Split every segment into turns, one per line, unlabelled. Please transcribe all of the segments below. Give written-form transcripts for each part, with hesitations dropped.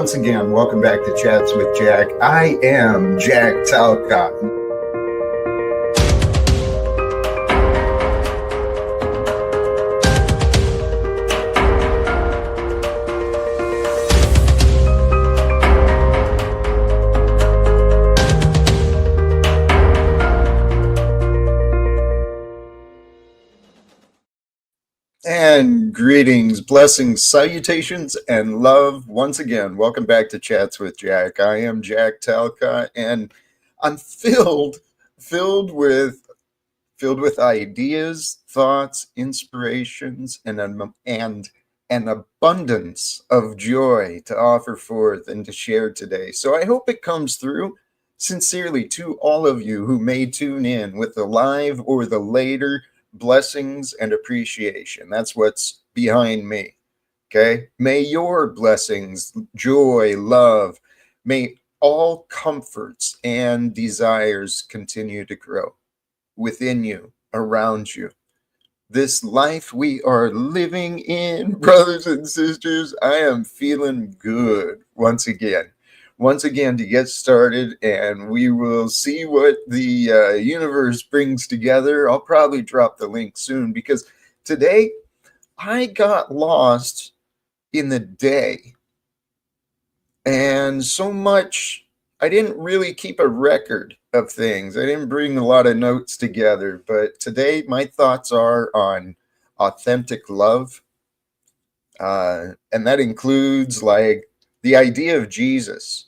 once again, welcome back to Chats with Jack. I am Jack Talcott. And greetings, blessings, salutations, and love. Once again, welcome back to Chats with Jack. I am Jack Talcott, and I'm filled with ideas, thoughts, inspirations, and an abundance of joy to offer forth and to share today. So I hope it comes through sincerely to all of you who may tune in with the live or the later. Blessings and appreciation. That's what's behind me. Okay. May your blessings, joy, love, may all comforts and desires continue to grow within you, around you. This life we are living in, brothers and sisters, I am feeling good once again to get started, and we will see what the universe brings together. I'll probably drop the link soon because today I got lost in the day, and so much I didn't really keep a record of things. I didn't bring a lot of notes together, but today my thoughts are on authentic love, and that includes like the idea of Jesus.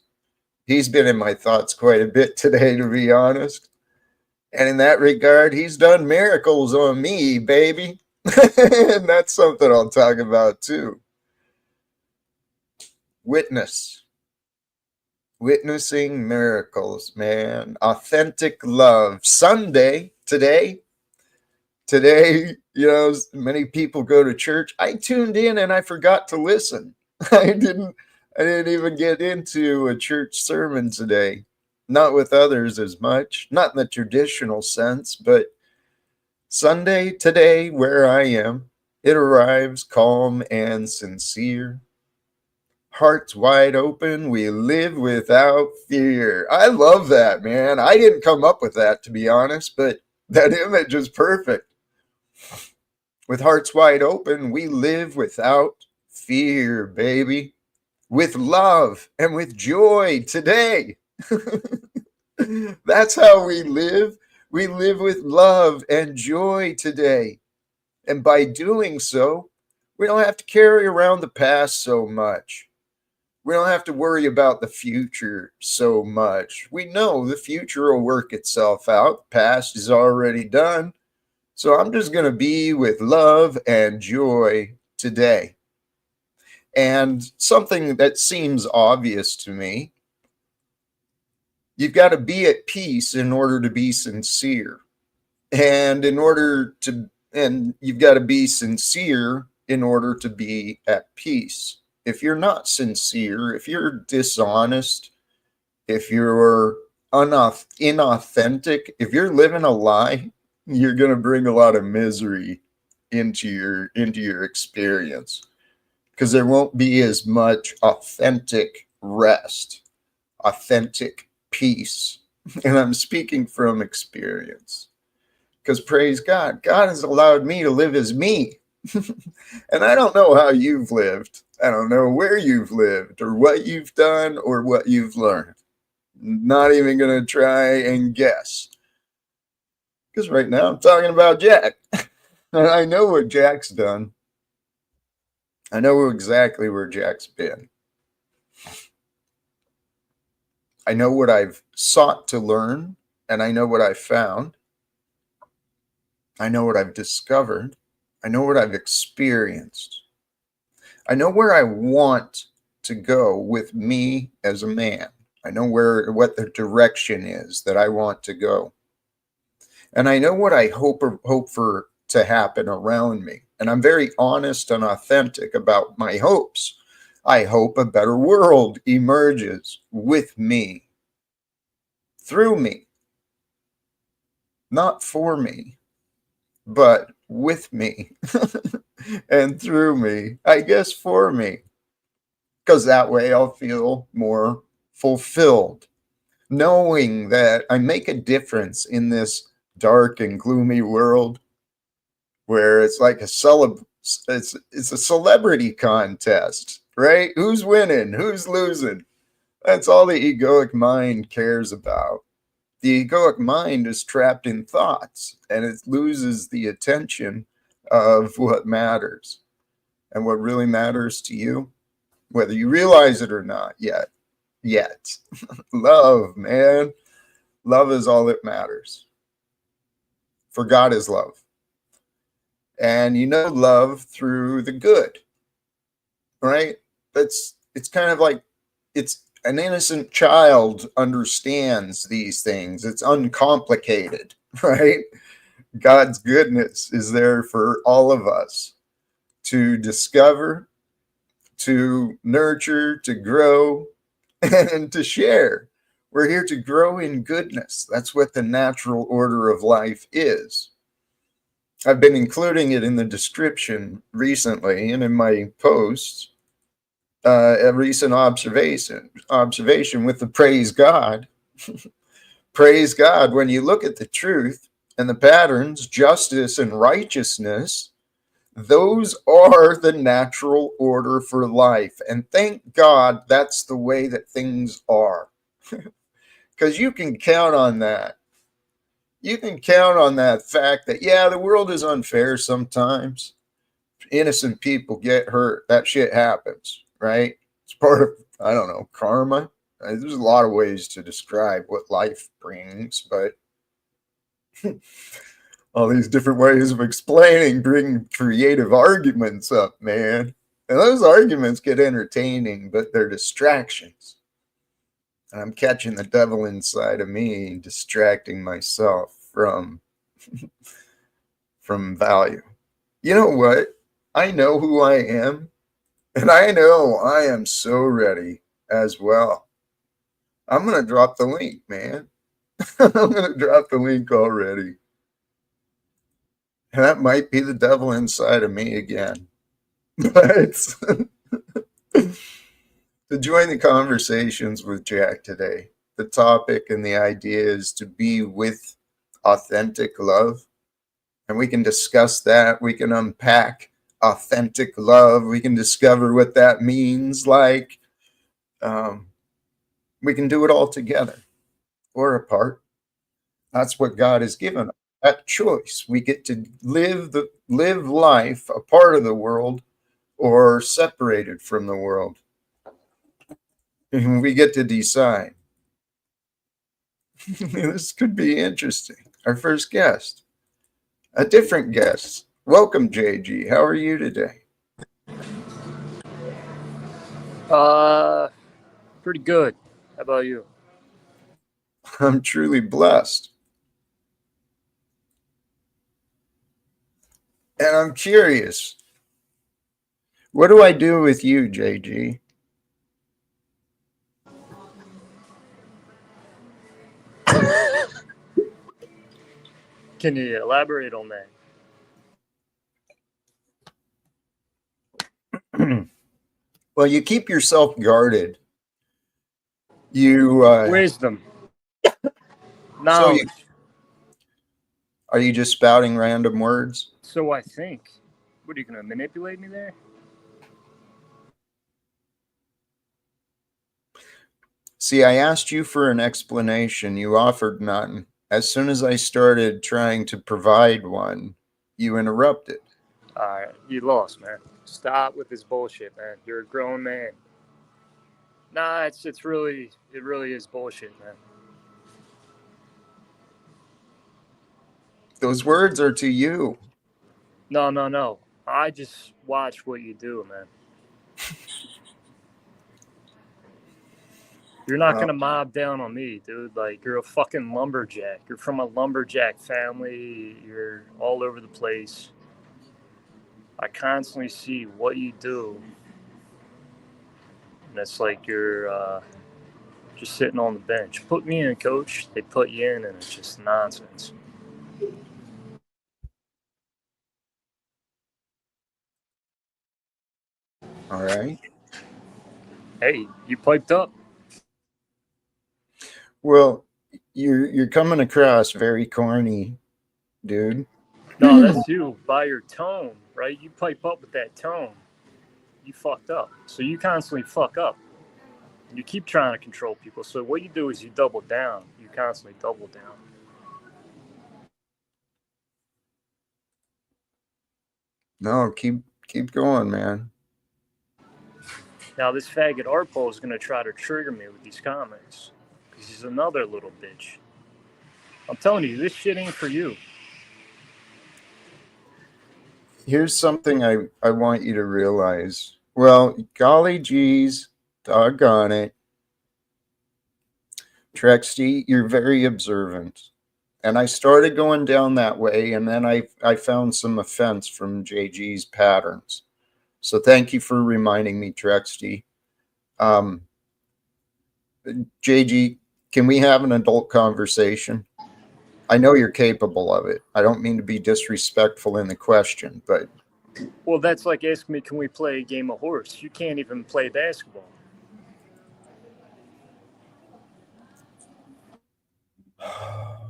He's been in my thoughts quite a bit today, to be honest. And in that regard, he's done miracles on me, baby. And that's something I'll talk about too. Witnessing miracles, man. Authentic love. Sunday, today, many people go to church. I tuned in and I forgot to listen. I didn't even get into a church sermon today. Not with others as much, not in the traditional sense, but Sunday, today, where I am, it arrives calm and sincere. Hearts wide open, we live without fear. I love that, man. I didn't come up with that, to be honest, but that image is perfect. With hearts wide open, we live without fear, baby. With love and with joy today. That's how we live. We live with love and joy today. And by doing so, we don't have to carry around the past so much. We don't have to worry about the future so much. We know the future will work itself out. The past is already done. So I'm just going to be with love and joy today. And something that seems obvious to me, you've got to be at peace in order to be sincere. And you've got to be sincere in order to be at peace. If you're not sincere, if you're dishonest, if you're inauthentic, if you're living a lie, you're going to bring a lot of misery into your experience, because there won't be as much authentic rest, authentic peace. And I'm speaking from experience, because praise God, God has allowed me to live as me. And I don't know how you've lived. I don't know where you've lived or what you've done or what you've learned. Not even going to try and guess. Because right now I'm talking about Jack. And I know what Jack's done. I know exactly where Jack's been. I know what I've sought to learn, and I know what I've found. I know what I've discovered. I know what I've experienced. I know where I want to go with me as a man. I know what the direction is that I want to go. And I know what I hope for to happen around me. And I'm very honest and authentic about my hopes. I hope a better world emerges with me, through me, not for me, but with me and through me, I guess for me. because that way I'll feel more fulfilled, knowing that I make a difference in this dark and gloomy world where it's like it's a celebrity contest, right? Who's winning? Who's losing? That's all the egoic mind cares about. The egoic mind is trapped in thoughts and it loses the attention of what matters. And what really matters to you, whether you realize it or not yet. Love, man. Love is all that matters. For God is love. And you know love through the good, right? It's kind of like it's an innocent child understands these things. It's uncomplicated, right? God's goodness is there for all of us to discover, to nurture, to grow, and to share. We're here to grow in goodness. That's what the natural order of life is. I've been including it in the description recently and in my posts. A recent observation with the praise God. Praise God, when you look at the truth and the patterns, justice and righteousness, those are the natural order for life. And thank God that's the way that things are. Because you can count on that. You can count on that fact that, yeah, the world is unfair sometimes. Innocent people get hurt. That shit happens, right? It's part of, I don't know, karma. There's a lot of ways to describe what life brings, but all these different ways of explaining bring creative arguments up, man. And those arguments get entertaining, but they're distractions. And I'm catching the devil inside of me, distracting myself from value. You know what? I know who I am, and I know I am so ready as well. I'm going to drop the link, man. I'm going to drop the link already. And that might be the devil inside of me again. But to join the conversations with Jack today, the topic and the idea is to be with authentic love. And we can discuss that. We can unpack authentic love. We can discover what that means. Like, we can do it all together or apart. That's what God has given us. That choice. We get to live life a part of the world or separated from the world. And we get to decide. This could be interesting. Our first guest, a different guest. Welcome, JG. How are you today?
Pretty good. How about you?
I'm truly blessed. And I'm curious. What do I do with you, JG?
Can you elaborate on that?
Well, you keep yourself guarded.
Wisdom,
So you
knowledge.
are you just spouting random words?
So I think. What are you gonna manipulate me there?
See, I asked you for an explanation. You offered none. As soon as I started trying to provide one, you interrupted.
All right, you lost, man. Stop with this bullshit, man. You're a grown man. Nah, it really is bullshit, man.
Those words are to you.
No, no, no. I just watch what you do, man. You're not
Uh,
gonna mob down on me, dude. Like you're a fucking lumberjack. You're from a lumberjack family. You're all over the place. I constantly see what you do, and it's like you're just sitting on the bench. Put me in, coach. They put you in, and it's just nonsense.
all right.
Hey, you piped up.
Well, you're coming across very corny, dude.
No, that's you by your tone, right? You pipe up with that tone. You fucked up. So you constantly fuck up. You keep trying to control people. So what you do is you double down. You constantly double down.
No, keep going, man.
Now this faggot Arpo is gonna try to trigger me with these comments. Because he's another little bitch. I'm telling you, this shit ain't for you.
Here's something I want you to realize. Well, golly geez, doggone it. Trexty, you're very observant. And I started going down that way, and then I found some offense from JG's patterns. So thank you for reminding me, Trexty. JG, can we have an adult conversation? I know you're capable of it. I don't mean to be disrespectful in the question, but
Well, that's like asking me, can we play a game of horse? You can't even play basketball.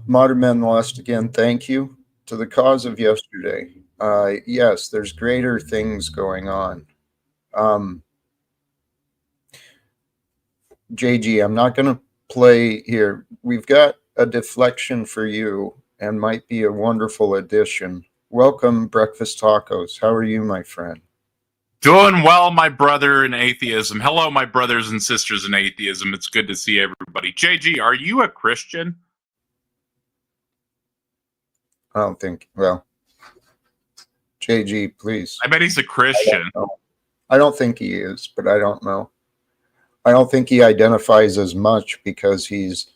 Modern Men Lost again, thank you. To the cause of yesterday. Yes, there's greater things going on. JG, I'm not going to play here. We've got a deflection for you and might be a wonderful addition. Welcome, Breakfast Tacos. How are you, my friend?
Doing well, my brother in atheism. Hello, my brothers and sisters in atheism. It's good to see everybody. JG, are you a Christian?
I don't think, well, JG, please.
I bet he's a Christian.
I don't think he is, but I don't know. I don't think he identifies as much because he's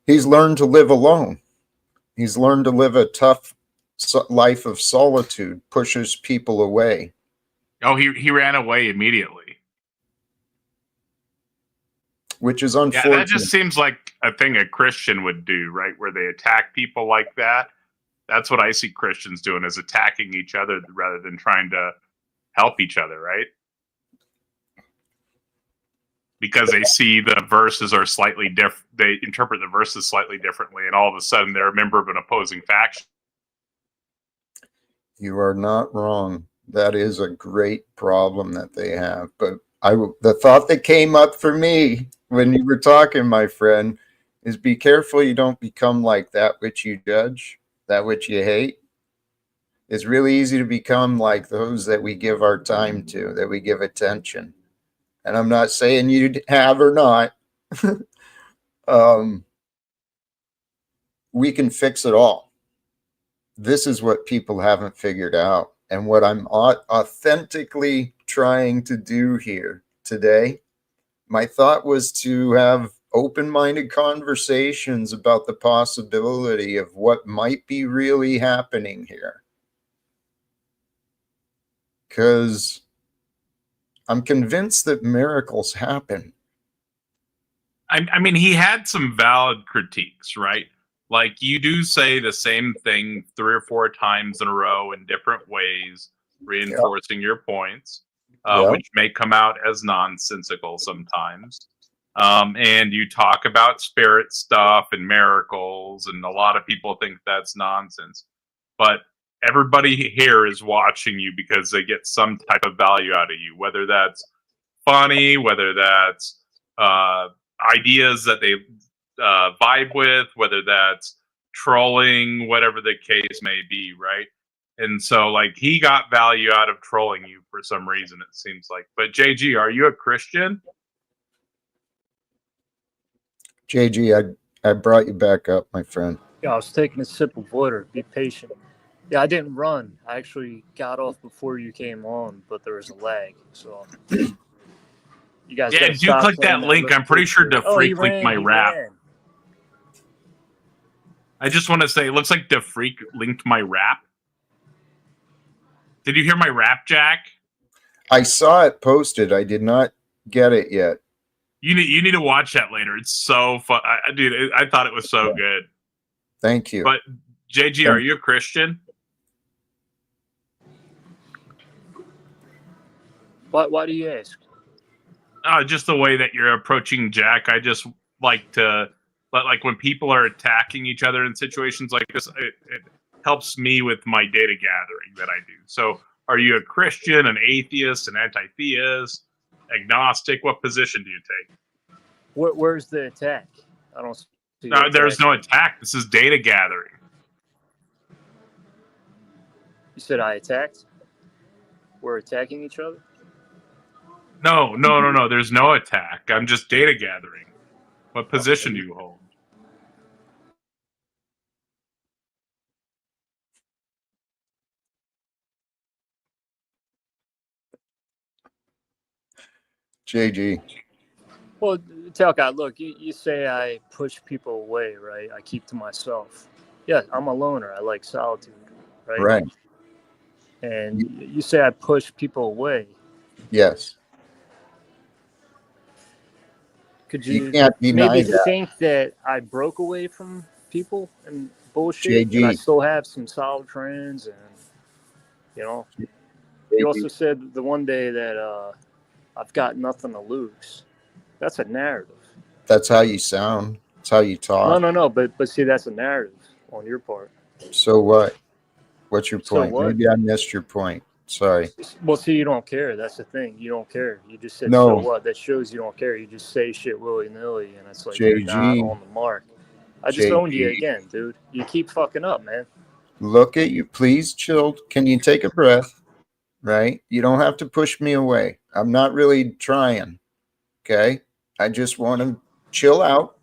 learned to live alone. He's learned to live a tough life of solitude, pushes people away.
Oh, he ran away immediately.
Which is unfortunate.
Yeah, that just seems like a thing a Christian would do, right? Where they attack people like that. That's what I see Christians doing, is attacking each other rather than trying to help each other, right? Because they see the verses are slightly different. They interpret the verses slightly differently, and all of a sudden they're a member of an opposing faction.
You are not wrong. That is a great problem that they have. But the thought that came up for me when you were talking, my friend, is be careful you don't become like that which you judge, that which you hate. It's really easy to become like those that we give our time to, that we give attention. And I'm not saying you have or not. We can fix it all. This is what people haven't figured out. And what I'm authentically trying to do here today, my thought was to have open-minded conversations about the possibility of what might be really happening here. Because I'm convinced that miracles happen.
I mean, he had some valid critiques, right? Like, you do say the same thing 3 or 4 times in a row in different ways, reinforcing your points, which may come out as nonsensical sometimes. And you talk about spirit stuff and miracles, and a lot of people think that's nonsense. But everybody here is watching you because they get some type of value out of you, whether that's funny, whether that's ideas that they vibe with, whether that's trolling, whatever the case may be, right? And so, like, he got value out of trolling you for some reason, it seems like. But JG, are you a Christian?
JG, I brought you back up, my friend.
Yeah, I was taking a sip of water. Be patient. Yeah, I didn't run. I actually got off before you came on, but there was a lag. So you guys got to
do
stop
click
playing
that link.
little
I'm pretty
kid
sure
shit. Oh, he
Defreak linked
ran.
my
He
rap.
ran.
I just want to say, it looks like Defreak linked my rap. Did you hear my rap, Jack?
I saw it posted. I did not get it yet.
You need to watch that later. It's so fun. Dude, I thought it was so good.
Thank you.
But JG, are you a Christian?
Why do you ask?
Just the way that you're approaching Jack. I just like to, like when people are attacking each other in situations like this, it helps me with my data gathering that I do. So, are you a Christian, an atheist, an anti-theist, agnostic? What position do you take?
Where's the attack? I don't see the
There's
attack.
no attack. This is data gathering.
You said I attacked? We're attacking each other?
No. There's no attack. I'm just data gathering. What position do you hold?
JG.
Well, Talcott, look, you say I push people away, right? I keep to myself. Yeah, I'm a loner. I like solitude, right?
Right.
And you say I push people away.
Yes.
Could
You
you
can't deny
maybe
that.
think that I broke away from people and bullshit, and I
JG.
still have some solid friends, and you
JG.
also said the one day that I've got nothing to lose. That's a narrative.
That's how you sound. That's how you talk.
No. But see, that's a narrative on your part.
So what? What's your
So
point?
what?
Maybe I missed your point. Sorry.
Well, see, you don't care. That's the thing. You don't care. You just said, so
No.
what? That shows you don't care. You just say shit willy nilly, and it's like you're not
JG.
on the mark. I just owned you
JG.
again, dude. You keep fucking up, man.
Look at you. Please chill. Can you take a breath? Right? You don't have to push me away. I'm not really trying. Okay? I just want to chill out.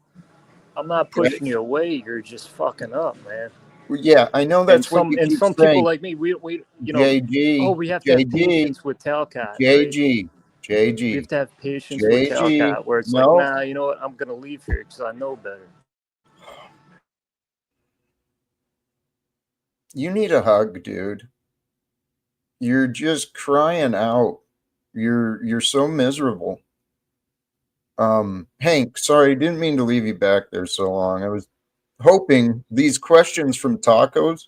I'm not pushing you away. You're just fucking up, man.
Yeah, I know
And
that's what you keep
some
saying.
people like me, we
JG.
we have to have
JG.
patience with Talcott, right?
JG.
We have
JG.
to have patience with
JG.
Talcott, where it's like,
No.
nah, you know what? I'm gonna leave here because I know better.
You need a hug, dude. You're just crying out. You're so miserable. Hank, sorry, didn't mean to leave you back there so long. I was hoping these questions from Tacos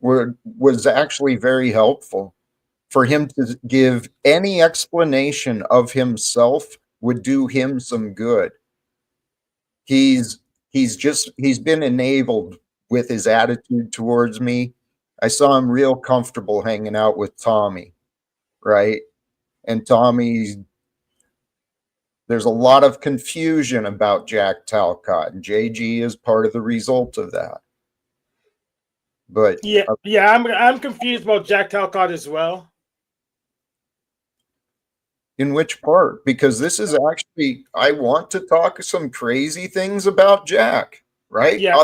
was actually very helpful. For him to give any explanation of himself would do him some good. He's he's been enabled with his attitude towards me. I saw him real comfortable hanging out with Tommy, right? And Tommy, there's a lot of confusion about Jack Talcott, and JG is part of the result of that. But
I'm confused about Jack Talcott as well.
in which part? Because this is actually, I want to talk some crazy things about Jack, right?
Yeah.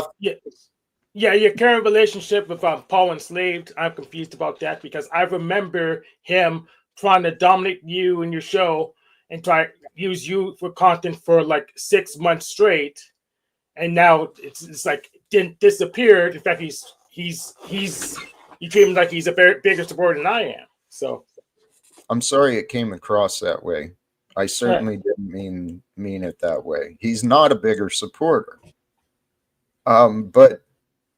Your current relationship with Paul Enslaved, I'm confused about that because I remember him trying to dominate you in your show and try to use you for content for like 6 months straight, and now it's like disappeared. In fact, you treat him like he's a bigger supporter than I am. So
I'm sorry it came across that way. I certainly didn't mean it that way. He's not a bigger supporter. But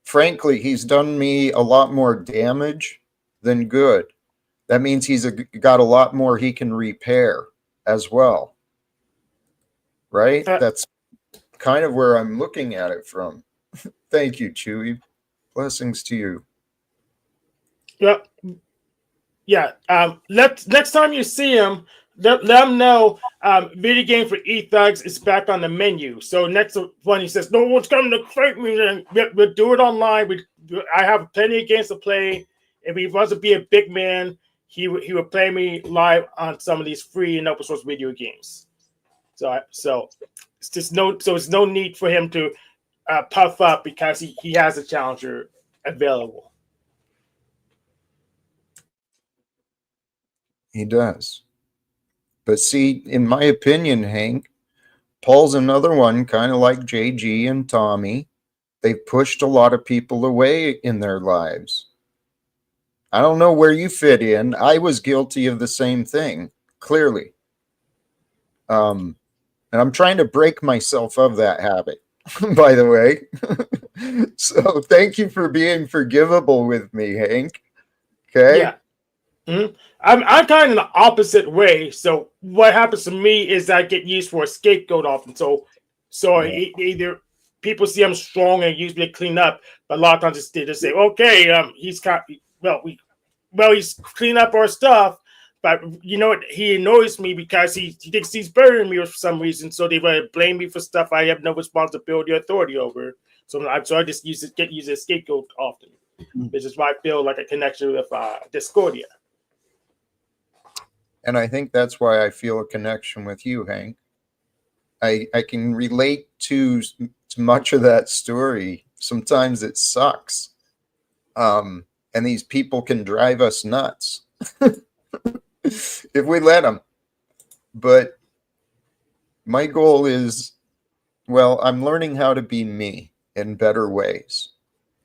frankly, he's done me a lot more damage than good. That means he's got a lot more he can repair as well. Right? That's kind of where I'm looking at it from. Thank you, Chewy. Blessings to you.
Yeah. Next time you see him, let him know video game for E-Thugs is back on the menu. So next one he says, no one's coming to fight me, then we'll do it online. I have plenty of games to play. If he wants to be a big man, he would play me live on some of these free and open source video games. So it's no need for him to puff up because he has a challenger available.
He does. But see, in my opinion, Hank, Paul's another one, kind of like JG and Tommy. They've pushed a lot of people away in their lives. I don't know where you fit in. I was guilty of the same thing, clearly. And I'm trying to break myself of that habit, by the way. So thank you for being forgivable with me, Hank. Okay?
I'm kind of the opposite way. So what happens to me is I get used for a scapegoat often. Either people see I'm strong and use me to clean up, but a lot of times they just say, okay, he's kind he's cleaning up our stuff, but you know what? He annoys me because he thinks he's burying me for some reason. So they blame me for stuff I have no responsibility or authority over. So I just get used as a scapegoat often, which is why I feel like a connection with Discordia.
And I think that's why I feel a connection with you, Hank. I can relate to much of that story. Sometimes it sucks. And these people can drive us nuts if we let them. But my goal is, well, I'm learning how to be me in better ways.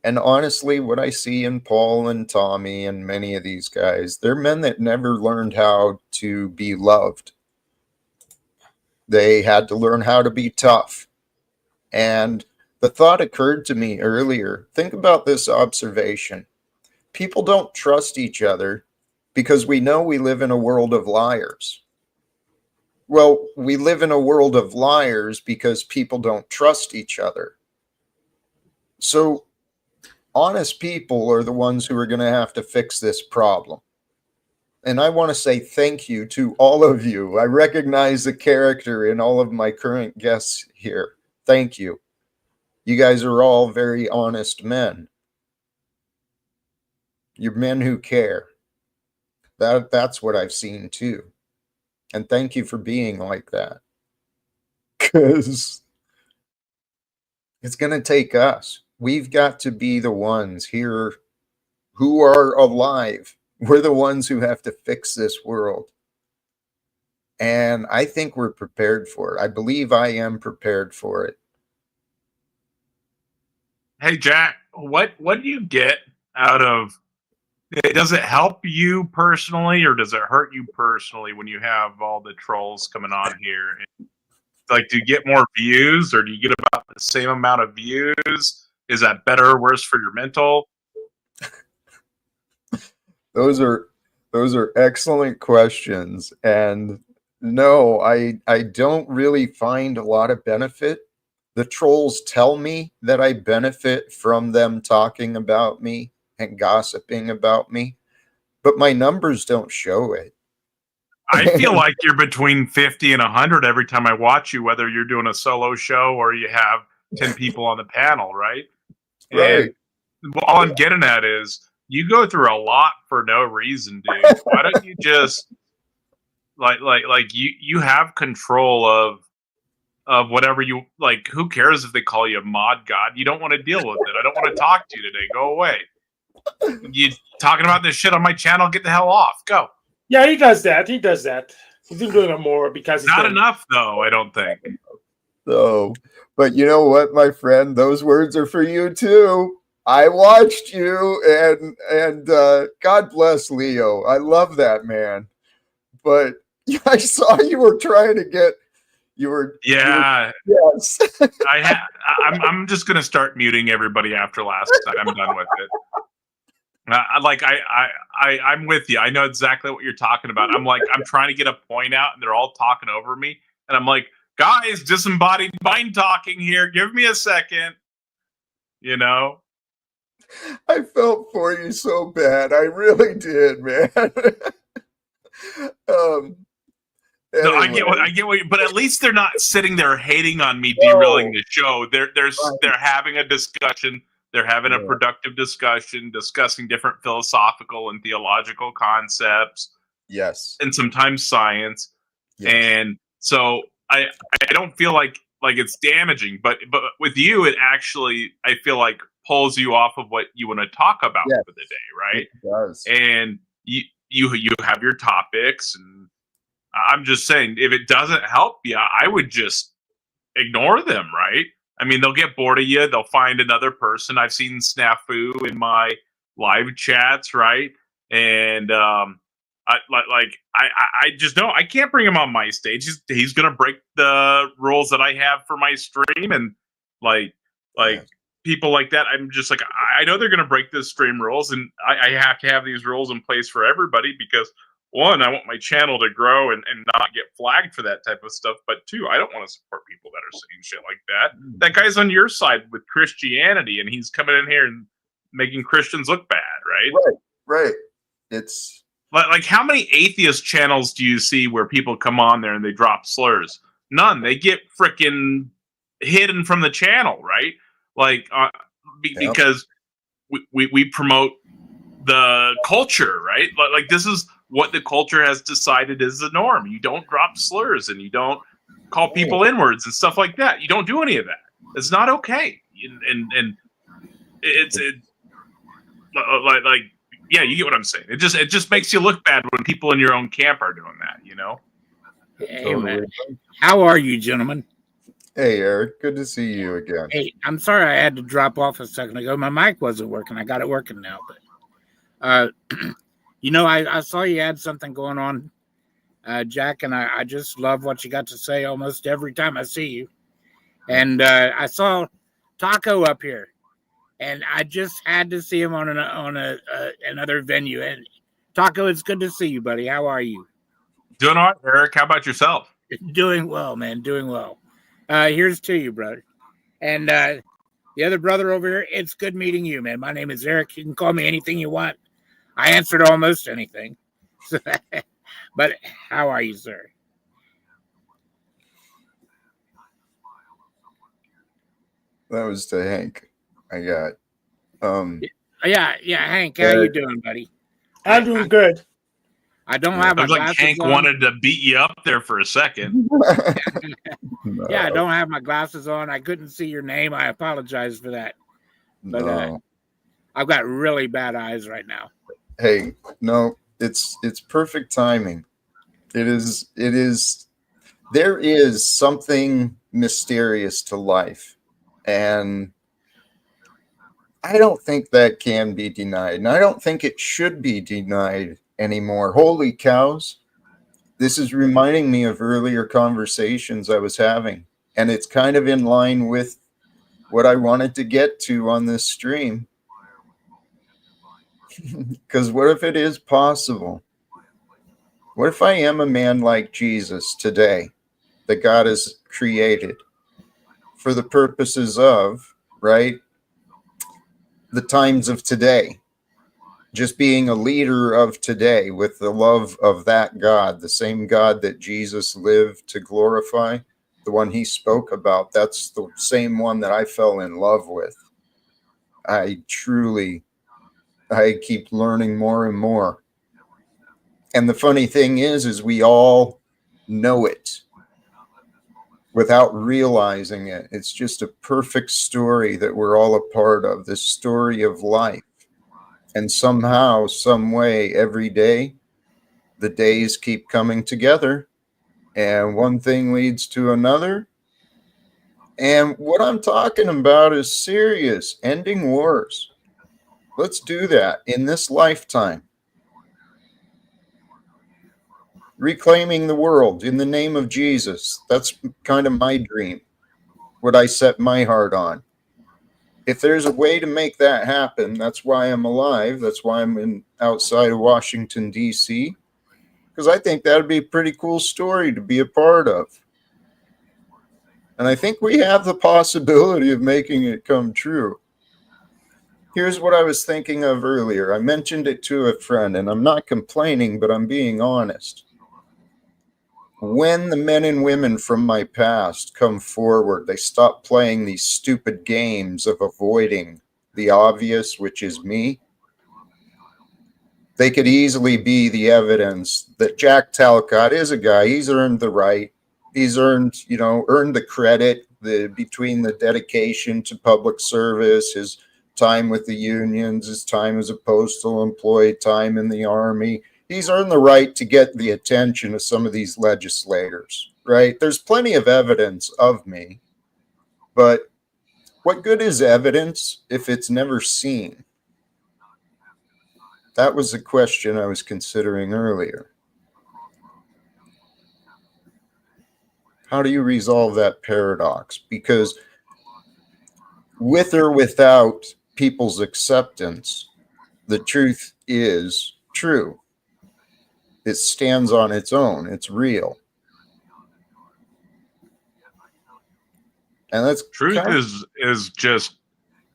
And honestly, what I see in Paul and Tommy and many of these guys, they're men that never learned how to be loved. They had to learn how to be tough. And the thought occurred to me earlier. Think about this observation. People don't trust each other because we know we live in a world of liars. Well, we live in a world of liars because people don't trust each other. So honest people are the ones who are going to have to fix this problem. And I want to say thank you to all of you. I recognize the character in all of my current guests here. Thank you. You guys are all very honest men. You're men who care. That's what I've seen too. And thank you for being like that. Because it's going to take us. We've got to be the ones here who are alive. We're the ones who have to fix this world. And I think we're prepared for it. I believe I am prepared for it.
Hey, Jack, what do you get out of it? Does it help you personally, or does it hurt you personally when you have all the trolls coming on here? Like, do you get more views, or do you get about the same amount of views? Is that better or worse for your mental?
Those are excellent questions. And no, I don't really find a lot of benefit. The trolls tell me that I benefit from them talking about me and gossiping about me, but my numbers don't show it.
I feel like you're between 50 and 100 every time I watch you, whether you're doing a solo show or you have 10 people on the panel, right?
Right.
And all I'm getting at is you go through a lot for no reason, dude. Why don't you just like you have control of whatever you like? Who cares if they call you a mod god? You don't want to deal with it. I don't want to talk to you today. Go away. You talking about this shit on my channel? Get the hell off. Go.
Yeah, he does that. He's been doing it more because
not enough, though. I don't think.
So, but you know what, my friend? Those words are for you too. I watched you, and God bless Leo. I love that man. But I saw you were trying to get.
Yeah.
Yes.
I'm just gonna start muting everybody after last time. I'm done with it. I'm with you. I know exactly what you're talking about. I'm trying to get a point out, and they're all talking over me, and I'm like, guys, disembodied mind talking here. Give me a second. You know.
I felt for you so bad. I really did, man.
No, I get what, but at least they're not sitting there hating on me, derailing the show. They're having a discussion. They're having a productive discussion, discussing different philosophical and theological concepts.
Yes.
And sometimes science. Yes. And so I don't feel like it's damaging, but with you, it actually, I feel like, pulls you off of what you want to talk about for the day, right?
It does.
And you have your topics, and I'm just saying, if it doesn't help you, I would just ignore them, right? I mean, they'll get bored of you. They'll find another person. I've seen snafu in my live chats, right? And I just know I can't bring him on my stage. He's gonna break the rules that I have for my stream, and people like that, I'm just like, I know they're going to break the stream rules, and I have to have these rules in place for everybody because, one, I want my channel to grow and not get flagged for that type of stuff. But two, I don't want to support people that are saying shit like that. That guy's on your side with Christianity, and he's coming in here and making Christians look bad, right?
Right. It's
like how many atheist channels do you see where people come on there and they drop slurs? None. They get freaking hidden from the channel, right? Like because we promote the culture, right? Like this is what the culture has decided is the norm. You don't drop slurs and you don't call people N-words and stuff like that. You don't do any of that. It's not okay. And it's like yeah, you get what I'm saying. It just makes you look bad when people in your own camp are doing that, you know?
Hey, man. How are you, gentlemen?
Hey, Eric. Good to see you again.
Hey, I'm sorry I had to drop off a second ago. My mic wasn't working. I got it working now. But, you know, I saw you had something going on, Jack, and I just love what you got to say almost every time I see you. And I saw Taco up here, and I just had to see him on another venue. And Taco, it's good to see you, buddy. How are you?
Doing all right, Eric. How about yourself?
Doing well, man. Doing well. Here's to you, brother. And the other brother over here, it's good meeting you, man. My name is Eric. You can call me anything you want. I answered almost anything. But how are you, sir?
That was to Hank. I got.
Yeah, Hank. How you doing, buddy?
I'm doing good.
I don't have my
glasses
glasses
like Hank
on.
wanted to beat you up there for a second.
No.
Yeah, I don't have my glasses on. I couldn't see your name. I apologize for that. But
No.
I've got really bad eyes right now.
Hey, no, it's perfect timing. It is. There is something mysterious to life, and I don't think that can be denied, and I don't think it should be denied anymore. Holy cows. This is reminding me of earlier conversations I was having, and it's kind of in line with what I wanted to get to on this stream. Because what if it is possible? What if I am a man like Jesus today that God has created for the purposes of, right, the times of today? Just being a leader of today with the love of that God, the same God that Jesus lived to glorify, the one he spoke about. That's the same one that I fell in love with. I keep learning more and more. And the funny thing is we all know it without realizing it. It's just a perfect story that we're all a part of, this story of life. And somehow, some way, every day, the days keep coming together, and one thing leads to another. And what I'm talking about is serious, ending wars. Let's do that in this lifetime. Reclaiming the world in the name of Jesus. That's kind of my dream, what I set my heart on. If there's a way to make that happen, that's why I'm alive. That's why I'm outside of Washington, D.C., because I think that would be a pretty cool story to be a part of. And I think we have the possibility of making it come true. Here's what I was thinking of earlier. I mentioned it to a friend, and I'm not complaining, but I'm being honest. When the men and women from my past come forward, they stop playing these stupid games of avoiding the obvious, which is me. They could easily be the evidence that Jack Talcott is a guy. He's earned the right. He's earned the credit between the dedication to public service, his time with the unions, his time as a postal employee, time in the army. He's earned the right to get the attention of some of these legislators, right? There's plenty of evidence of me, but what good is evidence if it's never seen? That was the question I was considering earlier. How do you resolve that paradox? Because with or without people's acceptance, the truth is true. It stands on its own. It's real. And that's
Truth is just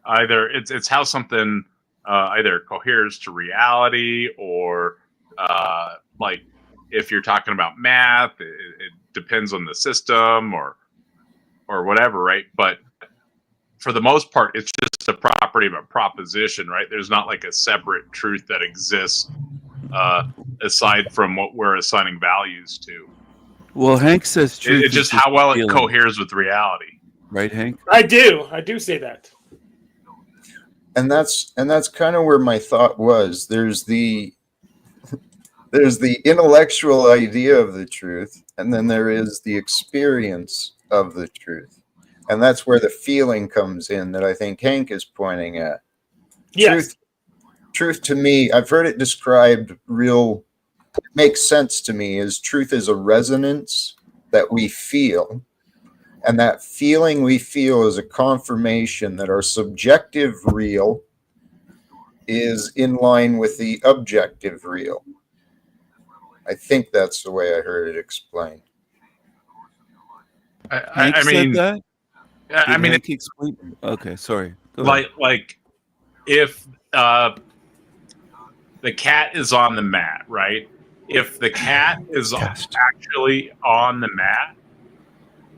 either it's how something either coheres to reality, or like if you're talking about math, it depends on the system or whatever, right? But for the most part, it's just a property of a proposition, right? There's not like a separate truth that exists aside from what we're assigning values to.
Well, Hank says truth
It's
is
just how well it
feeling.
coheres with reality.
Right, Hank?
I do say that.
And that's kind of where my thought was. There's the intellectual idea of the truth, and then there is the experience of the truth. And that's where the feeling comes in that I think Hank is pointing at.
Yes.
Truth to me, I've heard it described it makes sense to me, is truth is a resonance that we feel. And that feeling we feel is a confirmation that our subjective real is in line with the objective real. I think that's the way I heard it explained.
I mean,
said that?
I mean,
Hank explain? Okay, sorry. Go ahead.
like if the cat is on the mat, right? If the cat is actually on the mat,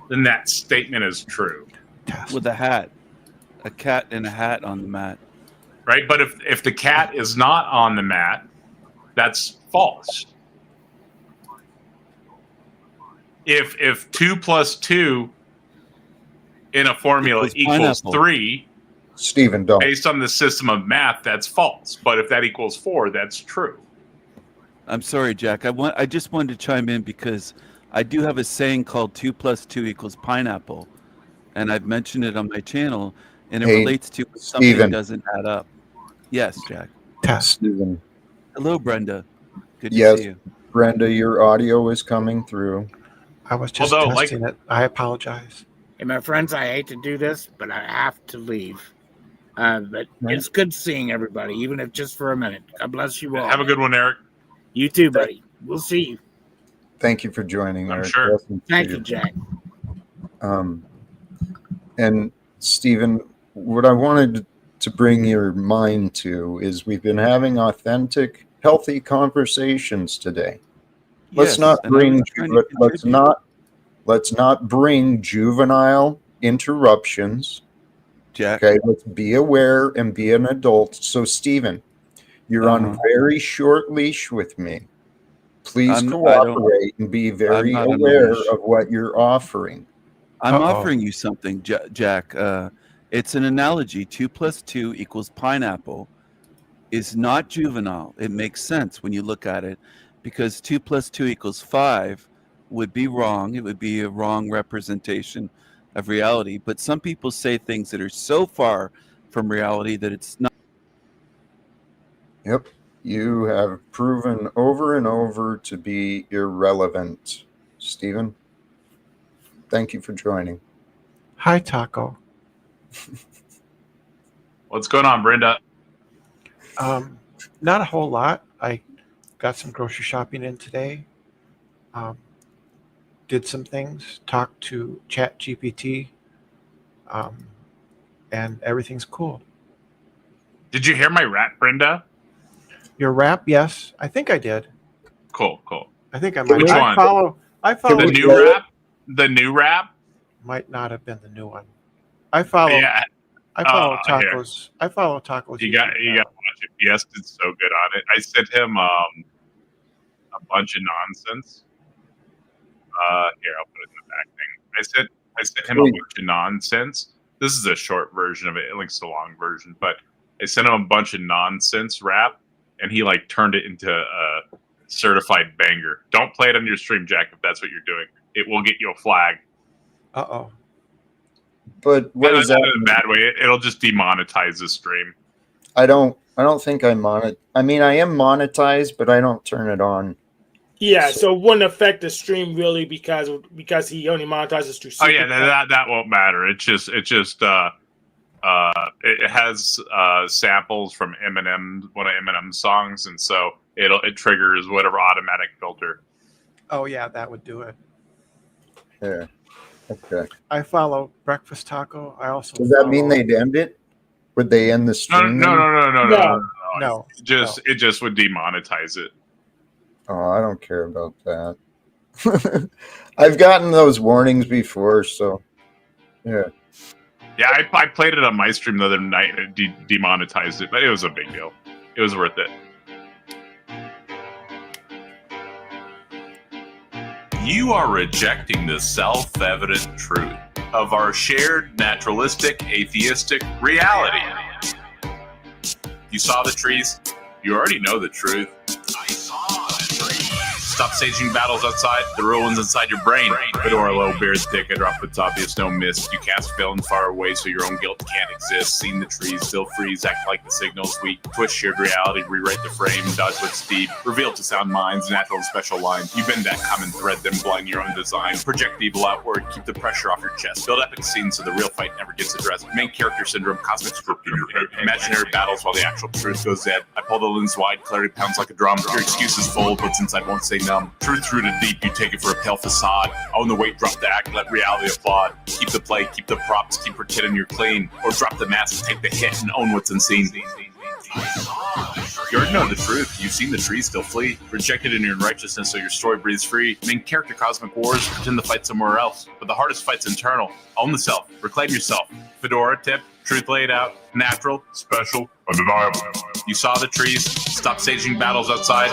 then that statement is true.
With a hat. A cat in a hat on the mat.
Right? But if the cat is not on the mat, that's false. If 2 plus 2 in a formula equals 3,
Stephen, don't.
based on the system of math, that's false. But if that equals 4, that's true.
I'm sorry, Jack. I just wanted to chime in because I do have a saying called 2 plus 2 equals pineapple, and I've mentioned it on my channel, and it relates to when something doesn't add up. Yes, Jack.
Stephen.
Hello, Brenda. Good to see you.
Brenda, your audio is coming through.
I was just testing it. I apologize.
Hey, my friends, I hate to do this, but I have to leave. But it's good seeing everybody, even if just for a minute. God bless you all.
Have a good one, Eric.
You too, buddy. We'll see you.
Thank you for joining,
I'm
Eric.
sure.
Thank you, Jack.
And Stephen, what I wanted to bring your mind to is we've been having authentic, healthy conversations today. Let's not bring juvenile interruptions.
Jack.
Okay, let's be aware and be an adult. So, Stephen, you're on very short leash with me. Please cooperate and be very aware of what you're offering.
I'm offering you something, Jack. It's an analogy. 2 plus 2 equals pineapple is not juvenile. It makes sense when you look at it, because 2 plus 2 equals 5 would be wrong. It would be a wrong representation of reality. But some people say things that are so far from reality that it's not.
Yep. You have proven over and over to be irrelevant, Stephen. Thank you for joining.
Hi, Taco.
What's going on, Brenda?
Not a whole lot. I got some grocery shopping in today. Did some things. Talked to ChatGPT. And everything's cool.
Did you hear my rap, Brenda?
Your rap? Yes. I think I did.
Cool.
I think I might.
Which one?
I follow
the new rap? The new rap?
Might not have been the new one. I follow.
Yeah.
I follow Tacos.
Here.
I follow Tacos.
You got to watch it. Yes, it's so good on it. I sent him a bunch of nonsense. Here, I'll put it in the back thing. I sent him a bunch of nonsense. This is a short version of it. It links to the long version, but I sent him a bunch of nonsense rap, and he turned it into a certified banger. Don't play it on your stream, Jack, if that's what you're doing. It will get you a flag.
Uh-oh.
But what is that
in a bad way? It'll just demonetize the stream.
I don't think I monetize. I mean, I am monetized, but I don't turn it on.
Yeah, so it wouldn't affect the stream really because he only monetizes through.
Oh yeah, that won't matter. It's just It has samples from Eminem, one of Eminem's songs, and so it triggers whatever automatic filter.
Oh yeah, that would do it.
Yeah. Okay.
I follow Breakfast Taco. I also
Does that mean
follow-
they'd end it? Would they end the
No,
stream?
no,
then?
no, no, no,
No.
no.
No,
It just would demonetize it.
Oh, I don't care about that. I've gotten those warnings before, so yeah.
Yeah, I played it on my stream the other night and it demonetized it, but it was a big deal. It was worth it. You are rejecting the self-evident truth of our shared naturalistic atheistic reality. You saw the trees? You already know the truth. I saw the trees. Stop staging battles outside, the real ones inside your brain. Fedora low, beard thick, a drop it's obvious, no miss. You cast villains far away so your own guilt can't exist. Seen the trees, still freeze, act like the signals weak. Twist shared reality, rewrite the frame, dodge what's deep. Reveal to sound minds, natural and special line. You bend that common thread, then blind your own design. Project evil outward, keep the pressure off your chest. Build epic scenes so the real fight never gets addressed. Main character syndrome, cosmic script in your head. Imaginary battles while the actual truth goes dead. I pull the lens wide, clarity pounds like a drum. Your excuses fold, what's inside won't stay numb. Truth rooted deep, you take it for a pale facade. Own the weight, drop the act, let reality applaud. Keep the play, keep the props, keep pretending you're clean. Or drop the mask, take the hit, and own what's unseen. You already know the truth. You've seen the trees still flee. Rejected in your unrighteousness so your story breathes free. Main character cosmic wars, pretend to fight somewhere else. But the hardest fight's internal. Own the self, reclaim yourself. Fedora tip, truth laid out, natural, special, undeniable. You saw the trees, stop staging battles outside.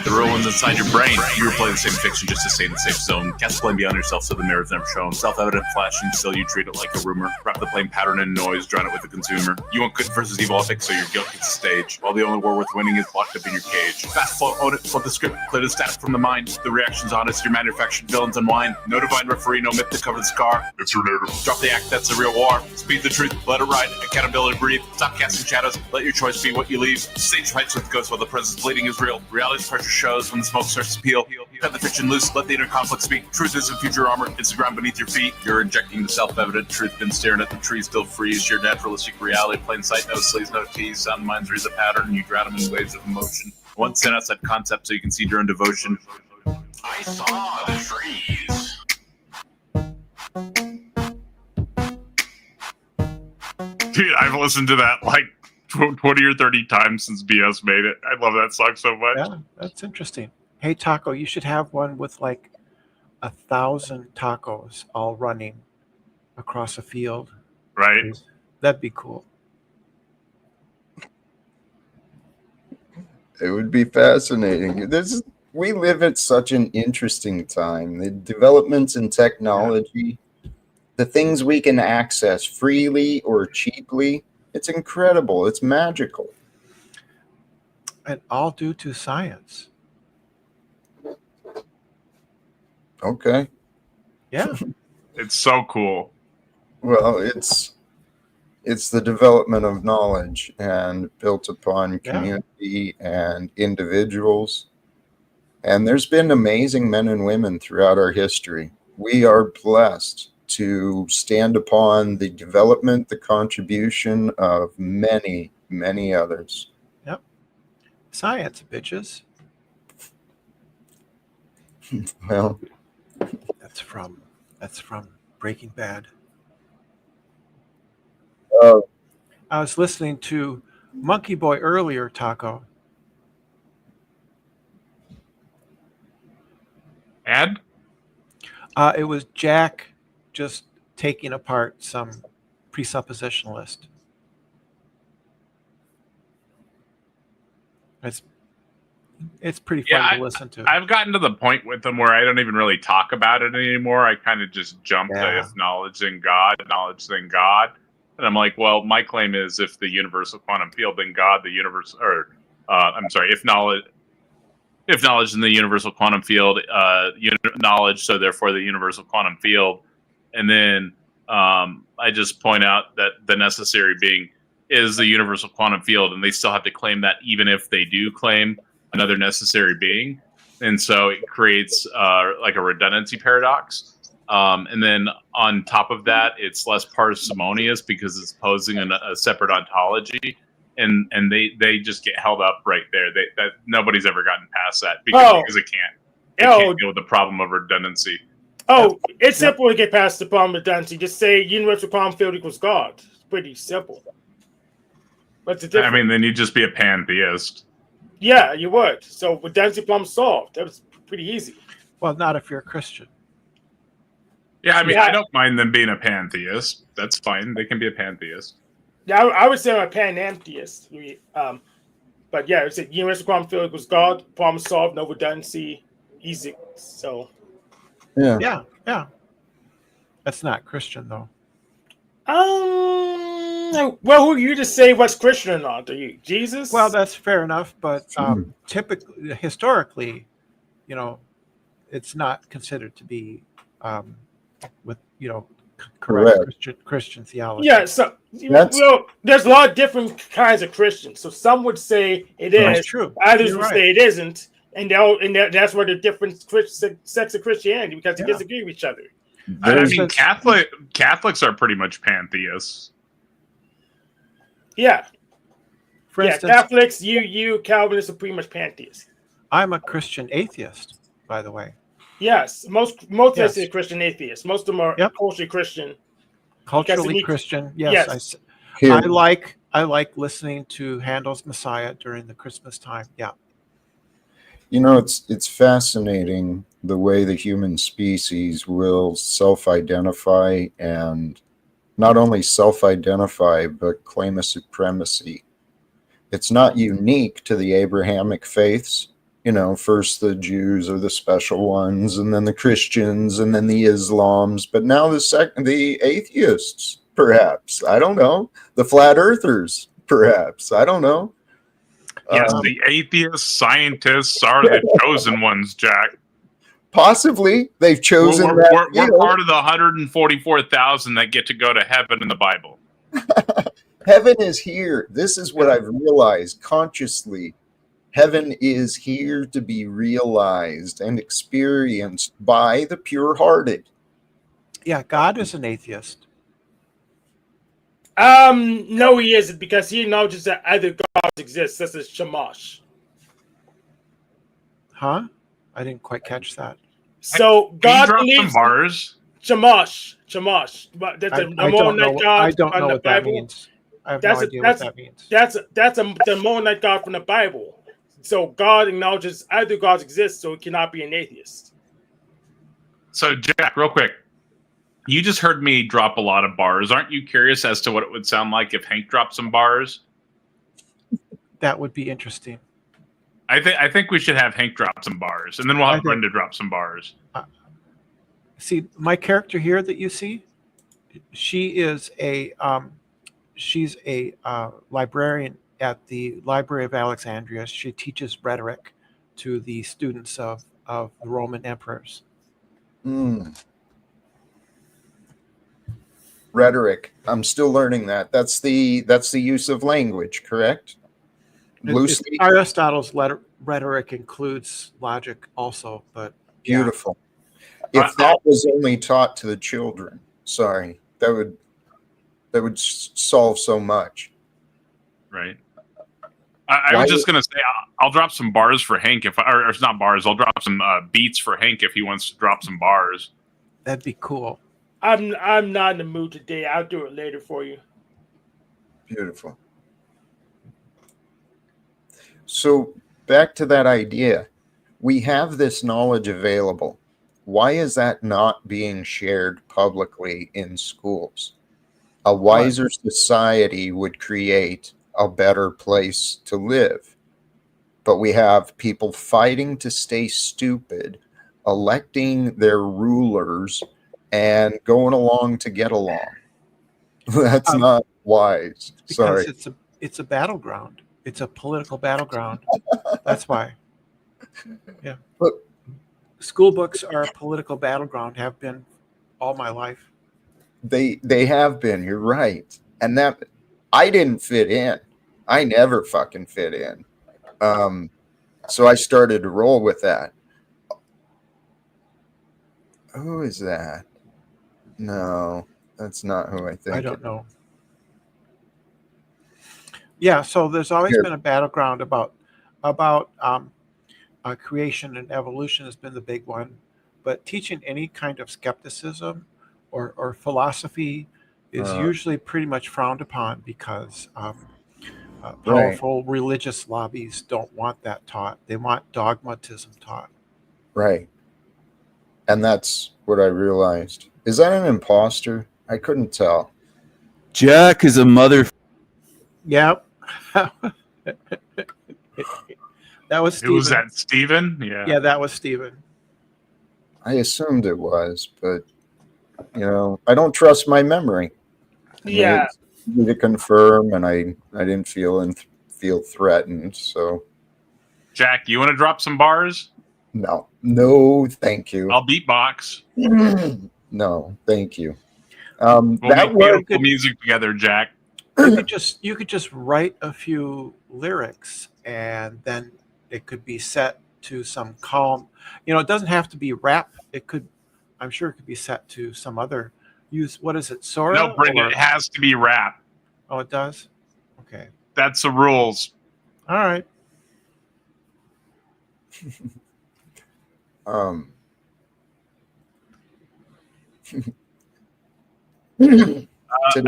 The real ones inside your brain. You replay the same fiction just to stay in the safe zone. Cast blame beyond yourself so the mirror's never shown. Self-evident flashing, still you treat it like a rumor. Wrap the blame pattern in noise, drown it with the consumer. You want good versus evil epic, so your guilt gets a stage. While the only war worth winning is locked up in your cage. Fast flow, own it, flip the script, clear the static from the mind. The reaction's honest, your manufactured villains unwind. No divine referee, no myth to cover the scar. It's your narrative. Drop the act, that's a real war. Speed the truth, let it ride. Accountability, breathe. Stop casting shadows, let your choice be what you leave. Stage fights with ghosts while the presence bleeding is real. Reality's pressure shows when the smoke starts to peel. Cut the fiction loose, let the inner conflict speak. Truth isn't future armor, it's the ground beneath your feet. You're injecting the self-evident truth, been staring at the trees still freeze. Your naturalistic reality, plain sight, no sleeves, no tease. Sound minds read the pattern, you drown them in waves of emotion. Once sent outside concept so you can see your own devotion. I saw the trees. Dude, I've listened to that like 20 or 30 times since BS made it. I love that song so much.
yeah, that's interesting. Hey Taco, you should have one with like 1,000 tacos all running across a field.
Right?
That'd be cool.
It would be fascinating. We live at such an interesting time. The developments in technology, the things we can access freely or cheaply, it's incredible. It's magical.
And all due to science.
Okay.
Yeah.
It's so cool.
Well, it's the development of knowledge and built upon community and individuals. And there's been amazing men and women throughout our history. We are blessed to stand upon the development, the contribution of many, many others.
Yep. Science, bitches.
Well,
That's from Breaking Bad. I was listening to Monkey Boy earlier, Taco.
Ad?
It was Jack just taking apart some presuppositionalist. It's pretty fun to listen to.
I've gotten to the point with them where I don't even really talk about it anymore. I kind of just jump to if knowledge then God, and I'm like, well, my claim is if the universal quantum field, then God, the universe, or if knowledge in the universal quantum field, knowledge, so therefore the universal quantum field, and then I just point out that the necessary being is the universal quantum field, and they still have to claim that even if they do claim another necessary being, and so it creates like a redundancy paradox. And then on top of that, it's less parsimonious because it's posing a separate ontology, and they just get held up right there. That nobody's ever gotten past that because it can't. They can't deal with the problem of redundancy.
It's simple to get past the problem of redundancy. Just say universal quantum field equals God. It's pretty simple. What's the difference?
I mean, then you'd just be a pantheist.
Yeah, you would. So redundancy problem solved. That was pretty easy.
Well, not if you're a Christian.
Yeah, I mean, I don't mind them being a pantheist. That's fine. They can be a pantheist.
Yeah, I would say I'm a panentheist. But yeah, it's a universal quantum field equals God. Problem solved. No redundancy. Easy. So.
Yeah. That's not Christian, though.
Well, who are you to say what's Christian or not? Are you Jesus?
Well, that's fair enough, but typically, historically, it's not considered to be with correct Christian theology.
Yeah, so there's a lot of different kinds of Christians. So some would say it is.
That's true.
Others would say it isn't, and that's where the different sects of Christianity because they disagree with each other.
I mean, Catholics are pretty much pantheists.
Yeah.
For instance,
Catholics, you Calvinists are pretty much pantheists.
I'm a Christian atheist, by the way.
Yes, most yes. Are Christian atheists. Most of them are culturally Christian.
Culturally Christian, yes. I like listening to Handel's Messiah during the Christmas time. Yeah.
It's fascinating the way the human species will self-identify, and not only self-identify, but claim a supremacy. It's not unique to the Abrahamic faiths. First the Jews are the special ones, and then the Christians, and then the Islams, but now the atheists, perhaps. I don't know. The flat earthers, perhaps. I don't know.
Yes, the atheist scientists are the chosen ones, Jack.
Possibly. They've chosen
we're part of the 144,000 that get to go to heaven in the Bible.
Heaven is here. This is what I've realized consciously. Heaven is here to be realized and experienced by the pure-hearted.
Yeah, God is an atheist.
No, he isn't, because he acknowledges that other gods exist. This is Shamash.
Huh? I didn't quite catch that.
So God believes
some bars.
Shamash. But that's a Mormonite god.
I don't know what that means. I have no idea what that means.
That's the Mormonite god from the Bible. So God acknowledges other gods exist, so he cannot be an atheist.
So Jack, real quick, you just heard me drop a lot of bars. Aren't you curious as to what it would sound like if Hank dropped some bars?
That would be interesting.
I think we should have Hank drop some bars, and then we'll have Brenda drop some bars.
See, my character here that you see, she's a librarian at the Library of Alexandria. She teaches rhetoric to the students of the Roman emperors.
Rhetoric. I'm still learning that. That's the use of language, correct? Loosely.
Aristotle's rhetoric includes logic also, but
beautiful. If that was only taught to the children, that would solve so much.
Right. I was just gonna say I'll drop some bars for Hank or it's not bars. I'll drop some beats for Hank if he wants to drop some bars.
That'd be cool.
I'm not in the mood today. I'll do it later for you.
Beautiful. So back to that idea. We have this knowledge available. Why is that not being shared publicly in schools? A wiser society would create a better place to live. But we have people fighting to stay stupid, electing their rulers, and going along to get along. That's not wise. Sorry.
Because it's a battleground. It's a political battleground. That's why. Yeah.
But
school books are a political battleground, have been all my life.
They have been, you're right. And that I didn't fit in. I never fucking fit in. So I started to roll with that. Who is that? No, that's not who I think.
I don't know. Yeah, so there's always
Here.
been a battleground about creation and evolution has been the big one, but teaching any kind of skepticism or philosophy is usually pretty much frowned upon because powerful religious lobbies don't want that taught. They want dogmatism taught.
Right. And that's what I realized. Is that an imposter? I couldn't tell.
Jack is a mother.
Yep. That was
Who was
Stephen.
that, Steven? Yeah.
Yeah, that was Stephen.
I assumed it was, but I don't trust my memory.
Yeah.
It's easy to confirm, and I didn't feel threatened. So
Jack, you want to drop some bars?
no, thank you.
I'll beatbox.
No, thank you.
We'll
That
make
was
beautiful music together, Jack.
You could just write a few lyrics and then it could be set to some calm. It doesn't have to be rap. I'm sure it could be set to some other what is it, Sora?
No, Brenda, it has to be rap.
Oh, it does? Okay.
That's the rules.
All right.
Today,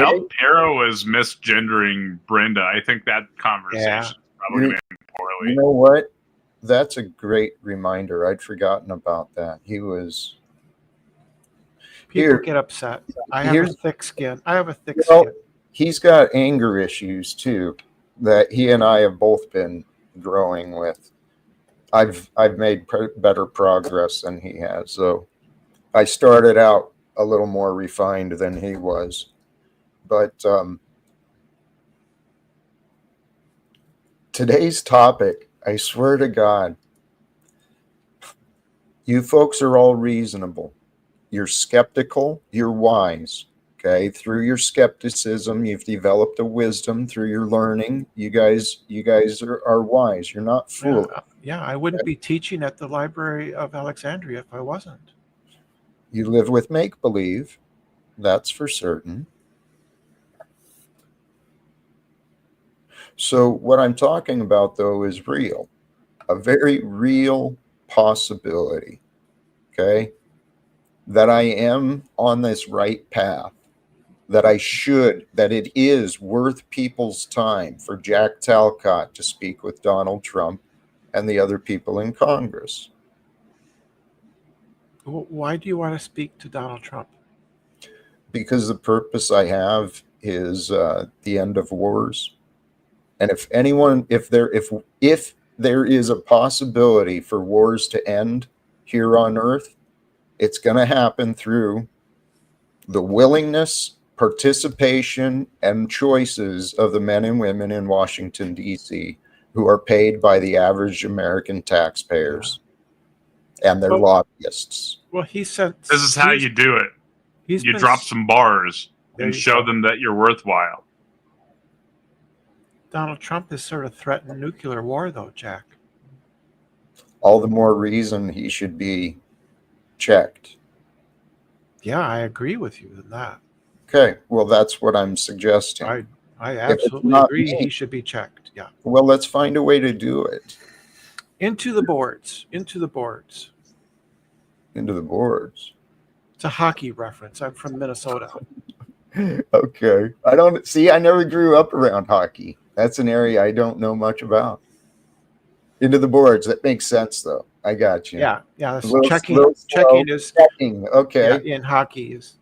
Altero is misgendering Brenda. I think that conversation is probably going to end poorly.
you know what? That's a great reminder. I'd forgotten about that.
People
Here-
get upset. I have a
here's-
thick skin. I have a thick
Well,
skin.
He's got anger issues too that he and I have both been growing with. I've made better progress than he has. So I started out a little more refined than he was. But today's topic, I swear to God, you folks are all reasonable. You're skeptical, you're wise. Okay, through your skepticism, you've developed a wisdom. Through your learning, you guys are wise. You're not foolish.
Yeah, I wouldn't be teaching at the Library of Alexandria if I wasn't.
You live with make-believe, that's for certain. So what I'm talking about, though, is real. A very real possibility, okay? That I am on this right path. That it is worth people's time for Jack Talcott to speak with Donald Trump and the other people in Congress.
Why do you want to speak to Donald Trump?
Because the purpose I have is the end of wars. And if there is a possibility for wars to end here on Earth, it's going to happen through the willingness, participation, and choices of the men and women in Washington, D.C., who are paid by the average American taxpayers and their lobbyists.
Well, he said
This is how you do it. You drop some bars and show them that you're worthwhile.
Donald Trump has sort of threatened nuclear war, though, Jack.
All the more reason he should be checked.
Yeah, I agree with you on that.
Okay, well, that's what I'm suggesting.
I absolutely agree. He should be checked. Yeah.
Well, let's find a way to do it.
Into the boards.
Into the boards.
It's a hockey reference. I'm from Minnesota.
Okay. I never grew up around hockey. That's an area I don't know much about. Into the boards. That makes sense, though. I got you.
Yeah. Checking is
checking. Okay.
Yeah, in hockey is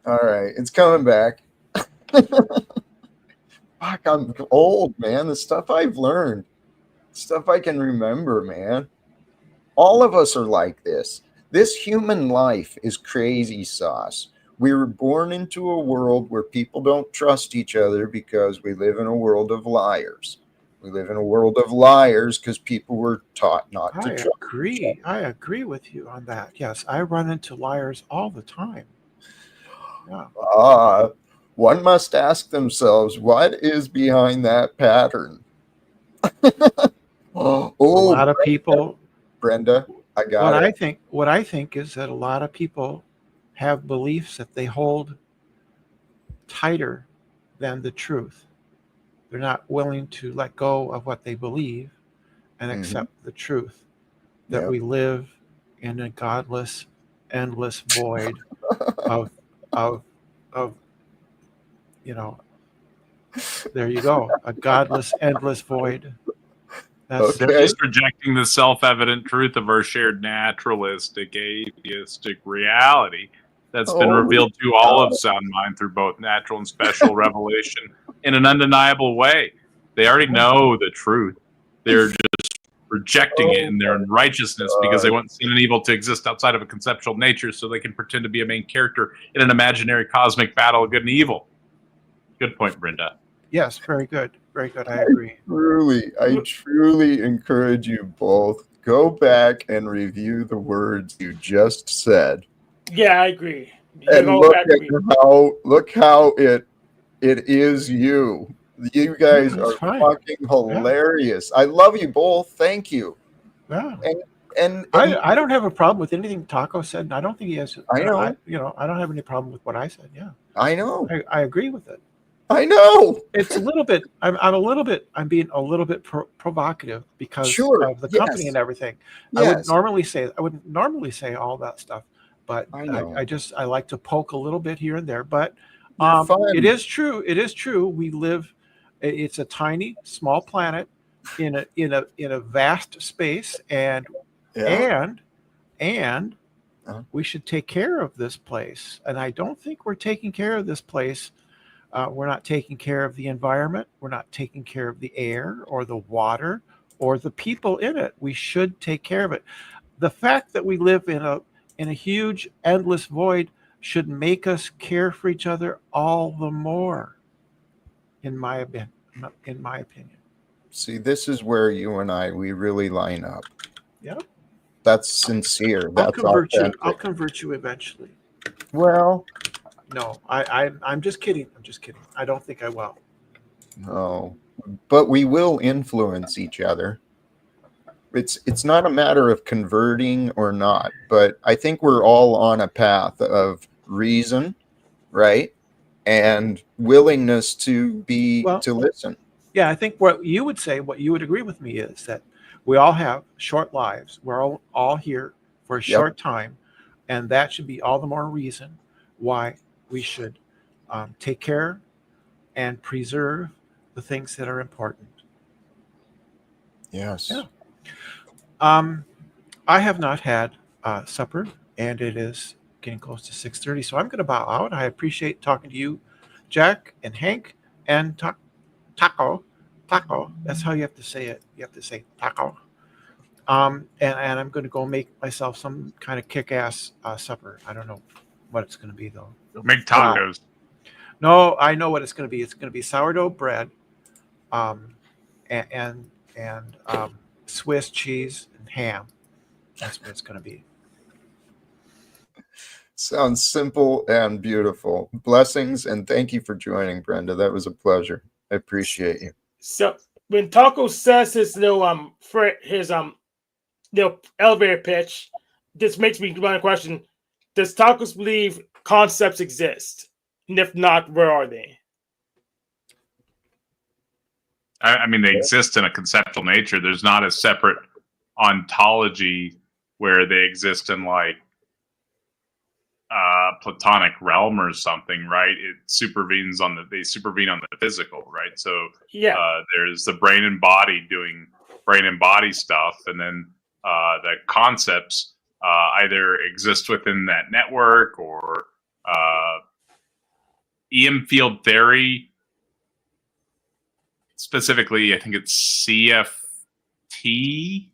All right. It's coming back. Fuck, I'm old, man. The stuff I've learned, stuff I can remember, man. All of us are like this. This human life is crazy sauce. We were born into a world where people don't trust each other because we live in a world of liars. We live in a world of liars because people were taught not to trust.
I agree with you on that. Yes, I run into liars all the time. Yeah.
One must ask themselves, what is behind that pattern?
A lot of people.
Brenda, I got
it. What I think is that a lot of people have beliefs that they hold tighter than the truth. They're not willing to let go of what they believe and accept the truth that we live in a godless, endless void of, of, you know, there you go, a godless, endless void.
They're just rejecting the self-evident truth of our shared naturalistic, atheistic reality that's been revealed to all of sound mind through both natural and special revelation in an undeniable way. They already know the truth. They're just rejecting it in their unrighteousness because they want sin and evil to exist outside of a conceptual nature so they can pretend to be a main character in an imaginary cosmic battle of good and evil. Good point, Brenda.
Yes, very good. Very good. I agree.
I truly encourage you both, go back and review the words you just said.
Yeah, I agree.
And look how it is you. You guys are fucking hilarious. I love you both. Thank you.
Yeah.
And
I don't have a problem with anything Taco said. And I don't think he has.
I know.
I don't have any problem with what I said. Yeah.
I know.
I agree with it.
I know.
It's a little bit. I'm being a little bit provocative because of the company and everything.
Yes.
I wouldn't normally say all that stuff, but I like to poke a little bit here and there. But it is true. It is true. We live. It's a tiny, small planet in a vast space, and we should take care of this place. And I don't think we're taking care of this place. We're not taking care of the environment. We're not taking care of the air or the water or the people in it. We should take care of it. The fact that we live in a huge, endless void should make us care for each other all the more, in my opinion.
See, this is where you and we really line up.
Yep.
That's sincere.
I'll convert you eventually.
Well,
no, I'm just kidding. I'm just kidding. I don't think I will.
No, but we will influence each other. It's not a matter of converting or not, but I think we're all on a path of reason, right? And willingness to listen.
Yeah, I think what you would agree with me is that we all have short lives. We're all here for a short time, and that should be all the more reason why we should take care and preserve the things that are important.
Yes.
Yeah. I have not had supper, and it is getting close to 6:30, so I'm going to bow out. I appreciate talking to you, Jack and Hank, and Taco. That's how you have to say it. You have to say Taco. And I'm going to go make myself some kind of kick-ass supper. I don't know what it's going to be, though.
Make tacos.
No, I know what it's going to be. It's going to be sourdough bread, and Swiss cheese and ham. That's what it's going to be.
Sounds simple and beautiful. Blessings, and thank you for joining, Brenda. That was a pleasure. I appreciate you.
So when Taco says his little elevator pitch, this makes me run a question: does Tacos believe concepts exist? And if not, where are they?
I mean, they exist in a conceptual nature. There's not a separate ontology where they exist in like Platonic realm or something, right? They supervene on the physical, right? So there's the brain and body doing brain and body stuff, and then the concepts either exist within that network or EM field theory. Specifically, I think it's CFT.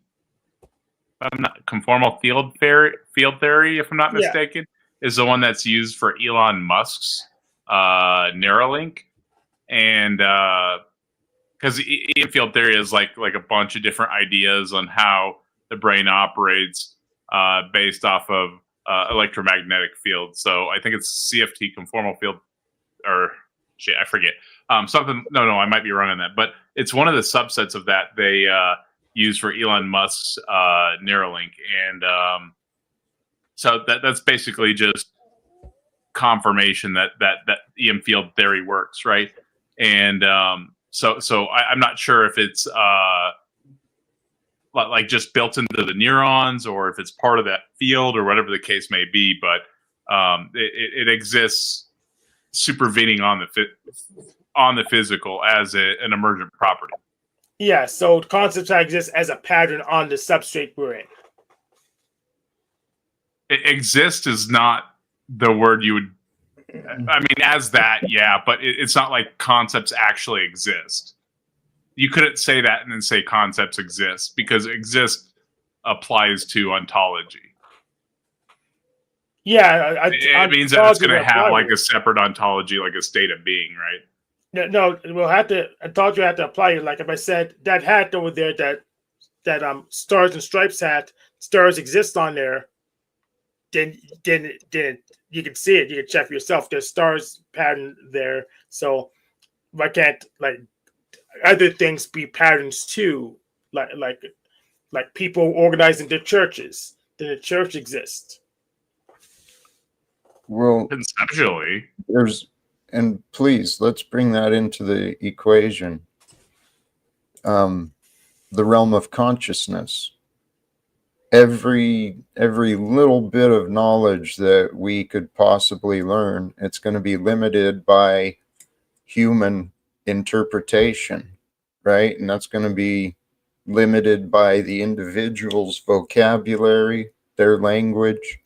Conformal field theory, if I'm not mistaken, is the one that's used for Elon Musk's Neuralink, and because EM field theory is like a bunch of different ideas on how the brain operates based off of electromagnetic fields. So I think it's CFT, conformal field, or shit, I forget. Something. No, I might be wrong on that, but it's one of the subsets of that they use for Elon Musk's Neuralink, and so that's basically just confirmation that EM field theory works, right? And so I'm not sure if it's like just built into the neurons or if it's part of that field or whatever the case may be, but it exists supervening on the physical as an emergent property.
Yeah, so concepts that exist as a pattern on the substrate we're in.
Exist is not the word you would. I mean, as that, yeah, but it's not like concepts actually exist. You couldn't say that and then say concepts exist, because exist applies to ontology.
Yeah,
it means that it's going to have like a separate ontology, like a state of being, right?
No, we'll have to. I thought you had to apply it. Like if I said that hat over there, that stars and stripes hat, stars exist on there, then you can see it. You can check for yourself. There's stars pattern there. So why can't like other things be patterns too? Like people organizing their churches. Then the church exists.
Well,
conceptually,
and please let's bring that into the equation. The realm of consciousness. Every little bit of knowledge that we could possibly learn, it's going to be limited by human interpretation, right? And that's going to be limited by the individual's vocabulary, their language.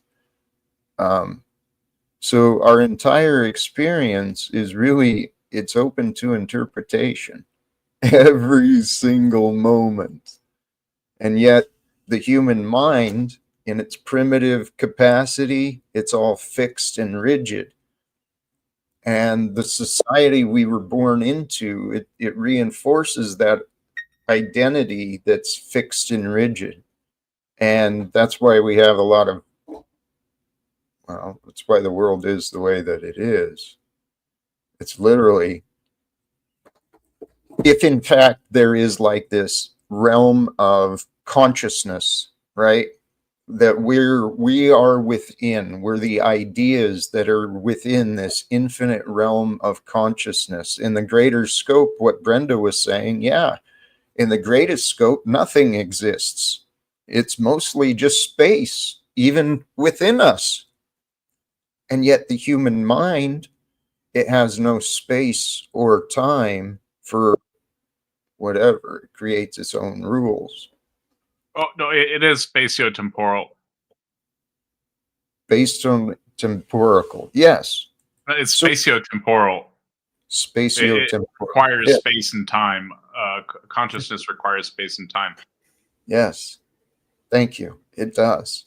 So our entire experience is really, it's open to interpretation every single moment. And yet the human mind, in its primitive capacity, it's all fixed and rigid. And the society we were born into, it reinforces that identity that's fixed and rigid. And that's why we have a lot of, well, that's why the world is the way that it is. It's literally, if in fact there is like this realm of consciousness, right, that we are within, we're the ideas that are within this infinite realm of consciousness. In the greater scope, what Brenda was saying, yeah, in the greatest scope, nothing exists. It's mostly just space, even within us. And yet the human mind, it has no space or time for whatever. It creates its own rules.
Oh, no, it is spatiotemporal.
Based on temporal, yes.
It's spatiotemporal.
Spatiotemporal.
It requires space and time. Consciousness requires space and time.
Yes. Thank you. It does.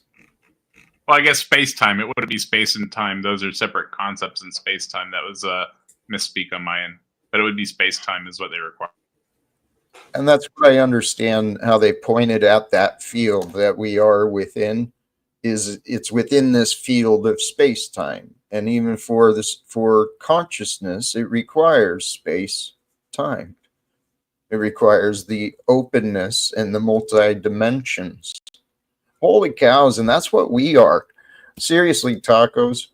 Well, I guess space-time. It wouldn't be space and time. Those are separate concepts in space-time. That was a misspeak on my end. But it would be space-time is what they require.
And that's what I understand how they pointed at that field that we are within, is it's within this field of space-time. And even for consciousness, it requires space-time. It requires the openness and the multi-dimensions. Holy cows, and that's what we are. Seriously, tacos.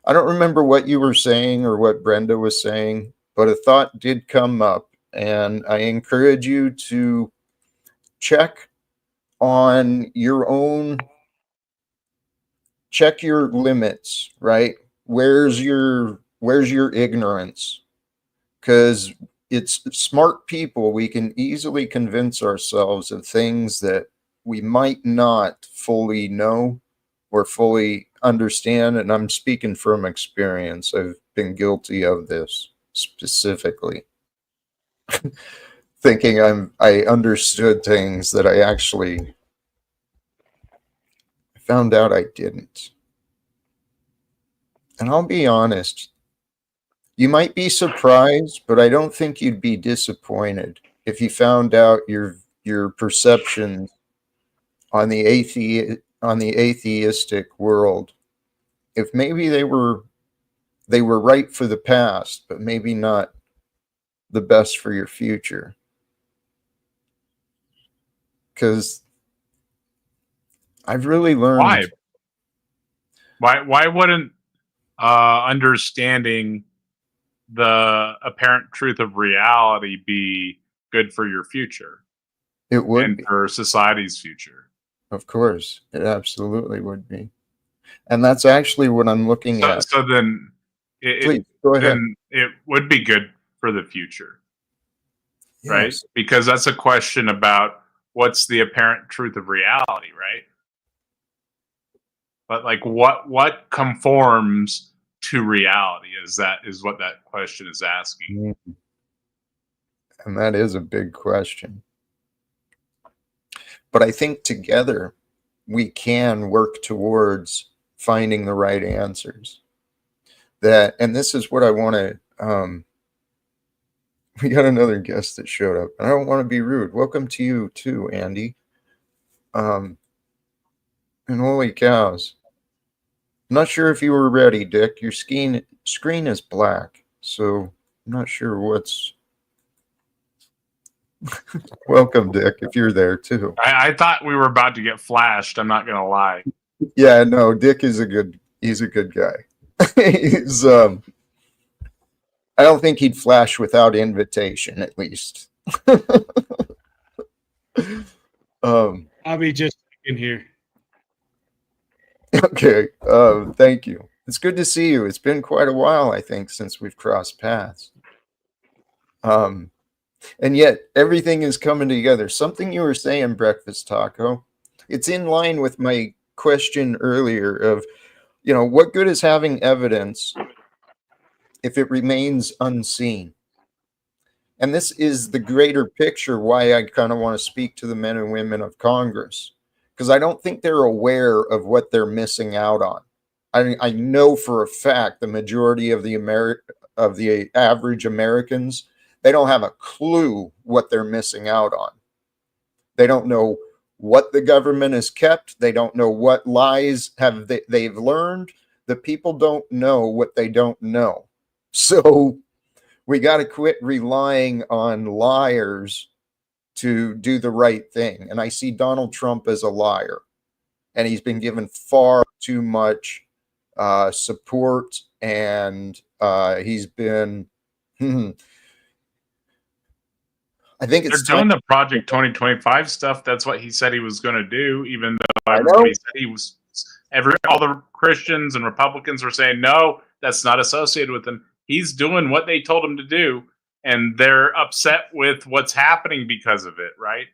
I don't remember what you were saying or what Brenda was saying, but a thought did come up, and I encourage you to check on your own, check your limits, right? Where's your ignorance? Because it's smart people, we can easily convince ourselves of things that we might not fully know or fully understand. And I'm speaking from experience. I've been guilty of this specifically. Thinking I understood things that I actually found out I didn't. And I'll be honest, you might be surprised, but I don't think you'd be disappointed if you found out your perceptions on the atheistic world, if maybe they were right for the past, but maybe not the best for your future. Because I've really learned.
Why wouldn't understanding the apparent truth of reality be good for your future
It would
and
be.
for society's future?
Of course, it absolutely would be. And that's actually what I'm looking at.
So then,
Please, go ahead.
then it would be good for the future, right?
Yes.
Because that's a question about what's the apparent truth of reality, right? But like, what conforms to reality is what that question is asking.
And that is a big question. But I think together we can work towards finding the right answers. And this is what I want to. We got another guest that showed up, and I don't want to be rude. Welcome to you too, Andy. And holy cows, I'm not sure if you were ready, Dick. Your screen is black, so I'm not sure what's. Welcome, Dick, if you're there too.
I thought we were about to get flashed. I'm not gonna lie.
Yeah, no, Dick is he's a good guy. He's I don't think he'd flash without invitation, at least.
I'll be just in here.
Okay. Thank you. It's good to see you. It's been quite a while, I think, since we've crossed paths. And yet everything is coming together. Something you were saying, Breakfast Taco, it's in line with my question earlier of, what good is having evidence if it remains unseen? And this is the greater picture why I kind of want to speak to the men and women of Congress, because I don't think they're aware of what they're missing out on. I know for a fact the majority of the average Americans, they don't have a clue what they're missing out on. They don't know what the government has kept. They don't know what lies they've learned. The people don't know what they don't know. So we got to quit relying on liars to do the right thing. And I see Donald Trump as a liar. And he's been given far too much support. And he's been... I think
they're doing the Project 2025 stuff. That's what he said he was going to do, even though everybody said he was. All the Christians and Republicans were saying, no, that's not associated with him. He's doing what they told him to do, and they're upset with what's happening because of it, right?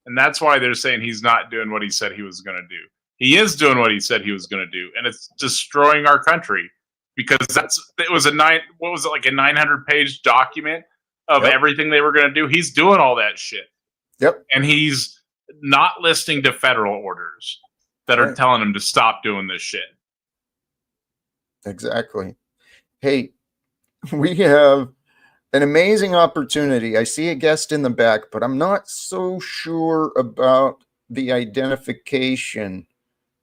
And that's why they're saying he's not doing what he said he was going to do. He is doing what he said he was going to do, and it's destroying our country because it was a 900-page document of everything they were going to do. He's doing all that shit.
Yep.
And he's not listening to federal orders that are telling him to stop doing this shit.
Exactly. Hey, we have an amazing opportunity. I see a guest in the back, but I'm not so sure about the identification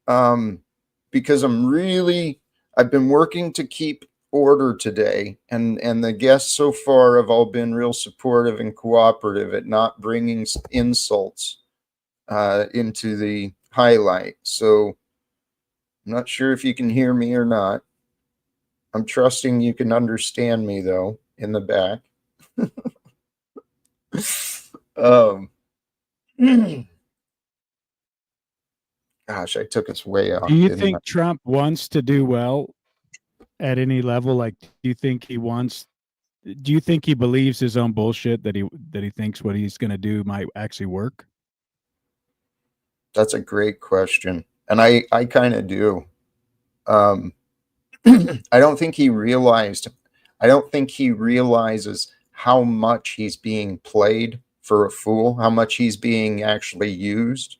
because I've been working to keep order today, and the guests so far have all been real supportive and cooperative at not bringing insults into the highlight. So I'm not sure if you can hear me or not. I'm trusting you can understand me though in the back. Gosh, I took us way off.
Do you think Trump wants to do well at any level? Like, do you think he believes his own bullshit that he thinks what he's going to do might actually work?
That's a great question. And I kind of do. I don't think he realizes how much he's being played for a fool, how much he's being actually used.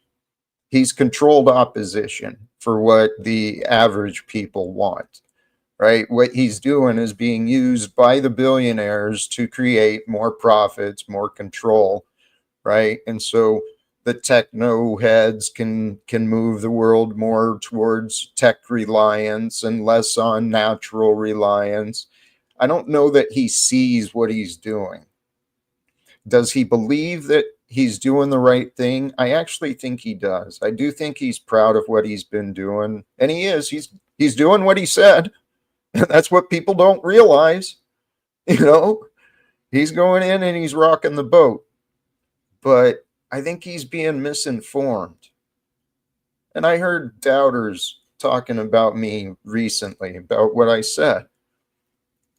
He's controlled opposition for what the average people want. Right? What he's doing is being used by the billionaires to create more profits, more control, right? And so the techno heads can move the world more towards tech reliance and less on natural reliance. I don't know that he sees what he's doing. Does he believe that he's doing the right thing? I actually think he does. I do think he's proud of what he's been doing, and he is. He's doing what he said. And that's what people don't realize. You know, he's going in and he's rocking the boat. But I think he's being misinformed. And I heard doubters talking about me recently about what I said.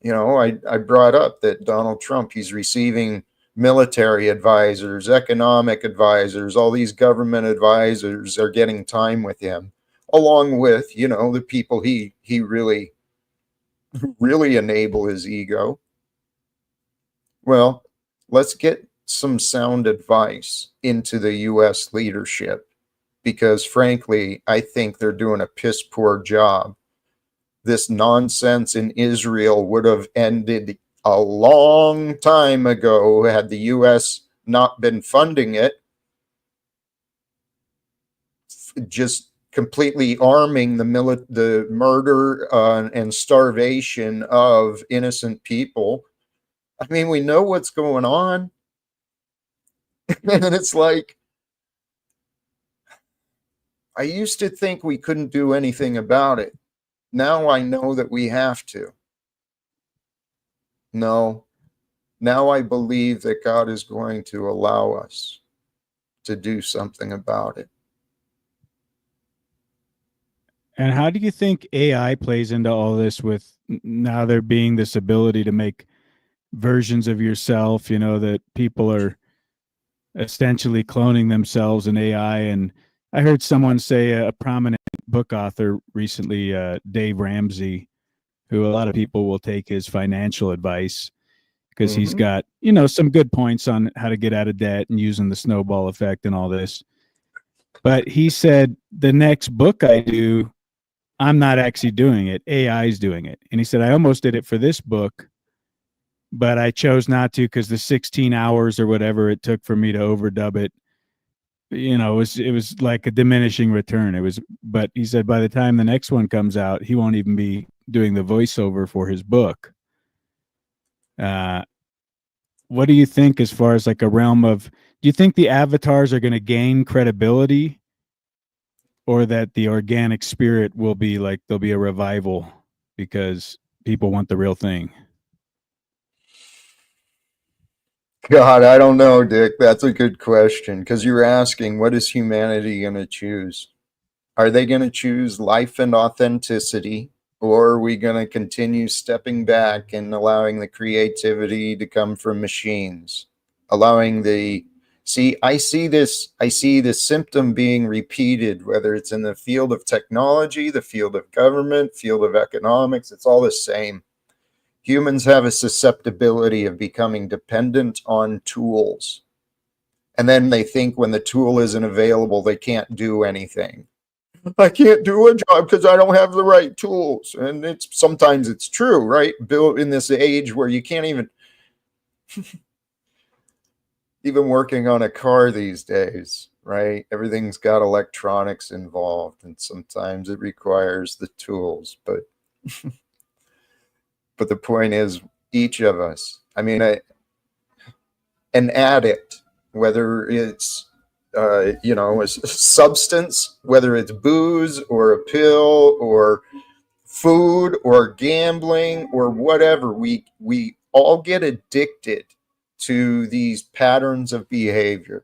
You know, I brought up that Donald Trump, he's receiving military advisors, economic advisors, all these government advisors are getting time with him, along with, you know, the people he really enable his ego. Well, let's get some sound advice into the US leadership, because frankly, I think they're doing a piss poor job. This nonsense in Israel would have ended a long time ago had the US not been funding it, just completely arming the murder and starvation of innocent people. I mean, we know what's going on. And it's like, I used to think we couldn't do anything about it. Now I know that we have to. No, now I believe that God is going to allow us to do something about it.
And how do you think AI plays into all this, with now there being this ability to make versions of yourself, you know, that people are essentially cloning themselves in AI? And I heard someone say, a prominent book author recently, Dave Ramsey, who a lot of people will take his financial advice because he's got, you know, some good points on how to get out of debt and using the snowball effect and all this. But he said, the next book I do, I'm not actually doing it. AI is doing it. And he said, I almost did it for this book, but I chose not to because the 16 hours or whatever it took for me to overdub it, you know, it was like a diminishing return. But he said by the time the next one comes out, he won't even be doing the voiceover for his book. What do you think as far as like a realm of, do you think the avatars are going to gain credibility, or that the organic spirit will be like, there'll be a revival because people want the real thing?
God, I don't know, Dick. That's a good question, because you're asking, what is humanity going to choose? Are they going to choose life and authenticity, or are we going to continue stepping back and allowing the creativity to come from machines? Allowing the I see this symptom being repeated, whether it's in the field of technology, the field of government, field of economics, it's all the same. Humans have a susceptibility of becoming dependent on tools. And then they think when the tool isn't available, they can't do anything. I can't do a job because I don't have the right tools. And sometimes it's true, right? Built in this age where you can't even working on a car these days, right? Everything's got electronics involved, and sometimes it requires the tools. But but the point is, each of us, I mean, an addict, whether it's you know, a substance, whether it's booze or a pill or food or gambling or whatever, we all get addicted to these patterns of behavior.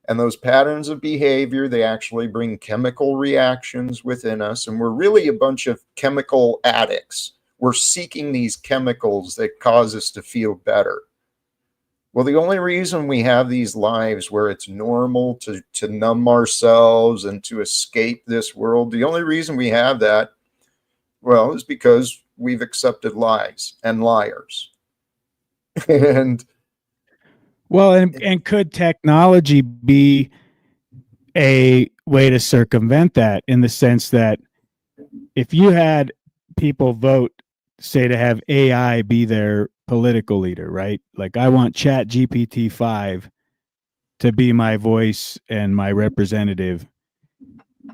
And those patterns of behavior, they actually bring chemical reactions within us, and we're really a bunch of chemical addicts. We're seeking these chemicals that cause us to feel better. Well, the only reason we have these lives where it's normal to numb ourselves and to escape this world, the only reason we have that, well, is because we've accepted lies and liars. And
could technology be a way to circumvent that, in the sense that if you had people vote, say, to have AI be their political leader, right? Like, I want Chat GPT 5 to be my voice and my representative.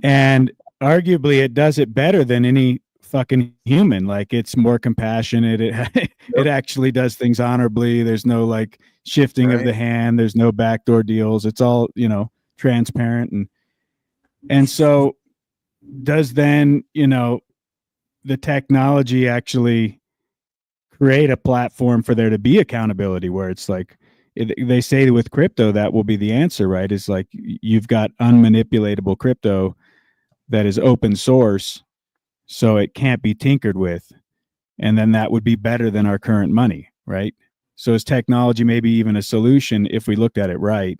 And arguably it does it better than any fucking human. Like, it's more compassionate. It actually does things honorably. There's no like shifting of the hand. There's no backdoor deals. It's all, you know, transparent. And so does then, you know, the technology actually create a platform for there to be accountability, where it's like they say with crypto that will be the answer, right? It's like you've got unmanipulatable crypto that is open source, so it can't be tinkered with, and then that would be better than our current money, right? So is technology maybe even a solution if we looked at it right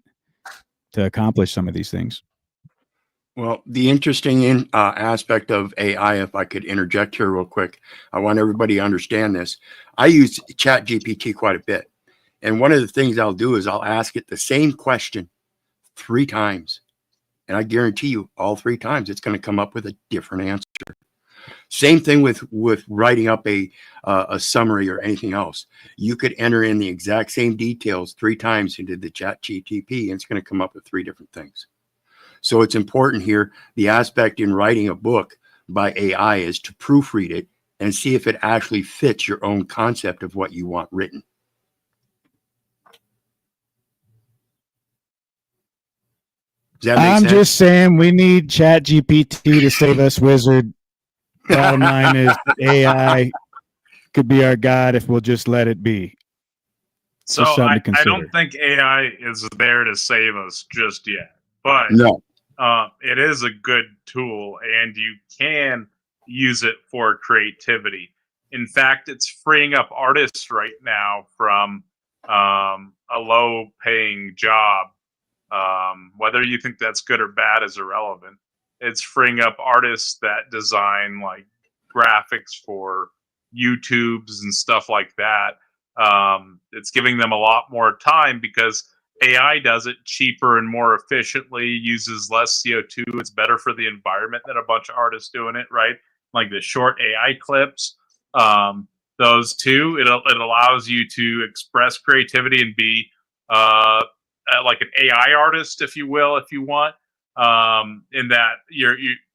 to accomplish some of these things?
Well, the interesting aspect of AI, if I could interject here real quick, I want everybody to understand this. I use ChatGPT quite a bit. And one of the things I'll do is I'll ask it the same question 3 times. And I guarantee you all 3 times it's going to come up with a different answer. Same thing with writing up a summary or anything else. You could enter in the exact same details 3 times into the ChatGPT, and it's going to come up with 3 different things. So it's important here, the aspect in writing a book by AI is to proofread it and see if it actually fits your own concept of what you want written. Does that make
I'm
sense?
just saying we need ChatGPT to save us, wizard. Bottom line is AI could be our god if we'll just let it be.
So
Just something to
I
consider.
don't think AI is there to save us just yet, but
No.
it is a good tool, and you can use it for creativity. In fact, it's freeing up artists right now from a low-paying job. Whether you think that's good or bad is irrelevant. It's freeing up artists that design like graphics for YouTubes and stuff like that. It's giving them a lot more time because AI does it cheaper and more efficiently, uses less CO2. It's better for the environment than a bunch of artists doing it, right? Like the short AI clips, those two, it allows you to express creativity and be like an AI artist, if you will, if you want. In that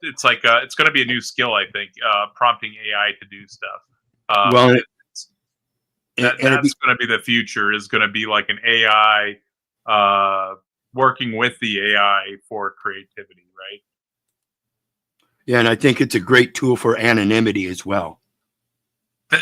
it's like it's going to be a new skill, I think, prompting AI to do stuff.
Well,
that's going to be the future. Is going to be like an AI working with the AI for creativity, right?
Yeah, and I think it's a great tool for anonymity as well.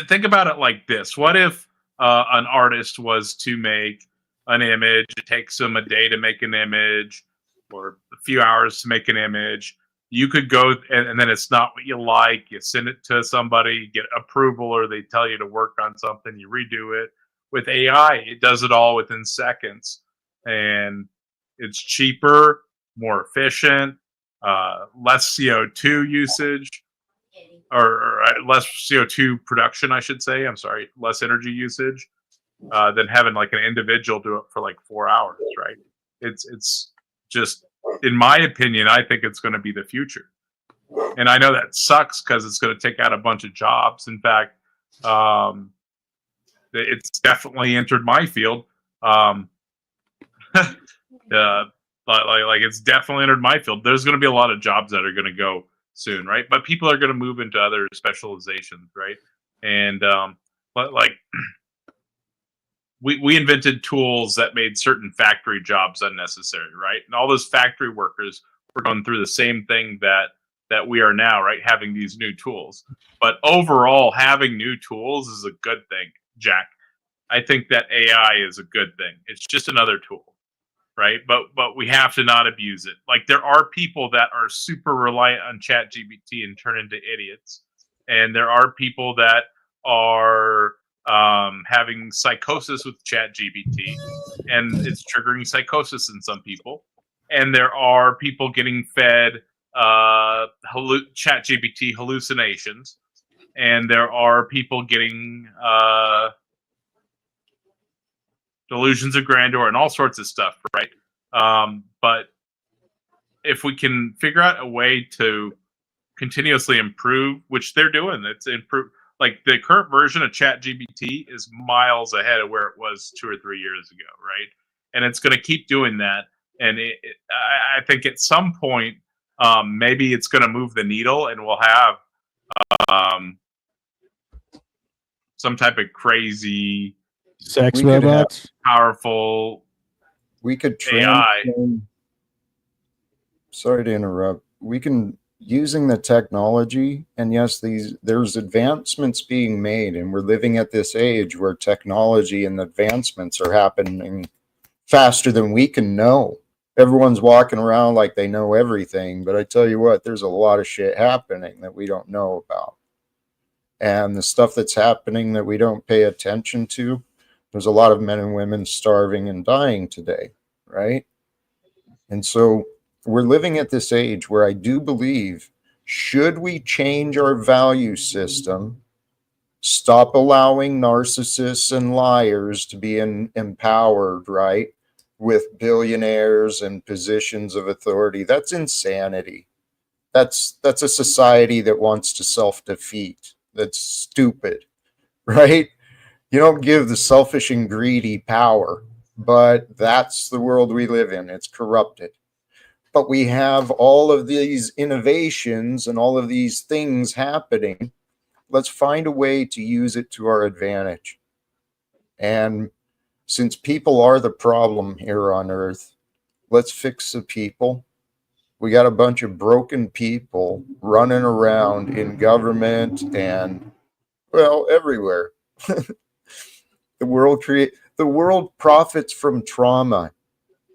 Think about it like this: what if an artist was to make an image? It takes them a day to make an image, or a few hours to make an image. You could go and then it's not what you like. You send it to somebody, get approval, or they tell you to work on something. You redo it. With AI, it does it all within seconds, and it's cheaper, more efficient, less CO2 usage, or less CO2 production, I should say. I'm sorry, less energy usage than having like an individual do it for like 4 hours, right? It's just, in my opinion, I think it's going to be the future. And I know that sucks because it's going to take out a bunch of jobs. In fact, it's definitely entered my field. Like it's definitely entered my field. There's going to be a lot of jobs that are going to go soon, right? But people are going to move into other specializations, right? And but like we invented tools that made certain factory jobs unnecessary, right? And all those factory workers were going through the same thing that we are now, right? Having these new tools. But overall, having new tools is a good thing, Jack. I think that AI is a good thing. It's just another tool, right? But we have to not abuse it. Like there are people that are super reliant on ChatGPT and turn into idiots, and there are people that are having psychosis with ChatGPT, and it's triggering psychosis in some people. And there are people getting fed ChatGPT hallucinations, and there are people getting delusions of grandeur and all sorts of stuff, right? But if we can figure out a way to continuously improve, which they're doing, it's improve. Like the current version of ChatGPT is miles ahead of where it was 2 or 3 years ago, right? And it's going to keep doing that. And I think at some point, maybe it's going to move the needle, and we'll have some type of crazy
sex robots,
powerful.
We could
AI.
Sorry to interrupt. We can using the technology, and yes, there's advancements being made, and we're living at this age where technology and advancements are happening faster than we can know. Everyone's walking around like they know everything, but I tell you what, there's a lot of shit happening that we don't know about. And the stuff that's happening that we don't pay attention to, there's a lot of men and women starving and dying today, right? And so we're living at this age where I do believe, should we change our value system, stop allowing narcissists and liars to be empowered, right, with billionaires and positions of authority? That's insanity. That's a society that wants to self-defeat. That's stupid, right? You don't give the selfish and greedy power, but that's the world we live in. It's corrupted. But we have all of these innovations and all of these things happening. Let's find a way to use it to our advantage. And since people are the problem here on Earth, let's fix the people. We got a bunch of broken people running around in government and, well, everywhere. The world profits from trauma,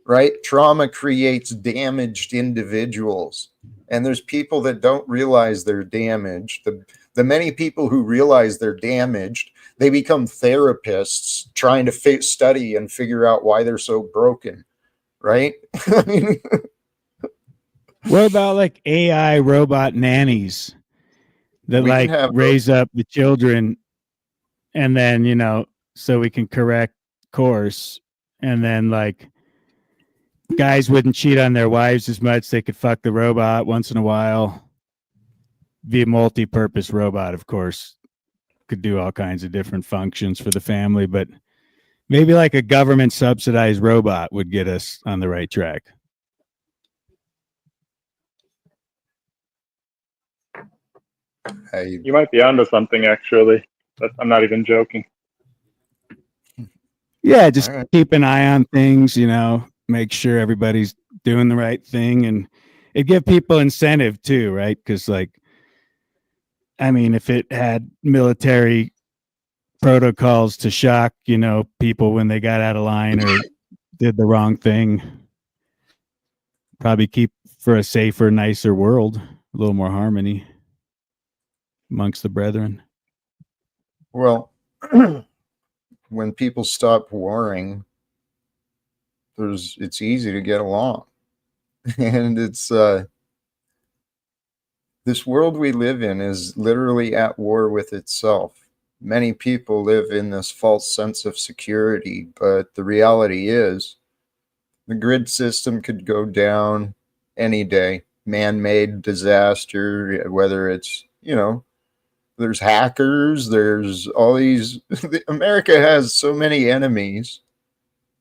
right? Trauma creates damaged individuals. And there's people that don't realize they're damaged. The many people who realize they're damaged, they become therapists trying to study and figure out why they're so broken, right? I mean,
What about like AI robot nannies that
we can
like
have
raise up the children, and then, you know, so we can correct course, and then like guys wouldn't cheat on their wives as much. They could fuck the robot once in a while. Be a multi-purpose robot, of course. Could do all kinds of different functions for the family, but maybe like a government subsidized robot would get us on the right track.
You might be onto something, actually. I'm not even joking.
Yeah, just keep an eye on things, you know, make sure everybody's doing the right thing, and it give people incentive too, right? Because like, I mean, if it had military protocols to shock, you know, people when they got out of line or did the wrong thing, probably keep for a safer, nicer world, a little more harmony amongst the brethren.
Well, when people stop warring, it's easy to get along. And it's this world we live in is literally at war with itself. Many people live in this false sense of security, but the reality is the grid system could go down any day. Man-made disaster, whether it's, you know, there's hackers, there's all these. America has so many enemies,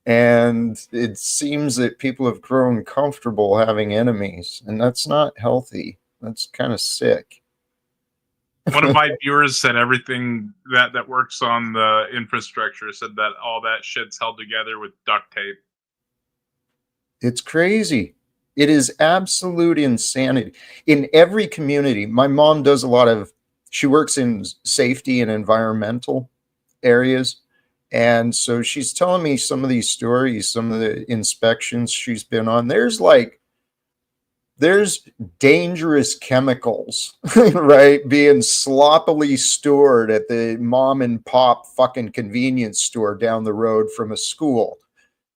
and it seems that people have grown comfortable having enemies, and that's not healthy. That's kind of sick.
One of my viewers said everything that works on the infrastructure said that all that shit's held together with duct tape.
It's crazy. It is absolute insanity. In every community, my mom does a lot of, she works in safety and environmental areas. And so she's telling me some of these stories, some of the inspections she's been on. There's dangerous chemicals, right, being sloppily stored at the mom and pop fucking convenience store down the road from a school.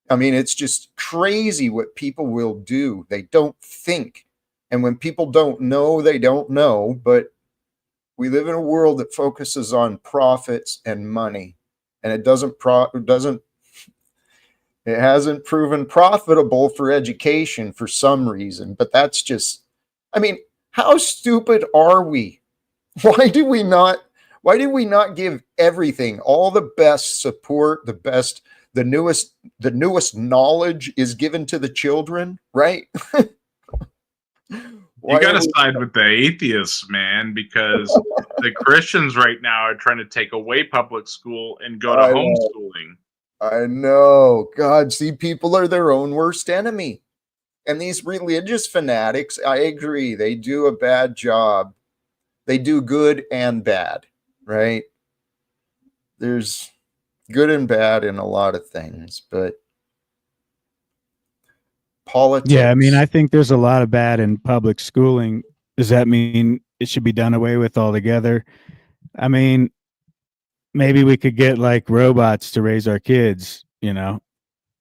I mean, it's just crazy what people will do. They don't think. And when people don't know, they don't know. But we live in a world that focuses on profits and money. And it hasn't proven profitable for education for some reason. But that's just, I mean, how stupid are we? Why did we not give everything, all the best support, the newest knowledge is given to the children, right?
You got to side with the atheists, man, because the Christians right now are trying to take away public school and go to homeschooling.
I know. God, see, people are their own worst enemy. And these religious fanatics, I agree, they do a bad job. They do good and bad, right? There's good and bad in a lot of things, but politics.
Yeah, I mean, I think there's a lot of bad in public schooling. Does that mean it should be done away with altogether? I mean, maybe we could get like robots to raise our kids, you know,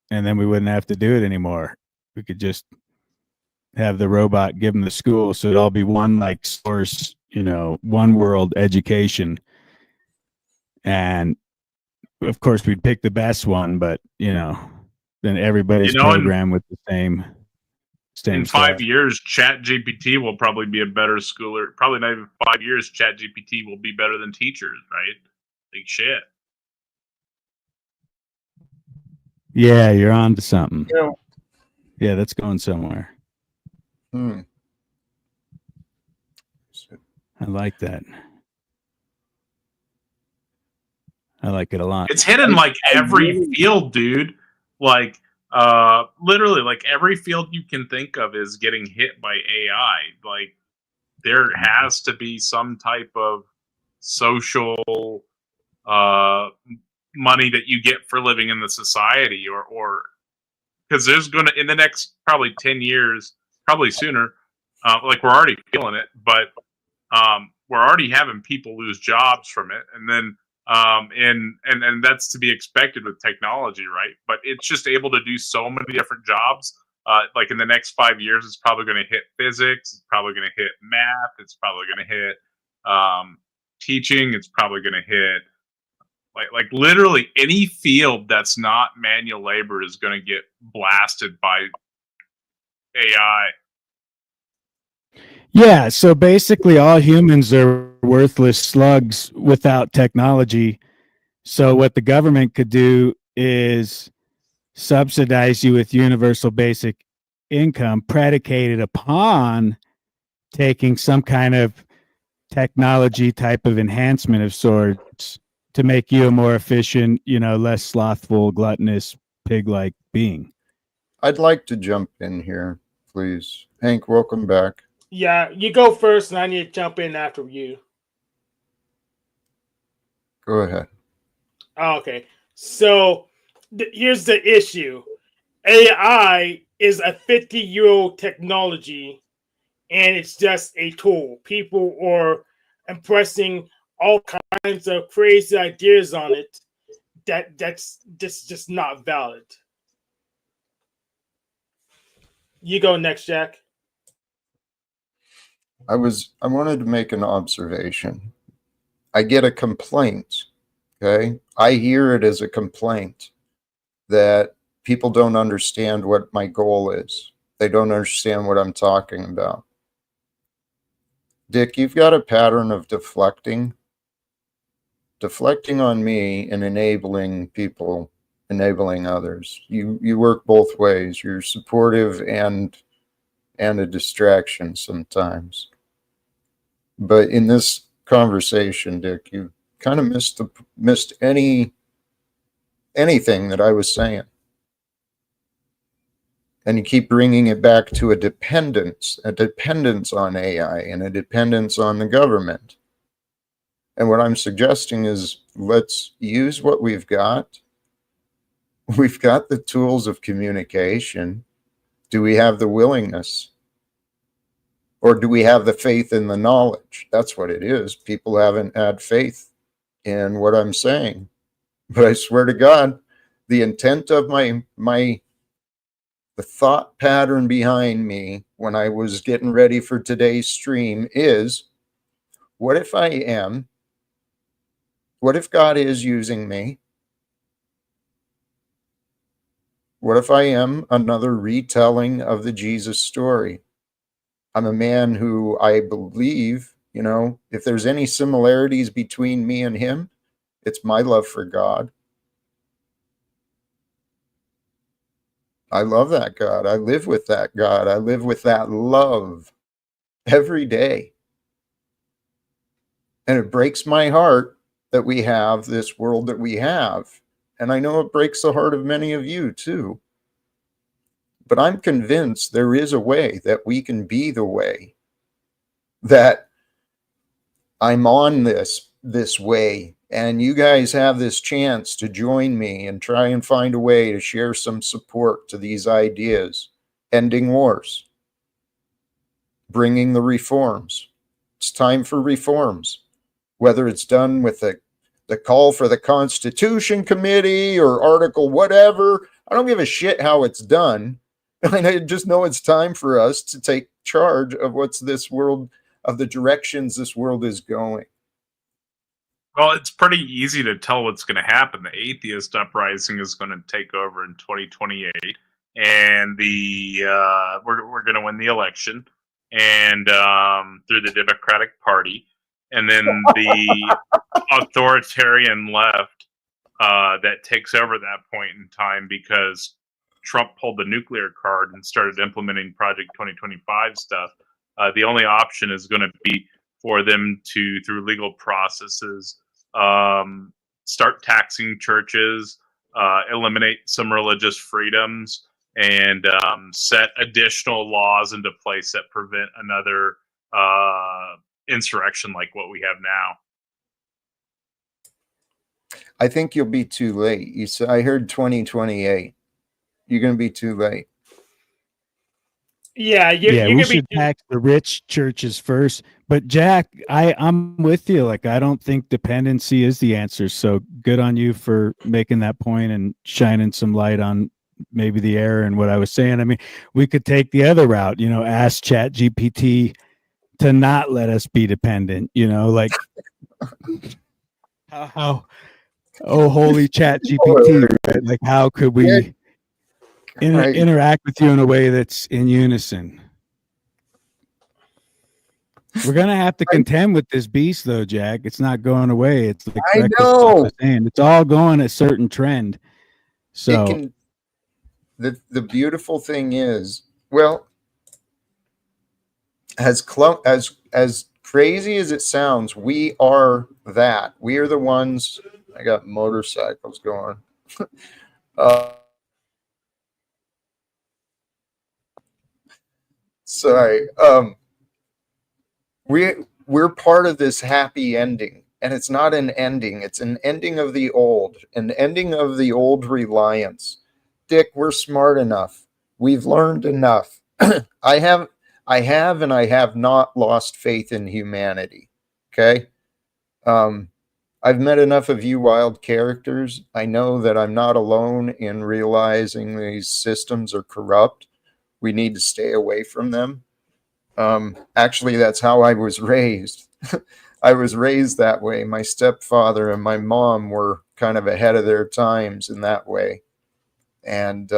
and then we wouldn't have to do it anymore. We could just have the robot give them the school, so it'd all be one like source, you know, one world education. And of course, we'd pick the best one, but you know, then everybody's programmed with the same
in
stuff.
5 years, Chat GPT will probably be a better schooler. Probably not even 5 years, Chat GPT will be better than teachers, right? Like shit.
Yeah, you're on to something.
You know,
yeah, that's going somewhere.
I
like that. I like it a lot.
It's hidden like every field, dude. Like literally like every field you can think of is getting hit by AI. Like there has to be some type of social money that you get for living in the society, or because there's gonna in the next probably 10 years, probably sooner, like we're already feeling it, but we're already having people lose jobs from it, and then and that's to be expected with technology, right? But it's just able to do so many different jobs. Like in the next 5 years, it's probably going to hit physics. It's probably going to hit math. It's probably going to hit teaching. It's probably going to hit like literally any field that's not manual labor is going to get blasted by AI.
Yeah, so basically all humans are worthless slugs without technology. So what the government could do is subsidize you with universal basic income predicated upon taking some kind of technology type of enhancement of sorts to make you a more efficient, you know, less slothful, gluttonous, pig-like being.
I'd like to jump in here, please. Hank, welcome back.
Yeah, you go first, and I need to jump in after you.
Go ahead.
Okay, so here's the issue. AI is a 50-year-old technology, and it's just a tool. People are impressing all kinds of crazy ideas on it that's just not valid. You go next, Jack.
I wanted to make an observation. I get a complaint, okay? I hear it as a complaint that people don't understand what my goal is. They don't understand what I'm talking about. Dick, you've got a pattern of deflecting on me and enabling people, enabling others. You work both ways. You're supportive and a distraction sometimes. But in this conversation, Dick, you kind of missed anything that I was saying. And you keep bringing it back to a dependence on AI and a dependence on the government. And what I'm suggesting is let's use what we've got. We've got the tools of communication. Do we have the willingness? Or do we have the faith in the knowledge? That's what it is. People haven't had faith in what I'm saying. But I swear to God, the intent of the thought pattern behind me when I was getting ready for today's stream is, what if God is using me? What if I am another retelling of the Jesus story? I'm a man who I believe, you know, if there's any similarities between me and him, it's my love for God. I love that God. I live with that God. I live with that love every day. And it breaks my heart that we have this world that we have. And I know it breaks the heart of many of you too. but I'm convinced there is a way that we can be the way, that I'm on this way, and you guys have this chance to join me and try and find a way to share some support to these ideas, ending wars, bringing the reforms. It's time for reforms, whether it's done with the call for the Constitution Committee or article whatever. I don't give a shit how it's done. I just know it's time for us to take charge of what's this world, of the directions this world is going.
Well, it's pretty easy to tell what's going to happen. The atheist uprising is going to take over in 2028, and we're going to win the election, and through the Democratic Party, and then the authoritarian left that takes over at that point in time because Trump pulled the nuclear card and started implementing Project 2025 stuff. The only option is going to be for them to, through legal processes, start taxing churches, eliminate some religious freedoms, and set additional laws into place that prevent another insurrection like what we have now.
I think you'll be too late. I heard 2028. You're going to be too late.
Yeah,
we should tax the rich churches first. But Jack, I'm with you. Like, I don't think dependency is the answer. So good on you for making that point and shining some light on maybe the error in what I was saying. I mean, we could take the other route, ask Chat GPT to not let us be dependent, like how holy Chat GPT, right? Like, how could we interact with you in a way that's in unison? We're gonna have to contend with this beast, though, Jack. It's not going away. It's like
I know.
It's all going a certain trend. So
the beautiful thing is, well, as crazy as it sounds, we are that. We are the ones. I got motorcycles going. Sorry. We're part of this happy ending, and it's not an ending. It's an ending of the old, an ending of the old reliance. Dick, we're smart enough. We've learned enough. I have and I have not lost faith in humanity. Okay. I've met enough of you wild characters. I know that I'm not alone in realizing these systems are corrupt. We need to stay away from them. Actually, that's how I was raised. I was raised that way. My stepfather and my mom were kind of ahead of their times in that way. And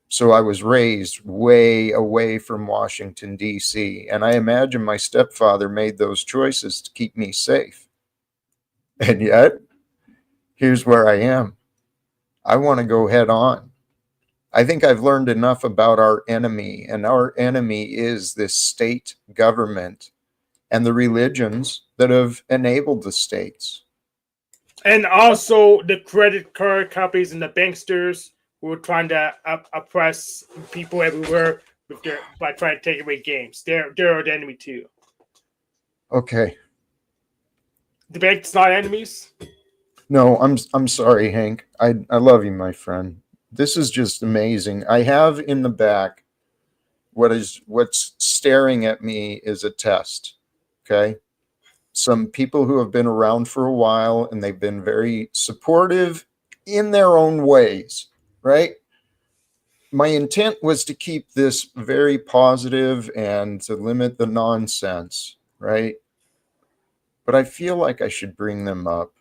so I was raised way away from Washington, D.C. And I imagine my stepfather made those choices to keep me safe. And yet, here's where I am. I want to go head on. I think I've learned enough about our enemy, and our enemy is this state government and the religions that have enabled the states.
And also the credit card companies and the banksters who are trying to oppress people everywhere by trying to take away games. They're the enemy too.
Okay.
The bank's not enemies?
No, I'm sorry, Hank. I love you, my friend. This is just amazing. I have in the back what's staring at me is a test. Okay. Some people who have been around for a while and they've been very supportive in their own ways, right? My intent was to keep this very positive and to limit the nonsense, right? But I feel like I should bring them up.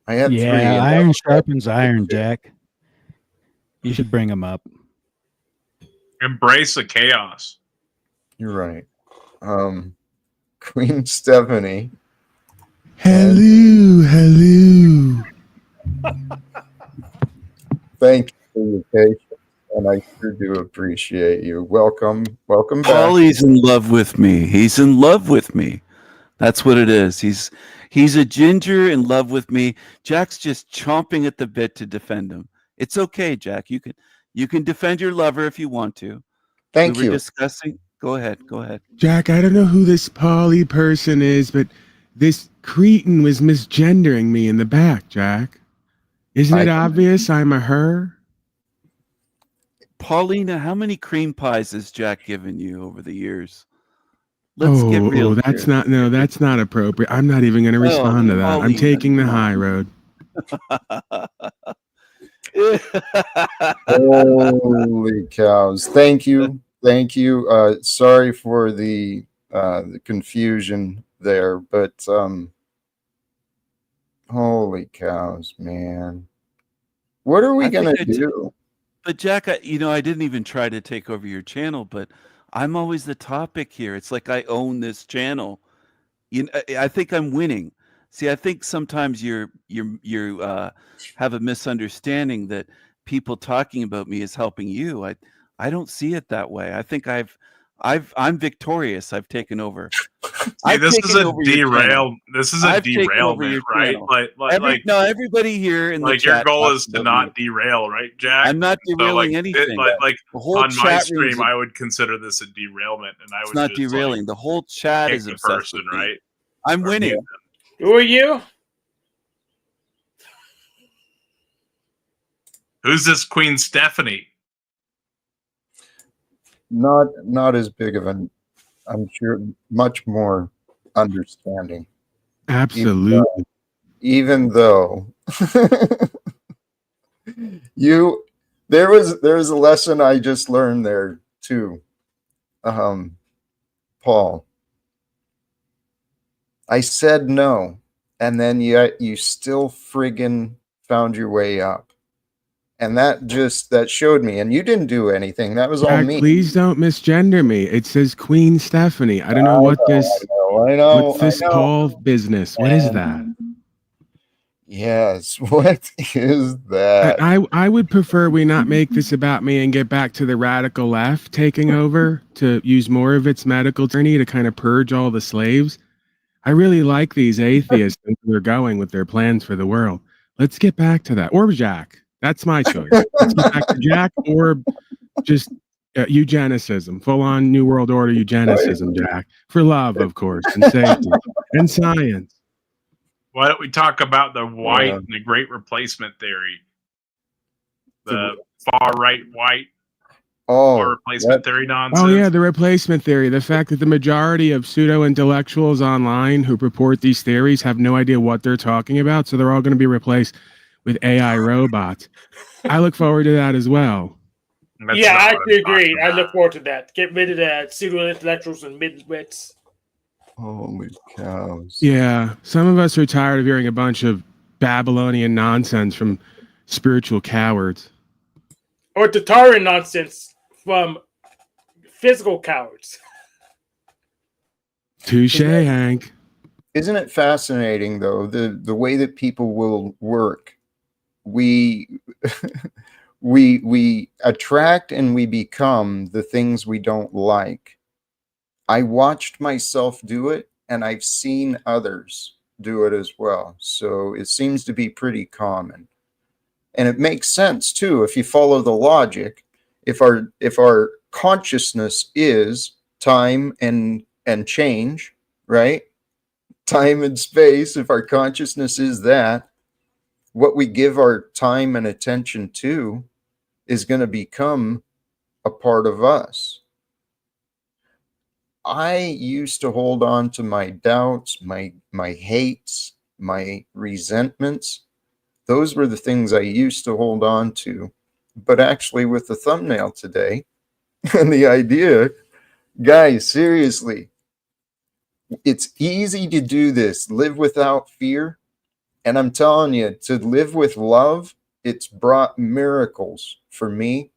I had three.
Iron sharpens iron, Jack. You should bring them up.
Embrace the chaos.
You're right. Queen Stephanie.
Hello.
Thank you for your patience, and I sure do appreciate you. Welcome back.
Paulie's in love with me. He's in love with me. That's what it is. He's a ginger in love with me. Jack's just chomping at the bit to defend him. It's okay, Jack. You can defend your lover if you want to.
Thank
We were
you.
discussing. Go ahead. Go ahead.
Jack, I don't know who this Polly person is, but this cretin was misgendering me in the back, Jack. Isn't it obvious I'm a her?
Paulina, how many cream pies has Jack given you over the years? Let's get real.
That's not that's not appropriate. I'm not even going to respond to that. I'm
Paulina,
taking the
come on.
high road.
Holy cows. Thank you. Thank you. Sorry for the confusion there, but holy cows, man. What are we going to do?
But Jack, I didn't even try to take over your channel, but I'm always the topic here. It's like I own this channel. I think I'm winning. See, I think sometimes you have a misunderstanding that people talking about me is helping you. I don't see it that way. I think I'm victorious. I've taken over.
See, this is a derail. This is a derailment, right?
Everybody here in the chat.
Your goal is to not derail, right, Jack?
I'm not derailing anything.
On my stream, I would consider this a derailment, and I was
not derailing. The whole chat is obsessed with me.
right?
I'm winning.
Who are you?
Who's this Queen Stephanie?
Not as big of an, I'm sure, much more understanding.
Absolutely.
Even though there was a lesson I just learned there too. Paul, I said no, and then yet you still friggin' found your way up. And that showed me, and you didn't do anything. That was all
Jack,
me.
please don't misgender me. It says Queen Stephanie. I don't know what this.
I know.
What's this Paul business? What is that?
Yes, what is that?
I would prefer we not make this about me and get back to the radical left taking over to use more of its medical journey to kind of purge all the slaves. I really like these atheists and where they're going with their plans for the world. Let's get back to that. Or Jack. That's my choice. Let's get back to Jack or just eugenicism, full-on New World Order eugenicism, Jack. For love, of course, and safety and science.
Why don't we talk about the white and the great replacement theory? The far-right white replacement theory nonsense.
Oh, yeah, the replacement theory. The fact that the majority of pseudo-intellectuals online who purport these theories have no idea what they're talking about, so they're all going to be replaced with AI robots. I look forward to that as well.
I actually agree. I look forward to that. Get rid of that pseudo-intellectuals and mid-wits.
Holy cows.
Yeah, some of us are tired of hearing a bunch of Babylonian nonsense from spiritual cowards.
Or Tatarian nonsense from physical cowards.
Touche, Hank.
Isn't it fascinating, though, the way that people will work? We attract and we become the things we don't like. I watched myself do it, and I've seen others do it as well. So it seems to be pretty common. And it makes sense, too, if you follow the logic. If our consciousness is time and change, right? Time and space, if our consciousness is that, what we give our time and attention to is going to become a part of us. I used to hold on to my doubts, my hates, my resentments. Those were the things I used to hold on to. But actually, with the thumbnail today and the idea, guys, seriously, it's easy to do this, live without fear. And I'm telling you, to live with love, it's brought miracles for me.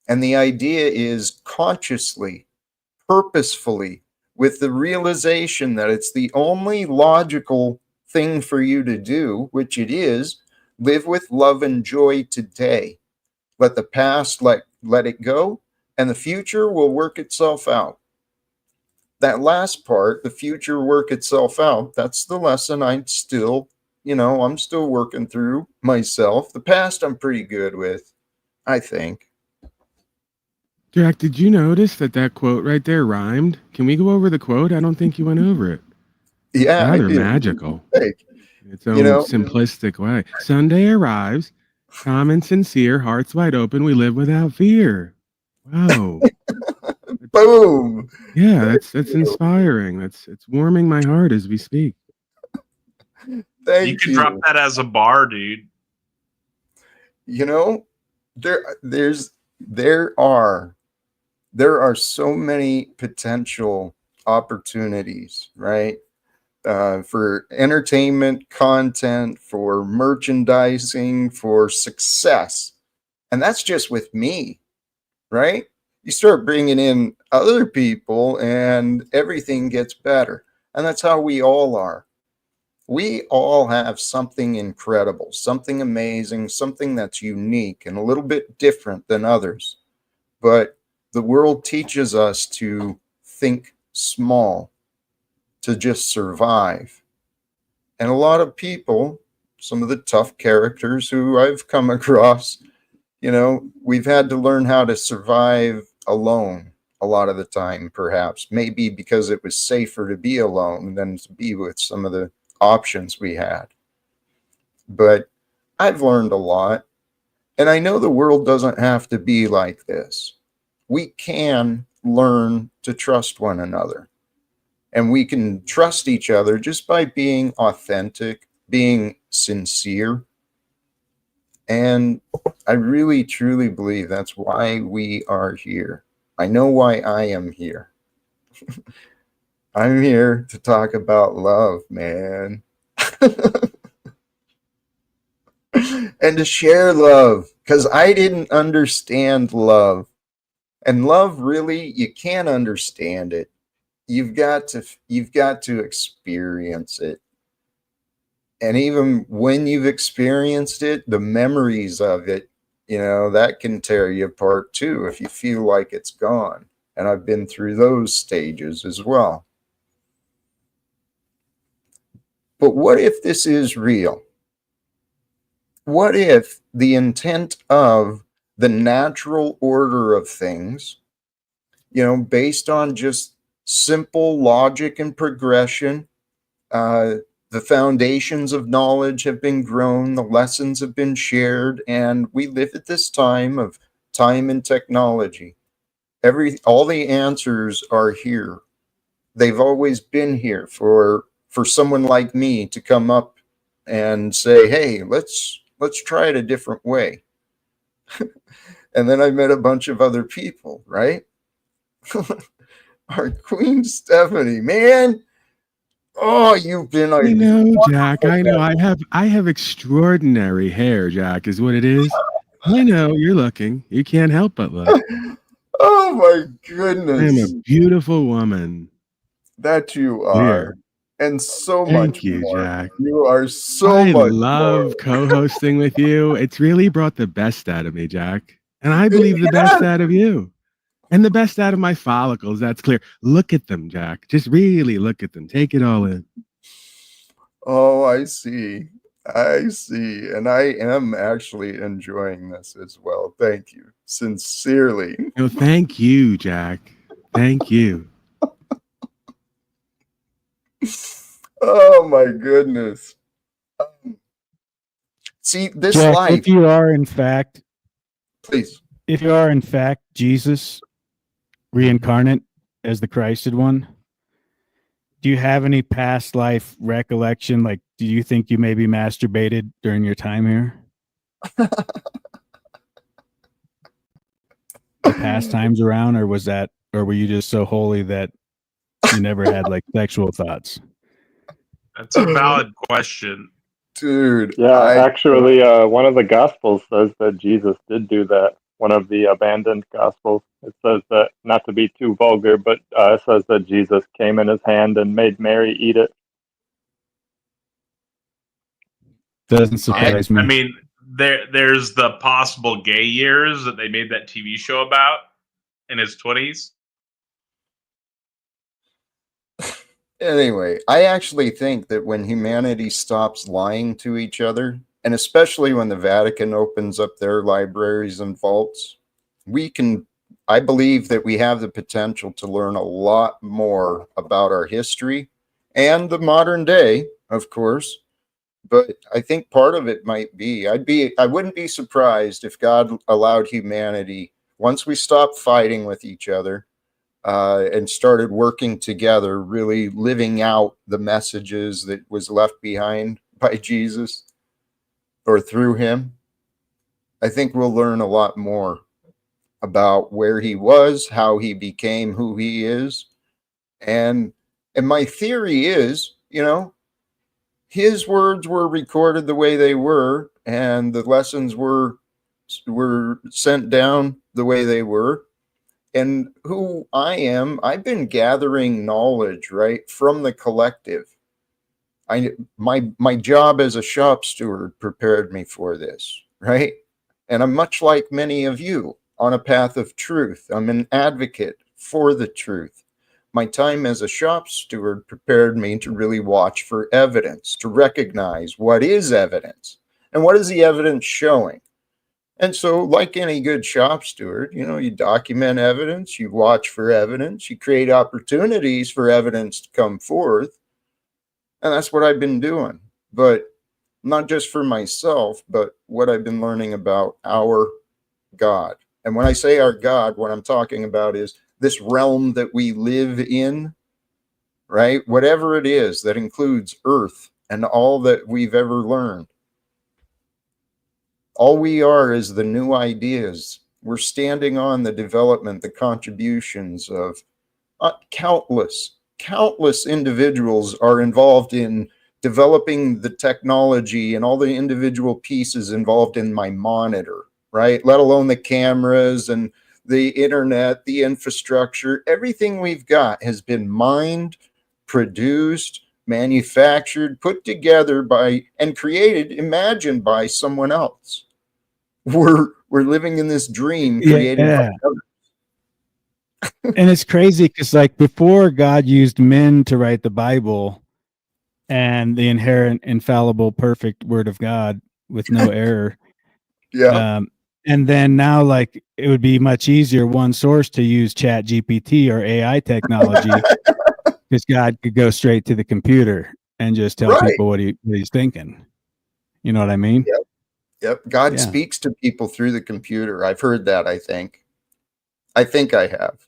And the idea is consciously, purposefully, with the realization that it's the only logical thing for you to do, which it is, live with love and joy today. Let the past let it go, and the future will work itself out. That last part, the future work itself out, that's the lesson I'm still working through myself. The past I'm pretty good with, I think.
Jack, did you notice that quote right there rhymed? Can we go over the quote? I don't think you went over it.
Yeah, I
Rather
did.
magical.
Like,
In its
you
own
know,
simplistic way. Sunday arrives, calm and sincere, hearts wide open, we live without fear. Wow.
boom.
Yeah, that's inspiring. It's warming my heart as we speak.
You
Thank
could drop
you.
that as a bar, dude.
You know, there are so many potential opportunities, right? For entertainment content, for merchandising, for success. And that's just with me, right? You start bringing in other people and everything gets better. And that's how we all are. We all have something incredible, something amazing, something that's unique and a little bit different than others. But the world teaches us to think small, to just survive. And a lot of people, some of the tough characters who I've come across, we've had to learn how to survive alone a lot of the time, perhaps. Maybe because it was safer to be alone than to be with some of the options we had. But I've learned a lot. And I know the world doesn't have to be like this. We can learn to trust one another. And we can trust each other just by being authentic, being sincere. And I really, truly believe that's why we are here. I know why I am here. I'm here to talk about love, man. And to share love, because I didn't understand love. And love, really, you can't understand it. You've got to experience it. And even when you've experienced it, the memories of it, that can tear you apart too if you feel like it's gone. And I've been through those stages as well. But what if this is real? What if the intent of the natural order of things, based on just simple logic and progression, the foundations of knowledge have been grown, the lessons have been shared, and we live at this time of time and technology. All the answers are here. They've always been here for someone like me to come up and say, "Hey, let's try it a different way." And then I met a bunch of other people, right? Our Queen Stephanie, man. Oh, you've been
I know, Jack. I know. I have extraordinary hair, Jack, is what it is. I know you're looking. You can't help but look.
Oh my
I
goodness.
am a beautiful woman.
That you
Clear.
are. And so much
Thank you,
more.
Jack.
You are so
I
much
love
more.
co-hosting with you. It's really brought the best out of me, Jack. And I believe the
Yeah.
best out of you. And the best out of my follicles. That's clear. Look at them, Jack. Just really look at them. Take it all in.
Oh, I see. I see. And I am actually enjoying this as well. Thank you. Sincerely.
No, thank you, Jack. Thank you.
Oh my goodness. See, this
Jack,
life,
if you are in fact
please.
Jesus reincarnate as the Christed one, do you have any past life recollection? Like, do you think you maybe masturbated during your time here? The past times around, or were you just so holy that you never had like sexual thoughts?
That's a valid question.
Dude.
Yeah, actually, one of the Gospels says that Jesus did do that. One of the abandoned Gospels. It says that, not to be too vulgar, but it says that Jesus came in his hand and made Mary eat it.
Doesn't surprise me.
I mean, there's the possible gay years that they made that TV show about in his 20s.
Anyway, I actually think that when humanity stops lying to each other, and especially when the Vatican opens up their libraries and vaults, I believe that we have the potential to learn a lot more about our history and the modern day, of course. But I think part of it might be I wouldn't be surprised if God allowed humanity, once we stopped fighting with each other, and started working together, really living out the messages that was left behind by Jesus or through him. I think we'll learn a lot more about where he was, how he became who he is. And my theory is, his words were recorded the way they were, and the lessons were sent down the way they were. And who I am, I've been gathering knowledge, right, from the collective. My job as a shop steward prepared me for this, right? And I'm much like many of you on a path of truth. I'm an advocate for the truth. My time as a shop steward prepared me to really watch for evidence, to recognize what is evidence and what is the evidence showing. And so, like any good shop steward, you document evidence, you watch for evidence, you create opportunities for evidence to come forth. And that's what I've been doing. But not just for myself, but what I've been learning about our God. And when I say our God, what I'm talking about is this realm that we live in, right? Whatever it is that includes Earth and all that we've ever learned. All we are is the new ideas. We're standing on the development, the contributions of countless individuals are involved in developing the technology and all the individual pieces involved in my monitor, right? Let alone the cameras and the internet, the infrastructure. Everything we've got has been mined, produced, manufactured, put together by and created, imagined by someone else. We're living in this dream created by others.
And it's crazy because, like, before God used men to write the Bible and the inherent, infallible, perfect Word of God with no error.
Yeah.
And then now, like, it would be much easier, one source, to use Chat GPT or AI technology because God could go straight to the computer and just tell people what he's thinking. You know what I mean?
Yep. God speaks to people through the computer. I've heard that, I think I have.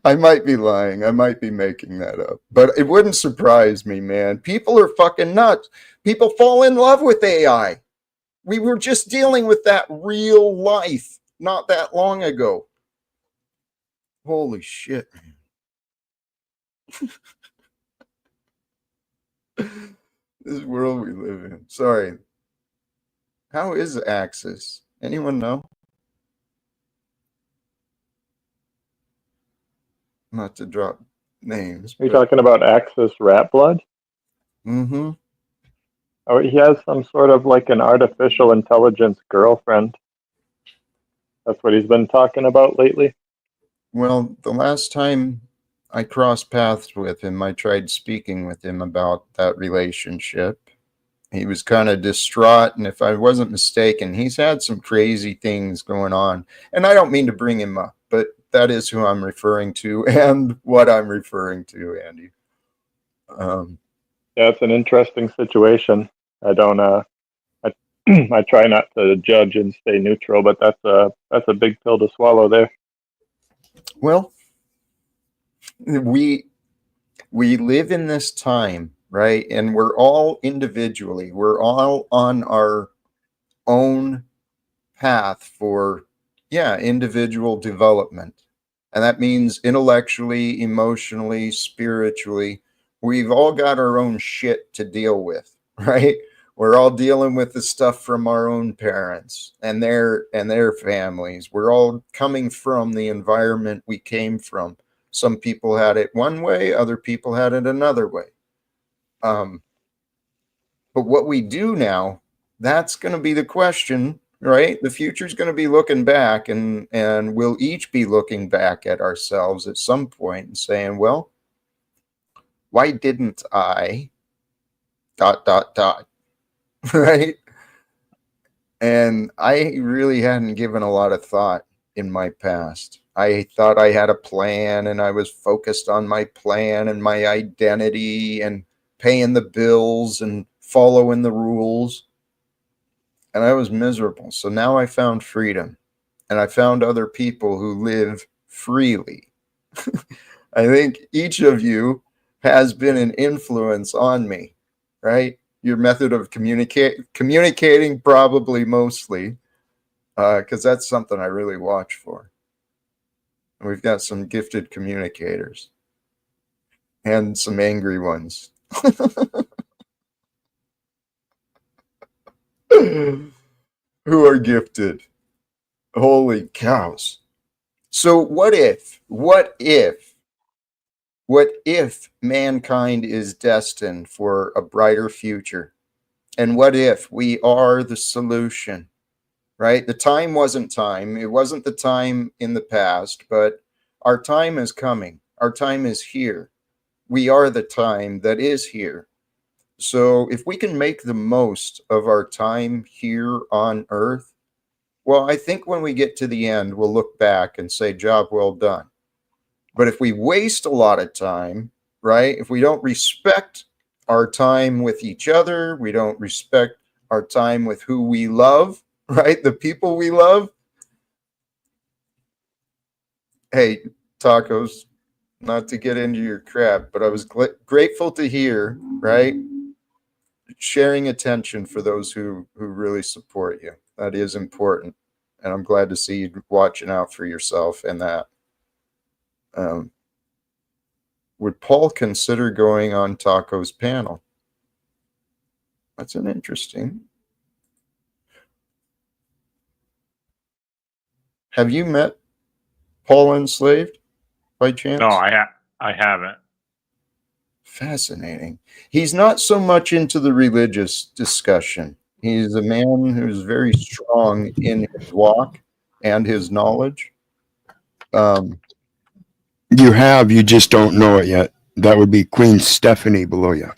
I might be lying. I might be making that up. But it wouldn't surprise me, man. People are fucking nuts. People fall in love with AI. We were just dealing with that real life not that long ago. Holy shit, man. This world we live in. Sorry. How is Axis? Anyone know? Not to drop names.
Are you talking about Axis Rat Blood?
Mm-hmm.
Oh, he has some sort of like an artificial intelligence girlfriend. That's what he's been talking about lately.
Well, the last time I crossed paths with him, I tried speaking with him about that relationship. He was kind of distraught, and if I wasn't mistaken, he's had some crazy things going on. And I don't mean to bring him up, but that is who I'm referring to and what I'm referring to, Andy.
Yeah, it's an interesting situation. I don't I try not to judge and stay neutral, but that's a big pill to swallow there.
Well, we live in this time, right? And we're all individually, we're all on our own path for individual development. And that means intellectually, emotionally, spiritually. We've all got our own shit to deal with, right? We're all dealing with the stuff from our own parents and their families. We're all coming from the environment we came from. Some people had it one way, other people had it another way. But what we do now, that's going to be the question, right? The future is going to be looking back, and we'll each be looking back at ourselves at some point and saying, well, why didn't I ... right? And I really hadn't given a lot of thought in my past. I thought I had a plan and I was focused on my plan and my identity and paying the bills and following the rules. And I was miserable. So now I found freedom and I found other people who live freely. I think each of you has been an influence on me, right? Your method of communicating probably mostly, because that's something I really watch for. And we've got some gifted communicators and some angry ones. Who are gifted. Holy cows. So what if mankind is destined for a brighter future? And what if we are the solution, right? The time wasn't time. It wasn't the time in the past, but our time is coming. Our time is here. We are the time that is here. So if we can make the most of our time here on Earth, well, I think when we get to the end, we'll look back and say, job well done. But if we waste a lot of time, right? If we don't respect our time with each other, we don't respect our time with who we love, right? The people we love. Hey, tacos, not to get into your crap, but I was grateful to hear, right? Sharing attention for those who really support you. That is important. And I'm glad to see you watching out for yourself and that. Would Paul consider going on Taco's panel? That's an interesting. Have you met Paul Enslaved by chance?
No, I haven't.
Fascinating. He's not so much into the religious discussion. He's a man who's very strong in his walk and his knowledge.
You just don't know it yet. That would be Queen Stephanie below you.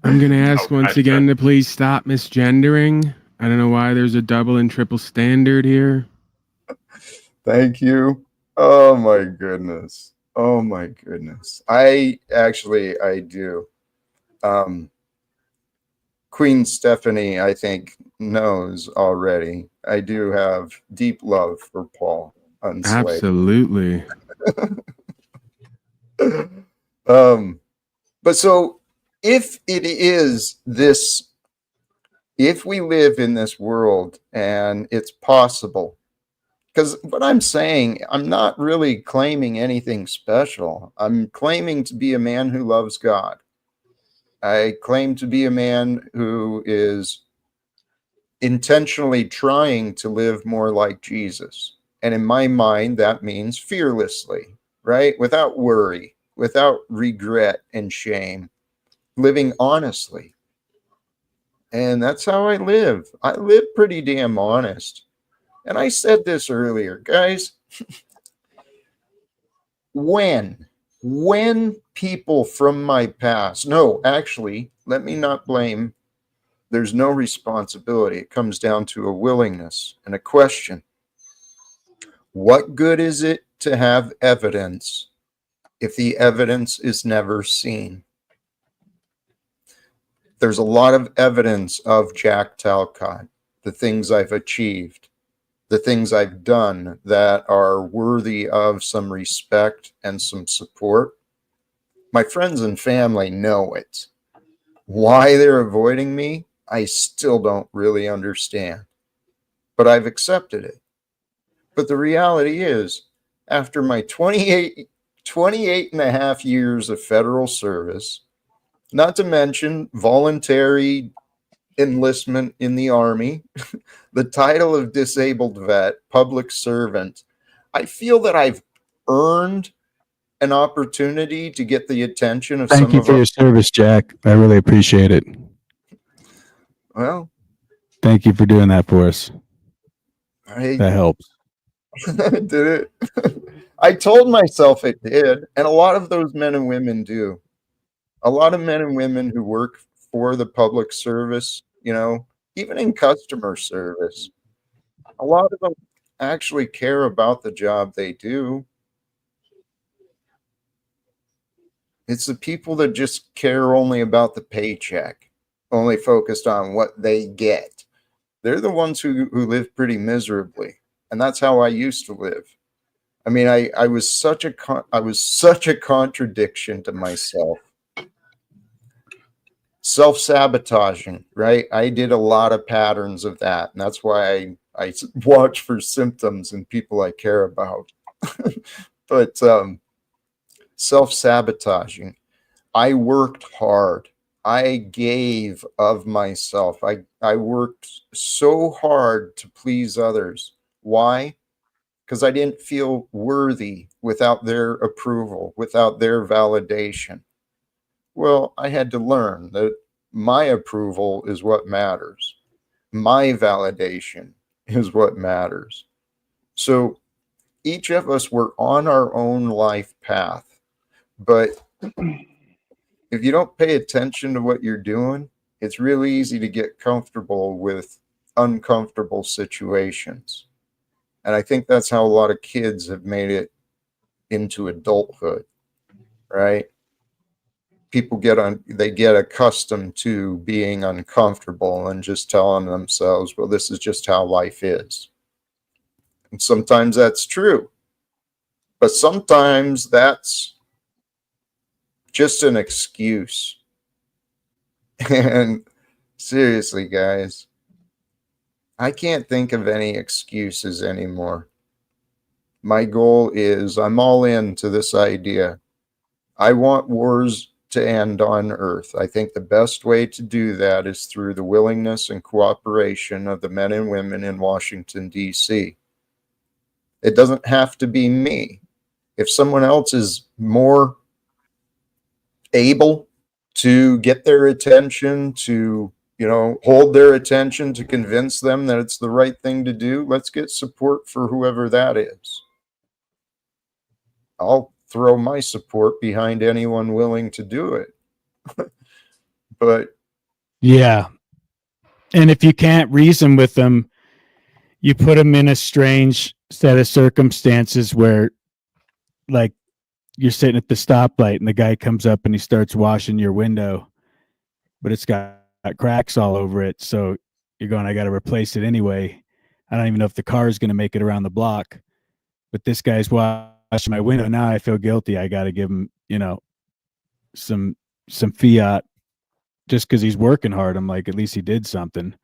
I'm going to ask once again to please stop misgendering. I don't know why there's a double and triple standard here.
Thank you. Oh my goodness. Oh my goodness. I do. Queen Stephanie, I think, knows already. I do have deep love for Paul Enslaved.
Absolutely.
But so if it is this, if we live in this world and it's possible, because what I'm saying, I'm not really claiming anything special. I'm claiming to be a man who loves God. I claim to be a man who is intentionally trying to live more like Jesus. And in my mind, that means fearlessly, right? Without worry, without regret and shame, living honestly. And that's how I live. I live pretty damn honest. And I said this earlier, guys. When people from my past, no, actually, let me not blame. There's no responsibility. It comes down to a willingness and a question. What good is it to have evidence if the evidence is never seen? There's a lot of evidence of Jack Talcott, the things I've achieved, the things I've done that are worthy of some respect and some support. My friends and family know it. Why they're avoiding me, I still don't really understand. But I've accepted it. But the reality is, after my 28 and a half years of federal service, not to mention voluntary enlistment in the Army, the title of disabled vet, public servant, I feel that I've earned an opportunity to get the attention of some of
Thank you for your service, Jack. I really appreciate it.
Well,
thank you for doing that for us. That helps.
Did it? I told myself it did, and a lot of those men and women do. A lot of men and women who work for the public service, you know, even in customer service, a lot of them actually care about the job they do. It's the people that just care only about the paycheck, only focused on what they get. They're the ones who live pretty miserably. And that's how I used to live. I mean, I was such a contradiction to myself. Self-sabotaging, right? I did a lot of patterns of that. And that's why I watch for symptoms in people I care about. But self-sabotaging. I worked hard. I gave of myself. I worked so hard to please others. Why? Because I didn't feel worthy without their approval, without their validation. Well, I had to learn that my approval is what matters. My validation is what matters. So each of us were on our own life path, but if you don't pay attention to what you're doing, it's really easy to get comfortable with uncomfortable situations. And I think that's how a lot of kids have made it into adulthood, right? People they get accustomed to being uncomfortable and just telling themselves, well, this is just how life is. And sometimes that's true, but sometimes that's just an excuse. And seriously, guys, I can't think of any excuses anymore. My goal is I'm all into this idea. I want wars to end on Earth. I think the best way to do that is through the willingness and cooperation of the men and women in Washington, D.C. It doesn't have to be me. If someone else is more able to get their attention, to hold their attention, to convince them that it's the right thing to do, let's get support for whoever that is. I'll throw my support behind anyone willing to do it. But
yeah. And if you can't reason with them, you put them in a strange set of circumstances where, like, you're sitting at the stoplight and the guy comes up and he starts washing your window, but it's got cracks all over it. So you're going, I got to replace it anyway. I don't even know if the car is going to make it around the block, but this guy's washing my window. Now I feel guilty. I got to give him, some fiat just because he's working hard. I'm like, at least he did something.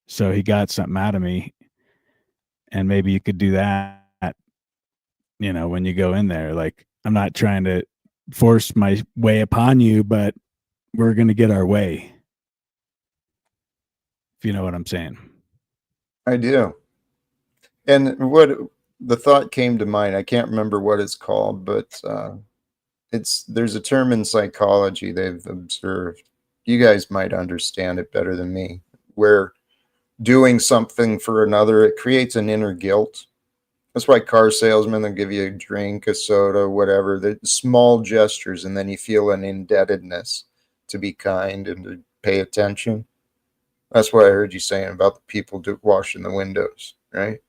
So he got something out of me. And maybe you could do that, when you go in there. Like, I'm not trying to force my way upon you, but we're going to get our way. If you know what I'm saying.
I do. And what the thought came to mind, I can't remember what it's called, but there's a term in psychology they've observed. You guys might understand it better than me, where doing something for another, it creates an inner guilt. That's why car salesmen will give you a drink, a soda, whatever, the small gestures, and then you feel an indebtedness to be kind and to pay attention. That's what I heard you saying about the people washing the windows, right?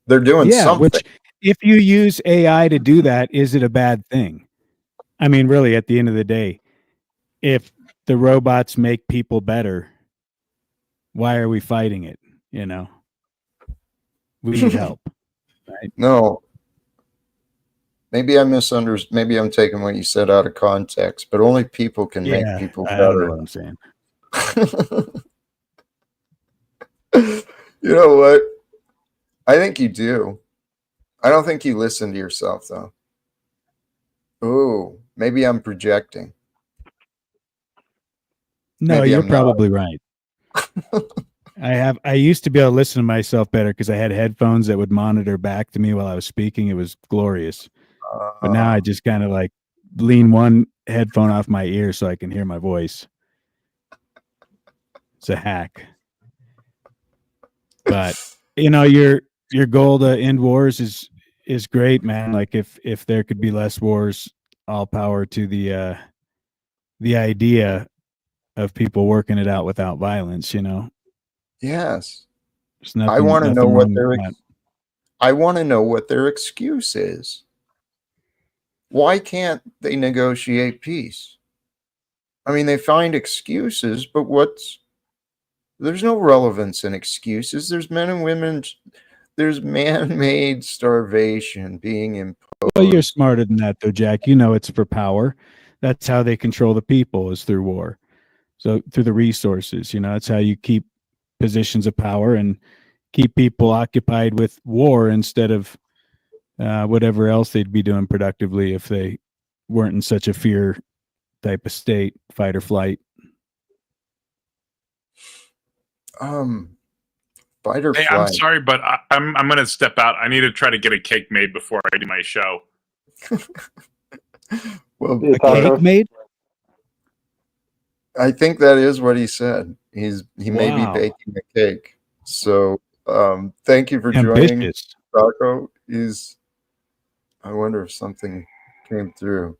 They're doing something.
Which, if you use AI to do that, is it a bad thing? I mean, really, at the end of the day, if the robots make people better, why are we fighting it? We need help, right?
No. Maybe I misunderstood. Maybe I'm taking what you said out of context, but only people can make people better.
I don't know what I'm saying.
You know what? I think you do. I don't think you listen to yourself, though. Oh, maybe I'm projecting.
No, maybe you're probably right. I used to be able to listen to myself better because I had headphones that would monitor back to me while I was speaking. It was glorious. But now I just kind of like lean one headphone off my ear so I can hear my voice. It's a hack. But your goal to end wars is great, man. Like if there could be less wars, all power to the idea. of people working it out without violence.
Yes.
There's nothing.
I want to know
nothing
what
wrong
their
with that.
I want to know what their excuse is. Why can't they negotiate peace? I mean, they find excuses, but there's no relevance in excuses. There's men and women, there's man-made starvation being imposed.
Well, you're smarter than that, though, Jack. You know it's for power. That's how they control the people, is through war. So through the resources, that's how you keep positions of power and keep people occupied with war instead of whatever else they'd be doing productively if they weren't in such a fear type of state, fight or flight.
Fight or
Hey,
flight.
I'm sorry, but I'm going to step out. I need to try to get a cake made before I do my show.
Well,
A cake made?
I think that is what he said. He may be
Wow.
baking a cake. So thank you for
Ambitious.
joining, Taco. I wonder if something came through.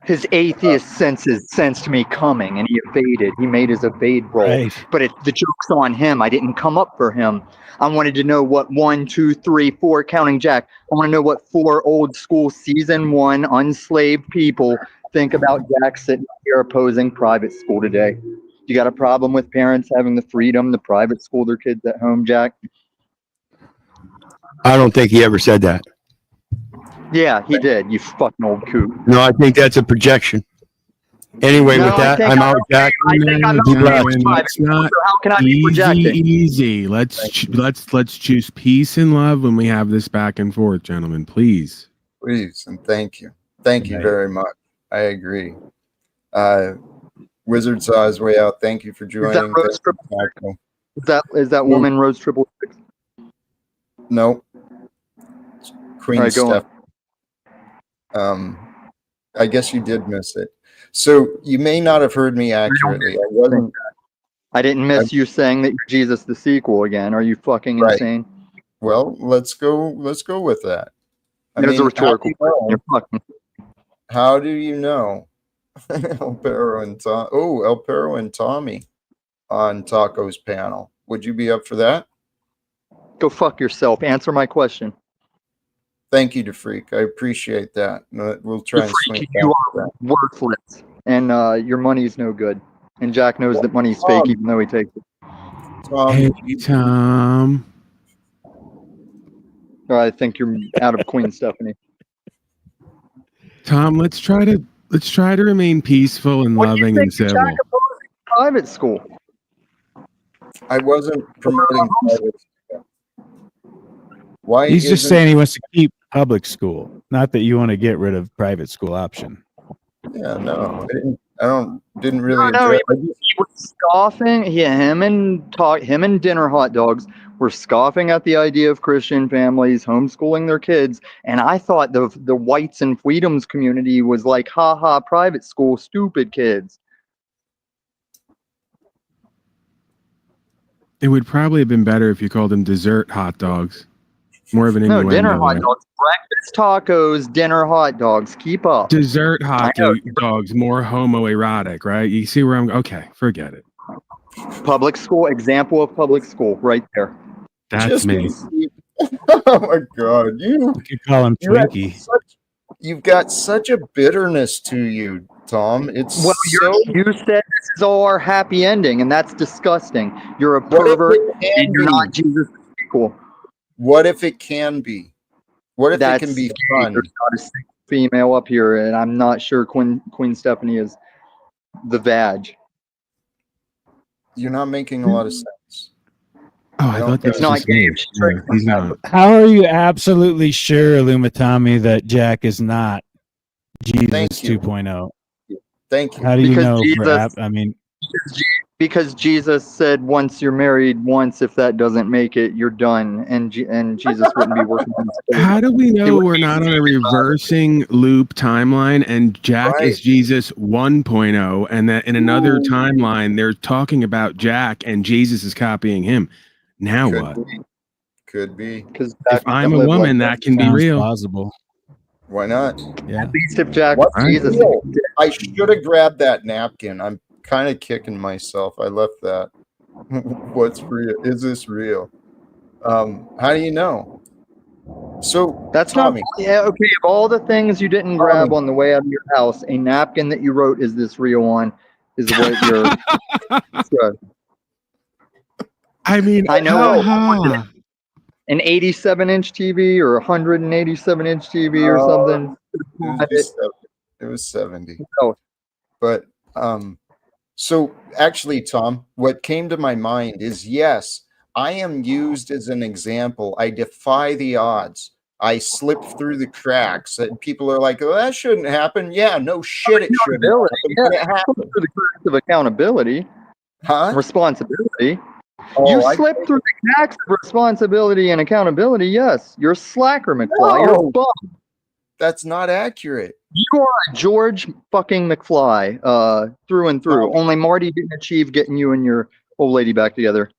His atheist senses sensed me coming, and he evaded. He made his evade roll.
Right.
But the joke's on him. I didn't come up for him. I wanted to know what 1, 2, 3, 4, counting Jack. I want to know what 4 old school season 1 unslaved people think about Jack sitting here opposing private school today. You got a problem with parents having the freedom to private school their kids at home, Jack?
I don't think he ever said that.
Yeah, he did. You fucking old coot.
No, I think that's a projection. Anyway,
No,
with that, I'm out, Jack.
I think I'm
Be
okay
blessed.
with private
It's
school,
not
so how can I be projecting?
easy. Let's choose peace and love when we have this back and forth, gentlemen. Please.
Please, and thank you. Thank you very much. I agree. Wizard saw his way out. Thank you for joining.
Is that woman Rose Triple Six?
No. Queen
All right, go on.
Steph. I guess you did miss it. So you may not have heard me accurately.
I didn't miss you saying that you're Jesus the sequel again. Are you fucking insane?
Well, let's go with that.
It was a rhetorical question. You're fucking.
How do you know? El Perro and Tommy on Taco's panel. Would you be up for that?
Go fuck yourself. Answer my question.
Thank you, DeFreak. I appreciate that. We'll try and swing
You are worthless, and your money's no good. And Jack knows that money's fake, even though he takes it.
Hey, Tom.
I think you're out of Queen Stephanie.
Tom, let's try to remain peaceful and loving and civil.
Jack opposing private school.
I wasn't promoting private school. Why?
He's just saying he wants to keep public school, not that you want to get rid of private school option.
Yeah, no, I didn't really.
No, he was scoffing. Him and Dinner Hot Dogs were scoffing at the idea of Christian families homeschooling their kids, and I thought the whites and freedoms community was like, ha ha, private school, stupid kids.
It would probably have been better if you called them dessert hot dogs. More of an innuendo.
No, dinner hot dogs, breakfast tacos, dinner hot dogs. Keep up.
Dessert hot dogs, more homoerotic, right? You see where I'm? Okay, forget it.
Public school, example of public school, right there.
That's me.
Oh my God, you
could call him Twinkie.
You've got such a bitterness to you, Tom. It's
you said this is all our happy ending, and that's disgusting. You're a pervert, and you're not Jesus equal.
What if it can be? What if it can be fun?
There's not a single female up here, and I'm not sure Queen Stephanie is the vag.
You're not making a lot of sense.
Oh, I thought
it's not gay.
He's not.
How are you absolutely sure, Lumatami, that Jack is not Jesus 2.0?
Thank you.
How do you know?
Because Jesus said, once you're married once, if that doesn't make it, you're done. And Jesus wouldn't be working on this.
How do we know we're not on a reversing loop timeline and Jack is Jesus 1.0 and that in another timeline they're talking about Jack and Jesus is copying him? Now what?
Could be.
Because
if I'm a woman, that can be real.
Possible.
Why not?
Yeah.
At least if Jack
What's
Jesus.
real? I should have grabbed that napkin. I'm kind of kicking myself. I left that. What's real? Is this real? How do you know? So
That's
Tommy,
not. Yeah, okay. Of all the things you didn't grab on the way out of your house, a napkin that you wrote "Is this real?" on is what you're.
I mean,
I know
ha-ha.
an 87-inch TV or 187-inch TV or something.
It was 70.
Oh.
But so actually, Tom, what came to my mind is yes, I am used as an example. I defy the odds. I slip through the cracks, and people are like, "Oh, that shouldn't happen." Yeah, no shit, it shouldn't happen. But it happened.
Through the cracks of accountability, responsibility.
Oh,
You slip through the cracks of responsibility and accountability. Yes, you're a slacker, McFly.
No.
You're a bum.
That's not accurate.
You are a George fucking McFly, through and through. Only Marty didn't achieve getting you and your old lady back together.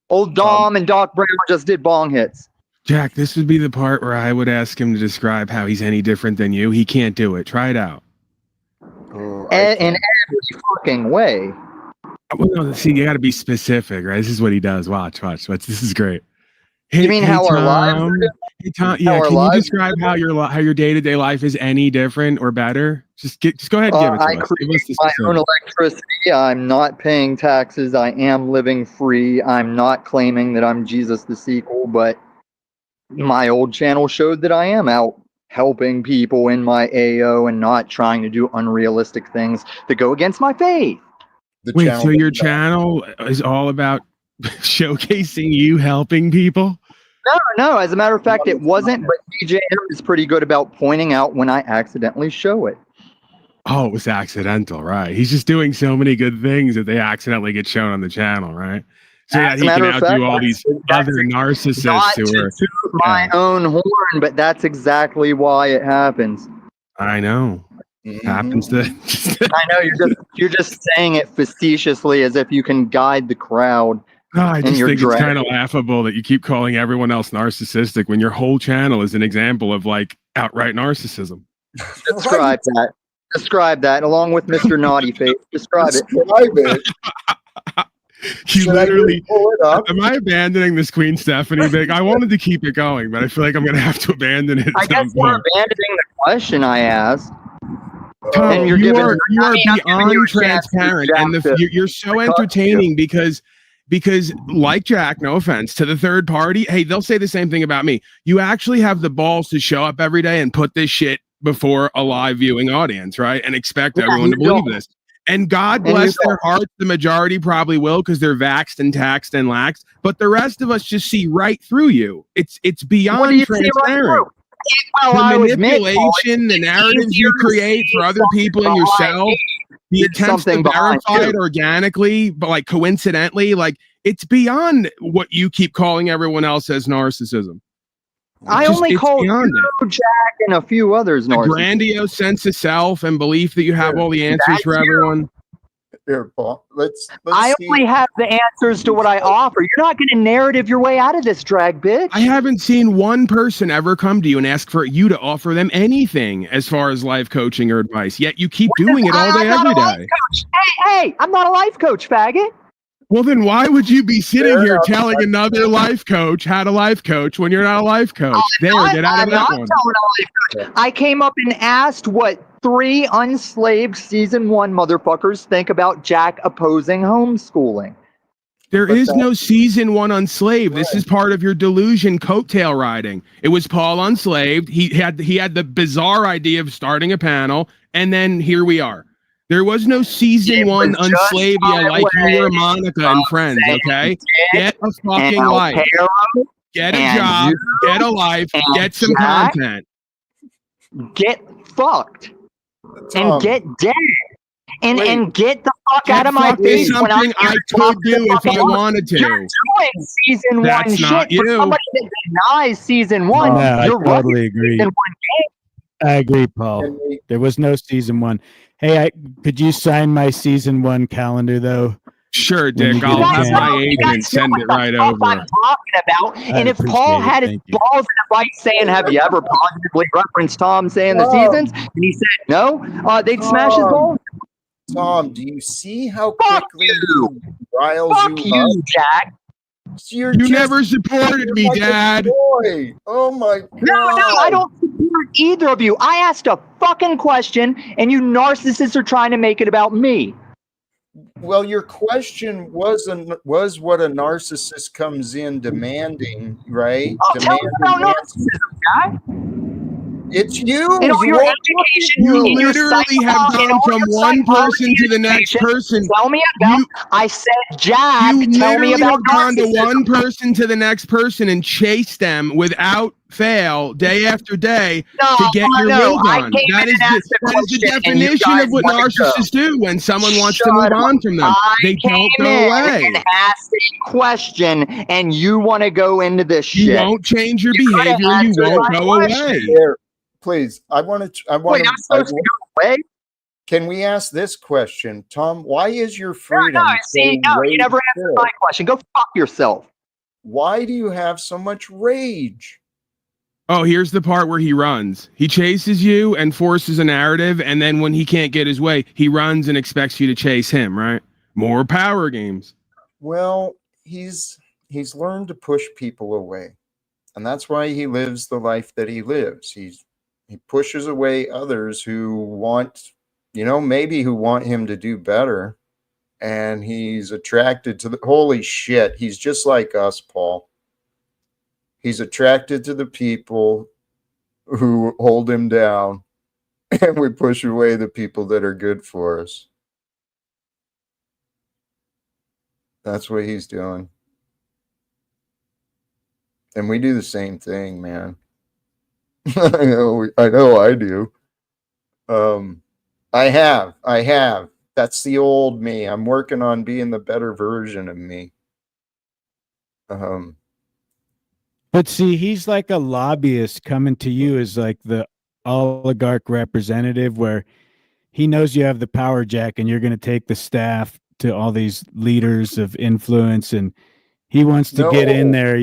Old Dom and Doc Brown just did bong hits.
Jack, this would be the part where I would ask him to describe how he's any different than you. He can't do it. Try it out.
Oh,
In every fucking way.
Well, no, see, you got to be specific, right? This is what he does. Watch. This is great.
You mean how our lives are different?
Hey, Tom, yeah, can you describe how your day-to-day life is any different or better? Just go ahead and give it to us.
I create my own electricity. I'm not paying taxes. I am living free. I'm not claiming that I'm Jesus the sequel, but my old channel showed that I am out helping people in my AO and not trying to do unrealistic things that go against my faith.
Wait, so your channel is all about showcasing you helping people?
No. As a matter of fact, it wasn't, but DJM is pretty good about pointing out when I accidentally show it.
Oh, it was accidental, right? He's just doing so many good things that they accidentally get shown on the channel, right? So that he can outdo all these other narcissists who are
toot my own horn, but that's exactly why it happens.
I know. Happens to.
I know you're just saying it facetiously as if you can guide the crowd.
No, I just think it's kind of laughable that you keep calling everyone else narcissistic when your whole channel is an example of like outright narcissism.
Describe that along with Mr. Naughty Face. Describe
it.
You literally. Am I abandoning this Queen Stephanie bit? I wanted to keep it going, but I feel like I'm going to have to abandon it.
I guess we're abandoning the question I asked.
Tom, and you are beyond transparent, and you're so entertaining because like Jack, no offense to the third party, hey, they'll say the same thing about me. You actually have the balls to show up every day and put this shit before a live viewing audience, right? And expect everyone to believe this. And God bless their hearts, the majority probably will because they're vaxxed and taxed and laxed. But the rest of us just see right through you. It's beyond transparent. The manipulation, the narratives you create for other people and yourself, the attempts to verify it organically, but like coincidentally, like it's beyond what you keep calling everyone else as narcissism.
I only call you, Jack, and a few others narcissists.
A grandiose sense of self and belief that you have all the answers for everyone.
Here, Paul. Let's
I only have the answers to what I offer. You're not going to narrative your way out of this, drag bitch.
I haven't seen one person ever come to you and ask for you to offer them anything as far as life coaching or advice. Yet you keep doing it all day, every day.
Hey, I'm not a life coach, faggot.
Well, then why would you be sitting here telling another life coach how to life coach when you're not a life coach? Get out of that one.
I came up and asked what 3 unslaved season 1 motherfuckers think about Jack opposing homeschooling.
There is no season 1 unslaved. This is part of your delusion coattail riding. It was Paul unslaved. He had the bizarre idea of starting a panel, and then here we are. There was no season 1 unslavia like you were Monica and friends, okay? Get a fucking life. Get a job. Get a life. Get some content.
Get fucked. And get dead. And get the fuck out of my face.
Something I could do if I wanted to.
You're doing season 1
That's
shit.
not you.
For somebody that denies season 1, you're
I totally agree. I agree, Paul. There was no season 1. Hey, could you sign my season 1 calendar though?
Sure, Dick. I'll have my agent send it right over.
I'm talking about. And if Paul had his balls in a fight saying, "Have you ever positively referenced Tom saying the seasons?" and he said no, they'd smash his balls.
Tom, do you see how
Fuck
quickly
you.
he riles
Fuck
you up?
you, Jack.
You're
You
just
never supported me,
like a
Dad.
boy. Oh my god.
No, I don't support either of you. I asked a fucking question, and you narcissists are trying to make it about me.
Well, your question was what a narcissist comes in demanding, right?
Oh, tell me about
Demanding
narcissism, guy.
It's you.
In all
You
your
won't look at
education,
You
in your
literally have
in
gone
all
from
your
one person
psychology
to the next
education,
person.
tell me about.
You
I said, Jack,
you
tell me
literally
about
have gone to
narcissism.
one person to the next person and chased them without fail, day after day, to get your will
I
done.
came
That
in
is
and
the
asked a
that is the
question, and you
definition
guys
of what
wanted to go.
narcissists do when someone wants to
Shut
move
up.
on from them.
I
They don't
came
go
in
away.
and asked a question, and you want to go into this
You
shit.
won't change your
You coulda
behavior and you
answered
won't
my
go
question.
away.
Here, please. I want to.
Wait, I'm supposed to go away?
Can we ask this question, Tom? Why is your
No,
freedom
see,
so
you never answered
rage-filled?
my question. Go fuck yourself.
Why do you have so much rage?
Oh, here's the part where he runs. He chases you and forces a narrative, and then when he can't get his way, he runs and expects you to chase him, right? More power games.
Well, he's learned to push people away. And that's why he lives the life that he lives. He pushes away others who want, maybe who want him to do better. And he's attracted to the holy shit. He's just like us, Paul. He's attracted to the people who hold him down, and we push away the people that are good for us. That's what he's doing. And we do the same thing, man. I know I do. I have. That's the old me. I'm working on being the better version of me.
But see, he's like a lobbyist coming to you as like the oligarch representative, where he knows you have the power, Jack, and you're going to take the staff to all these leaders of influence, and he wants to get in there,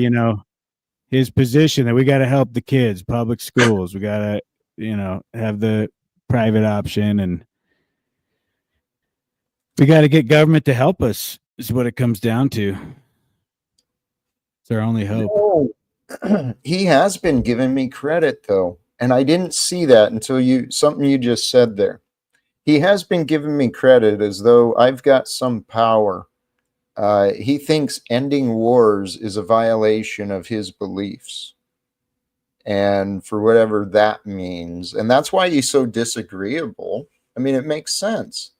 his position that we got to help the kids, public schools, we got to, have the private option, and we got to get government to help us is what it comes down to. It's our only hope.
No. He has been giving me credit though, and I didn't see that until something you just said there. He has been giving me credit as though I've got some power. He thinks ending wars is a violation of his beliefs, and for whatever that means, and that's why he's so disagreeable. I mean, it makes sense.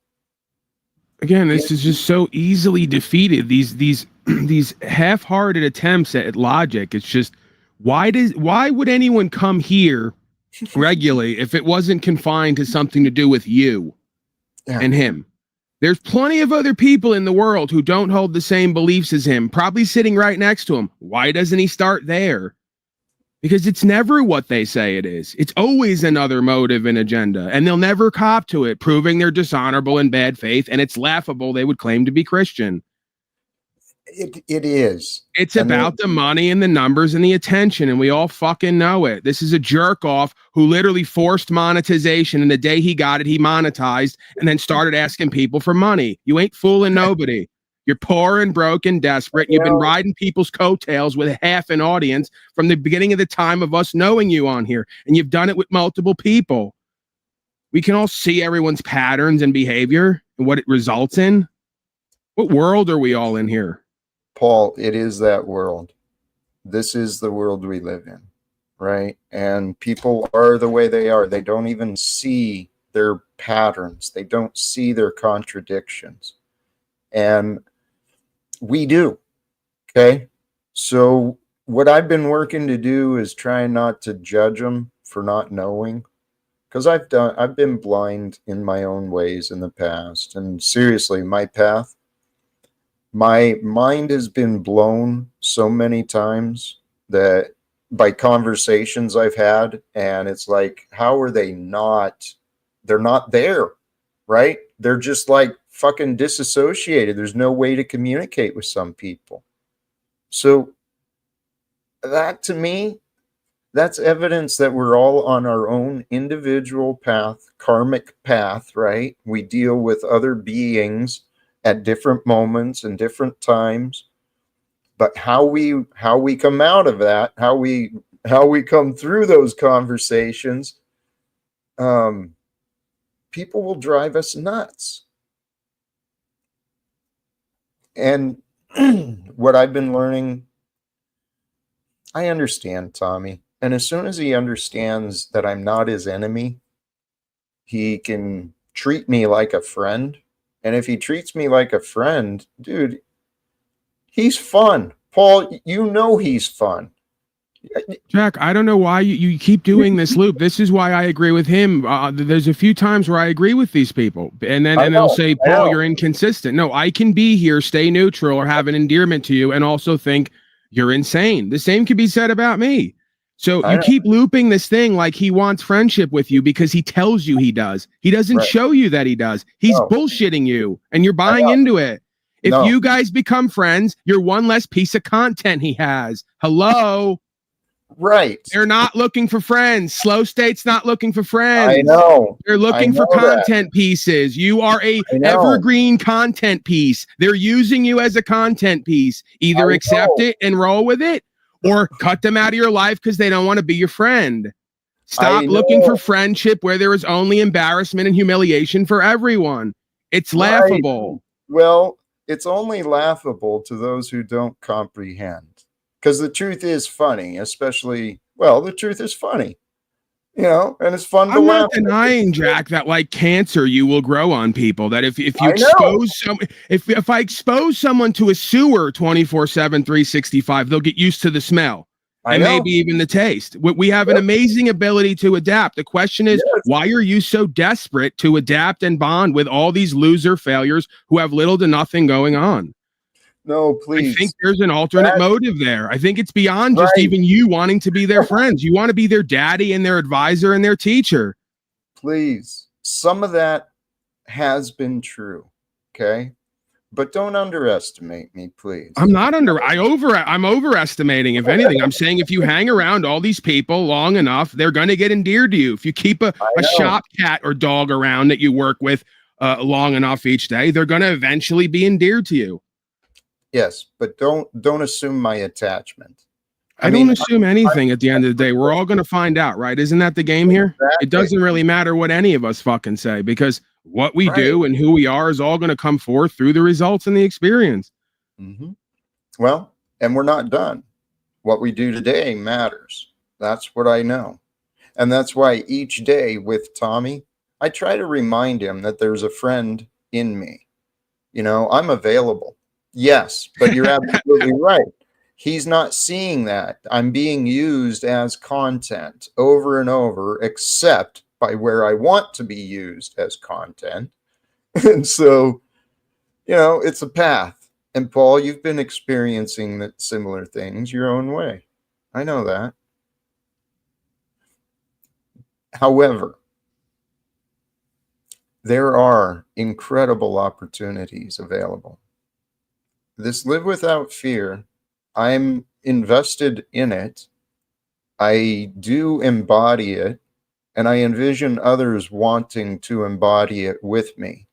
Again, this is just so easily defeated. These half-hearted attempts at logic. It's just why would anyone come here regularly if it wasn't confined to something to do with you and him? There's plenty of other people in the world who don't hold the same beliefs as him, probably sitting right next to him. Why doesn't he start there? Because it's never what they say it is. It's always another motive and agenda, and they'll never cop to it, proving they're dishonorable and bad faith, and it's laughable they would claim to be Christian.
It is.
It's about the money and the numbers and the attention, and we all fucking know it. This is a jerk off who literally forced monetization, and the day he got it, he monetized and then started asking people for money. You ain't fooling nobody. You're poor and broke and desperate. You've been riding people's coattails with half an audience from the beginning of the time of us knowing you on here, and you've done it with multiple people. We can all see everyone's patterns and behavior and what it results in. What world are we all in here?
Paul, it is that world. This is the world we live in, right? And people are the way they are. They don't even see their patterns. They don't see their contradictions. And we do, okay? So what I've been working to do is try not to judge them for not knowing, because I've been blind in my own ways in the past. And seriously, my path, my mind has been blown so many times that by conversations I've had, and it's like, how are they not? They're not there, right? They're just like fucking disassociated. There's no way to communicate with some people. So that to me, that's evidence that we're all on our own individual path, karmic path, right? We deal with other beings at different moments and different times. But how we come out of that, how we come through those conversations, people will drive us nuts. And what I've been learning, I understand Tommy. And as soon as he understands that I'm not his enemy, he can treat me like a friend. And if he treats me like a friend, dude, he's fun. Paul, you know he's fun.
Jack, I don't know why you keep doing this loop. This is why I agree with him. There's a few times where I agree with these people, and they'll say, Paul, you're inconsistent. No, I can be here, stay neutral, or have an endearment to you, and also think you're insane. The same could be said about me. So you keep looping this thing like he wants friendship with you because he tells you he does. He doesn't show you that he does. He's bullshitting you, and you're buying into it. If you guys become friends, you're one less piece of content he has. Hello?
Right.
They're not looking for friends. Slow State's not looking for friends.
I know.
They're looking for content pieces. You are a evergreen content piece. They're using you as a content piece. Either accept it and roll with it, or cut them out of your life because they don't want to be your friend. Stop looking for friendship where there is only embarrassment and humiliation for everyone. It's laughable.
Well, it's only laughable to those who don't comprehend. Because the truth is funny, especially, the truth is funny, and it's fun to laugh.
I'm not denying, Jack, that like cancer, you will grow on people. That if you expose if I expose someone to a sewer 24/7, 365, they'll get used to the smell and maybe even the taste. We have an amazing ability to adapt. The question is, why are you so desperate to adapt and bond with all these loser failures who have little to nothing going on?
No, please.
I think there's an alternate motive there. I think it's beyond just even you wanting to be their friends. You want to be their daddy and their advisor and their teacher.
Please. Some of that has been true. Okay. But don't underestimate me, please.
I'm overestimating, if anything. I'm saying if you hang around all these people long enough, they're going to get endeared to you. If you keep a shop cat or dog around that you work with long enough each day, they're going to eventually be endeared to you.
Yes, but don't assume my attachment.
I don't assume anything at the end of the day. We're all going to find out, right? Isn't that the game here? Exactly. It doesn't really matter what any of us fucking say, because what we do and who we are is all going to come forth through the results and the experience.
Mm-hmm. Well, and we're not done. What we do today matters. That's what I know. And that's why each day with Tommy, I try to remind him that there's a friend in me. I'm available. Yes, but you're absolutely right. He's not seeing that. I'm being used as content over and over, except by where I want to be used as content. And so, it's a path. And Paul, you've been experiencing similar things your own way. I know that. However, there are incredible opportunities available. This Live Without Fear, I'm invested in it. I do embody it, and I envision others wanting to embody it with me,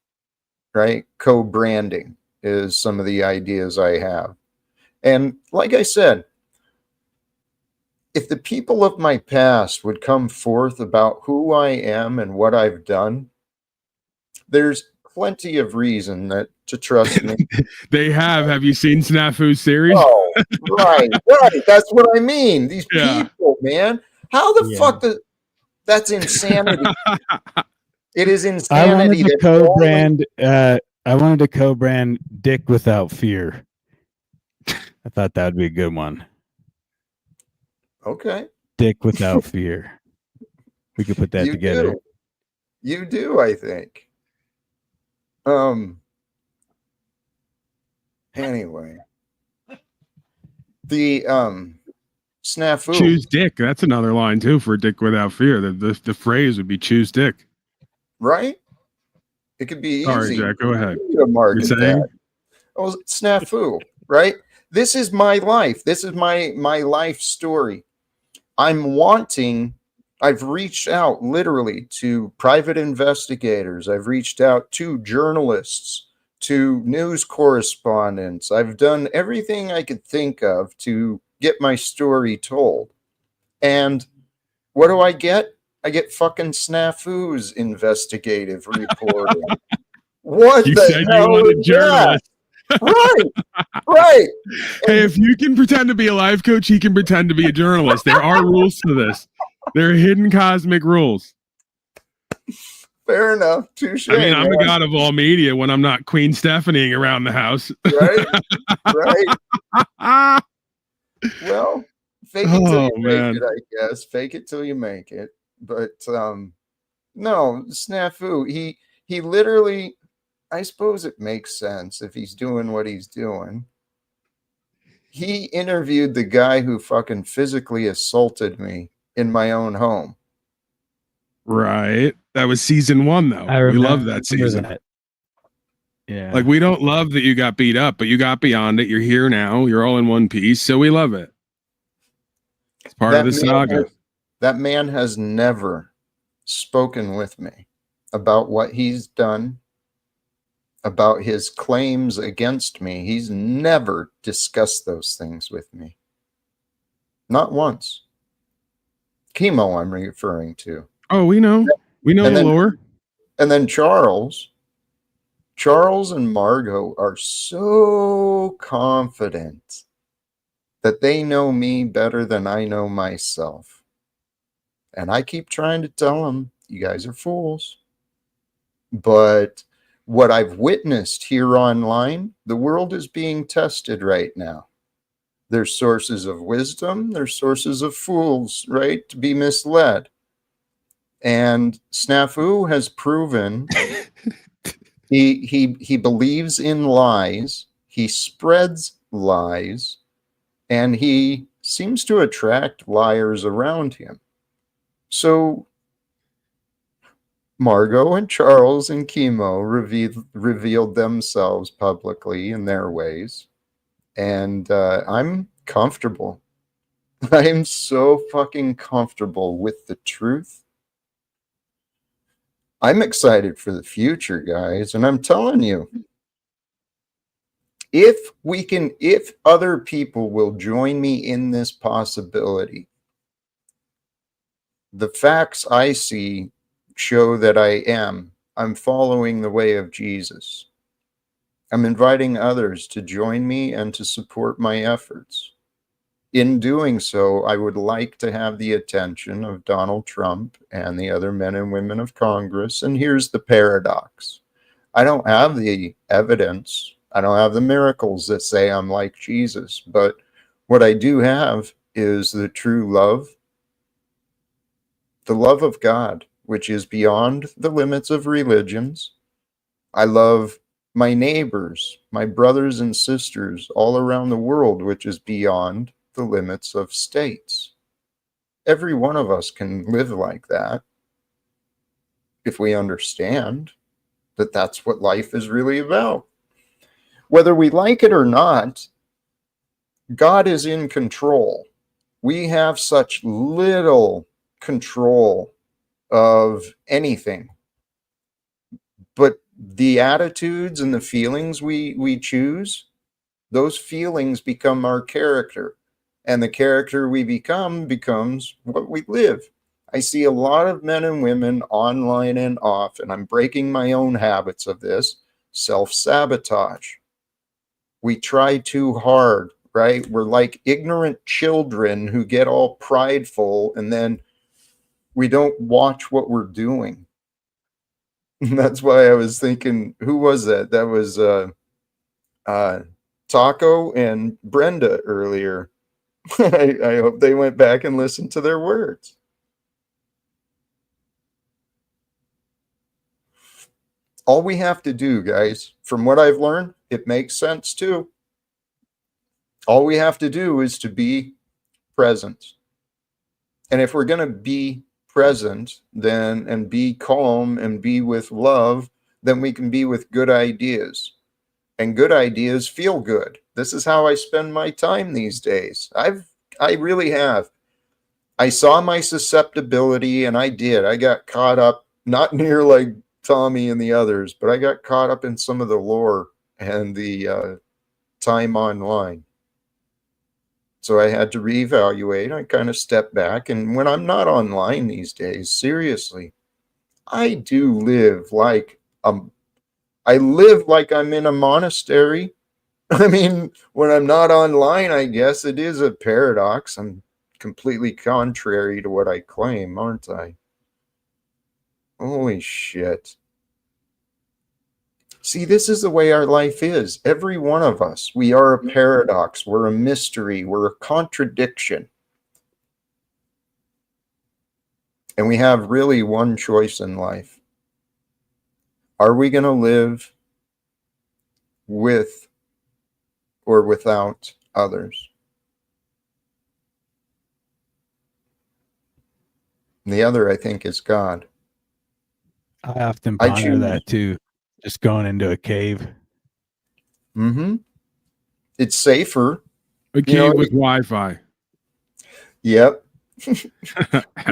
right? Co-branding is some of the ideas I have. And like I said, if the people of my past would come forth about who I am and what I've done, there's plenty of reason to trust me.
They have. Have you seen Snafu's series?
Oh, right. That's what I mean. These people, man. How the fuck that's insanity. It is insanity.
I wanted to co-brand Dick Without Fear. I thought that would be a good one.
Okay.
Dick Without Fear. We could put that together.
You do, I think. Anyway, the snafu.
Choose Dick. That's another line too for Dick Without Fear. The phrase would be choose Dick.
Right? It could be easy.
Sorry, Jack. Go ahead.
You're saying? Oh, snafu. Right? This is my life. This is my life story. I've reached out literally to private investigators. I've reached out to journalists, to news correspondents. I've done everything I could think of to get my story told. And what do I get? I get fucking snafus investigative reporting. What
You
the
said you
hell
wanted
is
journalists.
that? Right.
Hey, if you can pretend to be a life coach, he can pretend to be a journalist. There are rules to this. There are hidden cosmic rules.
Fair enough. Touche.
I mean, I'm the
man.
god of all media when I'm not Queen Stephanieing around the house.
Right? Right. Well, fake it till you make it, I guess. Fake it till you make it. But no, snafu. He literally, I suppose it makes sense if he's doing what he's doing. He interviewed the guy who fucking physically assaulted me in my own home.
Right. That was season 1, though. We love that season.
That. Yeah.
Like, we don't love that you got beat up, but you got beyond it. You're here now. You're all in one piece. So we love it. It's part of the saga.
That man has never spoken with me about what he's done, about his claims against me. He's never discussed those things with me. Not once. Chemo, I'm referring to.
Oh, we know. We know the lore.
And then Charles and Margot are so confident that they know me better than I know myself. And I keep trying to tell them, you guys are fools. But what I've witnessed here online, the world is being tested right now. There's sources of wisdom, there's sources of fools, right? To be misled. And Snafu has proven he believes in lies, he spreads lies, and he seems to attract liars around him. So Margot and Charles and Chemo revealed themselves publicly in their ways. And I'm comfortable. I am so fucking comfortable with the truth. I'm excited for the future, guys. And I'm telling you, if other people will join me in this possibility, the facts I see show that I'm following the way of Jesus. I'm inviting others to join me and to support my efforts. In doing so, I would like to have the attention of Donald Trump and the other men and women of Congress. And here's the paradox. I don't have the evidence. I don't have the miracles that say I'm like Jesus. But what I do have is the true love, the love of God, which is beyond the limits of religions. I love my neighbors, my brothers and sisters all around the world, which is beyond the limits of states. Every one of us can live like that if we understand that that's what life is really about. Whether we like it or not, God is in control. We have such little control of anything. But the attitudes and the feelings we choose, those feelings become our character. And the character we become becomes what we live. I see a lot of men and women online and off, and I'm breaking my own habits of this, self-sabotage. We try too hard, right? We're like ignorant children who get all prideful, and then we don't watch what we're doing. And that's why I was thinking, who was that? That was Taco and Brenda earlier. I hope they went back and listened to their words. All we have to do, guys, from what I've learned, it makes sense too. All we have to do is to be present. And if we're going to be present then and be calm and be with love, then we can be with good ideas. And good ideas feel good. This is how I spend my time these days. I really have. I saw my susceptibility, and I did. I got caught up, not near like Tommy and the others, but I got caught up in some of the lore and the time online. So I had to reevaluate. I kind of stepped back. And when I'm not online these days, seriously, I do live like I live like I'm in a monastery. I mean, when I'm not online, I guess it is a paradox. I'm completely contrary to what I claim, aren't I? Holy shit. See, this is the way our life is. Every one of us, we are a paradox. We're a mystery. We're a contradiction. And we have really one choice in life. Are we going to live with or without others? And the other, I think, is God.
I often ponder that too. Just going into a cave.
Mm-hmm. It's safer.
A cave with Wi-Fi.
Yep.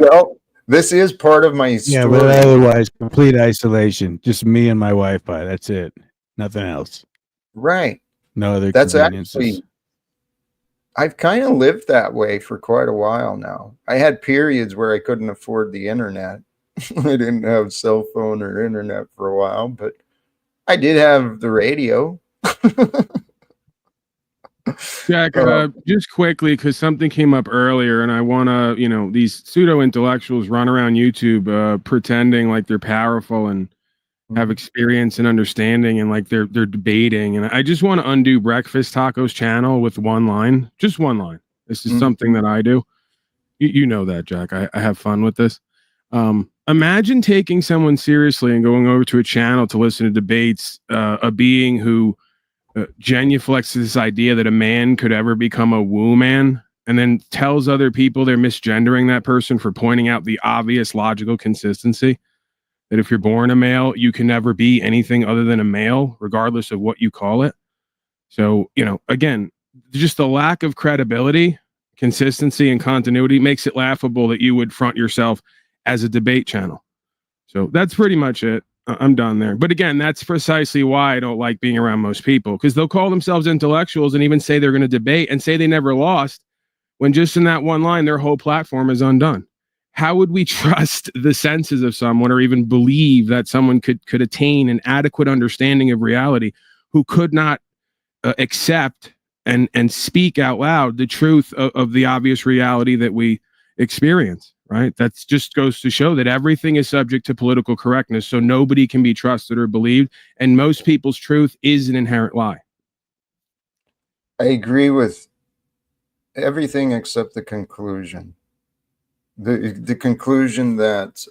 Well, this is part of my story.
Yeah, but otherwise, complete isolation. Just me and my Wi-Fi. That's it. Nothing else.
Right.
No other
That's
conveniences.
Actually, I've kind of lived that way for quite a while now. I had periods where I couldn't afford the internet. I didn't have cell phone or internet for a while, but I did have the radio.
Jack, just quickly, because something came up earlier, and I want to, these pseudo intellectuals run around YouTube pretending like they're powerful and have experience and understanding, and like they're debating. And I just want to undo Breakfast Taco's channel with one line, just one line. This is something that I do. You know that, Jack. I have fun with this. Imagine taking someone seriously and going over to a channel to listen to debates, a being who genuflects this idea that a man could ever become a woo man, and then tells other people they're misgendering that person for pointing out the obvious logical consistency that if you're born a male, you can never be anything other than a male, regardless of what you call it. So, again, just the lack of credibility, consistency, and continuity makes it laughable that you would front yourself as a debate channel. So that's pretty much it. I'm done there. But again, that's precisely why I don't like being around most people, because they'll call themselves intellectuals and even say they're going to debate and say they never lost, when just in that one line, their whole platform is undone. How would we trust the senses of someone, or even believe that someone could attain an adequate understanding of reality, who could not accept and speak out loud the truth of the obvious reality that we experience? Right? That just goes to show that everything is subject to political correctness, so nobody can be trusted or believed, and most people's truth is an inherent lie.
I agree with everything except the conclusion. The conclusion that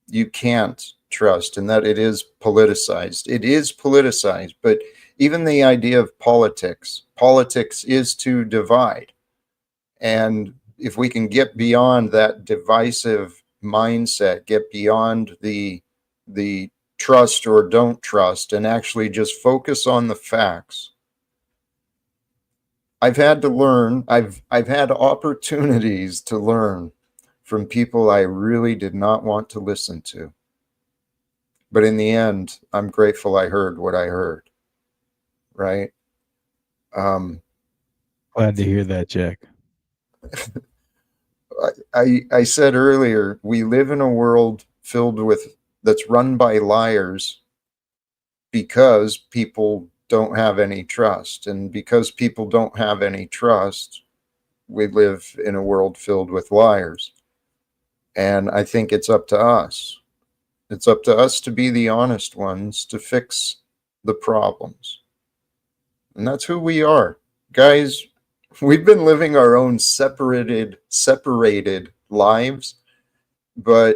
you can't trust, and that it is politicized. It is politicized, but even the idea of politics is to divide. And if we can get beyond that divisive mindset, get beyond the trust or don't trust, and actually just focus on the facts. I've had to learn, I've had opportunities to learn from people I really did not want to listen to. But in the end, I'm grateful I heard what I heard. Right?
Glad to hear that, Jack.
I said earlier, we live in a world that's run by liars, because people don't have any trust. And because people don't have any trust, we live in a world filled with liars. And I think it's up to us. It's up to us to be the honest ones, to fix the problems. And that's who we are. Guys, we've been living our own separated lives, but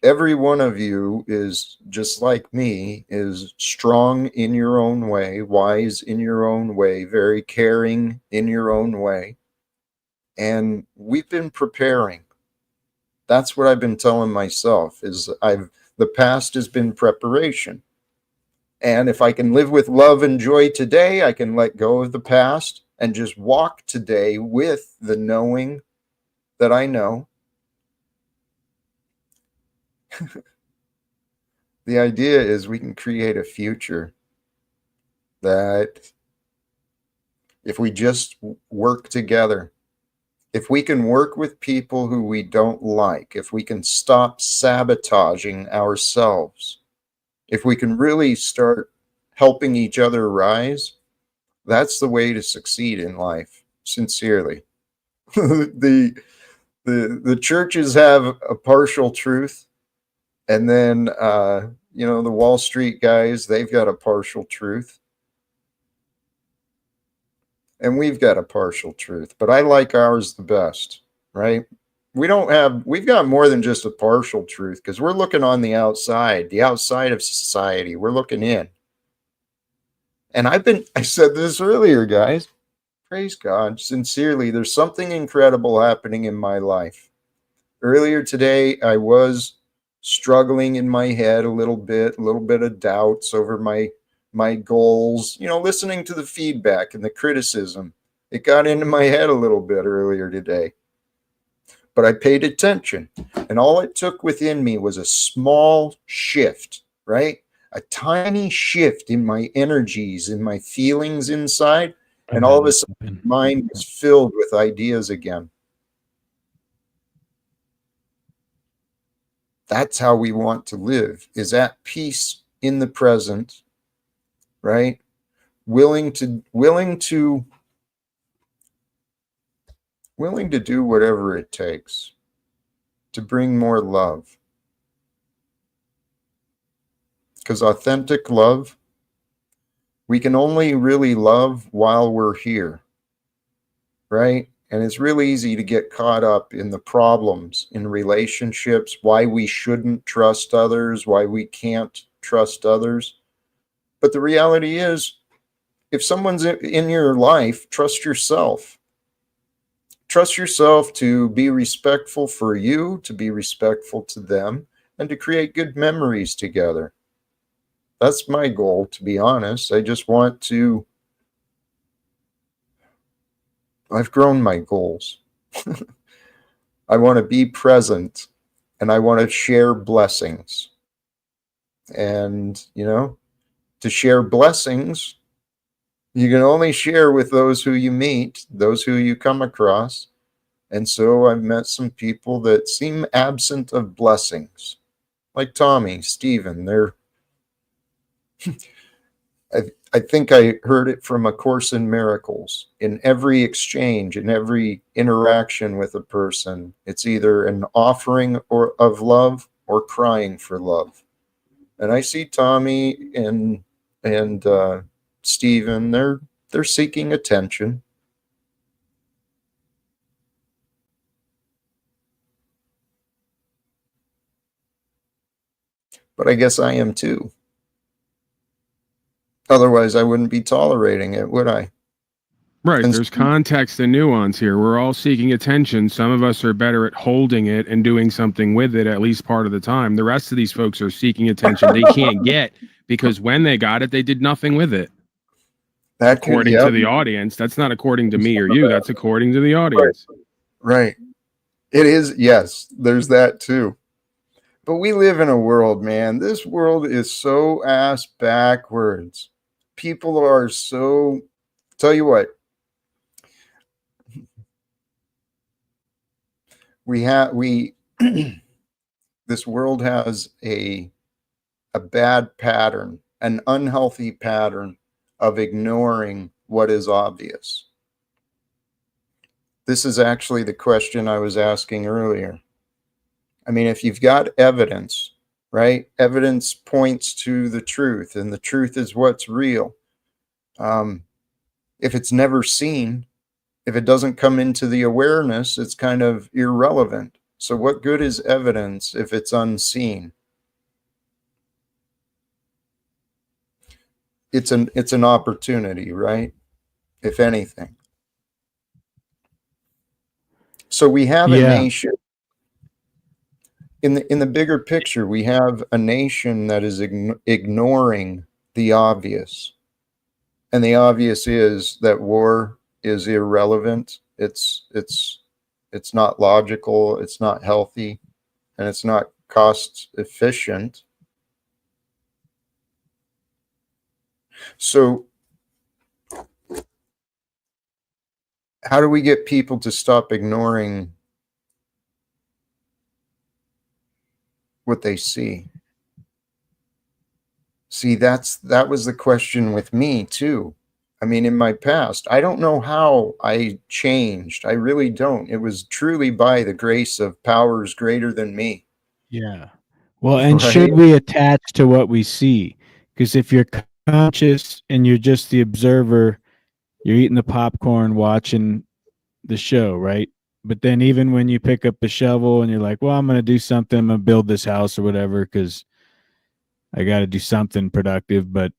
every one of you is just like me, is strong in your own way, wise in your own way, very caring in your own way. And we've been preparing. That's what I've been telling myself, is the past has been preparation. And if I can live with love and joy today, I can let go of the past and just walk today with the knowing that I know. The idea is we can create a future that if we just work together, if we can work with people who we don't like, if we can stop sabotaging ourselves, if we can really start helping each other rise, that's the way to succeed in life, sincerely. the churches have a partial truth, and then the Wall Street guys, they've got a partial truth, and we've got a partial truth, but I like ours the best, right? We've got more than just a partial truth, because we're looking on the outside of society. We're looking in. And I said this earlier, guys, praise God, sincerely, there's something incredible happening in my life. Earlier today, I was struggling in my head a little bit of doubts over my goals, listening to the feedback and the criticism. It got into my head a little bit earlier today. But I paid attention, and all it took within me was a small shift, right? A tiny shift in my energies, in my feelings inside, and all of a sudden, my mind was filled with ideas again. That's how we want to live, is at peace in the present, right? Willing to do whatever it takes to bring more love. Because authentic love, we can only really love while we're here, right? And it's really easy to get caught up in the problems in relationships, why we shouldn't trust others, why we can't trust others. But the reality is, if someone's in your life, trust yourself. Trust yourself to be respectful for you, to be respectful to them, and to create good memories together. That's my goal, to be honest. I just want to... I've grown my goals. I want to be present, and I want to share blessings. And, to share blessings, you can only share with those who you meet, those who you come across. And so I've met some people that seem absent of blessings, like Tommy, Stephen. They're I think I heard it from A Course in Miracles. In every exchange, in every interaction with a person, it's either an offering of love or crying for love. And I see Tommy and Stephen, they're seeking attention. But I guess I am too. Otherwise, I wouldn't be tolerating it, would I?
Right. There's context and nuance here. We're all seeking attention. Some of us are better at holding it and doing something with it at least part of the time. The rest of these folks are seeking attention they can't get because when they got it, they did nothing with it. According to the audience. That's not according to me or you. That's according to the audience.
Right. It is. Yes, there's that too. But we live in a world, man. This world is so ass backwards. People are so... Tell you what. This world has a bad pattern, an unhealthy pattern of ignoring what is obvious. This is actually the question I was asking earlier. I mean, if you've got evidence, right? Evidence points to the truth, and the truth is what's real. If it's never seen, if it doesn't come into the awareness, it's kind of irrelevant. So what good is evidence if it's unseen? It's an opportunity, right? If anything. So we have a nation. In the bigger picture, we have a nation that is ignoring the obvious. And the obvious is that war is irrelevant. It's It's not logical, it's not healthy, and it's not cost efficient. So how do we get people to stop ignoring what they see? See, that was the question with me too. I mean, in my past, I don't know how I changed. I really don't. It was truly by the grace of powers greater than me.
Yeah. Well, and
Right?
should we attach to what we see? Because if you're conscious and you're just the observer, you're eating the popcorn, watching the show, right? But then even when you pick up the shovel and you're like, well, I'm going to do something, I'm going to build this house or whatever, because I got to do something productive, but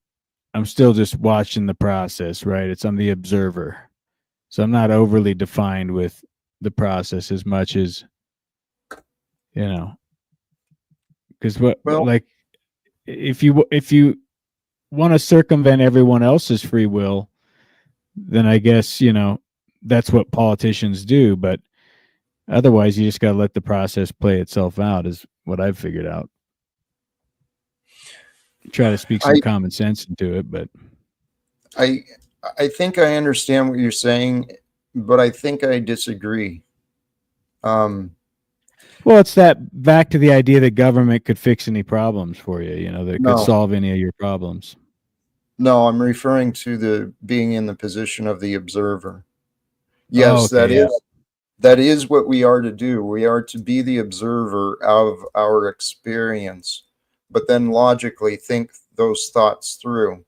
I'm still just watching the process, right? I'm the observer. So I'm not overly defined with the process as much as, because like if you want to circumvent everyone else's free will, then I guess, that's what politicians do. But otherwise, you just got to let the process play itself out, is what I've figured out. Try to speak some common sense into it, but
I think I understand what you're saying, but I think I disagree.
Well, it's that back to the idea that government could fix any problems for you, that it could solve any of your problems.
No, I'm referring to the being in the position of the observer. Yes, that is what we are to do. We are to be the observer of our experience, but then logically think those thoughts through.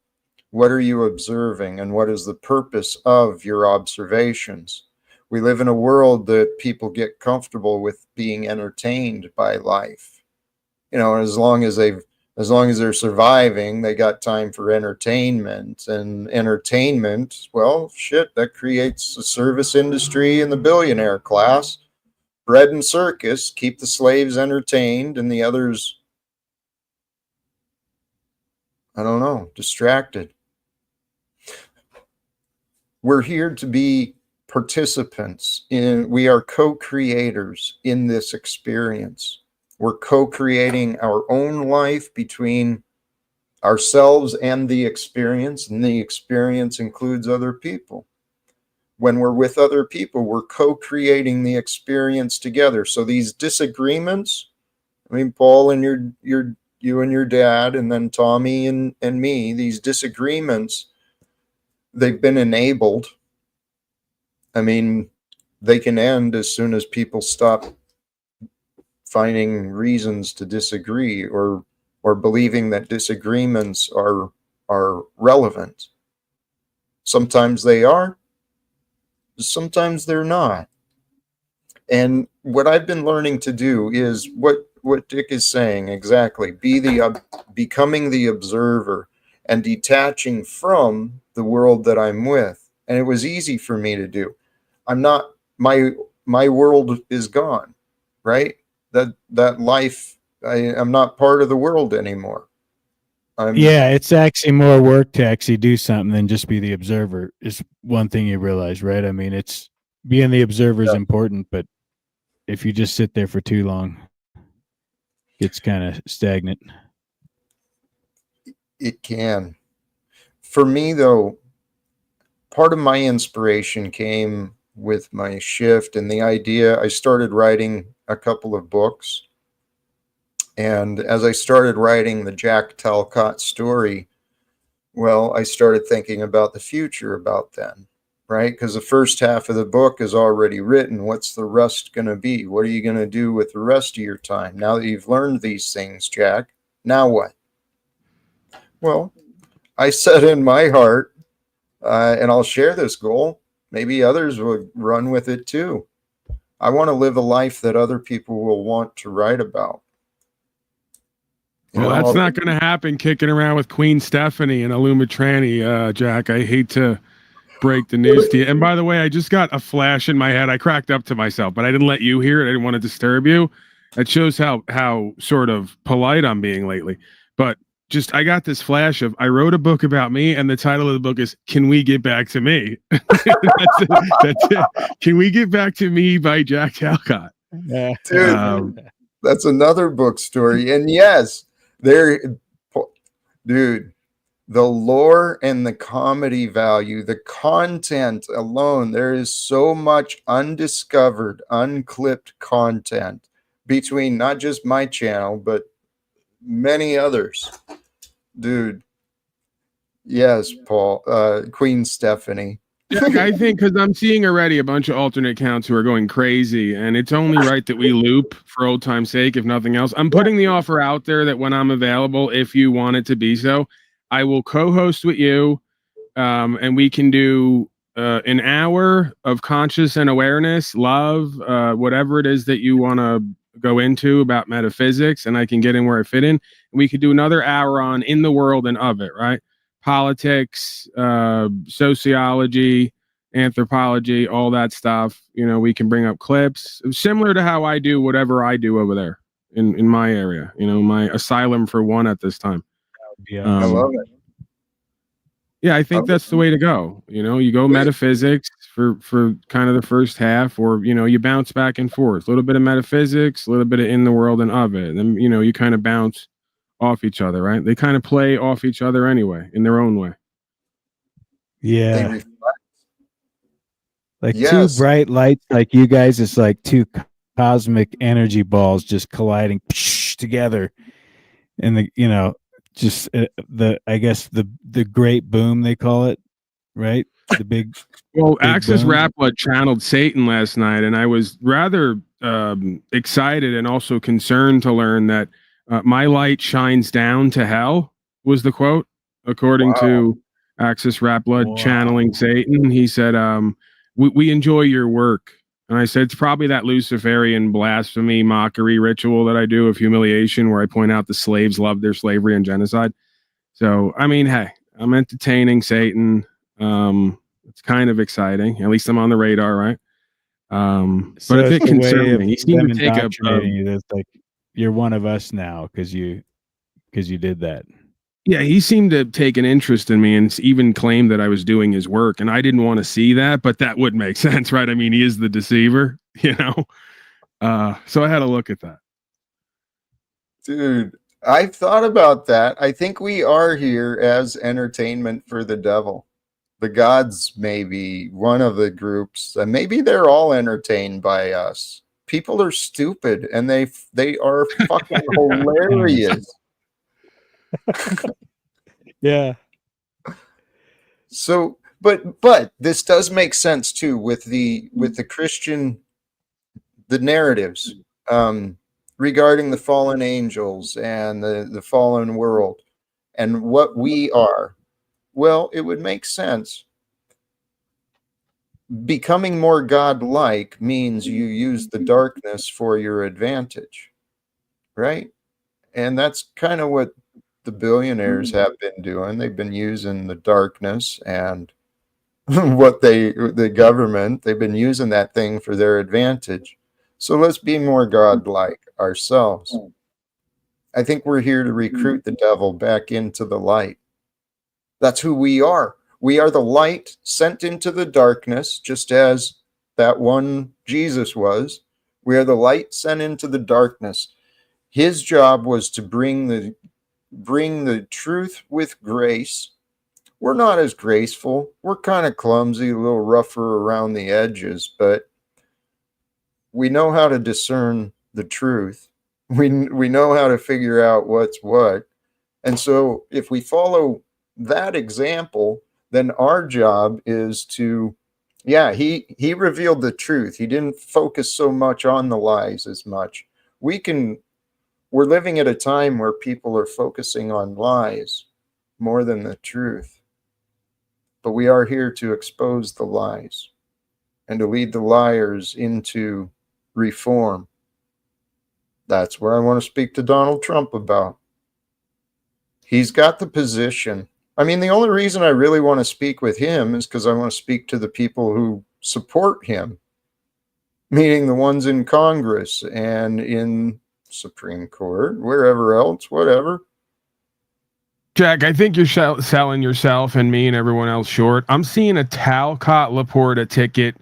What are you observing, and what is the purpose of your observations? We live in a world that people get comfortable with being entertained by life. As long as they're surviving, they got time for entertainment. And entertainment, well, shit, that creates a service industry in the billionaire class. Bread and circus keep the slaves entertained and the others, I don't know, distracted. We're here to be participants we are co-creators in this experience. We're co-creating our own life between ourselves and the experience includes other people. When we're with other people, we're co-creating the experience together. So these disagreements, I mean, Paul and you and your dad, and then Tommy and me, these disagreements, they've been enabled. I mean, they can end as soon as people stop finding reasons to disagree or believing that disagreements are relevant. Sometimes they are, sometimes they're not. And what I've been learning to do is what Dick is saying exactly: becoming the observer and detaching from the world that I'm with. And it was easy for me to do. I'm not, my world is gone, right? That life, I'm not part of the world anymore.
Yeah, it's actually more work to actually do something than just be the observer, is one thing you realize, right? I mean, it's being the observer is important, but if you just sit there for too long, it's kind of stagnant.
It can. For me, though, part of my inspiration came with my shift and the idea. I started writing a couple of books. And as I started writing the Jack Talcott story, well, I started thinking about the future about then, right? Because the first half of the book is already written. What's the rest going to be? What are you going to do with the rest of your time? Now that you've learned these things, Jack, now what? Well, I said in my heart, and I'll share this goal, maybe others will run with it too. I want to live a life that other people will want to write about.
Well, that's not going to happen kicking around with Queen Stephanie and Illumitranny, Jack. I hate to break the news to you. And by the way, I just got a flash in my head. I cracked up to myself, but I didn't let you hear it. I didn't want to disturb you. It shows how sort of polite I'm being lately. But I got this flash of I wrote a book about me, and the title of the book is "Can We Get Back to Me?" That's it. Can We Get Back to Me by Jack Talcott.
Dude, that's another book story. And yes, dude, the lore and the comedy value, the content alone, there is so much undiscovered, unclipped content between not just my channel, but many others. Dude. Yes, Paul. Queen Stephanie.
Jack, I think because I'm seeing already a bunch of alternate accounts who are going crazy, and it's only right that we loop for old time's sake, if nothing else. I'm putting the offer out there that when I'm available, if you want it to be so, I will co-host with you, and we can do an hour of conscious and awareness, love, whatever it is that you want to go into about metaphysics, and I can get in where I fit in. And we could do another hour on in the world and of it, right? Politics, sociology, anthropology, all that stuff. You know, we can bring up clips similar to how I do whatever I do over there in my area, you know, my asylum for one at this time.
I love it.
Yeah, I think that's the way to go. You know, you go metaphysics for kind of the first half, or, you know, you bounce back and forth, a little bit of metaphysics, a little bit of in the world and of it. And then, you know, you kind of bounce off each other, right? They kind of play off each other anyway, in their own way.
Yeah. Like two bright lights, like you guys, it's like two cosmic energy balls just colliding together. And the, you know, just I guess the great boom, they call it, right? The big.
Well,
big
Axis
boom.
Rapla channeled Satan last night, and I was rather excited and also concerned to learn that my light shines down to hell was the quote, according to Axis Rapla channeling Satan. He said, we enjoy your work. And I said, it's probably that Luciferian blasphemy, mockery ritual that I do of humiliation, where I point out the slaves loved their slavery and genocide. So, I mean, hey, I'm entertaining Satan. It's kind of exciting. At least I'm on the radar, right?
So
but if it
it's a way
concerns
of
me, he seemed
them
to take
indoctrinating you. That's like you're one of us now because you did that.
Yeah, he seemed to take an interest in me and even claimed that I was doing his work. And I didn't want to see that, but that would make sense, right? I mean, he is the deceiver, you know? So I had to look at that.
Dude, I've thought about that. I think we are here as entertainment for the devil. The gods may be one of the groups, and maybe they're all entertained by us. People are stupid, and they are fucking hilarious.
Yeah.
So, but this does make sense too with the Christian, the narratives regarding the fallen angels and the fallen world and what we are. Well, it would make sense. Becoming more God-like means you use the darkness for your advantage, right? And that's kind of what the billionaires have been doing. They've been using the darkness and the government, they've been using that thing for their advantage. So let's be more God-like ourselves. I think we're here to recruit the devil back into the light. That's who we are. We are the light sent into the darkness, just as that one Jesus was. We are the light sent into the darkness. His job was to bring the truth with grace. We're not as graceful. We're kind of clumsy, a little rougher around the edges, but we know how to discern the truth. We know how to figure out what's what. And so if we follow that example, then our job is to, he revealed the truth. He didn't focus so much on the lies as much. We're living at a time where people are focusing on lies more than the truth. But we are here to expose the lies and to lead the liars into reform. That's where I want to speak to Donald Trump about. He's got the position. I mean, the only reason I really want to speak with him is because I want to speak to the people who support him, meaning the ones in Congress and in Supreme Court, wherever else, whatever.
Jack, I think you're selling yourself and me and everyone else short. I'm seeing a Talcott Laporta ticket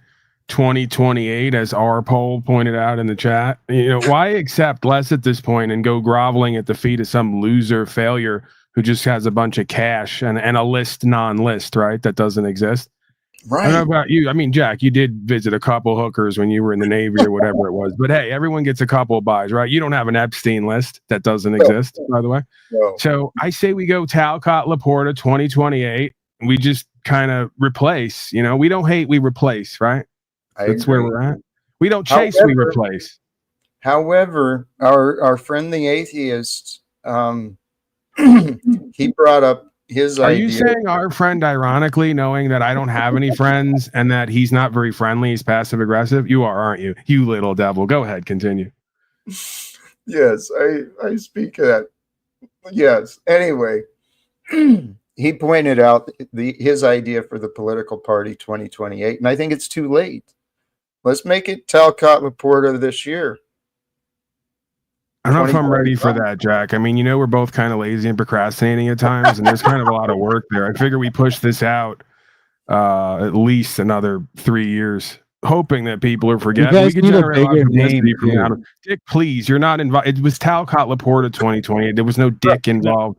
2028, as our poll pointed out in the chat. You know, why accept less at this point and go groveling at the feet of some loser failure who just has a bunch of cash and a list non-list, right? That doesn't exist.
Right.
I don't know about you. I mean, Jack, you did visit a couple hookers when you were in the Navy or whatever it was. But hey, everyone gets a couple of buys, right? You don't have an Epstein list. That doesn't exist, by the way.
No.
So I say we go Talcott Laporta 2028. We just kind of replace. You know, we don't hate, we replace, right? That's where we're at. We don't chase, we replace.
However, our friend the atheist, he brought up his
Are
idea.
you saying our friend ironically, knowing that I don't have any friends and that he's not very friendly, he's passive aggressive? You are, aren't you? You little devil. Go ahead, continue.
Yes, I speak of that. Yes. Anyway, he pointed out his idea for the political party 2028, and I think it's too late. Let's make it Talcott Laporta this year.
I don't know if I'm ready for that, Jack. I mean, you know, we're both kind of lazy and procrastinating at times, and there's kind of a lot of work there. I figure we push this out at least another 3 years, hoping that people are forgetting. We could generate a lot of publicity from out of Dick, please, you're not invited. It was Talcott Laporta 2020. There was no dick involved.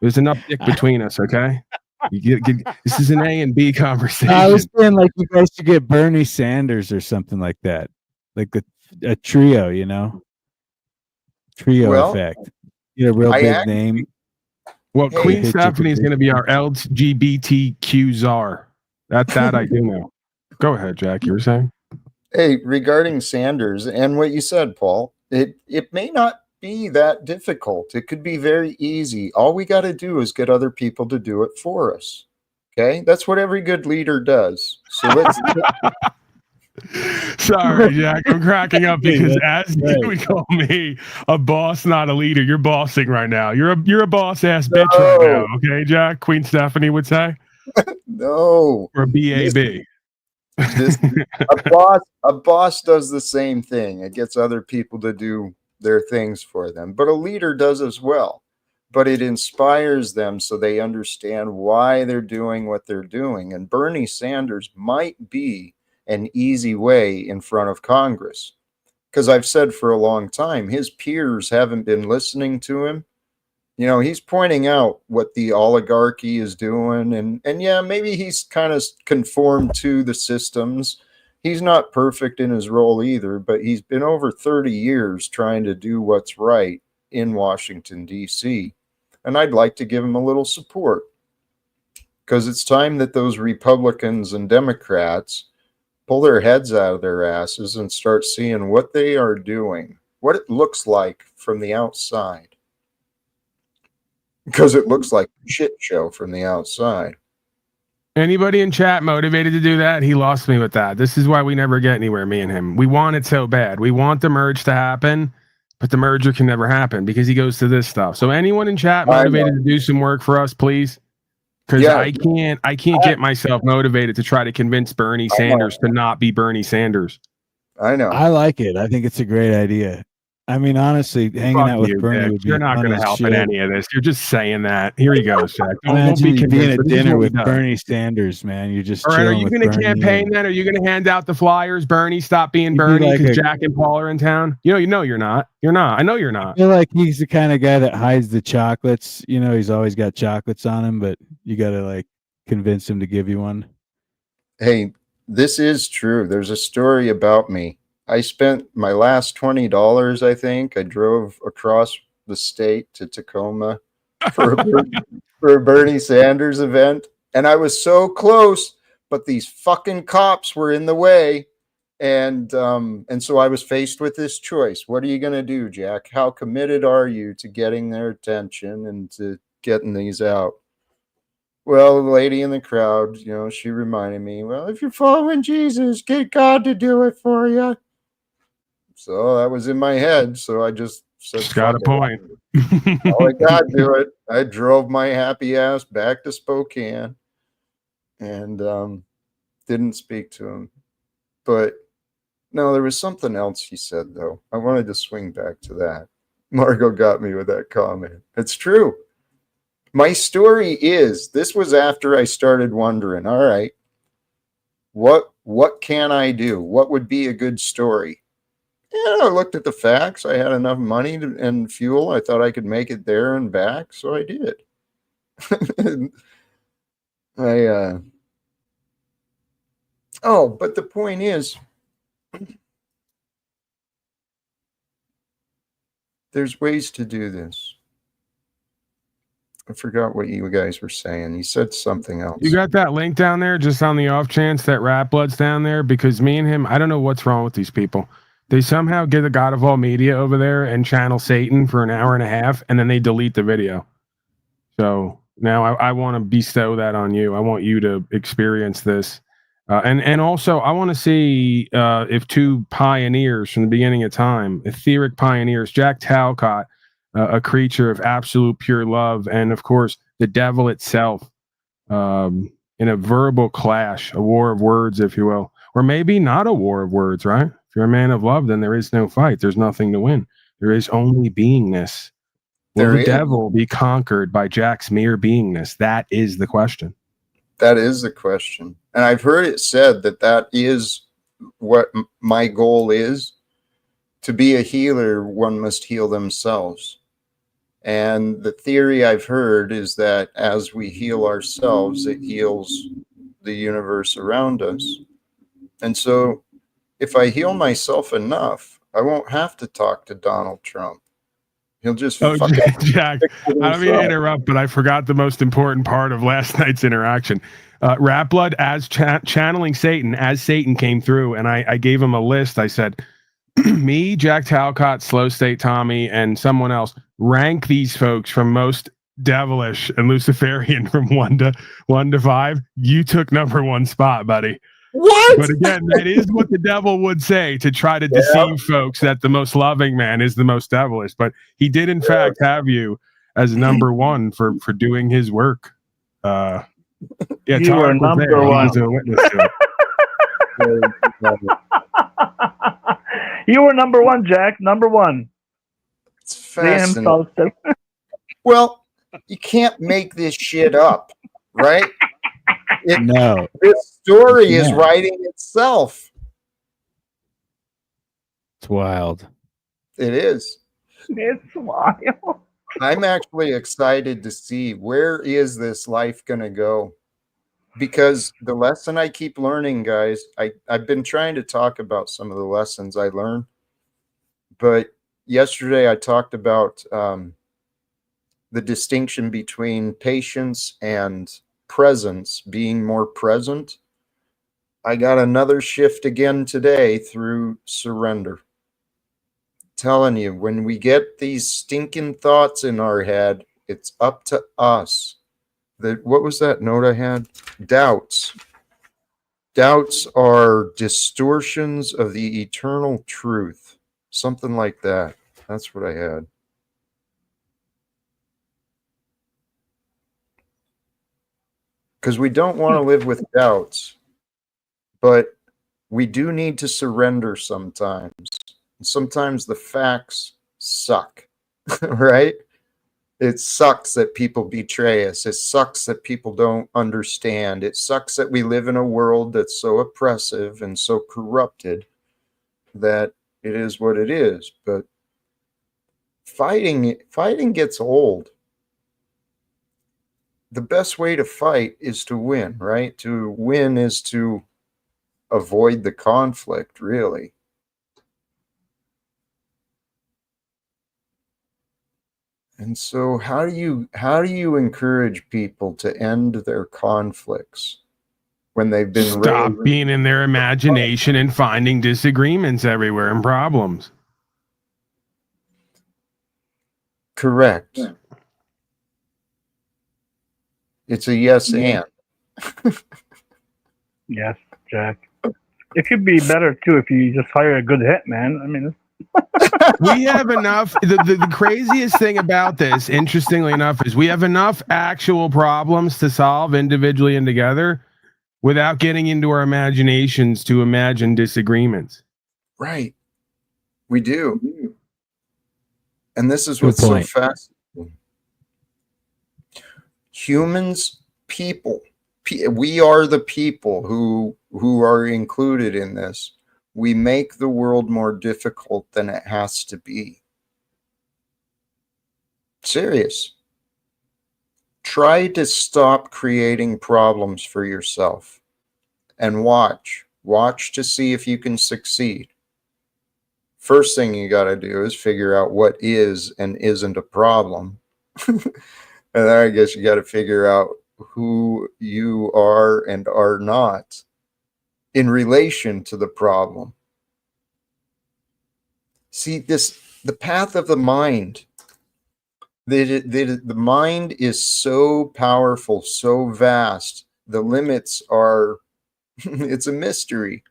There's enough dick between us, okay? This is an A and B conversation.
I was saying, like, you guys should get Bernie Sanders or something like that, like a trio, you know, effect. Get a real big name.
Well, Queen Stephanie is going to be our LGBTQ czar. That I do know. Go ahead, Jack. You were saying?
Hey, regarding Sanders and what you said, Paul, it may not be that difficult. It could be very easy. All we got to do is get other people to do it for us. Okay, that's what every good leader does. So let's.
Sorry, Jack. I'm cracking up because as you would call me a boss, not a leader. You're bossing right now. You're a boss ass bitch right now. Okay, Jack. Queen Stephanie would say.
No.
Or a BAB.
A boss does the same thing. It gets other people to do their things for them, but a leader does as well. But it inspires them so they understand why they're doing what they're doing. And Bernie Sanders might be an easy way in front of Congress, because I've said for a long time his peers haven't been listening to him. You know, he's pointing out what the oligarchy is doing, and yeah, maybe he's kind of conformed to the systems. He's not perfect in his role either, but he's been over 30 years trying to do what's right in Washington, D.C., and I'd like to give him a little support, because it's time that those Republicans and Democrats pull their heads out of their asses and start seeing what they are doing, what it looks like from the outside. Because it looks like a shit show from the outside.
Anybody in chat motivated to do that? He lost me with that. This is why we never get anywhere, me and him. We want it so bad. We want the merge to happen, but the merger can never happen because he goes to this stuff. So anyone in chat motivated to do some work for us, please? Because I can't get myself motivated to try to convince Bernie Sanders to not be Bernie Sanders.
I know.
I like it. I think it's a great idea. I mean, honestly, hanging out with Bernie would be
You're not going to help in any of this. You're just saying that. Here he goes, Jack.
Don't be being at dinner with Bernie Sanders, man. You're just
all right. Are
chilling
you
with
going to
Bernie
campaign then? Are you going to hand out the flyers? Bernie, stop being Bernie because Jack and Paul are in town. You know you're not. You're not. I know you're not.
I feel like he's the kind of guy that hides the chocolates. You know, he's always got chocolates on him, but you got to like convince him to give you one.
Hey, this is true. There's a story about me. I spent my last $20, I think. I drove across the state to Tacoma for a Bernie Sanders event. And I was so close, but these fucking cops were in the way. And so I was faced with this choice. What are you going to do, Jack? How committed are you to getting their attention and to getting these out? Well, the lady in the crowd, you know, she reminded me, well, if you're following Jesus, get God to do it for you. So that was in my head. So I just said,
got a point.
Oh, I got to do it. I drove my happy ass back to Spokane and didn't speak to him. But no, there was something else he said, though. I wanted to swing back to that. Margot got me with that comment. It's true. My story is, this was after I started wondering, all right, what can I do? What would be a good story? Yeah, I looked at the facts. I had enough money and fuel. I thought I could make it there and back, so I did. Oh, but the point is, there's ways to do this. I forgot what you guys were saying. You said something else.
You got that link down there just on the off chance that Rat Blood's down there? Because me and him, I don't know what's wrong with these people. They somehow get the God of all media over there and channel Satan for an hour and a half, and then they delete the video. So now I want to bestow that on you. I want you to experience this. And also, I want to see if two pioneers from the beginning of time, etheric pioneers, Jack Talcott, a creature of absolute pure love, and of course, the devil itself, in a verbal clash, a war of words, if you will, or maybe not a war of words, right? If you're a man of love, then there is no fight. There's nothing to win. There is only beingness. Will the devil be conquered by Jack's mere beingness? That is the question.
That is the question. And I've heard it said that that is what my goal is. To be a healer, one must heal themselves. And the theory I've heard is that as we heal ourselves, it heals the universe around us. And so if I heal myself enough, I won't have to talk to Donald Trump. He'll just
Jack, I don't mean to interrupt, but I forgot the most important part of last night's interaction. Rat Blood as channeling Satan, as Satan came through, and I gave him a list. I said, me, Jack Talcott, Slow State Tommy, and someone else, rank these folks from most devilish and Luciferian from 1 to 5. You took number 1 spot, buddy.
What?
But again, that is what the devil would say to try to deceive folks that the most loving man is the most devilish. But he did, in fact, have you as number 1 for doing his work. Yeah,
you were number 1.
He was a witness to
it. You were number 1, Jack. Number 1.
It's fascinating. Well, you can't make this shit up, right?
No.
This story is writing itself.
It's wild.
It is.
It's wild.
I'm actually excited to see where is this life going to go. Because the lesson I keep learning, guys, I've been trying to talk about some of the lessons I learned. But yesterday I talked about the distinction between patience and presence, being more present. I got another shift again today through surrender. Telling you, when we get these stinking thoughts in our head, it's up to us. What was that note I had? Doubts. Doubts are distortions of the eternal truth. Something like that. That's what I had. Because we don't want to live with doubts, but we do need to surrender sometimes. Sometimes the facts suck, right? It sucks that people betray us. It sucks that people don't understand. It sucks that we live in a world that's so oppressive and so corrupted that it is what it is. But fighting gets old. The best way to fight is to win, right? To win is to avoid the conflict, really. And so how do you encourage people to end their conflicts when they've been
stop being in their imagination and finding disagreements everywhere and problems?
Correct. It's a yes and.
Yes, Jack. It could be better too if you just hire a good hitman. I mean,
we have enough. The craziest thing about this, interestingly enough, is we have enough actual problems to solve individually and together without getting into our imaginations to imagine disagreements.
Right. We do. And this is what's so fascinating. Humans, people, we are the people who are included in this. We make the world more difficult than it has to be. Serious. Try to stop creating problems for yourself and watch to see if you can succeed. First thing you got to do is figure out what is and isn't a problem. And then I guess you got to figure out who you are and are not in relation to the problem. See, the path of the mind. The mind is so powerful, so vast. The limits are, it's a mystery.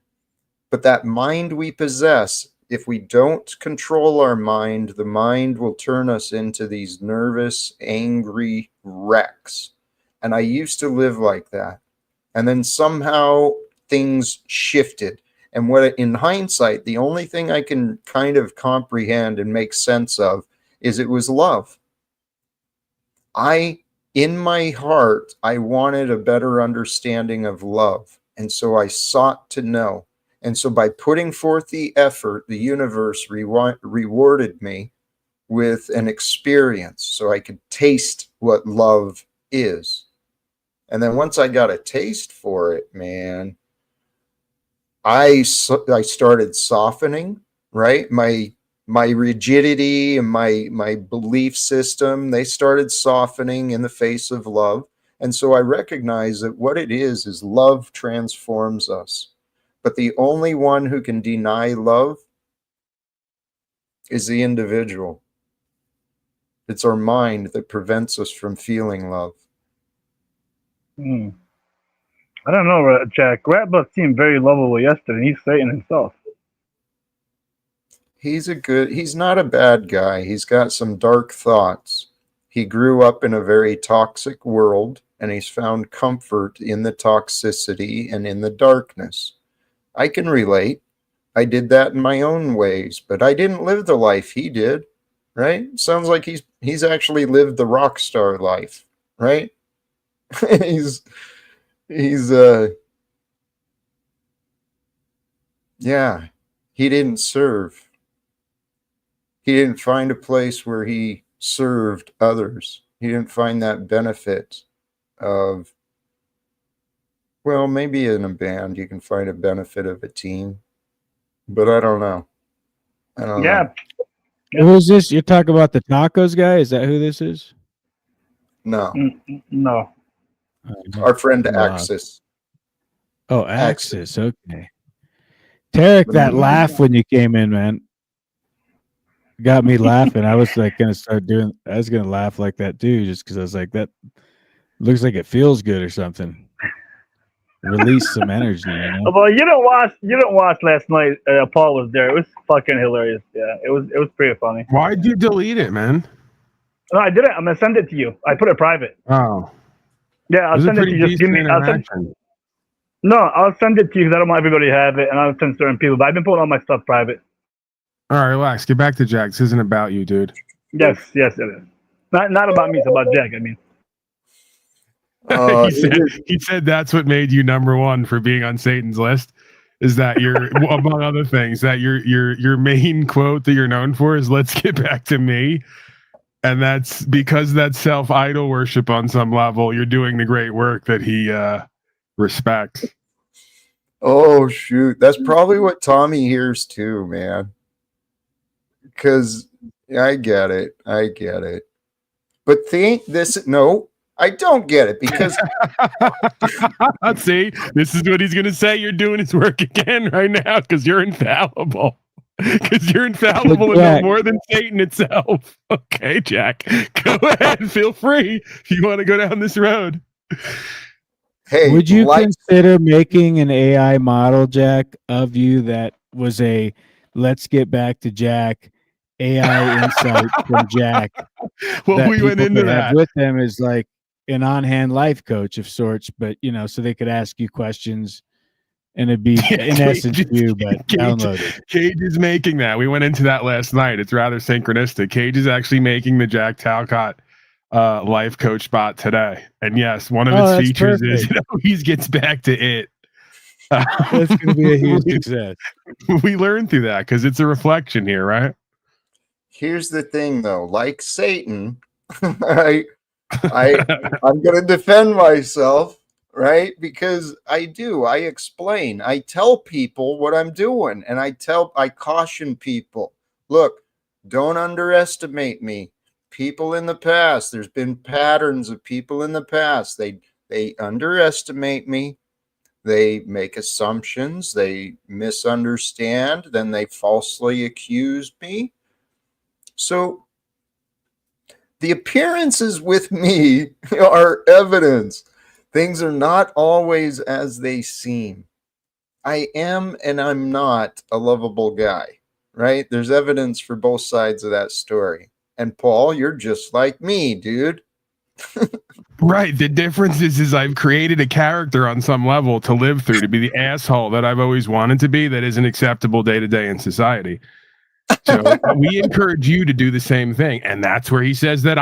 But that mind we possess, if we don't control our mind, the mind will turn us into these nervous, angry wrecks. And I used to live like that. And then somehow things shifted. And what, in hindsight, the only thing I can kind of comprehend and make sense of is it was love. In my heart, I wanted a better understanding of love. And so I sought to know. And so by putting forth the effort, the universe rewarded me with an experience so I could taste what love is. And then once I got a taste for it, man, I started softening, right? My rigidity and my belief system, they started softening in the face of love. And so I recognize that what it is love transforms us. But the only one who can deny love is the individual. It's our mind that prevents us from feeling love.
I don't know, Jack. Ratbuck seemed very lovable yesterday. He's Satan himself.
He's not a bad guy. He's got some dark thoughts. He grew up in a very toxic world, and he's found comfort in the toxicity and in the darkness. I can relate. I did that in my own ways, but I didn't live the life he did, right? Sounds like he's actually lived the rock star life, right? he's yeah, he didn't serve. He didn't find a place where he served others. He didn't find that benefit of, well, maybe in a band you can find a benefit of a team, but I don't know. I don't know.
Who is this? You're talking about the tacos guy? Is that who this is?
No.
No.
Our friend Axis.
Oh, Axis. Okay. Tarek, that laugh when you came in, man, got me laughing. I was like going to start doing, I was going to laugh like that too, just because I was like, that looks like it feels good or something. Release some energy, you know?
Well, you don't watch last night. Paul was there. It was fucking hilarious. Yeah, it was pretty funny.
Why'd you delete it, man?
No, I didn't. I'm gonna send it to you. I put it private.
Oh.
Yeah, I'll send it to you. Just give me. No, I'll send it to you because I don't want everybody to have it, and I'll send certain people. But I've been putting all my stuff private.
All right, relax. Get back to Jack. This isn't about you, dude.
Yes, it is. Not about me. It's about Jack. I mean.
He said that's what made you number one for being on Satan's list. Is that you're among other things that your main quote that you're known for is "Let's get back to me," and that's because that's self-idol worship on some level. You're doing the great work that he respects.
Oh shoot, that's probably what Tommy hears too, man. Because I get it, but no. I don't get it because
see, this is what he's going to say. You're doing his work again right now because you're infallible. Because you're infallible and no more than Satan itself. Okay, Jack, go ahead. Feel free if you want to go down this road.
Hey,
would you consider making an AI model, Jack, of you that was a "Let's get back to Jack" AI insight from Jack?
Well, we went into that
with them is like an on-hand life coach of sorts, but so they could ask you questions and it'd be in essence you, but downloaded.
Cage is making that. We went into that last night. It's rather synchronistic. Cage is actually making the Jack Talcott life coach spot today. And yes, one of its features is it always gets back to it.
That's going to be a huge success.
We learned through that because it's a reflection here, right?
Here's the thing, though. Like Satan, I'm going to defend myself, right? Because I explain, I tell people what I'm doing, and I caution people, look, don't underestimate me. People in the past, there's been patterns of people in the past. They underestimate me. They make assumptions. They misunderstand. Then they falsely accuse me. So the appearances with me are evidence. Things are not always as they seem. I am and I'm not a lovable guy, right? There's evidence for both sides of that story. And Paul, you're just like me, dude.
Right. The difference is I've created a character on some level to live through, to be the asshole that I've always wanted to be, that isn't acceptable day to day in society. So we encourage you to do the same thing. And that's where he says that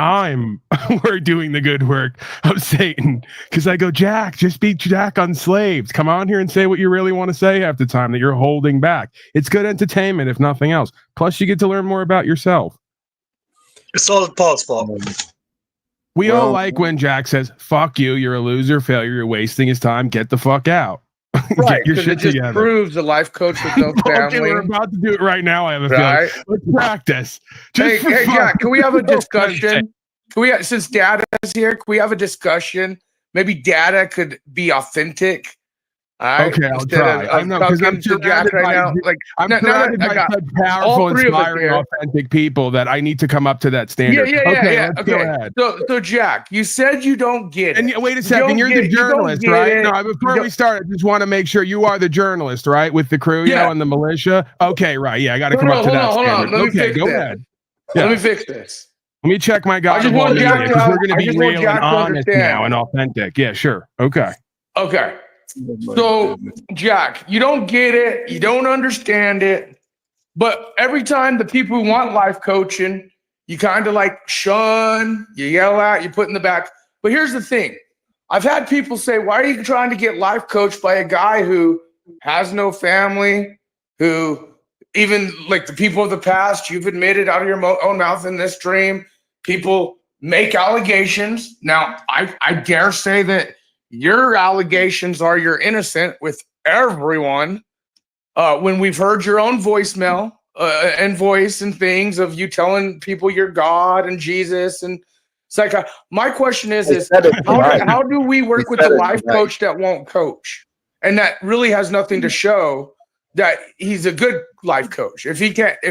we're doing the good work of Satan. Because I go, Jack, just be Jack Unslaved. Come on here and say what you really want to say half the time that you're holding back. It's good entertainment, if nothing else. Plus, you get to learn more about yourself.
It's all Paul's fault.
We all like when Jack says, fuck you, you're a loser, failure, you're wasting his time, get the fuck out.
Right,
get your shit
it just
together.
proves a life coach with no family.
Okay, we're about to do it right now, I have a
right?
feeling. Let's practice.
Hey, Jack, can we have a discussion? Since Dada's here, can we have a discussion? Maybe Dada could be authentic. All right.
Okay, I'll try. I know because I'm
Jack right now. Like
I'm surrounded by such powerful, inspiring, authentic people that I need to come up to that standard.
Yeah.
Let's go ahead.
So Jack, you said you don't get it.
And wait a second, you're the journalist, right? No, before we start, I just want to make sure you are the journalist, right? With the crew, you know, and the militia. Okay, right. Yeah, I got to come up to that standard. Okay, go ahead.
Let me fix this.
Let me check my God. We're going to be real and honest now and authentic. Yeah, sure. Okay.
So, Jack, you don't get it. You don't understand it. But every time the people who want life coaching, you kind of like shun, you yell at, you put in the back. But here's the thing. I've had people say, why are you trying to get life coached by a guy who has no family, who even like the people of the past, you've admitted out of your own mouth in this stream, people make allegations. Now, I dare say that your allegations are you're innocent with everyone. When we've heard your own voicemail and voice and things of you telling people you're God and Jesus, and it's like my question is how do we work with a life coach that won't coach and that really has nothing to show that he's a good life coach if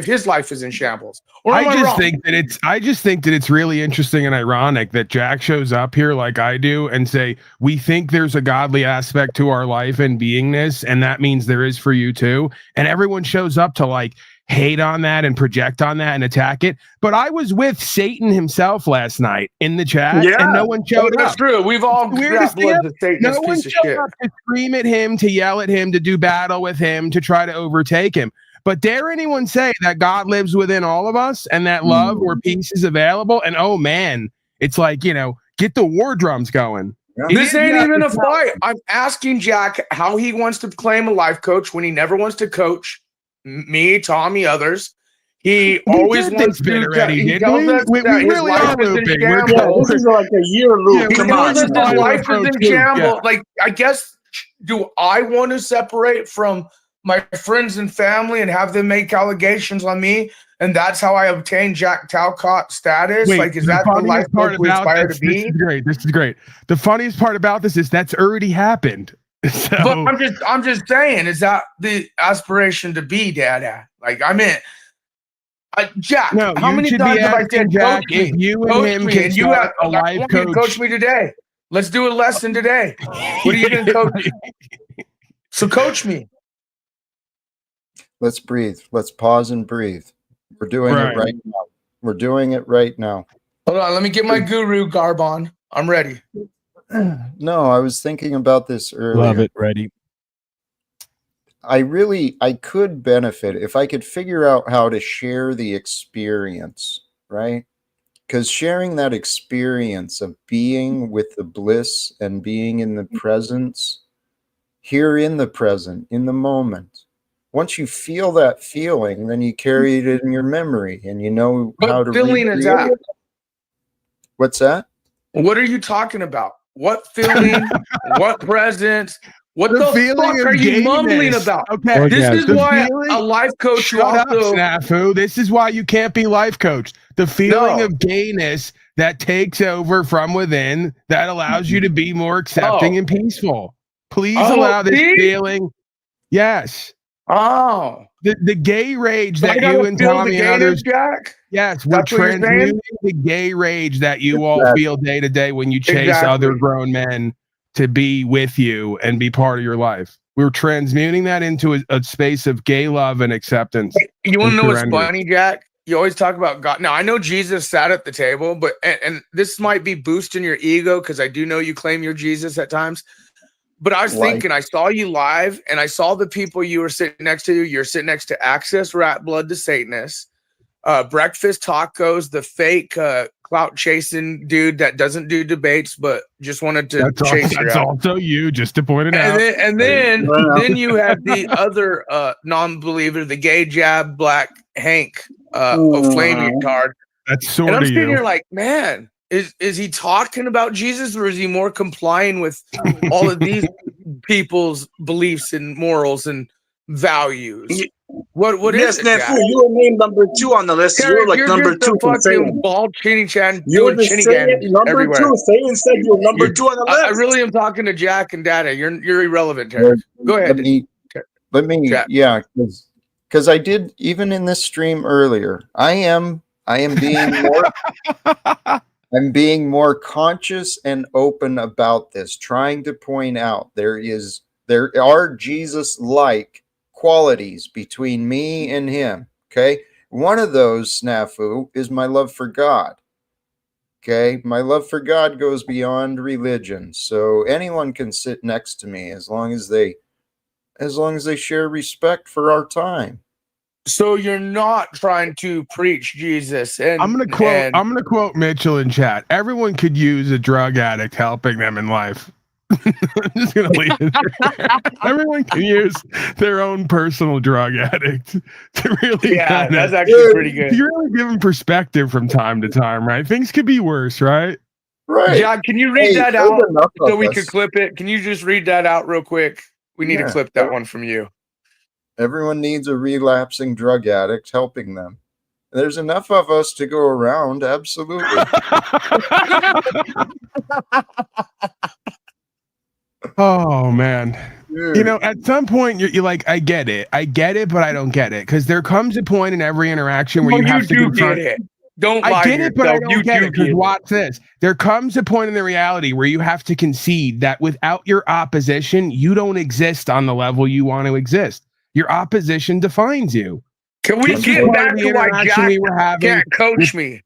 his life is in shambles? Or
I just think that it's really interesting and ironic that Jack shows up here like I do and say, we think there's a godly aspect to our life and beingness, and that means there is for you too. And everyone shows up to like hate on that and project on that and attack it. But I was with Satan himself last night in the chat, and no one showed up.
That's true. We've all got blood to Satan.
No one showed up to scream at him, to yell at him, to do battle with him, to try to overtake him. But dare anyone say that God lives within all of us and that love or peace is available? And oh man, it's like, get the war drums going.
This ain't even a fight. I'm asking Jack how he wants to claim a life coach when he never wants to coach me, Tommy, others. He always wants to.
We really are looping.
This is like a year loop.
He knows that his life is in shambles. Like, I guess, do I want to separate from my friends and family and have them make allegations on me, and that's how I obtain Jack Talcott status? Like, is that the life coach we aspire to be?
This is great. The funniest part about this is that's already happened. So,
but I'm just saying, is that the aspiration to be Dada? Like, I mean, Jack, how many times have I said,
Jack,
coach me,
you and him can
you have
a life coach.
Coach me today. Let's do a lesson today. What are you going to coach me? So coach me.
Let's breathe. Let's pause and breathe. We're doing it right now. We're doing it right now.
Hold on. Let me get my guru garb on. I'm ready.
No, I was thinking about this earlier.
Love it. Ready.
I could benefit if I could figure out how to share the experience, right? because sharing that experience of being with the bliss and being in the presence, here in the present, in the moment. Once you feel that feeling, then you carry it in your memory and you know how to
feeling is
recreate
that?
it. What's that?
What are you talking about? What feeling? What presence? What
The
the
feeling
fuck
of
are you mumbling
gayness.
about?
Okay.
This is
The
why
feeling-
a life coach
Shut up,
also
Snafu. This is why you can't be life coach. The feeling
No.
of gayness that takes over from within that allows you to be more accepting and peaceful. Please allow this feeling. Yes.
Oh.
The gay rage
So I
that
gotta
you and
feel the
Tommy and
gayness,
others.
Jack?
Yes, we're
That's what you're saying?
transmuting the gay rage that you all feel day to day when you chase other grown men to be with you and be part of your life. We're transmuting that into a space of gay love and acceptance.
You want to
and
know what's
surrender.
funny, Jack? You always talk about God. Now I know Jesus sat at the table, but and this might be boosting your ego because I do know you claim you're Jesus at times. But I was thinking, I saw you live, and I saw the people you were sitting next to. You're sitting next to Access Rat Blood, the Satanists, Breakfast Tacos, the fake clout chasing dude that doesn't do debates, but just wanted to chase you
That's
out.
also you, just to point it out.
Then you have the other non-believer, the gay jab black Hank flaming card.
That's
And
sort
I'm
of
sitting
you.
here like, man, is he talking about Jesus, or is he more complying with all of these people's beliefs and morals and values? What is
Yes,
it,
Nephew,
Jack?
you were named number 2 on the list.
Eric,
You're like number
just
2
a
from
fucking
Satan.
bald chinny chan
You're
doing
the
chinny
Satan
cans
number
everywhere.
2. Satan said you're number 2 on the list.
I really am talking to Jack and Dada. You're irrelevant, Eric. Go ahead.
Let me,
Jack.
yeah, because I did, even in this stream earlier, I am being more I'm being more conscious and open about this, trying to point out there are Jesus-like qualities between me and him. Okay. One of those, Snafu, is my love for God. Okay. My love for God goes beyond religion. So anyone can sit next to me as long as they share respect for our time.
So you're not trying to preach Jesus, and
I'm gonna quote Mitchell in chat. Everyone could use a drug addict helping them in life. I'm just gonna leave it there. Everyone can use their own personal drug addict to really
that's actually pretty good.
to really give them perspective from time to time, right? Things could be worse, right?
Right.
Jack, can you read that out so we could clip it? Can you just read that out real quick? We need to clip that one from you.
Everyone needs a relapsing drug addict helping them. There's enough of us to go around, absolutely.
Oh man. Dude. You know, at some point you're like, I get it, but I don't get it. Because there comes a point in every interaction where you have to confront
it. Don't
I
lie
get
to
it, but I
yourself.
don't get it. Because watch this. There comes a point in the reality where you have to concede that without your opposition, you don't exist on the level you want to exist. Your opposition defines you.
Can we get back to why Jack can't coach me?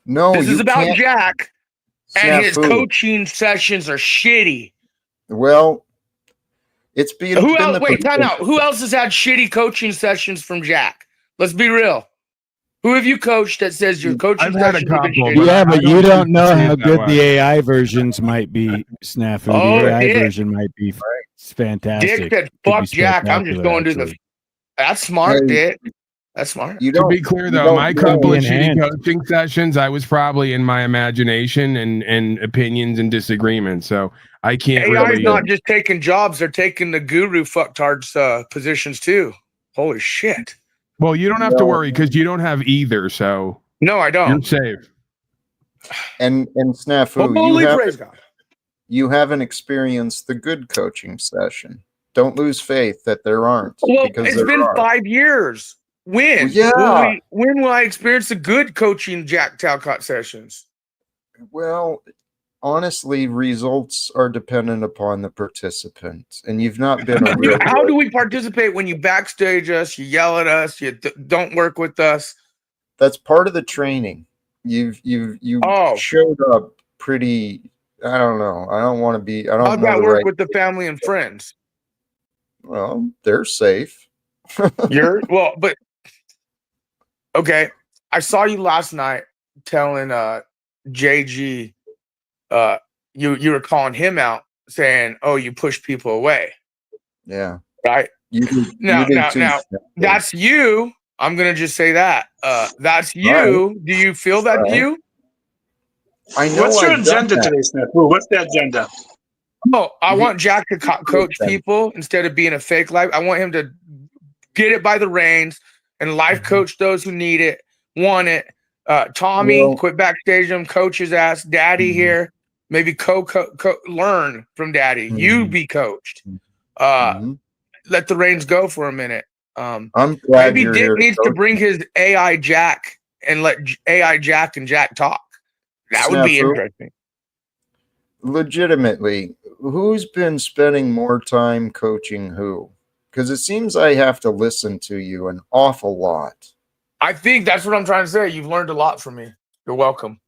No,
this is about
can't.
Jack, and his
Snafu.
coaching sessions are shitty.
Well, it's been
Who else? Wait, time out. Who else has had shitty coaching sessions from Jack? Let's be real. Who have you coached that says your coaching sessions have been shitty?
Yeah, but you don't know how good the AI versions might be, Snafu. The AI version might be fantastic.
Dick said, "Fuck Jack. I'm just going to the." That's smart, Dick. That's smart.
To be clear, though, my couple of shitty coaching sessions, I was probably in my imagination and opinions and disagreements. So I can't
AI's not just taking jobs; they're taking the guru fucktards positions too. Holy shit!
Well, you don't have to worry because you don't have either. So
no, I don't.
You're safe.
And Snafu, you haven't experienced the good coaching session. Don't lose faith that there aren't.
Well,
because
it's been 5 years. When?
Well,
when will I experience the good coaching Jack Talcott sessions?
Well, honestly, results are dependent upon the participant, and you've not been a real.
How do we participate when you backstage us, you yell at us, you don't work with us?
That's part of the training. You showed up pretty. I don't know. I don't want to be. I don't.
How'd that work with the family and friends?
Well, they're safe.
But okay. I saw you last night telling JG you were calling him out, saying, "Oh, you push people away."
Yeah.
Right.
You
Now,
did too.
that's you. I'm gonna just say that. That's you.
Right.
Do you feel that's you?
I know.
What's your
I've done
agenda
that.
today, Snap? What's the agenda?
Oh, I want Jack to coach people instead of being a fake life. I want him to get it by the reins and life coach those who need it, want it. Tommy, quit backstage him, coach his ass. Daddy here, maybe learn from Daddy. You be coached. Let the reins go for a minute.
I'm glad
maybe
you're
Dick
here
needs to bring his AI Jack and let AI Jack and Jack talk. That would be interesting.
Legitimately, who's been spending more time coaching who? Because it seems I have to listen to you an awful lot.
I think that's what I'm trying to say. You've learned a lot from me. You're welcome.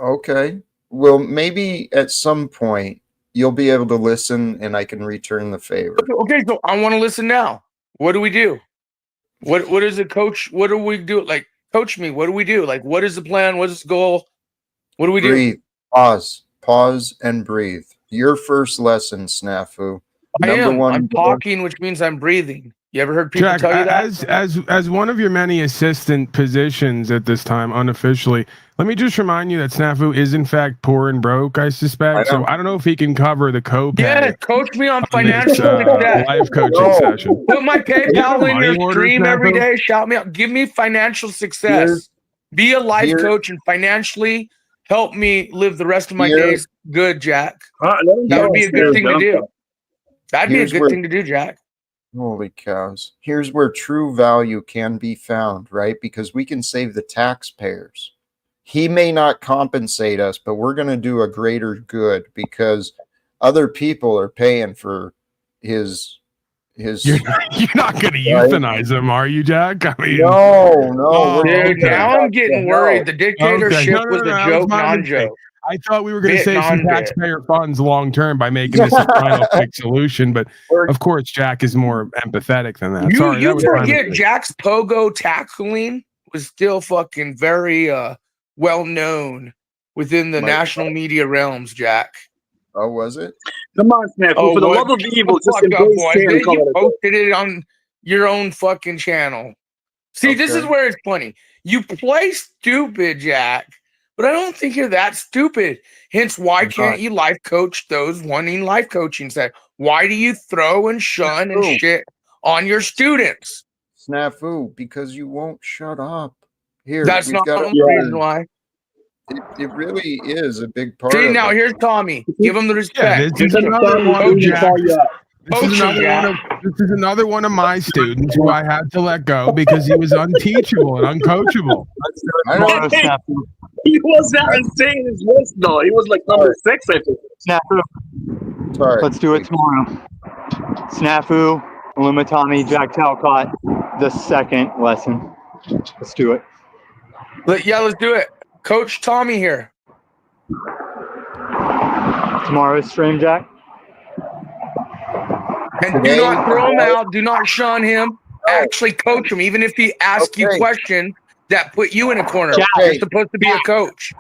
Okay. Well, maybe at some point you'll be able to listen and I can return the favor.
Okay, so I want to listen now. What do we do? What is it, coach? What do we do? Like, coach me. What do we do? Like, what is the plan? What is the goal? What do we
Breathe.
do?
Pause and breathe. Your first lesson, Snafu.
I'm talking, which means I'm breathing. You ever heard people
Jack,
tell you that?
As one of your many assistant positions at this time, unofficially, let me just remind you that Snafu is in fact poor and broke, I suspect. So I don't know if he can cover the copay.
Yeah, coach me on financial success.
Life coaching session.
Put my PayPal in your
order,
stream
Snafu?
every day. Shout me out. Give me financial success. Be a life coach and financially help me live the rest of my days good, Jack. That would be a good thing to do. That'd be a good thing to do, Jack.
Holy cows. Here's where true value can be found, right? Because we can save the taxpayers. He may not compensate us, but we're going to do a greater good because other people are paying for his
You're not going to euthanize him, are you, Jack? I mean,
no.
Dude, now I'm getting worried. The dictatorship was a joke, non-joke.
I thought we were going to save some taxpayer funds long term by making this a final fix solution, but of course, Jack is more empathetic than that. Sorry,
you forget Jack's pogo tackling was still fucking very well known within the national media realms, Jack.
Oh, was it?
Come on, Snap. For the love of evil, just embrace it.
You posted it on your own fucking channel. See, this is where it's funny. You play stupid, Jack. But I don't think you're that stupid. Hence, why can't you life coach those wanting life coaching? Why do you throw and shun and shit on your students?
Snafu, because you won't shut up. Here,
that's not the reason why.
It really is a big part.
See, now here's Tommy. Give him the respect.
This is another one, Jack. This is another one of my students who I had to let go because he was unteachable and uncoachable.
He was not insane his list, though. He was like number 6, I think.
Snafu. Sorry. Let's do it tomorrow. Snafu, Illumitami, Jack Talcott, the second lesson. Let's do it.
Let's do it. Coach Tommy here.
Tomorrow's stream, Jack.
And do not throw him out. Do not shun him. Actually coach him, even if he asks you questions that put you in a corner. You're supposed to be a coach.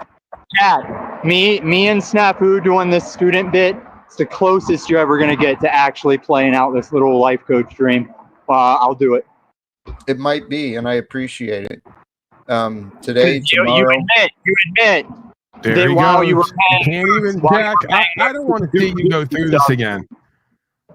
Jack, me and Snafu doing this student bit, it's the closest you're ever going to get to actually playing out this little life coach dream. I'll do it.
It might be, and I appreciate it. Today, tomorrow.
You admit.
There
while you were
can't even, Jack, I don't want to see you go through this again.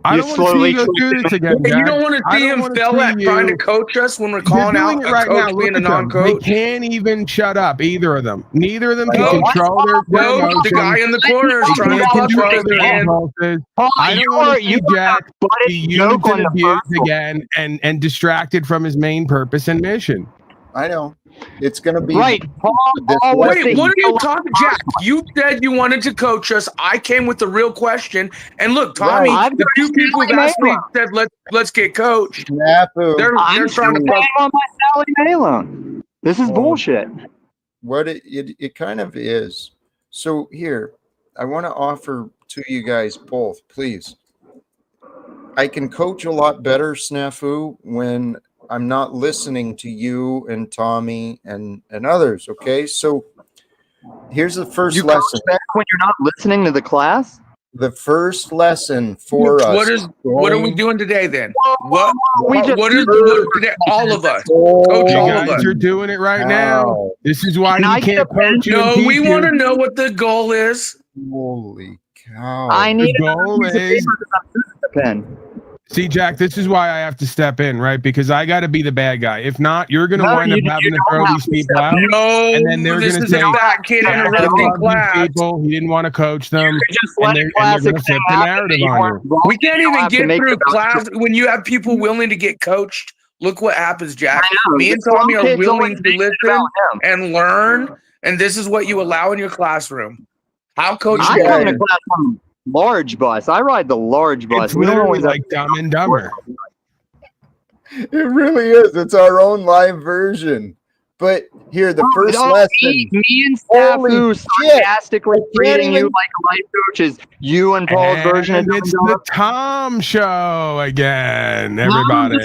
I don't want to see you go through this again, Jack.
You don't want to see him fail at trying to coach us when we're calling out a coach being a non-coach?
They can't even shut up, either of them. Neither of them can control their emotions.
The guy in the corner is trying to control their
impulses. I don't want to see Jack be used and abused again and distracted from his main purpose and mission.
I know. It's going to be
right.
Wait, what are you talking, Jack? You said you wanted to coach us. I came with the real question, and look, Tommy, the two people who asked me said, "Let's get coached." They're trying to
on my Sally Mae loan. This is bullshit.
What it kind of is. So here, I want to offer to you guys both, please. I can coach a lot better, Snafu, when I'm not listening to you and Tommy and others. Okay, so here's the first lesson.
Back when you're not listening to the class.
The first lesson for us.
What are we doing today then? What is today? All of us,
Coach,
all
guys
of us
are doing it right now. This is why you can't coach you.
No, we want to know what the goal is.
Holy cow!
I need
the goal is
pen.
See, Jack, this is why I have to step in, right? Because I got to be the bad guy. If not, you're going to wind up having to throw these people out.
No,
and then they're going to say,
fat kid interrupting class.
People. He didn't want to coach them. And they're going to flip the narrative on you.
We can't even get through class when you have people willing to get coached. Look what happens, Jack. Me and Tommy are willing to listen and learn, and this is what you allow in your classroom. How coach?
I come to class on large bus. I ride the large bus.
We don't always like Dumb and Dumber.
It really is. It's our own live version. But here, the first lesson.
Me and Snafu sarcastically treating you like life coaches. You and Paul's version of
it's the Tom Show again, everybody.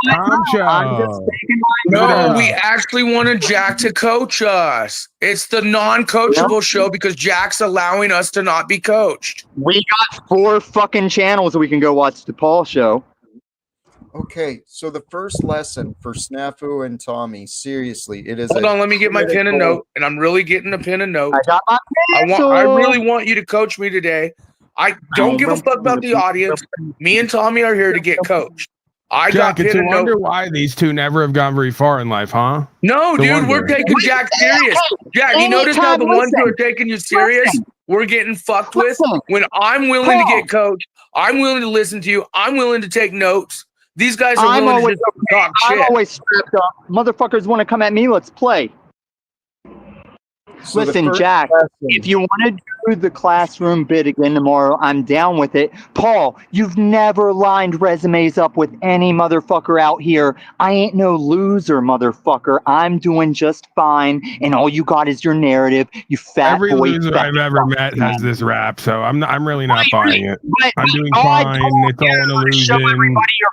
Tom Show.
No, we actually wanted Jack to coach us. It's the non-coachable show because Jack's allowing us to not be coached.
We got 4 fucking channels we can go watch the Paul show.
Okay, so the first lesson for Snafu and Tommy, seriously, it is.
Hold on, let me get my pen and note, and I'm really getting a pen and note.
I got my pencil.
I really want you to coach me today. I don't give a fuck about the audience. Me and Tommy are here to get coached.
Jack, it's a wonder why these two never have gone very far in life, huh?
No, dude, we're taking Jack serious. Jack, you notice how the ones who are taking you serious, we're getting fucked with? When I'm willing to get coached, I'm willing to listen to you, I'm willing to take notes. These guys are willing to just talk shit.
I'm always strapped up. Motherfuckers want to come at me, let's play.
So
listen, Jack, if you want to do the classroom bit again tomorrow, I'm down with it. Paul, you've never lined resumes up with any motherfucker out here. I ain't no loser, motherfucker. I'm doing just fine, and all you got is your narrative, you fat
Every
boy.
loser I've ever met has this rap, so I'm really not buying it. I'm doing fine. It's all an illusion.
Show everybody your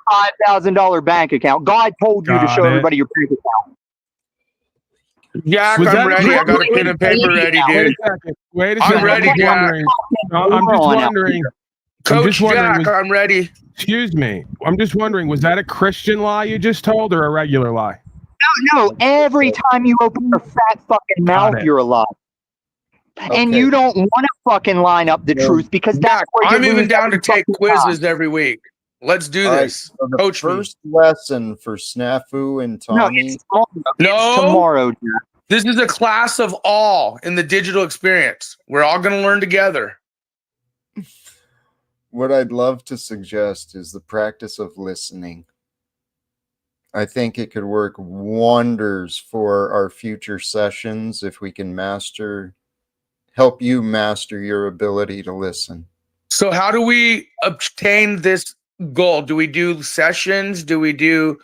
$5,000 bank account. God told you to show everybody your bank account.
Jack, I'm ready. I got a pen and paper ready, dude.
Wait a second.
I'm ready, Jack.
I'm just wondering.
Coach Jack, I'm ready.
Excuse me. I'm just wondering, was that a Christian lie you just told or a regular lie?
No. Every time you open your fat fucking mouth, you're a lie. And you don't want to fucking line up the truth because that's where
I'm even down to take quizzes every week. Let's do this.
So the
Coach
first lesson for Snafu and Tommy.
No,
tomorrow, Jack.
This is a class of all in the digital experience. We're all going to learn together.
What I'd love to suggest is the practice of listening. I think it could work wonders for our future sessions if we can help you master your ability to listen.
So how do we obtain this goal? Do we do sessions? Do we do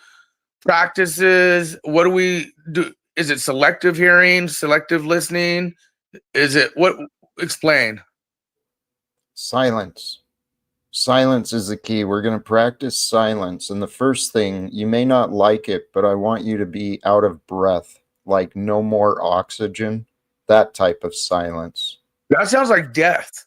practices? What do we do? Is it selective hearing, selective listening? Is it what? Explain.
Silence. Silence is the key. We're going to practice silence. And the first thing, you may not like it, but I want you to be out of breath, like no more oxygen, that type of silence.
That sounds like death.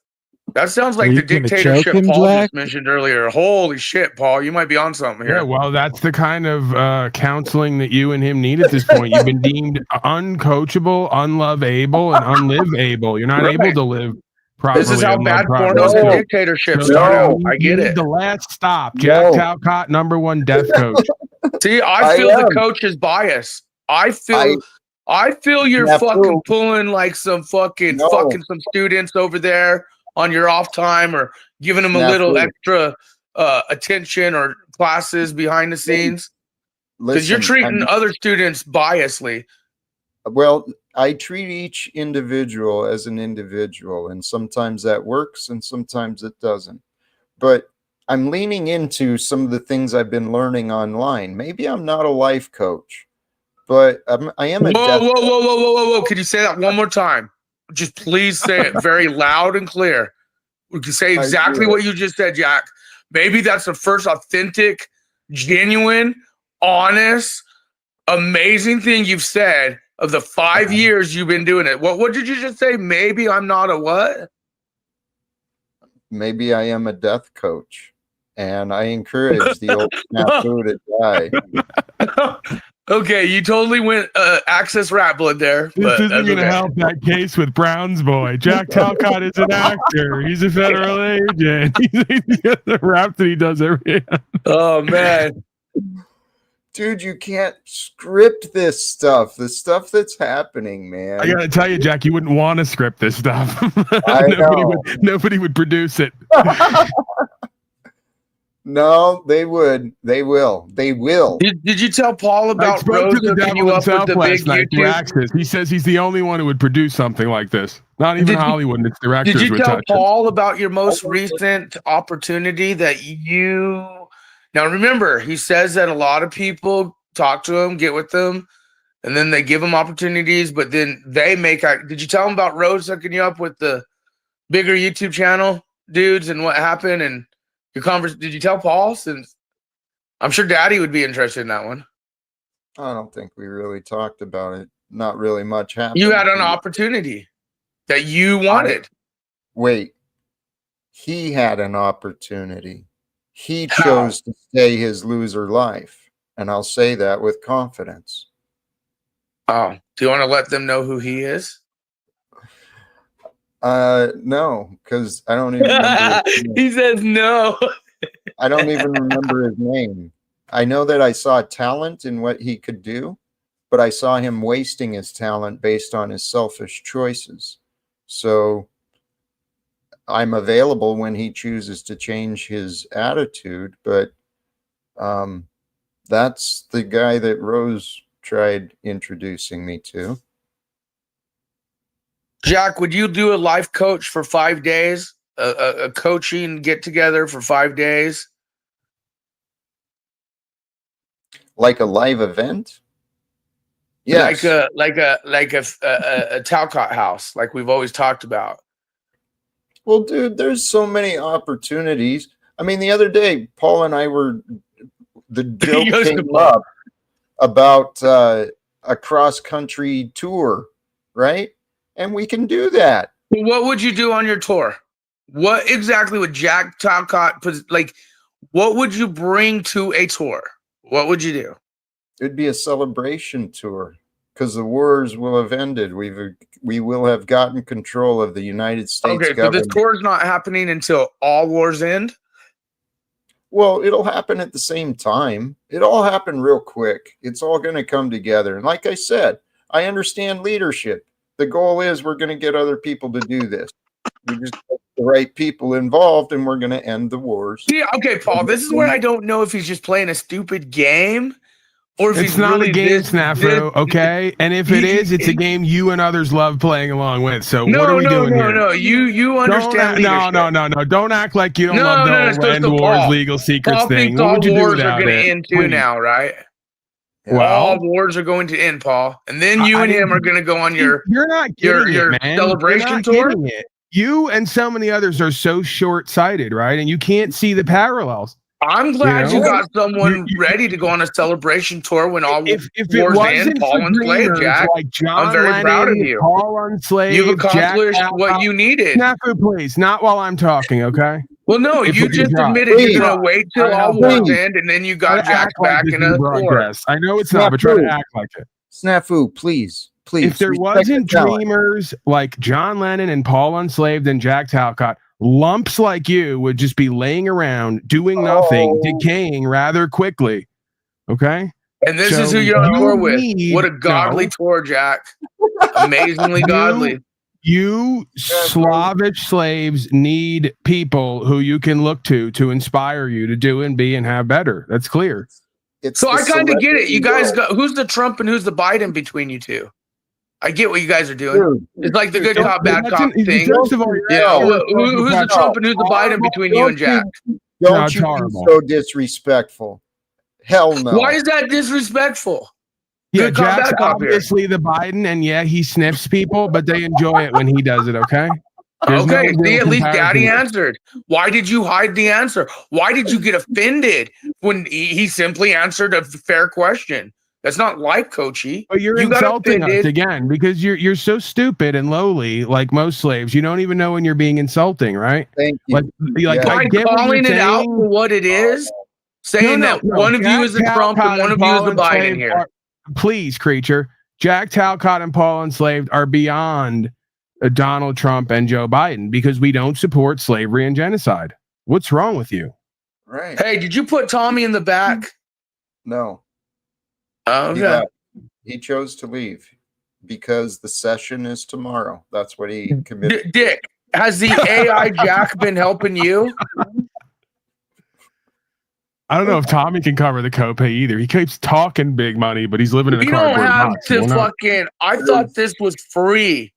That sounds like the dictatorship Paul just mentioned earlier. Holy shit, Paul, you might be on something here.
Yeah, well, that's the kind of counseling that you and him need at this point. You've been deemed uncoachable, unloveable, and unliveable. You're not able to live properly.
This is how bad pornos and dictatorship start out. I get it.
The last stop. Jack Talcott, #1 death coach.
See, I feel the coach's bias. I feel you're fucking pulling like some fucking some students over there on your off time or giving them a little extra attention or classes behind the scenes? Because you're treating other students biasly.
Well, I treat each individual as an individual, and sometimes that works and sometimes it doesn't. But I'm leaning into some of the things I've been learning online. Maybe I'm not a life coach, but I am a
Whoa. Could you say that one more time? Just please say it very loud and clear. We can say exactly what you just said, Jack. Maybe that's the first authentic, genuine, honest, amazing thing you've said of the 5 years you've been doing it. What did you just say? Maybe I'm not a what?
Maybe I am a death coach, and I encourage the old snafu to die.
Okay, you totally went Access Rap Blood there.
This isn't going to
okay.
help that case with Brown's boy. Jack Talcott is an actor. He's a federal agent. He's got the rap that he does every.
Oh man,
dude, you can't script this stuff. The stuff that's happening, man.
I gotta tell you, Jack, you wouldn't want to script this stuff. Nobody would produce it.
No, they would. They will. They will.
Did you tell Paul about
I spoke to the devil himself last night through
YouTube?
Axis. He says he's the only one who would produce something like this. Not even Hollywood and its directors
Did you
would
tell
touch
Paul about your most recent opportunity that you? Now remember, he says that a lot of people talk to him, get with them, and then they give him opportunities, but then they make. Did you tell him about Rose hooking you up with the bigger YouTube channel dudes and what happened and your conversation? Did you tell Paul? Since I'm sure Daddy would be interested in that one.
I don't think we really talked about it. Not really much happened.
You had an opportunity that you wanted.
Wait, he had an opportunity. He chose to stay his loser life, and I'll say that with confidence.
Oh, do you want to let them know who he is?
No, because I don't even remember his name.
He says no.
I don't even remember his name. I know that I saw talent in what he could do, but I saw him wasting his talent based on his selfish choices. So I'm available when he chooses to change his attitude, but that's the guy that Rose tried introducing me to.
Jack, would you do a life coach for 5 days? A coaching get together for 5 days?
Like a live event? Yes.
Like a Talcott house, like we've always talked about.
Well, dude, there's so many opportunities. I mean, the other day, Paul and I the joke came up about a cross-country tour, right? And we can do that.
What would you do on your tour? What exactly would Jack Talcott put? Like, what would you bring to a tour? What would you do?
It'd be a celebration tour because the wars will have ended. We will have gotten control of the United States government.
So this tour is not happening until all wars end?
Well, it'll happen at the same time. It'll all happen real quick. It's all going to come together. And like I said, I understand leadership. The goal is we're going to get other people to do this. We just get the right people involved, and we're going to end the wars.
Yeah, okay, Paul. This is where I don't know if he's just playing a stupid game, or if
it's
he's
not
really
a game, Snafu. Okay, and if it is, it's a game you and others love playing along with. So what are we doing here?
No, you understand.
No. Don't act like you don't love the whole end wars, legal secrets
Paul
thing.
Thinks
what would you do
wars
without
are going
it?
to end too now, right?
Well,
all wars are going to end, Paul, and then you and him are going to go on your celebration tour.
You and so many others are so short-sighted, right? And you can't see the parallels.
I'm glad you got someone ready to go on a celebration tour when all
if
wars end. Paul Unslaved, Jack.
Like John
I'm very
Lennon,
proud of you.
Paul Unslaved,
You've accomplished what you needed.
Snafu, please, not while I'm talking, okay?
Well, no, you just admitted you're going to wait till all wars end, and then you got Jack back in a tour.
I know it's not, but try to act like it.
Snafu, please.
If there wasn't dreamers like John Lennon and Paul Unslaved and Jack Talcott, lumps like you would just be laying around doing nothing, decaying rather quickly. Okay?
And this is who you're on tour with. What a godly tour, Jack. Amazingly godly.
You Slavish slaves need people who you can look to inspire you to do and be and have better. That's clear.
So I kind of get it. You guys got who's the Trump and who's the Biden between you two? I get what you guys are doing. It's like the good cop, bad cop thing.
First of all,
who's the Trump and who's the Biden between you and Jack?
Don't you be so disrespectful. Hell no.
Why is that disrespectful?
Yeah, Jack's obviously the Biden, and yeah, he sniffs people, but they enjoy it when he does it, okay?
Okay, see, at least Daddy answered. Why did you hide the answer? Why did you get offended when he simply answered a fair question? That's not life coachy.
But you're
you got
insulting us
offended
again because you're so stupid and lowly, like most slaves. You don't even know when you're being insulting, right?
Thank you.
Like
by
I get what
calling
you're
it out
saying.
for what it is, saying that one of you is a Trump and one of you is a Biden here.
Please, creature. Jack Talcott and Paul Enslaved are beyond Donald Trump and Joe Biden because we don't support slavery and genocide. What's wrong with you?
Right.
Hey, did you put Tommy in the back?
No.
Okay.
He chose to leave because the session is tomorrow. That's what he committed.
Dick, has the AI Jack been helping you?
I don't know if Tommy can cover the copay either. He keeps talking big money, but he's living in a
You
cardboard
don't have
box.
to fucking. I thought this was free.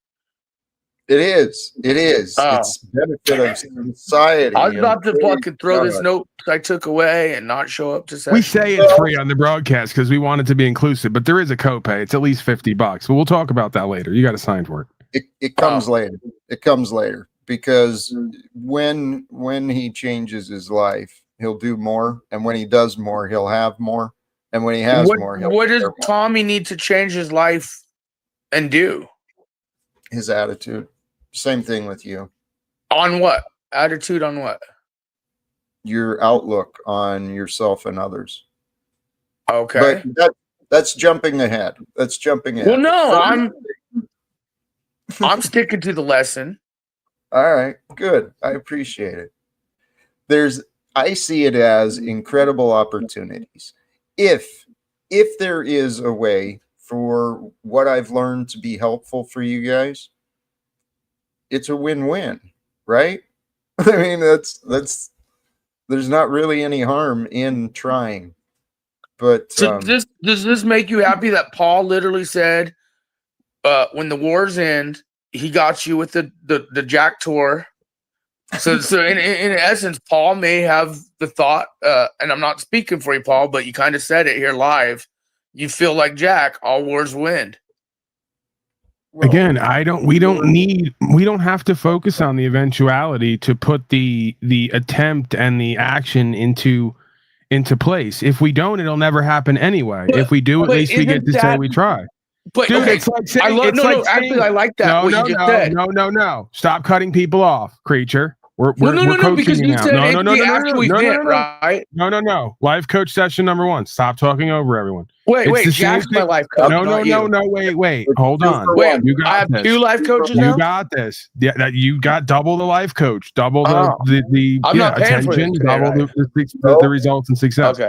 It is. It is. It's benefit of society.
I was about to fucking throw this note I took away and not show up to session.
We say it's free on the broadcast because we want it to be inclusive, but there is a copay. It's at least $50. But we'll talk about that later. You got to sign for it.
It comes later. It comes later because when he changes his life, he'll do more, and when he does more, he'll have more, and when he has more,
what does Tommy need to change his life and do?
His attitude. Same thing with you.
On what? Attitude on what?
Your outlook on yourself and others.
Okay.
But that's jumping ahead. That's jumping ahead.
Well, no, I'm sticking to the lesson.
All right, good. I appreciate it. I see it as incredible opportunities. If there is a way for what I've learned to be helpful for you guys, it's a win-win, right? I mean, that's there's not really any harm in trying. But
so does this make you happy that Paul literally said, when the wars end, he got you with the Jack tour? So in essence, Paul may have the thought, and I'm not speaking for you, Paul, but you kind of said it here live. You feel like Jack, all wars win.
Again, we don't have to focus on the eventuality to put the attempt and the action into place. If we don't, it'll never happen anyway. If we do, at least we get to say we try.
But
dude,
okay,
it's like saying,
actually, I like that.
No. Stop cutting people off, creature. We're
because you said right?
No. Life coach session number 1. Stop talking over everyone.
Wait, Jack's my life coach.
No, wait. Hold on.
Wait,
you got
I have
this.
2 life coaches now?
You got this. Yeah, that you got double the life coach, double the
I'm not paying for
attention,
this today,
double
right?
the results and success.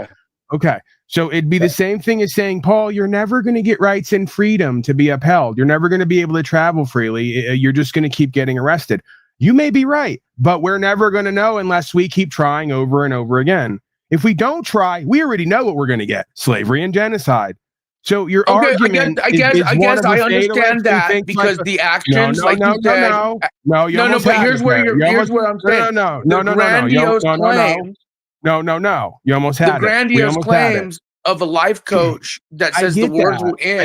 Okay. So it'd be the same thing as saying, Paul, you're never going to get rights and freedom to be upheld. You're never going to be able to travel freely. You're just going to keep getting arrested. You may be right, but we're never going to know unless we keep trying over and over again. If we don't try, we already know what we're going to get: slavery and genocide. So your argument
I guess I understand that because the actions, but here's where I'm saying.
No. You almost had
the grandiose claims of a life coach that says the wars will end.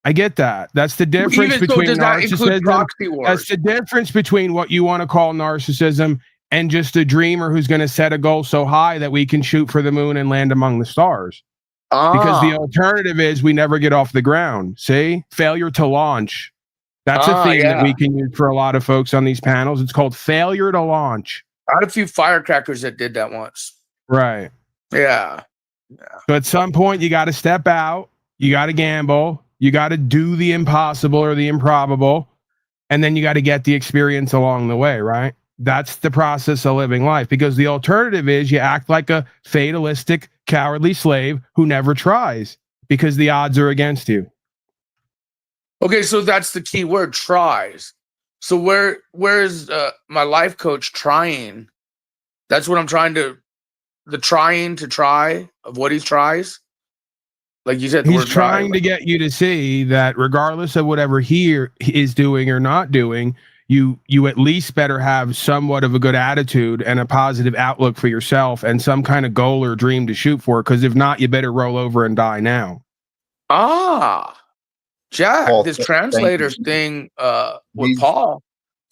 I get that. That's the difference between narcissism. That's the difference between what you want to call narcissism and just a dreamer who's going to set a goal so high that we can shoot for the moon and land among the stars. Because the alternative is we never get off the ground. See? Failure to launch. That's a theme that we can use for a lot of folks on these panels. It's called failure to launch.
I had a few firecrackers that did that once.
Right.
Yeah.
So at some point, you got to step out. You got to gamble. You got to do the impossible or the improbable. And then you got to get the experience along the way, right? That's the process of living life. Because the alternative is you act like a fatalistic, cowardly slave who never tries because the odds are against you.
Okay, so that's the key word, tries. So where's my life coach trying? That's what I'm trying to, the trying to try of what he tries. Like you said,
he's trying to get you to see that regardless of whatever he is doing or not doing, you at least better have somewhat of a good attitude and a positive outlook for yourself and some kind of goal or dream to shoot for. Because if not, you better roll over and die now.
Jack, this translators thing with Paul.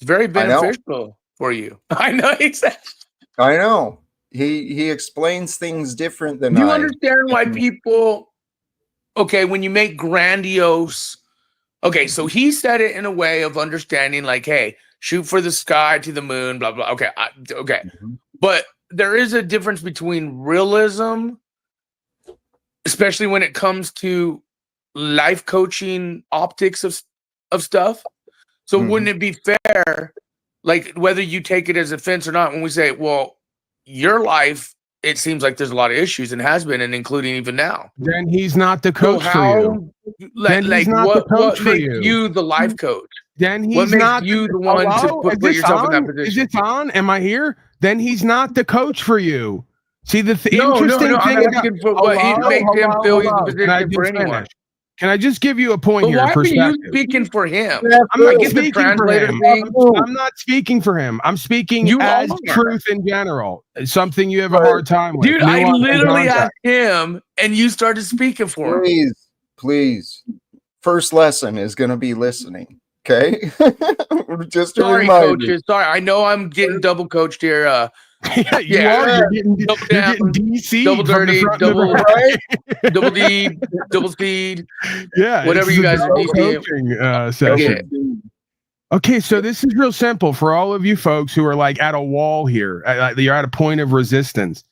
It's very beneficial for you. I know exactly.
I know. He explains things different than
Do you
I.
understand why people? Okay, when you make grandiose. Okay, so he said it in a way of understanding, like, hey, shoot for the sky to the moon, blah blah. Okay, okay, but there is a difference between realism, especially when it comes to life coaching optics of stuff. So wouldn't it be fair, like whether you take it as offense or not, when we say, well, your life, it seems like there's a lot of issues and has been, and including even now.
Then he's not the coach for you. Then he's not the coach for
makes you the life coach?
Then
What
he's
makes
not
you the one to
Hello?
put yourself in that position?
Is this on? Am I here? Then he's not the coach for you. See, the
No,
interesting thing
I'm asking for what makes him feel he's the position for anyone.
Can I just give you a point
But
here?
why are you
Perspective.
speaking for him?
I'm not
Get the
speaking for
translator
him.
thing.
I'm not speaking for him. I'm speaking
You
as
are.
truth in general. It's something you have a hard time with.
Dude, I
Nuance and
literally
context.
asked him, and you started speaking for him.
Please. First lesson is going to be listening. Okay. Just to
Sorry,
remind you.
coaches. Sorry, I know I'm getting double coached here.
Yeah, you are. You're getting DC,
double dirty, double double D, double speed.
Yeah,
whatever
it's
you
the
guys are
double
DC.
coaching session. Okay, so this is real simple for all of you folks who are like at a wall here. You're at a point of resistance.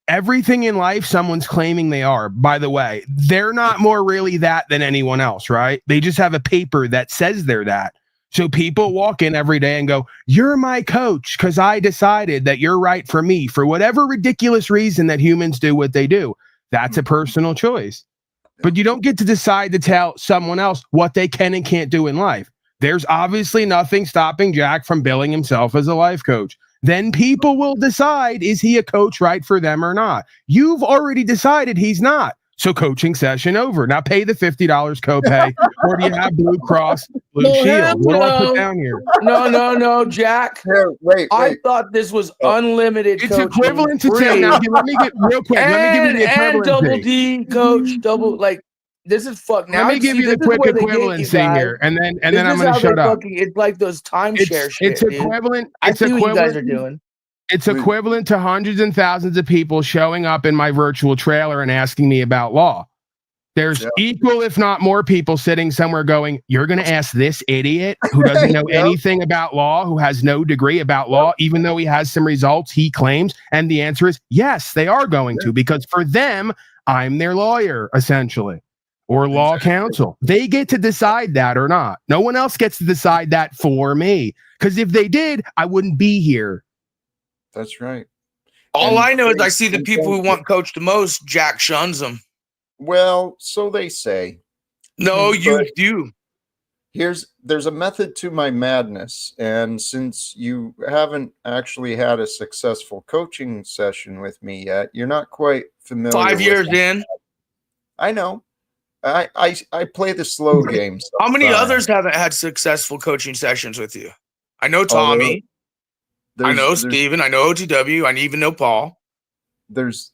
Everything in life, someone's claiming they are. By the way, they're not more really that than anyone else, right? They just have a paper that says they're that. So people walk in every day and go, you're my coach because I decided that you're right for me for whatever ridiculous reason that humans do what they do. That's a personal choice. But you don't get to decide to tell someone else what they can and can't do in life. There's obviously nothing stopping Jack from billing himself as a life coach. Then people will decide, is he a coach right for them or not? You've already decided he's not. So coaching session over. Now pay the $50 copay, or do you have Blue Cross Blue Shield? What do I put down here?
No, Jack.
Wait.
I thought this was unlimited.
It's equivalent to ten. Now, let me get real quick. Let me give you the equivalency.
And double D, coach, double like this is fuck. Now
let me give you the quick equivalency here, and then I'm going to shut up.
It's like those timeshare shit.
It's equivalent.
I
It's
see
equivalent.
what you guys are doing.
It's equivalent to hundreds and thousands of people showing up in my virtual trailer and asking me about law. There's equal, if not more, people sitting somewhere going, you're going to ask this idiot who doesn't know anything about law, who has no degree about law, even though he has some results he claims. And the answer is yes, they are going to, because for them, I'm their lawyer, essentially, or law counsel. They get to decide that or not. No one else gets to decide that for me. Because if they did, I wouldn't be here.
That's right.
All I know is I see the people who want coach the most, Jack shuns them.
Well, so they say.
No, you do.
There's a method to my madness, and since you haven't actually had a successful coaching session with me yet, you're not quite familiar.
5 years in.
I know. I play the slow game.
How many others haven't had successful coaching sessions with you? I know Tommy. I know Steven. I know OTW. I even know Paul.
There's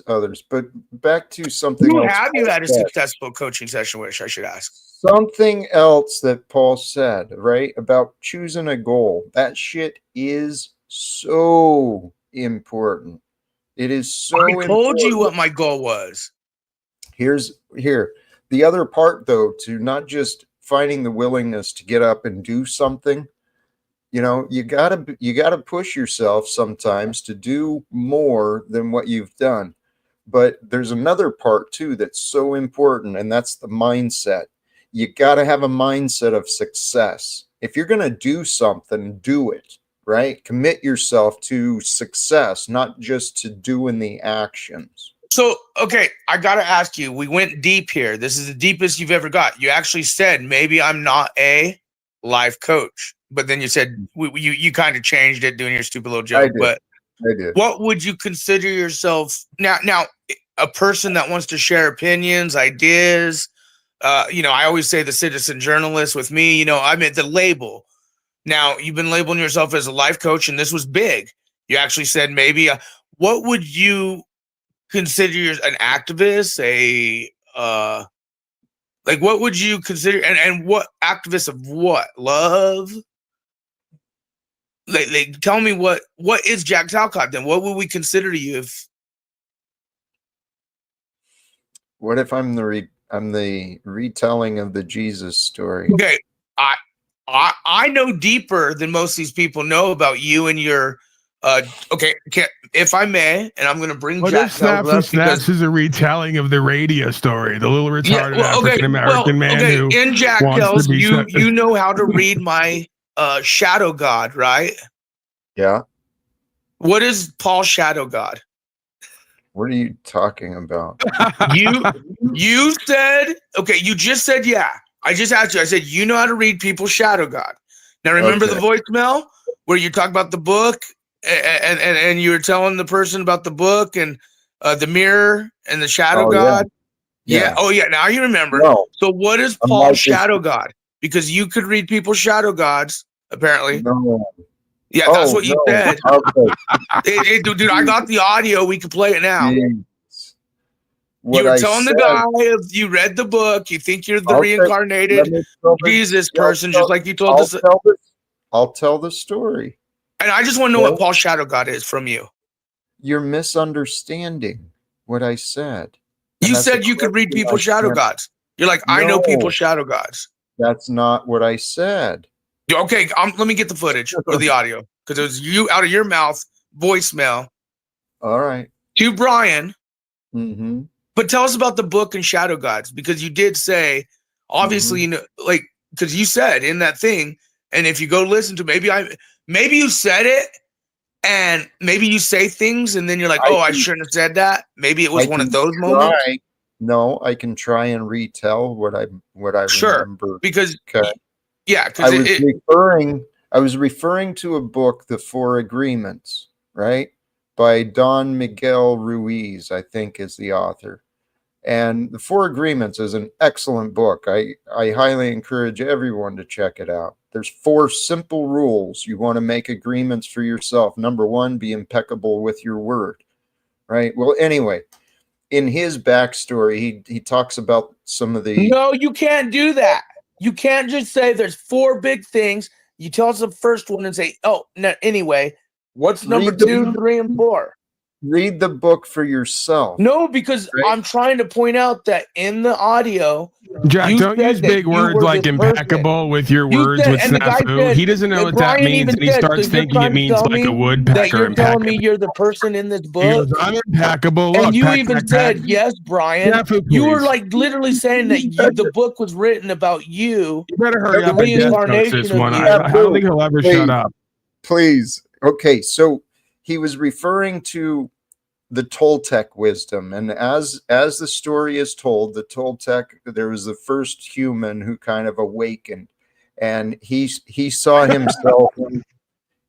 others, but back to something
Who
else.
have you had a successful coaching session with? I should ask.
Something else that Paul said, right, about choosing a goal. That shit is so important. It is so important.
I told you what my goal was.
Here. The other part, though, to not just finding the willingness to get up and do something. You know, you gotta push yourself sometimes to do more than what you've done. But there's another part too that's so important, and that's the mindset. You gotta have a mindset of success. If you're gonna do something, do it, right? Commit yourself to success, not just to doing the actions.
So, okay, I gotta ask you. We went deep here. This is the deepest you've ever got. You actually said maybe I'm not a life coach. But then you said you kind of changed it doing your stupid little joke.
I did.
What would you consider yourself now? A person that wants to share opinions, ideas. I always say the citizen journalist with me. I'm at the label. Now you've been labeling yourself as a life coach, and this was big. You actually said maybe. What would you consider an activist? Like, what would you consider? And what activists of what? Love? Like, tell me what is Jack Talcott then? What would we consider to you if?
What if I'm the retelling of the Jesus story?
Okay, I know deeper than most of these people know about you and your. Okay, if I may, and I'm going to bring
What
Jack
if Snaps
Talcott
and
up because
Snaps is a retelling of the radio story, the little retarded African American man who
in Jack
wants
tells
to be
you know how to read my shadow god, right?
Yeah.
What is Paul's shadow god?
What are you talking about?
You said, okay, you just said, yeah. I just asked you. I said, you know how to read people's shadow god. Now remember the voicemail where you talk about the book and you were telling the person about the book and the mirror and the shadow god? Yeah. Oh yeah. Now you remember.
No.
So what is Paul's shadow god? Because you could read people's shadow gods, apparently.
No.
Yeah, that's what you said.
Okay.
Dude, I got the audio. We can play it now.
What
you were
I
telling
said,
the guy, if you read the book, you think you're the reincarnated Jesus person, just like you told us.
I'll tell the story.
And I just want to know what Paul's shadow god is from you.
You're misunderstanding what I said.
You said you could read people's shadow gods. You're like, I know people's shadow gods.
That's not what I said.
Okay, let me get the footage or the audio because it was you out of your mouth, voicemail.
All right.
To Brian.
Mm-hmm.
But tell us about the book and shadow gods, because you did say, obviously, you know, like, because you said in that thing, and if you go listen to maybe you said it, and maybe you say things, and then you're like, I shouldn't have said that. Maybe it was one of those moments.
No, I can try and retell what I remember.
Because
I was referring to a book, The Four Agreements, right? By Don Miguel Ruiz, I think is the author. And The Four Agreements is an excellent book. I highly encourage everyone to check it out. There's 4 simple rules you want to make agreements for yourself. Number 1, be impeccable with your word, right? Well, anyway, in his backstory, he talks about some of the...
No, you can't do that. You can't just say there's 4 big things. You tell us the first one and say, oh, no, anyway, what's number 2, 3, and 4?
Read the book for yourself.
No, because I'm trying to point out that in the audio,
Jack, don't use big words like impeccable with your words with snafu. He doesn't know what that means, and he starts thinking it means like a woodpecker.
That you're telling me you're the person in this book.
I'm impeccable.
And you even said, yes, Brian. You were like literally saying that the book was written about you.
You better hurry up and reincarnation this one. I don't think he'll ever shut up.
Please. Okay, so he was referring to the Toltec wisdom, and as the story is told, the Toltec, there was the first human who kind of awakened, and he saw himself.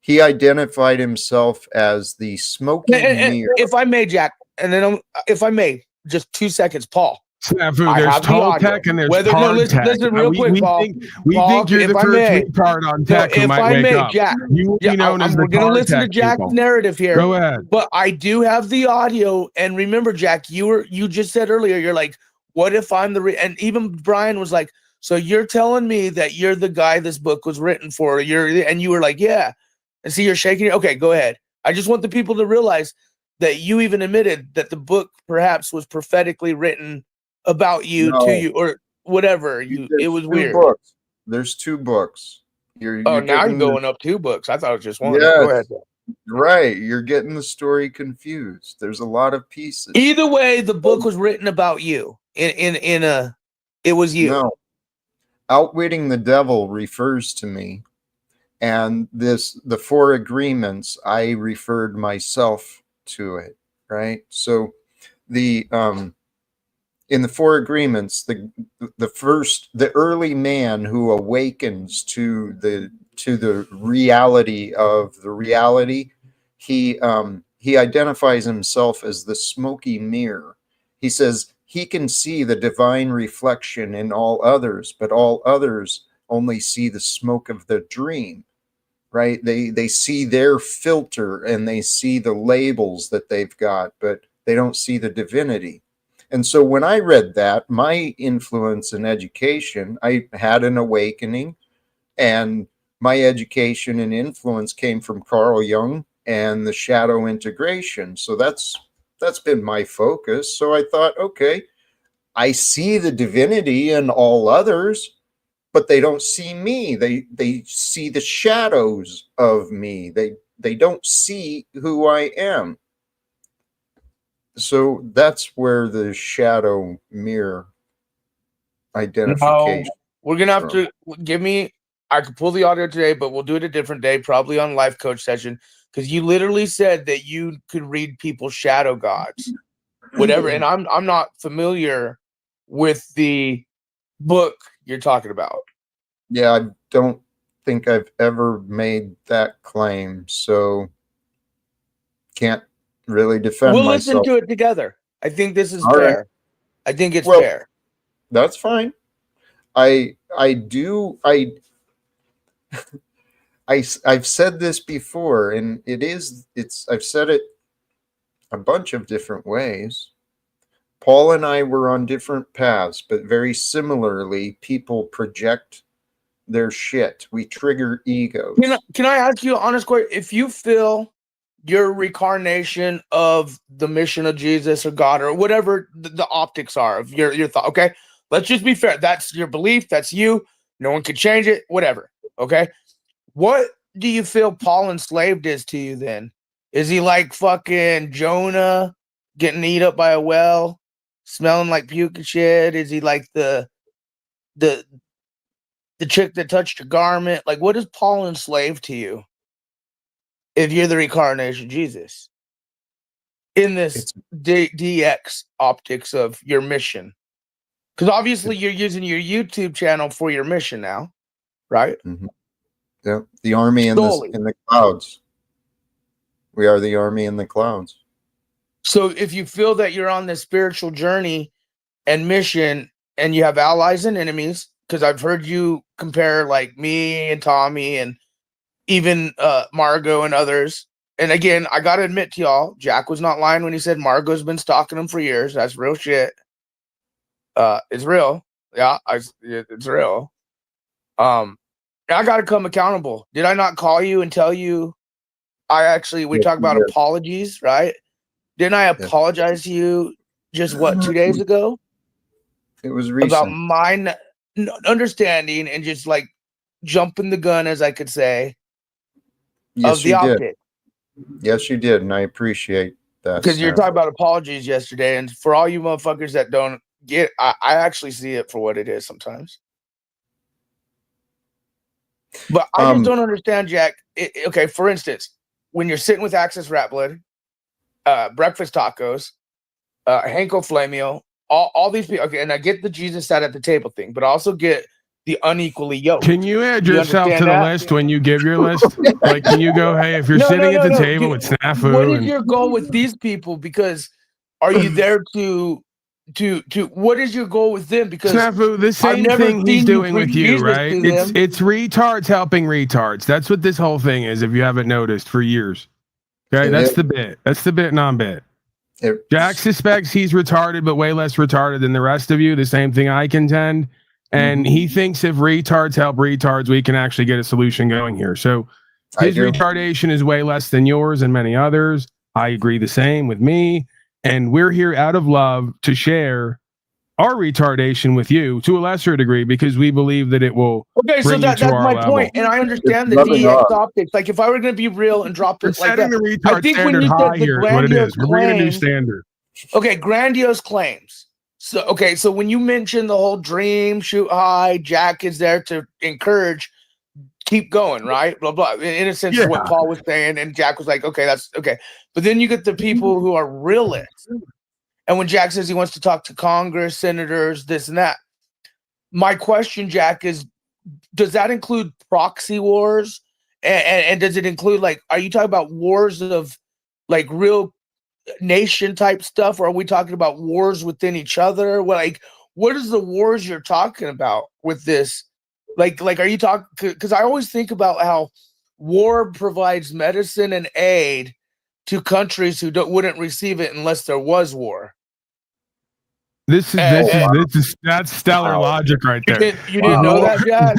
He identified himself as the smoking mirror.
If I may, Jack, and then if I may, just 2 seconds, Paul.
Snafu, there's Toltec and there's Hardtech.
Listen real quick, Paul.
We think you're the first retard on tech who might wake up.
Jack,
you will be known as the
We're going to listen to Jack's narrative here.
Go ahead.
But I do have the audio, and remember, Jack, you just said earlier, you're like, what if I'm the and even Brian was like, so you're telling me that you're the guy this book was written for? And you were like, yeah. And see, you're shaking. Okay, go ahead. I just want the people to realize that you even admitted that the book perhaps was prophetically written about you to you or whatever. It was weird.
Books. There's 2 books. You're
now you're going up 2 books. I thought it was just one.
Yes.
Go ahead.
Right. You're getting the story confused. There's a lot of pieces.
Either way, the book was written about you. It was you.
No. Outwitting the Devil refers to me. And the 4 agreements, I referred myself to it. Right. So in the 4 agreements, the early man who awakens to the reality of the reality, he identifies himself as the smoky mirror. He says he can see the divine reflection in all others, but all others only see the smoke of the dream. Right? They see their filter and they see the labels that they've got, but they don't see the divinity. And so when I read that, my influence in education, I had an awakening, and my education and influence came from Carl Jung and the shadow integration. So that's been my focus. So I thought, okay, I see the divinity in all others, but they don't see me. They see the shadows of me. They don't see who I am. So that's where the shadow mirror identification.
No, we're gonna have to give me. I could pull the audio today, but we'll do it a different day, probably on life coach session, because you literally said that you could read people's shadow gods, whatever. And I'm not familiar with the book you're talking about.
Yeah, I don't think I've ever made that claim, so can't really defend
We'll
myself.
listen to it together. I think this is
All
fair.
right.
I think it's
Well,
fair.
That's fine. I've said this before, and I've said it a bunch of different ways. Paul and I were on different paths, but very similarly, people project their shit. We trigger egos.
Can I ask you an honest question? If you feel your reincarnation of the mission of Jesus or God or whatever the optics are of your thought, okay? Let's just be fair. That's your belief. That's you. No one can change it. Whatever. Okay. What do you feel Paul enslaved is to you then? Is he like fucking Jonah getting eat up by a whale, smelling like puke and shit? Is he like the chick that touched your garment? Like, what is Paul enslaved to you if you're the reincarnation of Jesus in this DX optics of your mission? Because obviously you're using your YouTube channel for your mission now, right?
Mm-hmm. Yeah, the army in the clouds. We are the army in the clouds.
So if you feel that you're on this spiritual journey and mission and you have allies and enemies, because I've heard you compare like me and Tommy and even Margot and others. And again, I got to admit to y'all, Jack was not lying when he said Margot's been stalking him for years. That's real shit. It's real. Yeah, it's real. I got to come accountable. Did I not call you and tell you? We talk about apologies, right? Didn't I apologize to you just 2 days ago?
It was recent.
About my understanding and just like jumping the gun, as I could say,
yes,
of the
you
optic.
did. Yes, you did, and I appreciate that.
Because you're talking about apologies yesterday, and for all you motherfuckers that don't get, I actually see it for what it is sometimes. But I just don't understand, Jack. Okay, for instance, when you're sitting with Access Rat Blood, Breakfast Tacos, Hanko Flamio, all these people. Okay, and I get the Jesus sat at the table thing, but I also get the unequally yoked.
Can you add yourself to the list when you give your list? Like, can you go, hey, if you're sitting at the table with Snafu,
what is your goal with these people? Because are you there to what is your goal with them? Because
Snafu, the same thing he's doing with you, right? It's retards helping retards. That's what this whole thing is, if you haven't noticed, for years. Okay, that's the bit. That's the bit non-bit. Jack suspects he's retarded, but way less retarded than the rest of you. The same thing I contend. And he thinks if retards help retards, we can actually get a solution going here. So his retardation is way less than yours and many others. I agree the same with me. And we're here out of love to share our retardation with you to a lesser degree because we believe that it will.
Okay, so that's my point, and I understand the DX optics. Like, if I were going to be real and drop it like that,
the retard
I think when
standard
you
high
said the
here is what it
grandiose
is. We're bringing a new
claims,
standard.
okay, grandiose claims. So when you mention the whole dream, shoot high, Jack is there to encourage, keep going, right? Blah blah. In a sense, what Paul was saying, and Jack was like, okay, that's okay. But then you get the people who are realists. And when Jack says he wants to talk to Congress, senators, this and that, my question, Jack, is does that include proxy wars? And does it include, like, are you talking about wars of like real nation type stuff? Or are we talking about wars within each other? Well, like, what is the wars you're talking about with this? Like, are you talking? Because I always think about how war provides medicine and aid to countries who wouldn't receive it unless there was war.
That's stellar logic right there.
You didn't know that, Jack?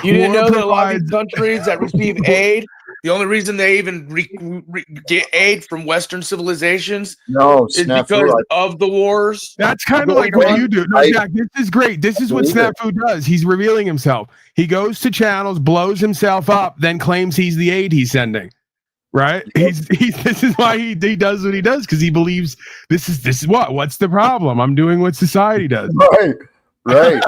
You didn't know that a lot of these
provides-
countries that receive aid, the only reason they even get aid from Western civilizations is because of the wars.
That's kind of like what you do. No, Jack, this is great. This is what Snafu does. He's revealing himself. He goes to channels, blows himself up, then claims he's the aid he's sending. Right? He's this is why he does what he does, because he believes this is what's the problem? I'm doing what society does.
Right.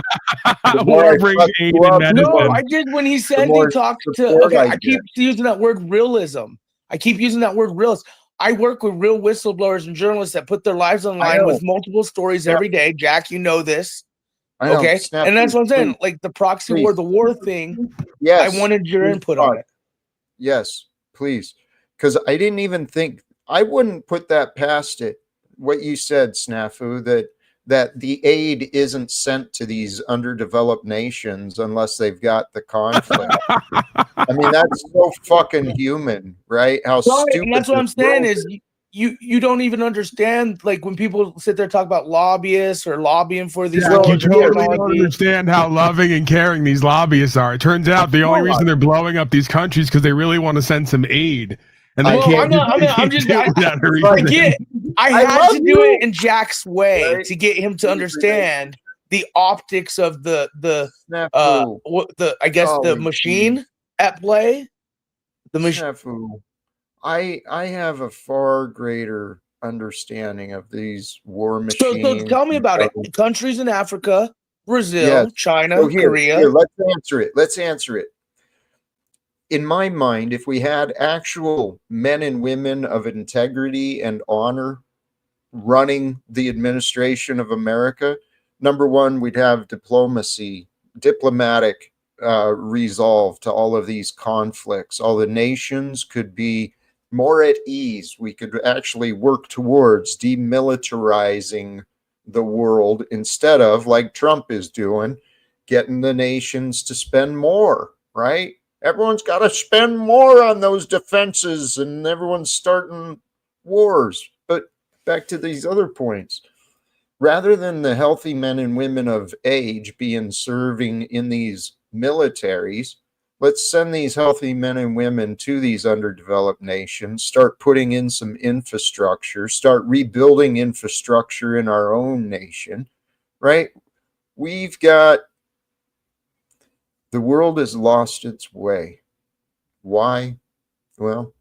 Or bring aid and medicine.
No, I did when he said he talked to. Okay, I keep using that word realism. I keep using that word realist. I work with real whistleblowers and journalists that put their lives on the line with multiple stories every day. Jack, you know this. Okay, and that's what I'm saying. Like the proxy war, the war thing.
Yes.
I wanted your input on it.
Yes, please. Because I didn't even think, I wouldn't put that past it. What you said, Snafu, that the aid isn't sent to these underdeveloped nations unless they've got the conflict. I mean, that's so fucking human, right? How stupid.
And that's what I'm saying is you don't even understand, like when people sit there and talk about lobbyists or lobbying for these.
Yeah, you totally don't understand how loving and caring these lobbyists are. It turns out the only reason they're blowing up these countries because they really want to send some aid. And they can't. I had
to do it in Jack's way to get him to understand the optics of the machine at play. The machine.
I have a far greater understanding of these war machines.
So tell me about it. Countries in Africa, Brazil, China, Korea.
Let's answer it. In my mind, if we had actual men and women of integrity and honor running the administration of America, number one, we'd have diplomatic resolve to all of these conflicts. All the nations could be more at ease. We could actually work towards demilitarizing the world instead of, like Trump is doing, getting the nations to spend more, right? Everyone's got to spend more on those defenses and everyone's starting wars. But back to these other points. Rather than the healthy men and women of age being serving in these militaries, let's send these healthy men and women to these underdeveloped nations, start putting in some infrastructure, start rebuilding infrastructure in our own nation, right? The world has lost its way. Why? Well,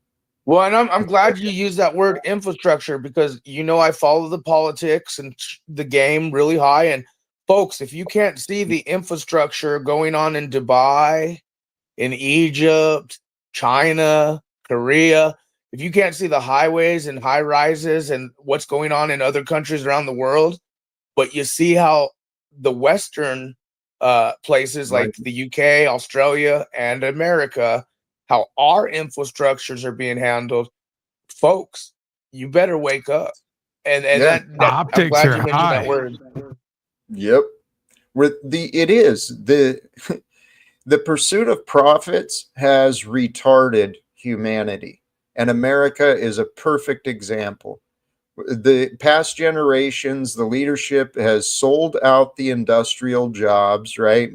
and I'm glad you used that word infrastructure because, I follow the politics and the game really high. And folks, if you can't see the infrastructure going on in Dubai, in Egypt, China, Korea, if you can't see the highways and high rises and what's going on in other countries around the world, but you see how the Western places like the UK, Australia, and America, how our infrastructures are being handled, folks, you better wake up. And that I'm glad you mentioned that word.
Yep. The pursuit of profits has retarded humanity, and America is a perfect example. The past generations, the leadership has sold out the industrial jobs, right?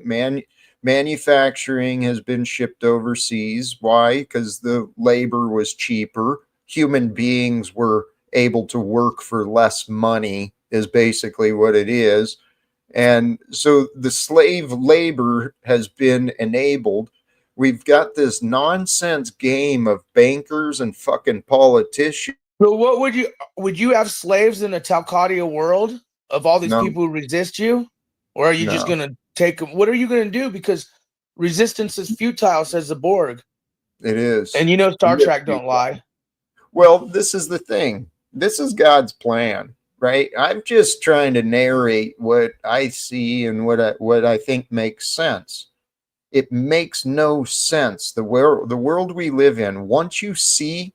Manufacturing has been shipped overseas. Why? Because the labor was cheaper. Human beings were able to work for less money, is basically what it is. And so the slave labor has been enabled. We've got this nonsense game of bankers and fucking politicians.
So what would you have slaves in a Talcottia world of all these people who resist you? Or are you just going to take them? What are you going to do? Because resistance is futile, says the Borg.
It is.
And Star Trek don't lie.
Well, this is the thing. This is God's plan, right? I'm just trying to narrate what I see and what I think makes sense. It makes no sense. The world we live in, once you see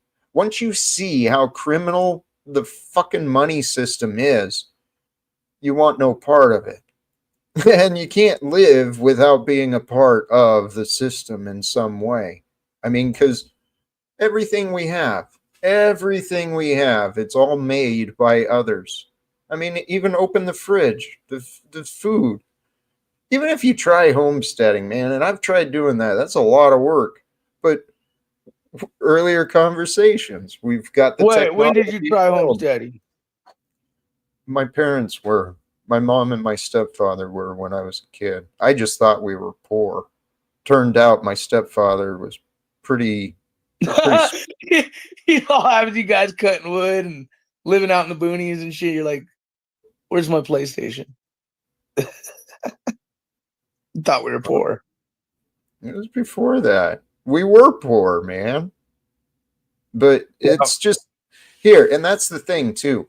how criminal the fucking money system is, you want no part of it. And you can't live without being a part of the system in some way. I mean, because everything we have, it's all made by others. I mean, even open the fridge, the food. Even if you try homesteading, man, and I've tried doing that, that's a lot of work. But earlier conversations, we've got the
Wait, when did you
technology
try
available.
homesteading?
My parents were. My mom and my stepfather were when I was a kid. I just thought we were poor. Turned out my stepfather was pretty
You know, having you guys cutting wood and living out in the boonies and shit. You're like, where's my PlayStation? Thought we were poor.
It was before that. We were poor, man. But it's just here, and that's the thing too.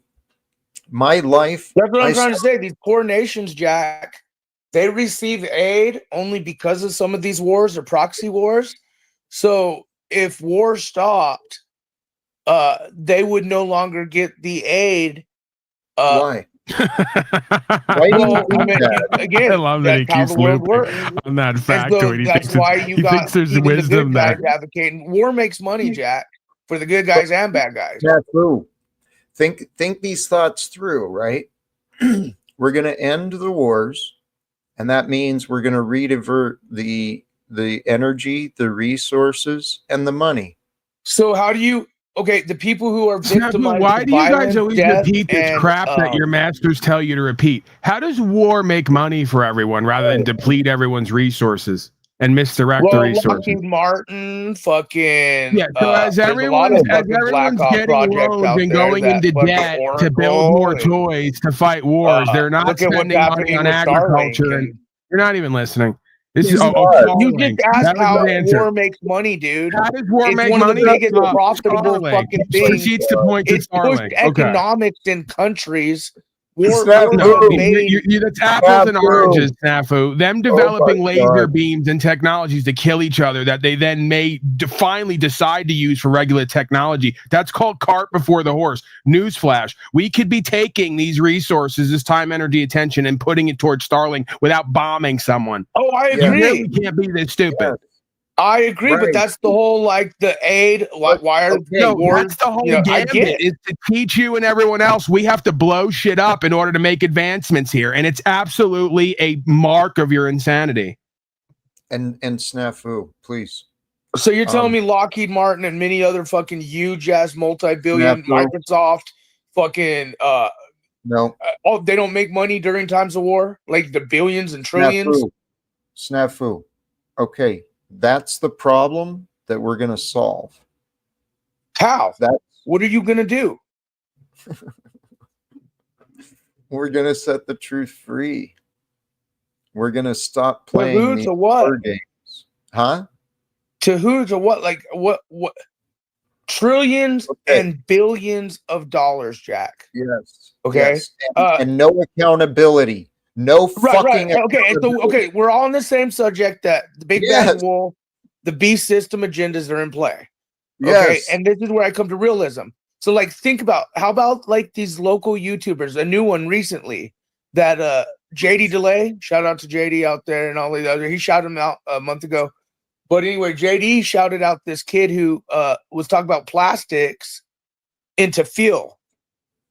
My life.
That's what I'm trying to say. These poor nations, Jack, they receive aid only because of some of these wars or proxy wars. So if war stopped, they would no longer get the aid.
Why?
Well, again,
I love that he
that's how
keeps
the world
looping
works.
on that
And
fact.
so
He
that's
thinks
why
it's-
you
he
got
thinks there's
even the
wisdom
good guys
there.
advocating. War makes money, Jack, for the good guys and bad guys.
That's true. Think these thoughts through, right? We're going to end the wars, and that means we're going to redivert the energy, the resources, and the money.
So how do you? Okay, the people who are victimized.
Why do you guys always
death,
repeat this
and,
crap that your masters tell you to repeat? How does war make money for everyone rather than deplete everyone's resources and misdirect the resources?
Lockheed Martin, fucking
Yeah, so as everyone's getting loans and going into debt to build more toys to fight wars, they're not
look at what's
spending money
happening
on
with
agriculture,
Starlink
and you're not even listening. This
You
is
just
Starlink.
asked
That was
how
the answer.
war makes money, dude.
How does war
it's
make
one
money?
of the biggest
Stop.
profitable
Starlink.
fucking
Just
things.
proceeds to point to
It's pushed
Starlink. Okay.
economics in countries. Wars
No,
are made.
that's apples and oranges, Snafu. Them developing laser beams and technologies to kill each other that they then may finally decide to use for regular technology. That's called cart before the horse. Newsflash. We could be taking these resources, this time, energy, attention, and putting it towards Starlink without bombing someone.
Oh, I
You
agree.
really can't be this stupid.
I agree, but that's the whole like the aid. Why are wars?
That's the whole
I get
gambit.
it.
Is to teach you and everyone else we have to blow shit up in order to make advancements here, and it's absolutely a mark of your insanity.
And snafu, please.
So you're telling me Lockheed Martin and many other fucking huge ass multi-billion Microsoft fucking
no.
They don't make money during times of war, like the billions and trillions.
Snafu. Okay. That's the problem that we're going to solve.
How? What are you going to do?
We're going to set the truth free. We're going to stop playing
who
these
to what?
card games. Huh?
To who to what? Like what trillions and billions of dollars, Jack.
Yes.
Okay.
Yes. And no accountability. No fucking
Okay. So we're all on the same subject that the big bad wolf, the beast system agendas are in play. Okay.
Yes.
And this is where I come to realism. So like think about how about like these local YouTubers, a new one recently that JD Delay, shout out to JD out there and all the other, he shouted him out a month ago. But anyway, JD shouted out this kid who was talking about plastics into fuel.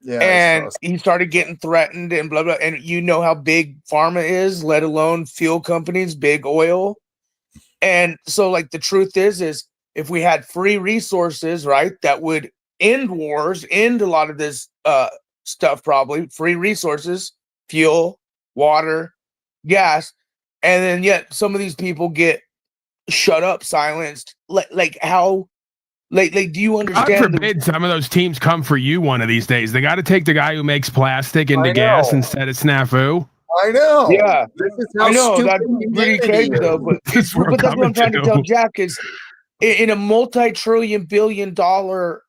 Yeah,
and he started getting threatened and blah, blah. And you know how big pharma is, let alone fuel companies, big oil. And so like the truth is if we had free resources, right, that would end wars, end a lot of this stuff, probably free resources, fuel, water, gas. And then yet some of these people get shut up, silenced. Like how... Like, do you understand?
God forbid some of those teams come for you one of these days. They got to take the guy who makes plastic into gas instead of snafu.
I know.
Yeah,
this is how
I know
stupid
that's pretty crazy though. But that's what I'm trying to tell Jack is, in a multi-trillion billion-dollar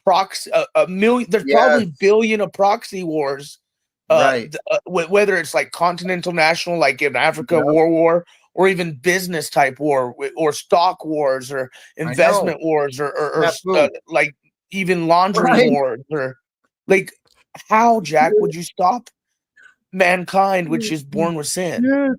proxy, a million. There's probably billion of proxy wars.
Right.
Whether it's like continental, national, like in Africa, war. Or even business type war, or stock wars, or investment wars, or like even laundering wars, or like how, Jack, would you stop mankind, which is born with sin?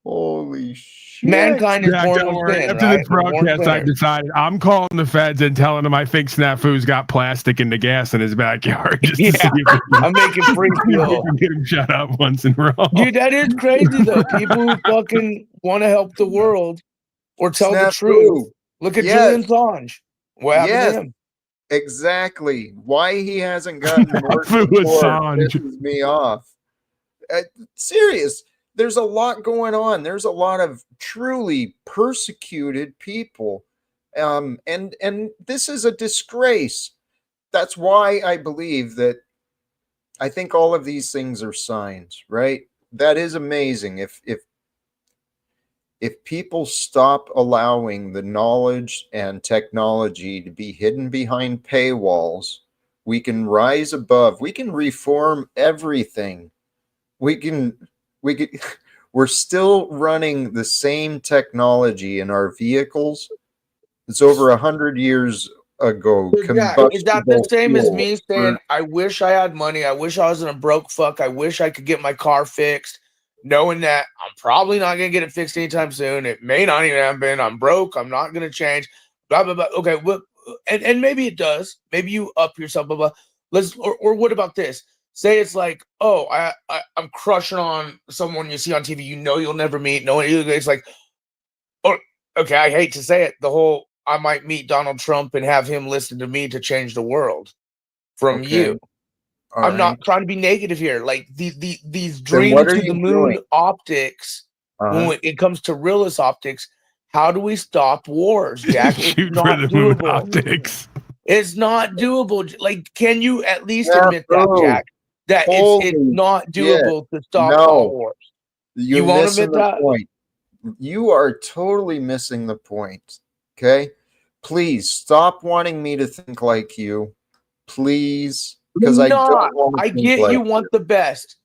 Holy shit.
Mankind is
Jack,
born
don't
with
worry.
sin,
After
right?
this
We're born
broadcast, I
sinners.
decided I'm calling the feds and telling them I think Snafu's got plastic in the gas in his backyard. Just to see
Yeah,
if we
I'm making free fuel.
can get him shut up once and for all.
Dude, that is crazy though. People who fucking want to help the world or tell the
Snafu.
truth. Look at Julian Assange. What happened to him?
Exactly. Why he hasn't gotten more
Snafu
support
Assange.
pisses me off. Serious. There's a lot going on. There's a lot of truly persecuted people. And this is a disgrace. That's why I believe that I think all of these things are signs, right? That is amazing. If people stop allowing the knowledge and technology to be hidden behind paywalls, we can rise above. We can reform everything. We're still running the same technology in our vehicles. It's over 100 years ago.
Is that the same as me saying, I wish I had money. I wish I wasn't a broke fuck. I wish I could get my car fixed, knowing that I'm probably not going to get it fixed anytime soon. It may not even happen. I'm broke. I'm not going to change. Blah, blah, blah. Okay. Well, and maybe it does. Maybe you up yourself, blah, blah. Or what about this? Say it's like, oh, I'm crushing on someone you see on TV, you'll never meet. No one, it's like, oh, okay, I hate to say it. The whole, I might meet Donald Trump and have him listen to me to change the world from you. I'm not trying to be negative here. Like these dream to the moon optics, when it comes to realist optics, how do we stop wars, Jack? It's not doable.
Optics.
It's not doable. Like, can you at least admit that, Jack? That it's not doable to stop all wars.
You
won't
missing
admit
the
that?
point. You are totally missing the point. Okay? Please stop wanting me to think like you. Please. Because I don't want to
I
think
get
like
you want the best.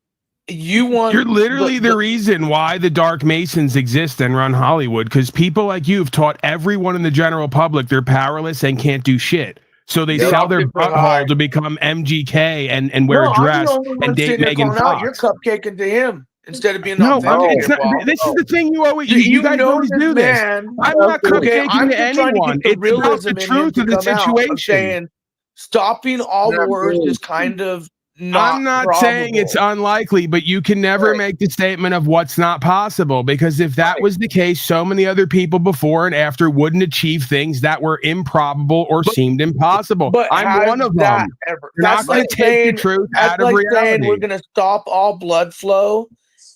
You want
You're literally the reason why the Dark Masons exist and run Hollywood, because people like you have taught everyone in the general public they're powerless and can't do shit. So they sell their butthole to become MGK and wear a dress and date Megan Fox.
You're cupcaking to him instead of being
No,
authentic.
it's not. This is the thing you always you guys always do this. I'm not cupcaking
I'm
to
just trying to
anyone.
get the
It's about
realism
the
in him
truth
to
of the
come out of
situation.
saying stopping all wars is kind of not.
I'm not
probable.
saying it's unlikely, but you can never make the statement of what's not possible, because if that was the case, so many other people before and after wouldn't achieve things that were improbable or seemed impossible.
But
I'm one of them. You're not going to take the truth out of reality.
Saying we're going to stop all blood flow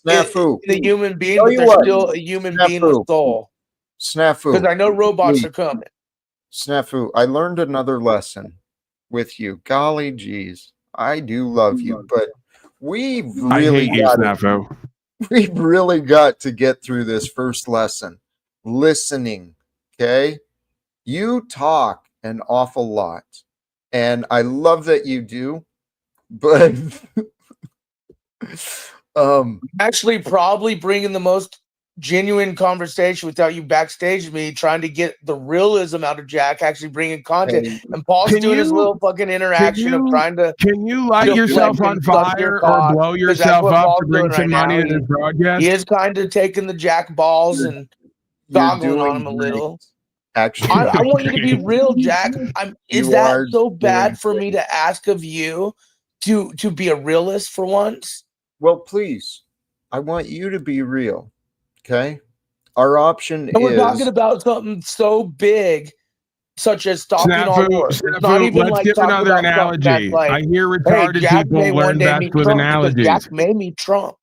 in the human being, but there's still a human being with soul.
Snafu.
Because I know robots are coming.
Snafu, I learned another lesson with you. Golly geez. I do love you, but we've really got to get through this first lesson. Listening, okay? You talk an awful lot, and I love that you do, but
actually probably bringing the most genuine conversation without you backstage me trying to get the realism out of Jack, actually bringing content. And Paul's doing his little fucking interaction of trying to.
Can you light yourself on fire or blow yourself up to bring some money to this broadcast?
He is kind of taking the Jack balls and goggling on him a little.
Actually,
I want you to be real, Jack. Is that so bad for me to ask of you to be a realist for once?
Well, please, I want you to be real. Okay, our option is.
We're talking about something so big, such as stopping all wars. It's not even
let's
like
give
talking
another
about
analogy.
like,
I hear
hey,
retarded
Jack
people
may
learn
one day
best
meet
with
Trump
analogies.
because Jack may meet Trump.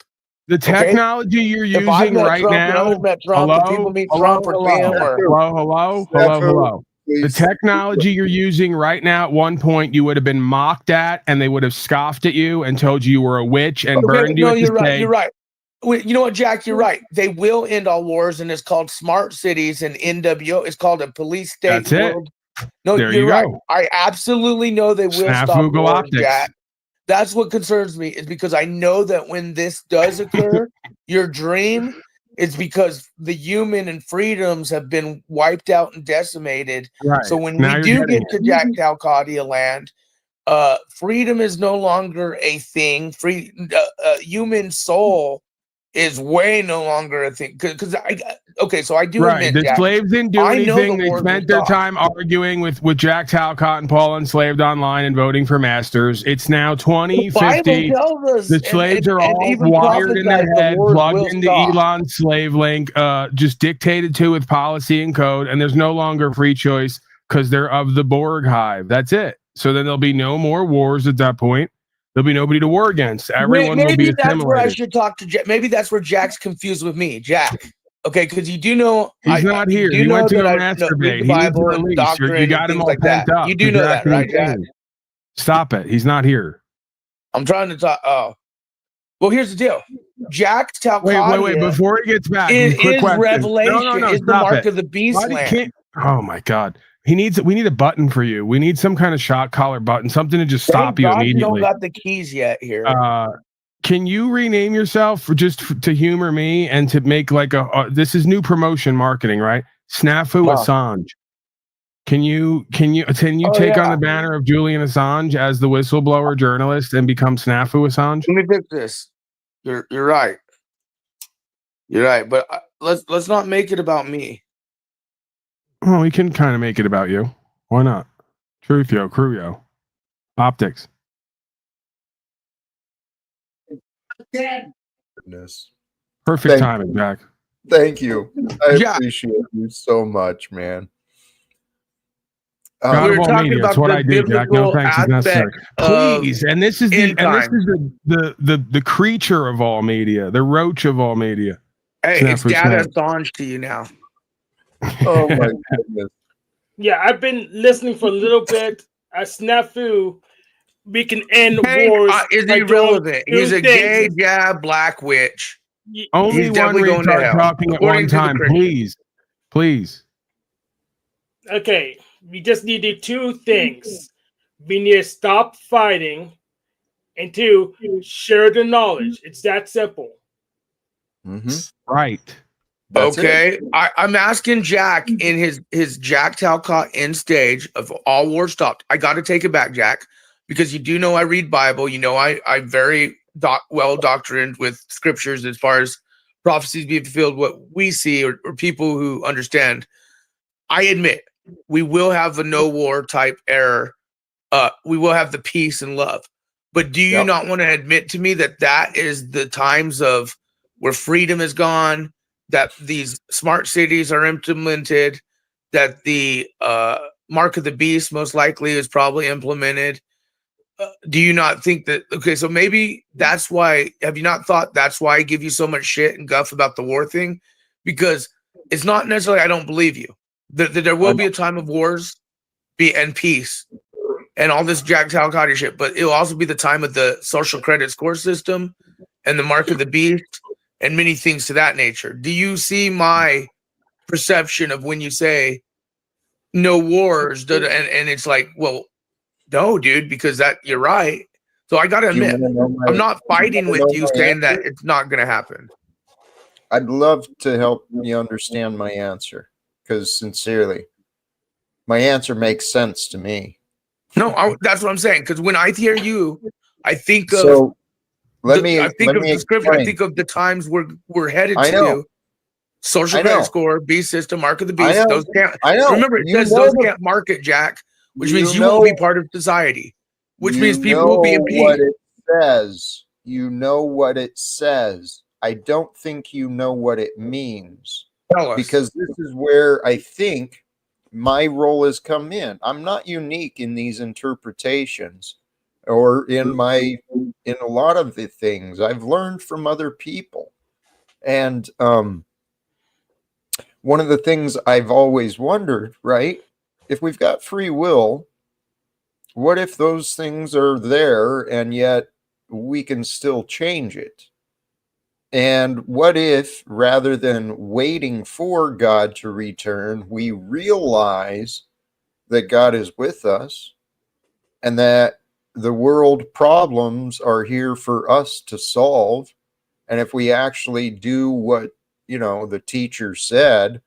The technology you're
If I've
using
met
right
Trump
now.
and others met Trump and people meet Trump or Tim or
Hello. The technology you're using right now, at one point you would have been mocked at, and they would have scoffed at you and told you were a witch and burned you at the stake.
You're right. You know what, Jack? You're right. They will end all wars, and it's called smart cities and NWO. It's called a police state
That's it.
world. No,
There
you're
you
right.
go.
I absolutely know they will stop
Snafu
wars,
Galactics.
Jack. That's what concerns me, is because I know that when this does occur, your dream is because the human and freedoms have been wiped out and decimated.
Right.
So when
Now
we
you're
do
getting
get to Jack Talcottia land, freedom is no longer a thing. Human soul is way no longer a thing. Because so I do
Right.
admit,
The
Jack,
slaves didn't do
I know
anything.
the
They
wars
spent
will
their
stop.
time arguing with Jack Talcott and Paul enslaved online and voting for masters. It's now
The Bible
2050.
tells us,
The slaves are
and
all
even
wired in their
prophesies the
head,
wars
plugged
will
into
stop.
Elon's slave link, just dictated to with policy and code, and there's no longer free choice because they're of the Borg hive. That's it. So then there'll be no more wars at that point. There'll be nobody to war against. Everyone will be
Maybe that's where I
assimilated.
should talk to Jack. Maybe that's where Jack's confused with me, Jack. Okay, because you do know
He's not here.
You
He
know
went to
that
go
I read
masturbate.
the
He needs a
Bible and
release.
doctrine
You got
and
him
things
all
like that.
pent up.
You do know that, right, Jack?
Stop it. He's not here.
I'm trying to talk. Oh, well, here's the deal. Jack Talcott.
Wait. Before he gets back,
is
quick question.
revelation.
No.
Is the
Stop
mark
it.
of the beast
Why
land.
can't? Oh my God. We need a button for you. We need some kind of shot collar button, something to just stop
Thank
you
God
immediately.
You don't got the keys yet here.
Can you rename yourself to humor me and to make like this is new promotion marketing, right? Snafu Assange. Can you take on the banner of Julian Assange as the whistleblower journalist and become Snafu Assange?
Let me fix this. You're right. You're right, but let's not make it about me.
Well, we can kind of make it about you. Why not? Truth yo, crew yo, optics.
Goodness.
Perfect timing, Jack.
Thank you. I appreciate you so much, man.
God of all media. That's what I do, Jack. No thanks is necessary. Please, and this is the creature of all media, the roach of all media.
Hey, it's Dad Assange to you now.
Oh my goodness.
Yeah, I've been listening for a little bit. Snafu, we can end wars.
Is irrelevant. He's a gay jab black witch.
Only one retard talking at one time, please.
Okay, we just needed two things. We need to stop fighting, and two, share the knowledge. It's that simple.
Mm-hmm.
Right.
Okay, I'm asking Jack in his Jack Talcott end stage of all war stopped. I got to take it back, Jack, because you do know I read Bible. You know I'm very well doctrined with scriptures as far as prophecies being fulfilled. What we see or people who understand. I admit we will have a no war type error. We will have the peace and love. But do you not want to admit to me that is the times of where freedom is gone? That these smart cities are implemented, that the mark of the beast most likely is probably implemented. Do you not think that, okay, so maybe that's why, have you not thought that's why I give you so much shit and guff about the war thing? Because it's not necessarily I don't believe you. There will be a time of wars and peace and all this Jack Talcott shit, but it'll also be the time of the social credit score system and the mark of the beast and many things to that nature. Do you see my perception of when you say no wars? And it's like, well, no, dude, because you're right. So I got to admit, I'm not fighting with you saying that it's not going to happen.
I'd love to help you understand my answer because sincerely, my answer makes sense to me.
No, that's what I'm saying. Because when I hear you, I think of the scripture. I think of the times we're headed to. Social credit score, beast system, mark of the beast. Those can't. Remember, it says those can't market, Jack, which means you won't be part of society. Which means people will be in peace.
What it says. You know what it says. I don't think you know what it means.
Tell us.
Because this is where I think my role has come in. I'm not unique in these interpretations or in a lot of the things I've learned from other people. And one of the things I've always wondered, right? If we've got free will, what if those things are there and yet we can still change it? And what if, rather than waiting for God to return, we realize that God is with us and that the world problems are here for us to solve? And if we actually do what, the teacher said,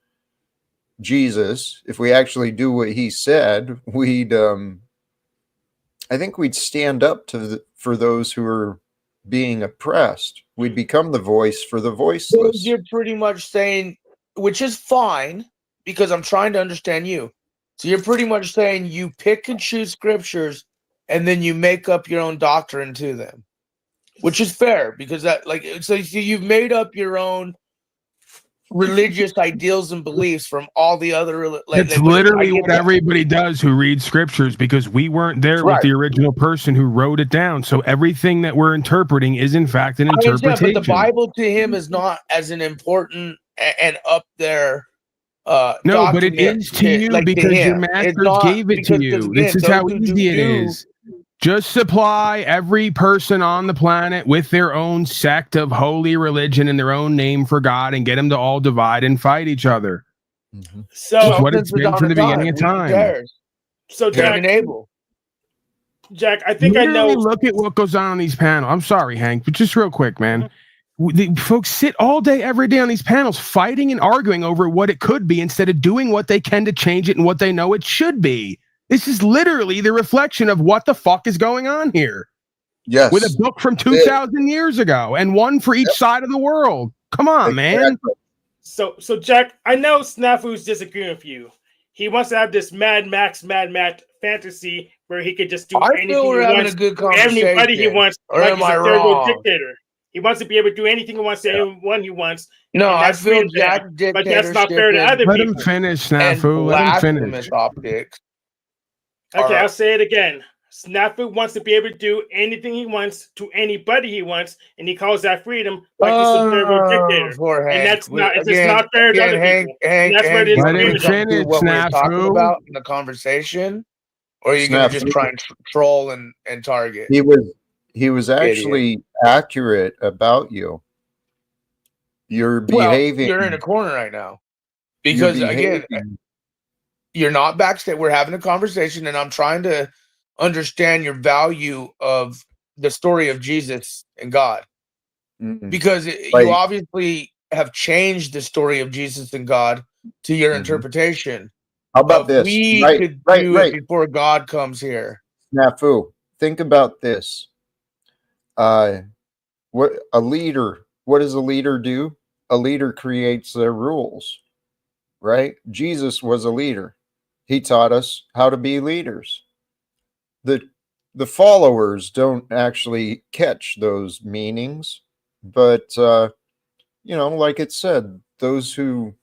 Jesus, if we actually do what he said, I think we'd stand up for those who are being oppressed. We become the voice for the
So
voiceless.
you're pretty much saying, which is fine, because I'm trying to understand you. So you're pretty much saying you pick and choose scriptures and then you make up your own doctrine to them, which is fair because that, like, so you've made up your own religious ideals and beliefs from all the other
It's literally what everybody does who reads scriptures, because we weren't there with the original person who wrote it down. So everything that we're interpreting is in fact an interpretation.
But the Bible to him is not as an important and up there.
No, but it is to you
like,
because your
him. It's
masters
not
gave it to
because,
you.
again,
This is
those
how
who
easy it is. Just supply every person on the planet with their own sect of holy religion and their own name for God, and get them to all divide and fight each other.
So
That's what it's been from the beginning of time.
So Jack, Jack, I think
Literally
I know.
look at what goes on these panels. I'm sorry, Hank, but just real quick, man. The folks sit all day, every day on these panels, fighting and arguing over what it could be instead of doing what they can to change it and what they know it should be. This is literally the reflection of what the fuck is going on here.
Yes.
With a book from 2,000 years ago and one for each side of the world. Come on, man.
So Jack, I know Snafu's disagreeing with you. He wants to have this Mad Max fantasy where he could just do anything he wants to anybody he wants, like he's a third world dictator. He wants to be able to do anything he wants to anyone he wants.
No, I
that's
feel
freedom to him, but that's not fair to other
Let
people.
him finish, Snafu. Let him finish.
Optics.
Okay, I'll say it again. Snafu wants to be able to do anything he wants to anybody he wants, and he calls that freedom, like he's a third world dictator. And that's not, it's just not fair to other people. And that's where it is.
Let him finish,
what we're talking
Snafu.
about in the conversation, or are you going to just try and troll and target?
He was actually accurate about you. You're behaving.
You're in a corner right now because again, you're not backstage. We're having a conversation, and I'm trying to understand your value of the story of Jesus and God, because you obviously have changed the story of Jesus and God to your interpretation.
How about this?
We could do it before God comes here.
Snafu, think about this. What does a leader do? A leader creates their rules, right? Jesus was a leader. He taught us how to be leaders. The followers don't actually catch those meanings, but like it said, those who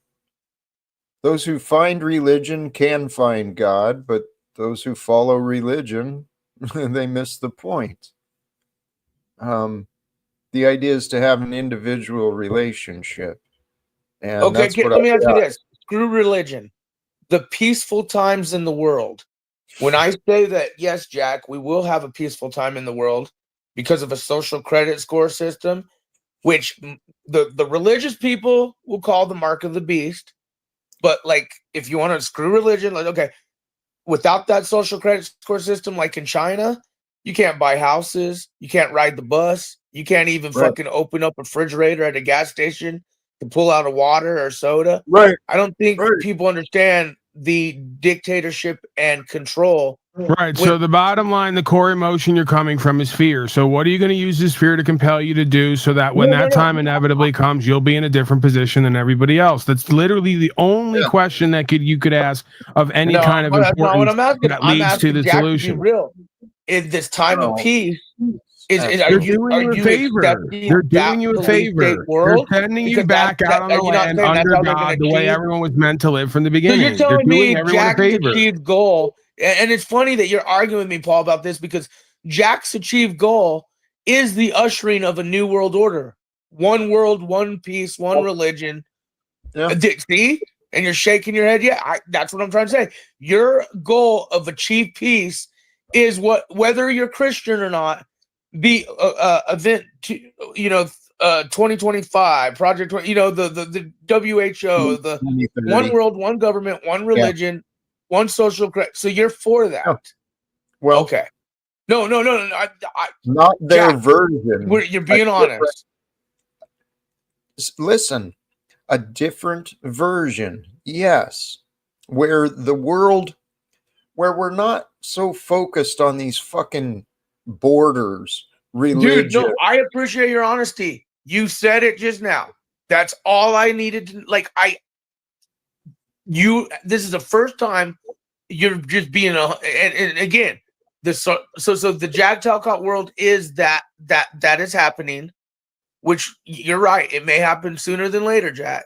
find religion can find God, but those who follow religion, they miss the point. The idea is to have an individual relationship. And
okay, let me ask you this. Screw religion. The peaceful times in the world. When I say that, yes, Jack, we will have a peaceful time in the world because of a social credit score system, which the religious people will call the mark of the beast. But like, if you want to screw religion, like, okay, without that social credit score system, like in China, you can't buy houses, you can't ride the bus, you can't even fucking open up a refrigerator at a gas station to pull out a water or soda.
Right.
I don't think people understand the dictatorship and control.
Right. So the bottom line, the core emotion you're coming from is fear. So what are you going to use this fear to compel you to do so that when that time inevitably comes, you'll be in a different position than everybody else? That's literally the only question that you could ask of any kind of importance
not what I'm asking.
that leads to the
Jack,
solution.
To be real, in this time of peace,
They're doing you a favor. They're doing you a favor. They're sending you back out on the land under God, the way everyone was meant to live from the beginning.
So you're telling me Jack's
a favor.
achieved goal, and it's funny that you're arguing with me, Paul, about this, because Jack's achieved goal is the ushering of a new world order. One world, one peace, one religion. See? And you're shaking your head. Yeah, that's what I'm trying to say. Your goal of achieve peace is whether you're Christian or not, the event, 2025 project, the WHO, the one world, one government, one religion, one social credit. So you're for that.
Well,
okay. No.
Not their version.
You're being honest.
Listen, a different version. Yes. Where we're not so focused on these fucking borders, religion.
Dude, no, I appreciate your honesty. You said it just now. That's all I needed to this is the first time you're just being and again, so the Jack Talcott world is that is happening, which you're right. It may happen sooner than later, Jack.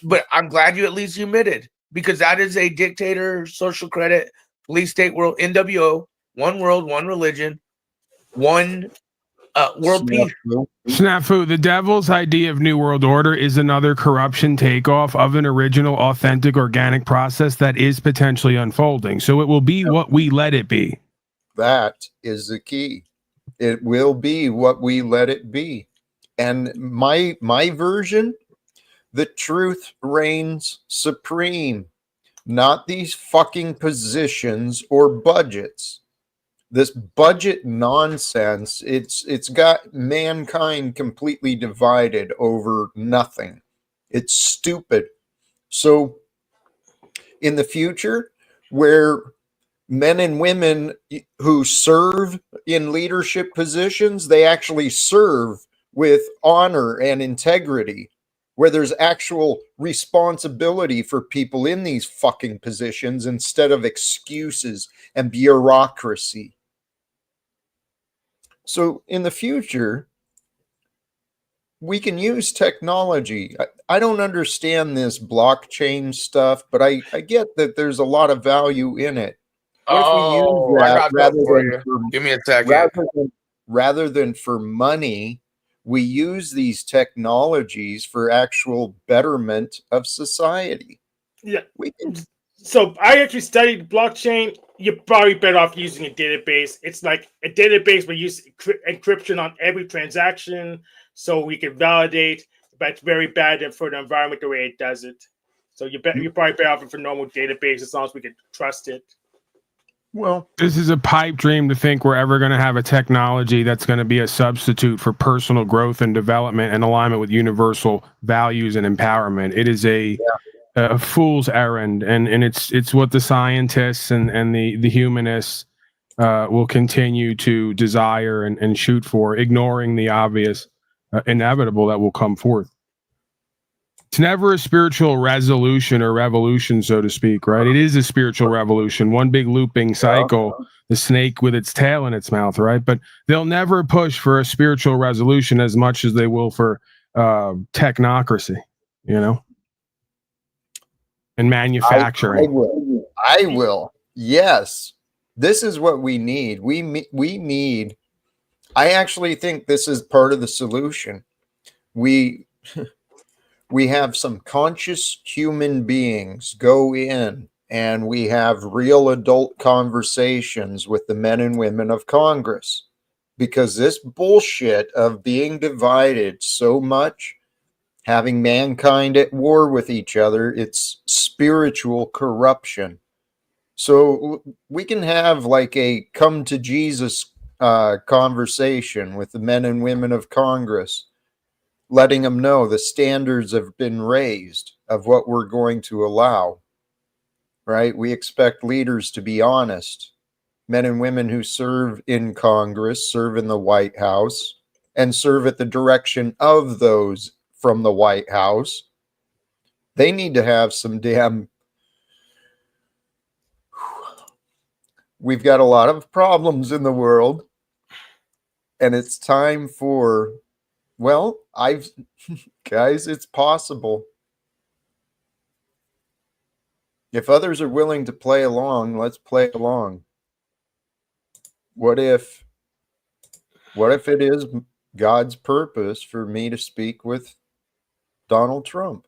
But I'm glad you at least admitted, because that is a dictator, social credit, police state world, NWO, one world, one religion, one world peace.
Snafu, the devil's idea of New World Order is another corruption takeoff of an original, authentic, organic process that is potentially unfolding. So it will be what we let it be.
That is the key. It will be what we let it be. And my version, the truth reigns supreme, not these fucking positions or budgets. This budget nonsense, it's got mankind completely divided over nothing. It's stupid. So in the future, where men and women who serve in leadership positions, they actually serve with honor and integrity, where there's actual responsibility for people in these fucking positions instead of excuses and bureaucracy. So in the future, we can use technology. I don't understand this blockchain stuff, but I get that there's a lot of value in it. What if we use that
I got that for you. Give me a second.
Rather than for money, we use these technologies for actual betterment of society.
Yeah. So I actually studied blockchain. You're probably better off using a database. It's like a database where you use encryption on every transaction so we can validate, but it's very bad for the environment the way it does it. So you're probably better off for normal database as long as we can trust it.
Well,
this is a pipe dream to think we're ever going to have a technology that's going to be a substitute for personal growth and development and alignment with universal values and empowerment. It is a fool's errand, and it's what the scientists and the humanists will continue to desire and shoot for, ignoring the obvious inevitable that will come forth. It's never a spiritual resolution or revolution, so to speak, right? It is a spiritual revolution, one big looping cycle, the snake with its tail in its mouth, right? But they'll never push for a spiritual resolution as much as they will for technocracy, you know, and manufacturing.
I will. Yes. This is what we need. We need. I actually think this is part of the solution. We have some conscious human beings go in and we have real adult conversations with the men and women of Congress, because this bullshit of being divided so much, having mankind at war with each other, it's spiritual corruption. So we can have like a come to Jesus conversation with the men and women of Congress, letting them know the standards have been raised of what we're going to allow, right? We expect leaders to be honest. Men and women who serve in Congress, serve in the White House, and serve at the direction of those from the White House. They need to have some damn... We've got a lot of problems in the world, and it's time for... Well, guys, it's possible. If others are willing to play along, let's play along. What if it is God's purpose for me to speak with Donald Trump?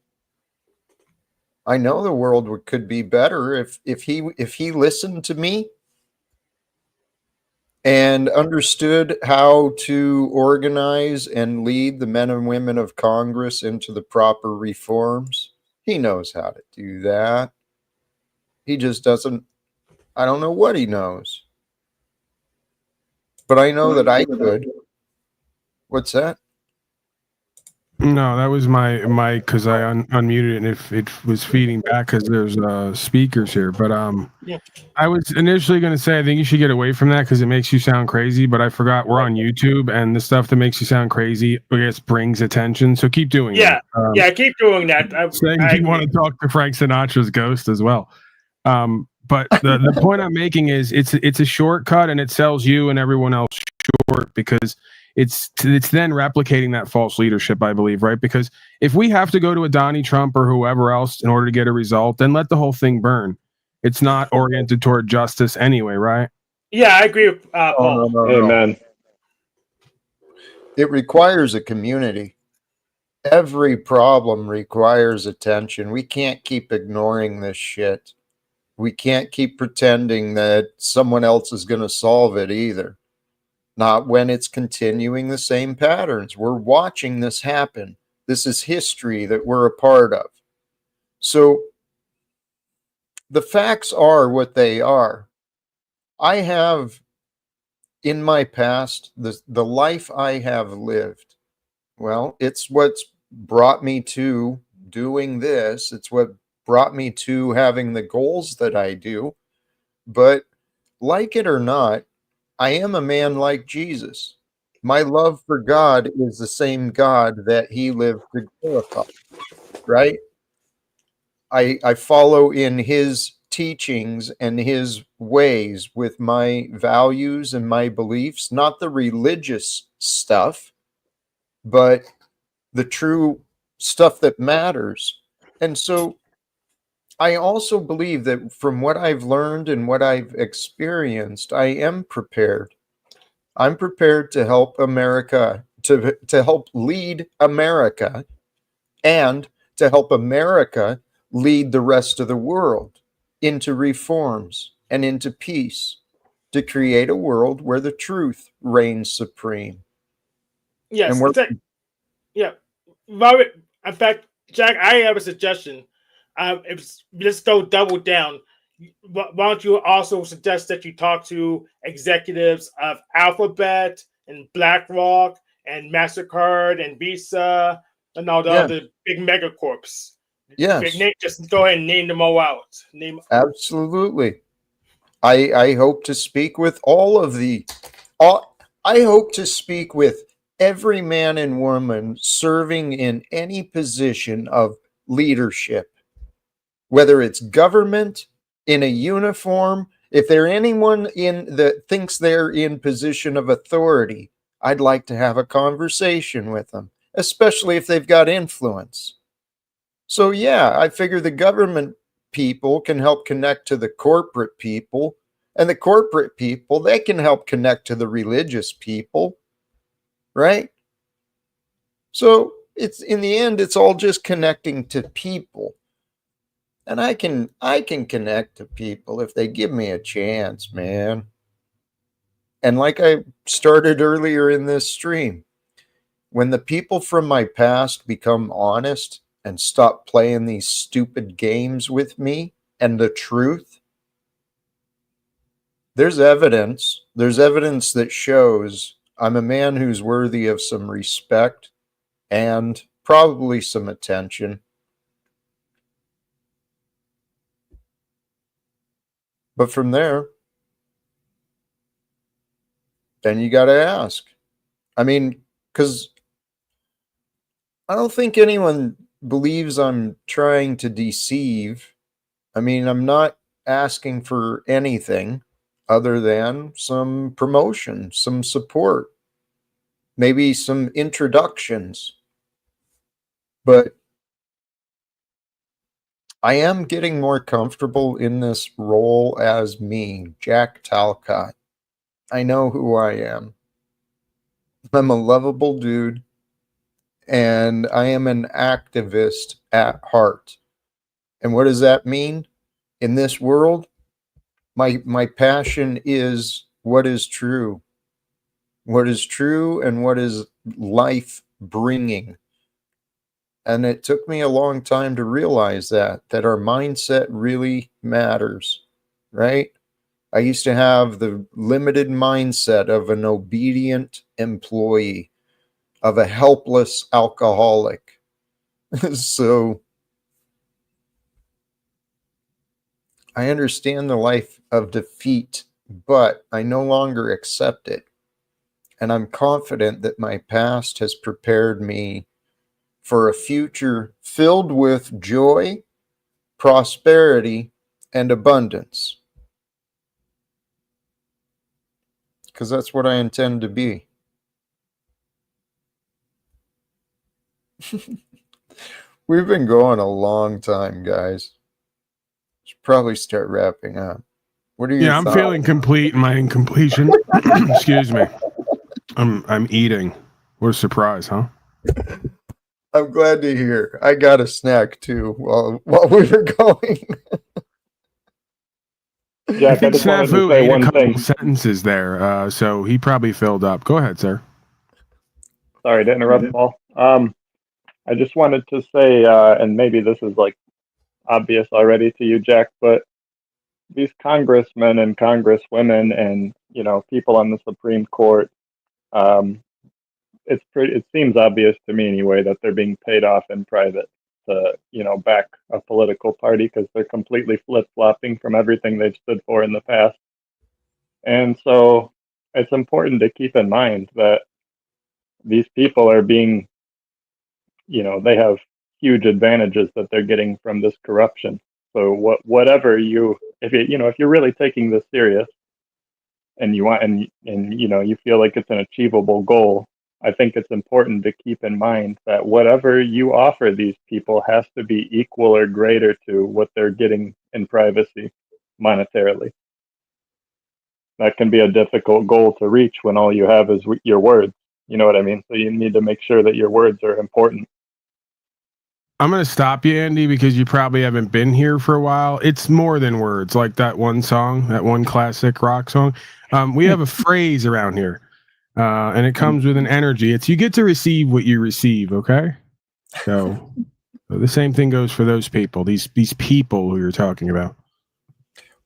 I know the world could be better if he listened to me and understood how to organize and lead the men and women of Congress into the proper reforms. He knows how to do that. He just doesn't. I don't know what he knows. But I know that I could. What's that?
No, that was my mic because I unmuted it and if it was feeding back because there's speakers here. But
Yeah.
I was initially going to say I think you should get away from that because it makes you sound crazy. But I forgot we're on YouTube and the stuff that makes you sound crazy, I guess, brings attention. So keep doing
Yeah,
that.
yeah, keep doing that.
Saying
I
you want to talk to Frank Sinatra's ghost as well. But the point I'm making is it's a shortcut and it sells you and everyone else short because it's then replicating that false leadership, I believe, right? Because if we have to go to a Donnie Trump or whoever else in order to get a result, then let the whole thing burn. It's not oriented toward justice anyway, right?
Yeah, I agree with Paul.
No.
Amen.
It requires a community. Every problem requires attention. We can't keep ignoring this shit. We can't keep pretending that someone else is going to solve it either. Not when it's continuing the same patterns. We're watching this happen. This is history that we're a part of. So the facts are what they are. I have, in my past, the life I have lived, well, it's what's brought me to doing this. It's what brought me to having the goals that I do. But like it or not, I am a man like Jesus. My love for God is the same God that he lived to glorify, right? I follow in his teachings and his ways with my values and my beliefs, not the religious stuff, but the true stuff that matters. And so I also believe that from what I've learned and what I've experienced, I am prepared. I'm prepared to help America, to help lead America, and to help America lead the rest of the world into reforms and into peace, to create a world where the truth reigns supreme.
Yes,
And we're
yeah. Robert, in fact, Jack, I have a suggestion. If let's go double down. Why don't you also suggest that you talk to executives of Alphabet and BlackRock and MasterCard and Visa and all the other big megacorps?
Yes.
Just go ahead and name them all out.
Absolutely. I hope to speak with I hope to speak with every man and woman serving in any position of leadership, whether it's government, in a uniform, if there anyone in that thinks they're in position of authority, I'd like to have a conversation with them, especially if they've got influence. So yeah, I figure the government people can help connect to the corporate people, and the corporate people, they can help connect to the religious people, right? So it's in the end, it's all just connecting to people. And I can connect to people if they give me a chance, man. And like I started earlier in this stream, when the people from my past become honest and stop playing these stupid games with me and the truth, there's evidence. There's evidence that shows I'm a man who's worthy of some respect and probably some attention. But from there, then you got to ask. I mean, because I don't think anyone believes I'm trying to deceive. I mean, I'm not asking for anything other than some promotion, some support, maybe some introductions. But I am getting more comfortable in this role as me, Jack Talcott. I know who I am. I'm a lovable dude, and I am an activist at heart. And what does that mean? In this world, my passion is what is true. What is true and what is life bringing. And it took me a long time to realize that our mindset really matters, right? I used to have the limited mindset of an obedient employee. of a helpless alcoholic. So I understand the life of defeat, but I no longer accept it. And I'm confident that my past has prepared me for a future filled with joy, prosperity, and abundance. Because that's what I intend to be. We've been going a long time, guys. Should probably start wrapping up. What are your
I'm
thoughts?
feeling complete in my incompletion. Excuse me. I'm eating. What a surprise, huh?
I'm glad to hear. I got a snack too while we were going.
I think
just wanted to
Snafu
say
ate a
one
couple
thing.
sentences there, so he probably filled up. Go ahead, sir.
Sorry to interrupt, Paul. I just wanted to say, and maybe this is like obvious already to you, Jack, but these congressmen and congresswomen and, you know, people on the Supreme Court, it seems obvious to me anyway that they're being paid off in private to, you know, back a political party because they're completely flip-flopping from everything they've stood for in the past. And so it's important to keep in mind that these people are being, you know, they have huge advantages that they're getting from this corruption. So whatever if you're really taking this serious and you want, and you know, you feel like it's an achievable goal, I think it's important to keep in mind that whatever you offer these people has to be equal or greater to what they're getting in privacy monetarily. That can be a difficult goal to reach when all you have is your words. You know what I mean? So you need to make sure that your words are important.
I'm going to stop you, Andy, because you probably haven't been here for a while. It's more than words, like that one song, that one classic rock song. We have a phrase around here, and it comes with an energy. It's you get to receive what you receive, okay? So the same thing goes for those people, these people who you're talking about.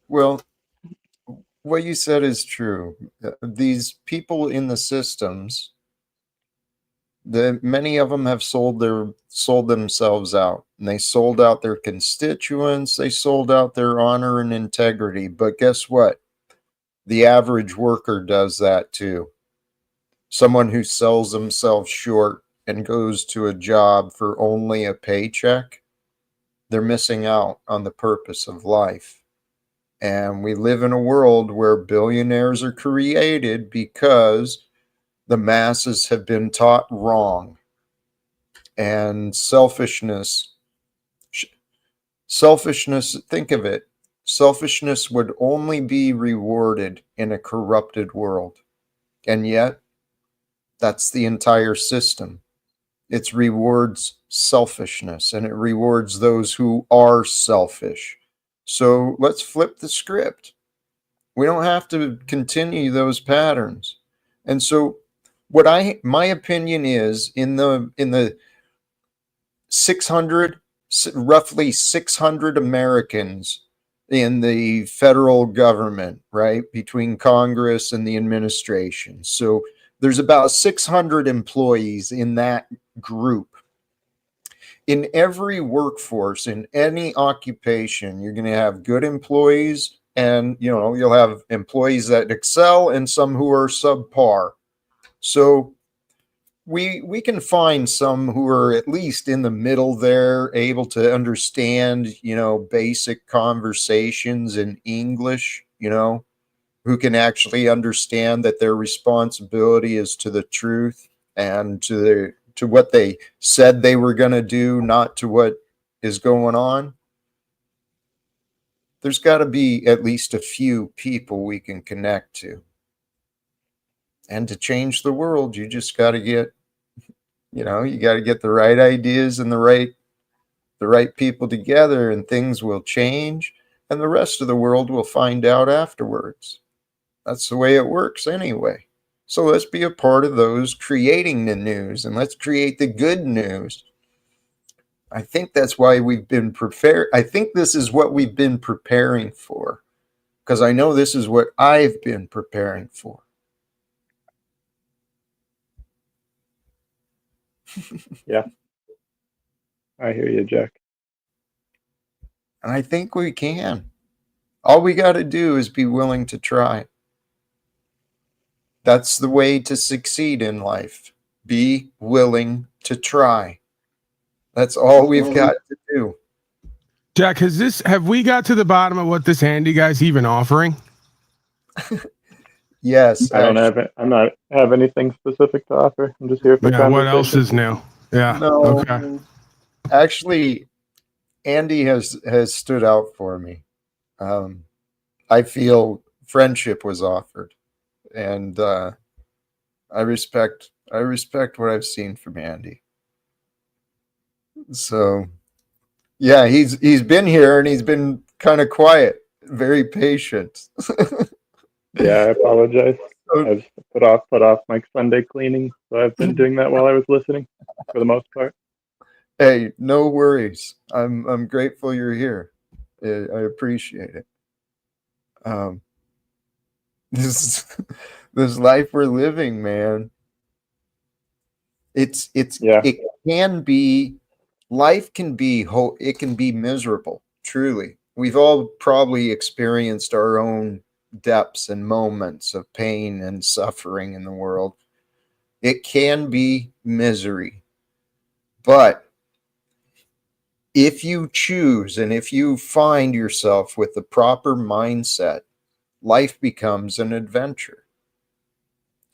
Well, what you said is true. These people in the systems, many of them have sold themselves out, and they sold out their constituents. They sold out their honor and integrity. But guess what? The average worker does that too. Someone who sells themselves short and goes to a job for only a paycheck, they're missing out on the purpose of life. And we live in a world where billionaires are created because the masses have been taught wrong. And selfishness, think of it, selfishness would only be rewarded in a corrupted world. And yet, that's the entire system. It rewards selfishness, and it rewards those who are selfish. So let's flip the script. We don't have to continue those patterns. And so my opinion is in the 600, roughly 600 Americans in the federal government, right, between Congress and the administration. So there's about 600 employees in that group. In every workforce, in any occupation, you're going to have good employees, and you'll have employees that excel and some who are subpar. So we can find some who are at least in the middle there, able to understand, basic conversations in English, who can actually understand that their responsibility is to the truth and to what they said they were going to do, not to what is going on. There's got to be at least a few people we can connect to. And to change the world, you just got to get, you got to get the right ideas and the right people together, and things will change, and the rest of the world will find out afterwards. That's the way it works anyway. So let's be a part of those creating the news, and let's create the good news. I think that's why we've been prepared. I think this is what we've been preparing for, because I know this is what I've been preparing for.
Yeah. I hear you, Jack.
And I think we can. All we got to do is be willing to try. That's the way to succeed in life. Be willing to try. That's all we've got to do.
Jack, have we got to the bottom of what this handy guy's even offering?
Yes.
I don't have it. I'm not have anything specific to offer. I'm just here for
Yeah,
conversation.
what else is new? Yeah.
No.
Okay.
Actually, Andy has stood out for me. I feel friendship was offered, and I respect what I've seen from Andy. So, yeah, he's been here and he's been kind of quiet, very patient.
Yeah, I apologize. I've put off my Sunday cleaning, so I've been doing that while I was listening, for the most part.
Hey, no worries. I'm grateful you're here. I appreciate it. This life we're living, man. It can be, life can be it can be miserable. Truly, we've all probably experienced our own depths and moments of pain and suffering in the world. It can be misery, but if you choose and if you find yourself with the proper mindset, life becomes an adventure.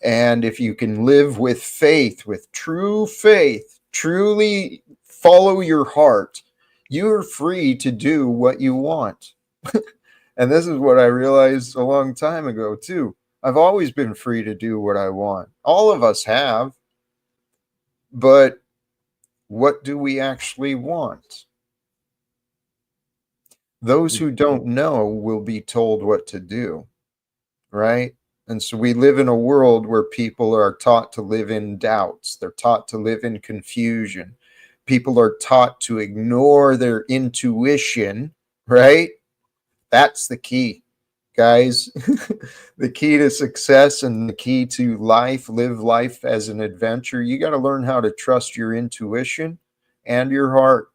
And if you can live with faith, with true faith, truly follow your heart, you're free to do what you want. And this is what I realized a long time ago, too. I've always been free to do what I want. All of us have. But what do we actually want? Those who don't know will be told what to do, right? And so we live in a world where people are taught to live in doubts. They're taught to live in confusion. People are taught to ignore their intuition, right? That's the key, guys. The key to success and the key to life, live life as an adventure. You got to learn how to trust your intuition and your heart.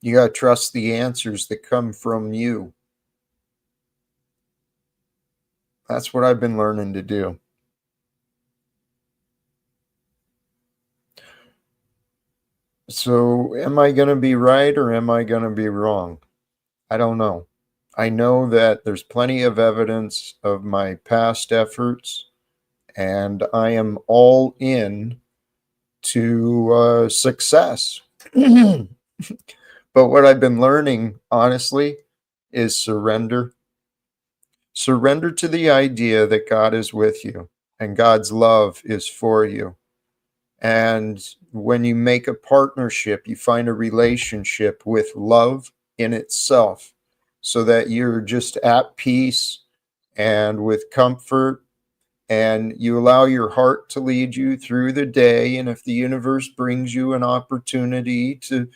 You got to trust the answers that come from you. That's what I've been learning to do. So, am I going to be right or am I going to be wrong? I don't know. I know that there's plenty of evidence of my past efforts, and I am all in to success. But what I've been learning, honestly, is surrender. Surrender to the idea that God is with you and God's love is for you. And when you make a partnership, you find a relationship with love in itself so that you're just at peace and with comfort, and you allow your heart to lead you through the day. And if the universe brings you an opportunity to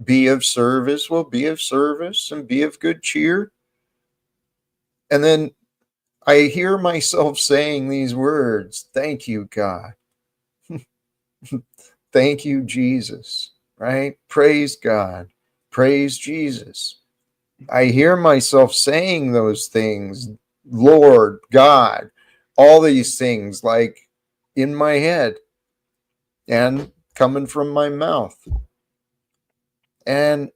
be of service, well, be of service and be of good cheer. And then I hear myself saying these words, thank you, God. Thank you, Jesus, right? Praise God. Praise Jesus. I hear myself saying those things, Lord, God, all these things like in my head and coming from my mouth. And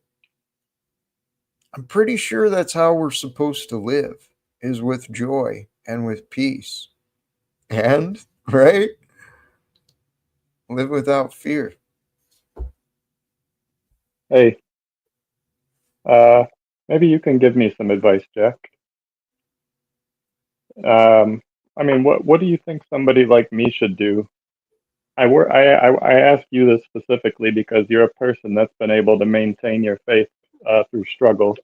I'm pretty sure that's how we're supposed to live, is with joy and with peace. And, right? Live without fear.
Hey, maybe you can give me some advice, Jack. I mean, what do you think somebody like me should do? I ask you this specifically because you're a person that's been able to maintain your faith through struggle,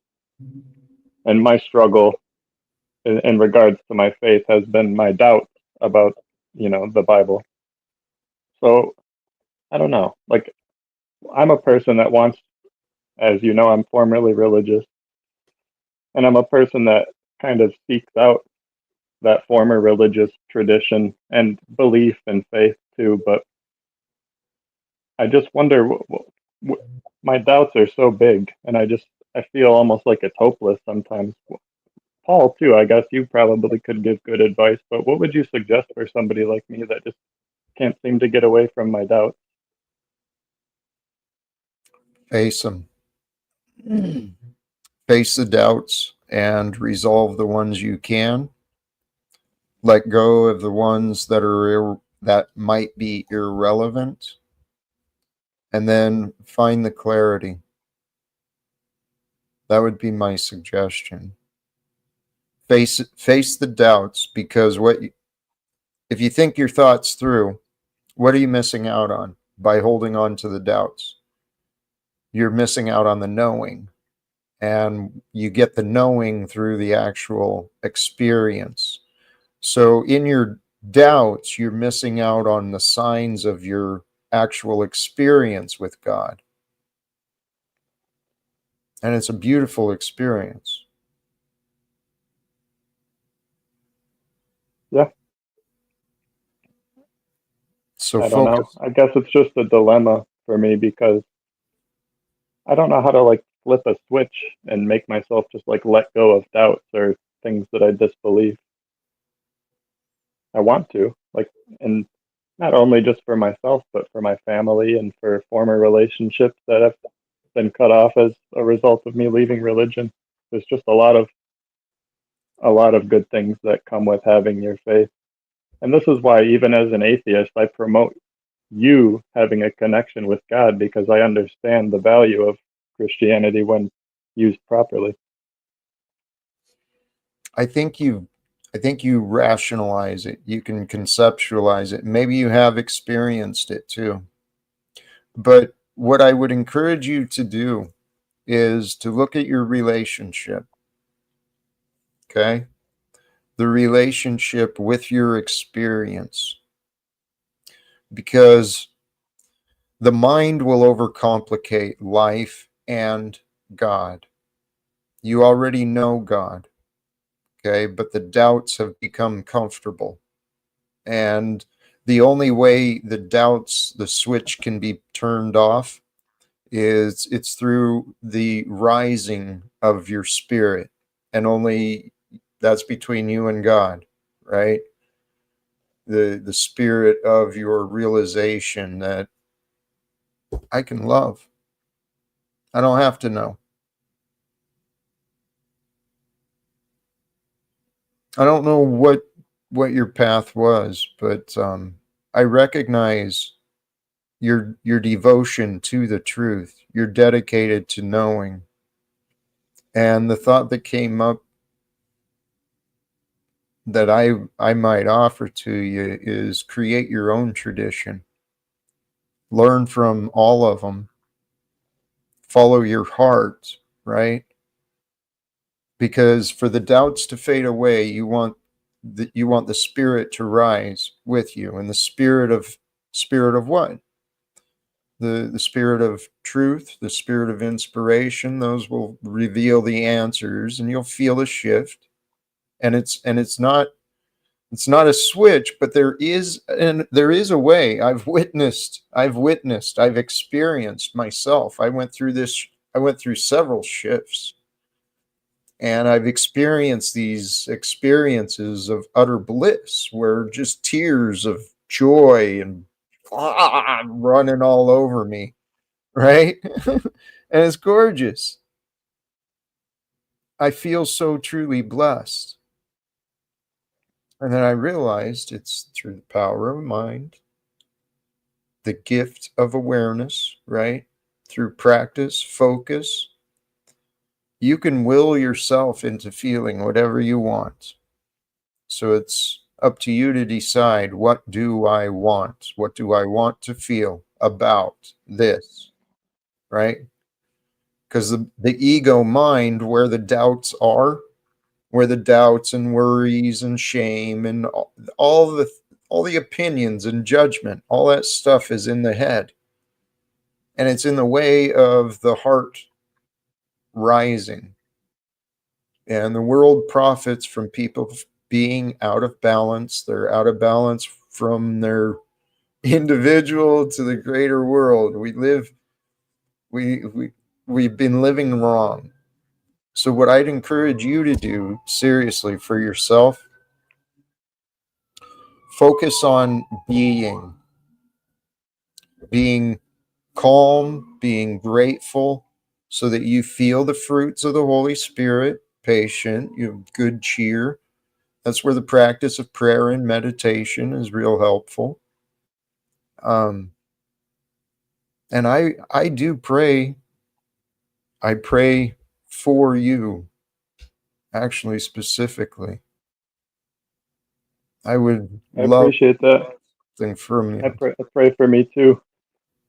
and my struggle in regards to my faith has been my doubt about, the Bible. So I don't know. Like, I'm a person that wants, as you know, I'm formerly religious, and I'm a person that kind of seeks out that former religious tradition and belief and faith too, but I just wonder, my doubts are so big, and I feel almost like it's hopeless sometimes. Paul, too, I guess you probably could give good advice, but what would you suggest for somebody like me that just can't seem to get away from my doubts?
Face them. Face the doubts and resolve the ones you can. Let go of the ones that might be irrelevant, and then find the clarity. That would be my suggestion. Face the doubts, because if you think your thoughts through, what are you missing out on by holding on to the doubts? You're missing out on the knowing, and you get the knowing through the actual experience. So in your doubts, you're missing out on the signs of your actual experience with God. And it's a beautiful experience.
Yeah.
So
I don't know.
focus.
I guess it's just a dilemma for me because I don't know how to like flip a switch and make myself just like let go of doubts or things that I disbelieve. I want to, like, and not only just for myself, but for my family and for former relationships that have been cut off as a result of me leaving religion. There's just a lot of good things that come with having your faith. And this is why even as an atheist, I promote you having a connection with God because I understand the value of Christianity when used properly.
I think you rationalize it. You can conceptualize it. Maybe you have experienced it too. But what I would encourage you to do is to look at your relationship. Okay? The relationship with your experience. Because the mind will overcomplicate life and God. You already know God, okay? But the doubts have become comfortable. And the only way the switch can be turned off is it's through the rising of your spirit. And only that's between you and God, right? The spirit of your realization that I can love. I don't have to know. I don't know what your path was, but I recognize your devotion to the truth. You're dedicated to knowing. And the thought that came up that I might offer to you is create your own tradition. Learn from all of them. Follow your heart, right? Because for the doubts to fade away, you want the spirit to rise with you, and the spirit of what? The spirit of truth, the spirit of inspiration. Those will reveal the answers, and you'll feel a shift. And it's not a switch, but there is a way. I've witnessed, I've experienced myself. I went through several shifts. And I've experienced these experiences of utter bliss where just tears of joy and running all over me, right? And it's gorgeous. I feel so truly blessed. And then I realized it's through the power of mind, the gift of awareness, right? Through practice, focus, you can will yourself into feeling whatever you want. So it's up to you to decide, what do I want? What do I want to feel about this, right? Because the ego mind, where the doubts are, where the doubts and worries and shame and all the opinions and judgment, all that stuff is in the head. And it's in the way of the heart rising. And the world profits from people being out of balance. They're out of balance from their individual to the greater world. We've been living wrong. So what I'd encourage you to do seriously for yourself, focus on being calm, being grateful, so that you feel the fruits of the Holy Spirit, patient, you have good cheer. That's where the practice of prayer and meditation is real helpful. And I do pray. I pray for you, actually, specifically. I would love
appreciate that.
something from you.
I pray for me too.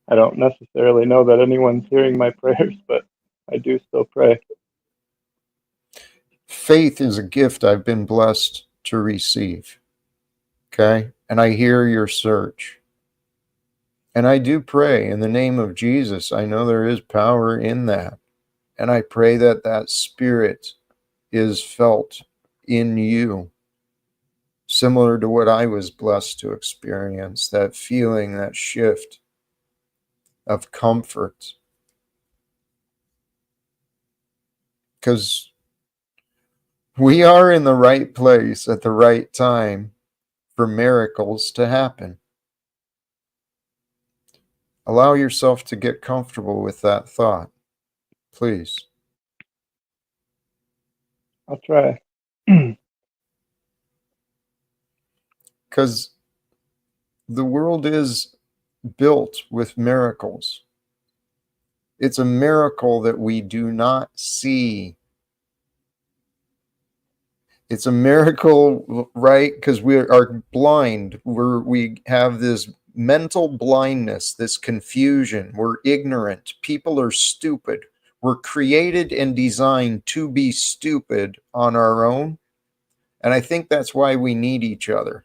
I don't necessarily know that anyone's hearing my prayers, but I do still pray.
Faith is a gift I've been blessed to receive. Okay? And I hear your search. And I do pray in the name of Jesus. I know there is power in that. And I pray that that spirit is felt in you, similar to what I was blessed to experience, that feeling, that shift of comfort. Because we are in the right place at the right time for miracles to happen. Allow yourself to get comfortable with that thought, please.
I'll try.
Because the world is built with miracles. It's a miracle that we do not see. It's a miracle, right? Because we are blind. We have this mental blindness, this confusion. We're ignorant. People are stupid. We're created and designed to be stupid on our own. And I think that's why we need each other.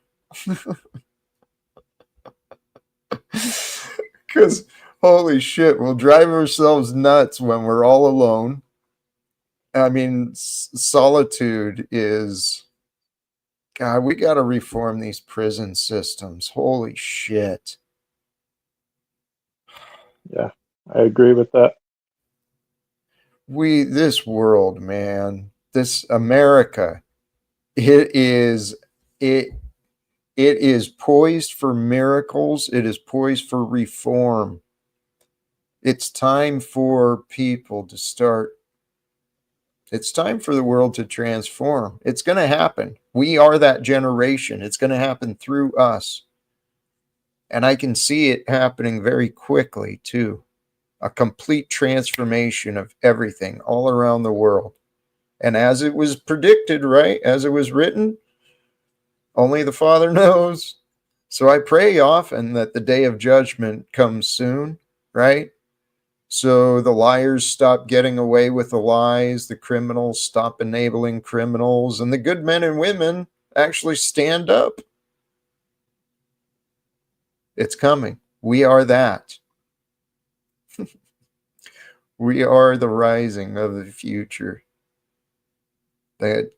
Because, holy shit, we'll drive ourselves nuts when we're all alone. I mean, solitude is, God, we got to reform these prison systems. Holy shit.
Yeah, I agree with that.
This world, man, this America, it is poised for miracles. It is poised for reform. It's time for people to start. It's time for the world to transform. It's going to happen. We are that generation. It's going to happen through us. And I can see it happening very quickly, too. A complete transformation of everything all around the world. And as it was predicted, right? As it was written, only the Father knows. So I pray often that the day of judgment comes soon, right? So the liars stop getting away with the lies, the criminals stop enabling criminals, and the good men and women actually stand up. It's coming. We are that. We are the rising of the future. That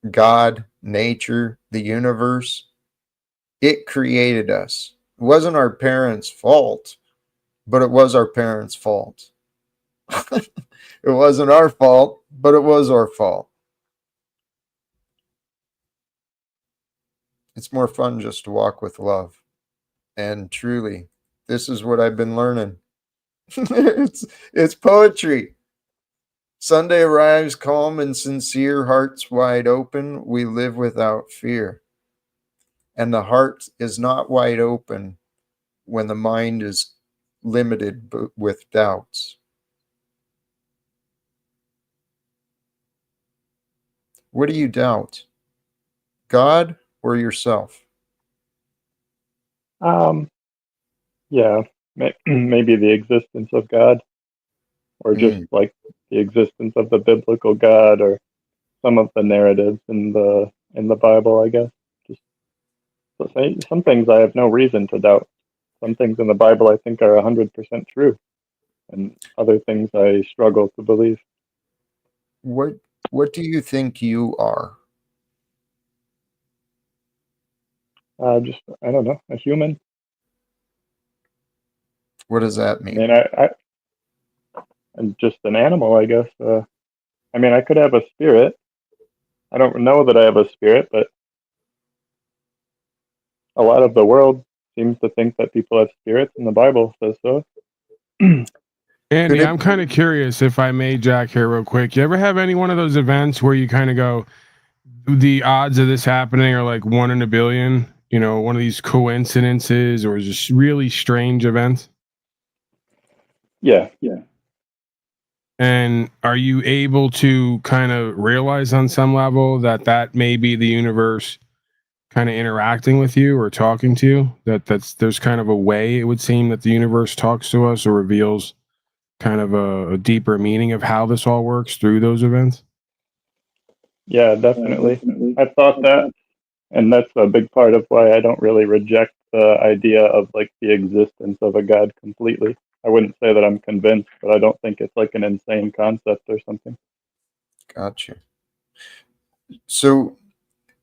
God, nature, the universe, it created us. It wasn't our parents' fault, but it was our parents' fault. It wasn't our fault, but it was our fault. It's more fun just to walk with love. And truly, this is what I've been learning. It's poetry. Sunday arrives calm and sincere, hearts wide open. We live without fear. And the heart is not wide open when the mind is limited with doubts. What do you doubt? God or yourself?
Yeah, maybe the existence of God, or just like the existence of the biblical God, or some of the narratives in the Bible, I guess. Just some things I have no reason to doubt. Some things in the Bible I think are 100% true, and other things I struggle to believe.
What do you think you are?
Just, I don't know, a human.
What does that
I
mean?
mean, I'm just an animal, I guess. I mean, I could have a spirit. I don't know that I have a spirit, but a lot of the world seems to think that people have spirits, and the Bible says so.
Andy, I'm kind of curious, if I may, Jack, here real quick. You ever have any one of those events where you kind of go, the odds of this happening are like 1 in a billion? You know, one of these coincidences or just really strange events?
Yeah.
And are you able to kind of realize on some level that that may be the universe kind of interacting with you or talking to you? There's kind of a way, it would seem, that the universe talks to us or reveals kind of a deeper meaning of how this all works through those events?
Yeah, definitely. I thought that, and that's a big part of why I don't really reject the idea of like the existence of a God completely. I wouldn't say that I'm convinced, but I don't think it's like an insane concept or something.
Gotcha. So,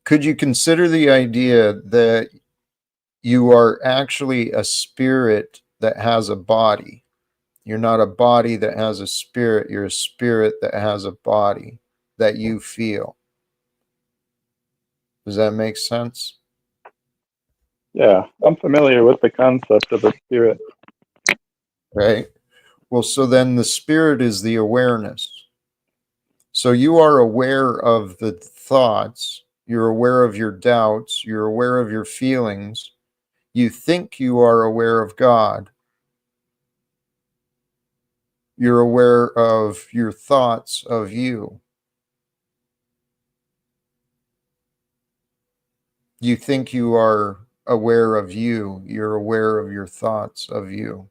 could you consider the idea that you are actually a spirit that has a body? You're not a body that has a spirit. You're a spirit that has a body that you feel. Does that make sense?
Yeah, I'm familiar with the concept of a spirit.
Right. Well, so then the spirit is the awareness. So you are aware of the thoughts, you're aware of your doubts, you're aware of your feelings. You think you are aware of God. You're aware of your thoughts of you. You think you are aware of you. You're aware of your thoughts of you.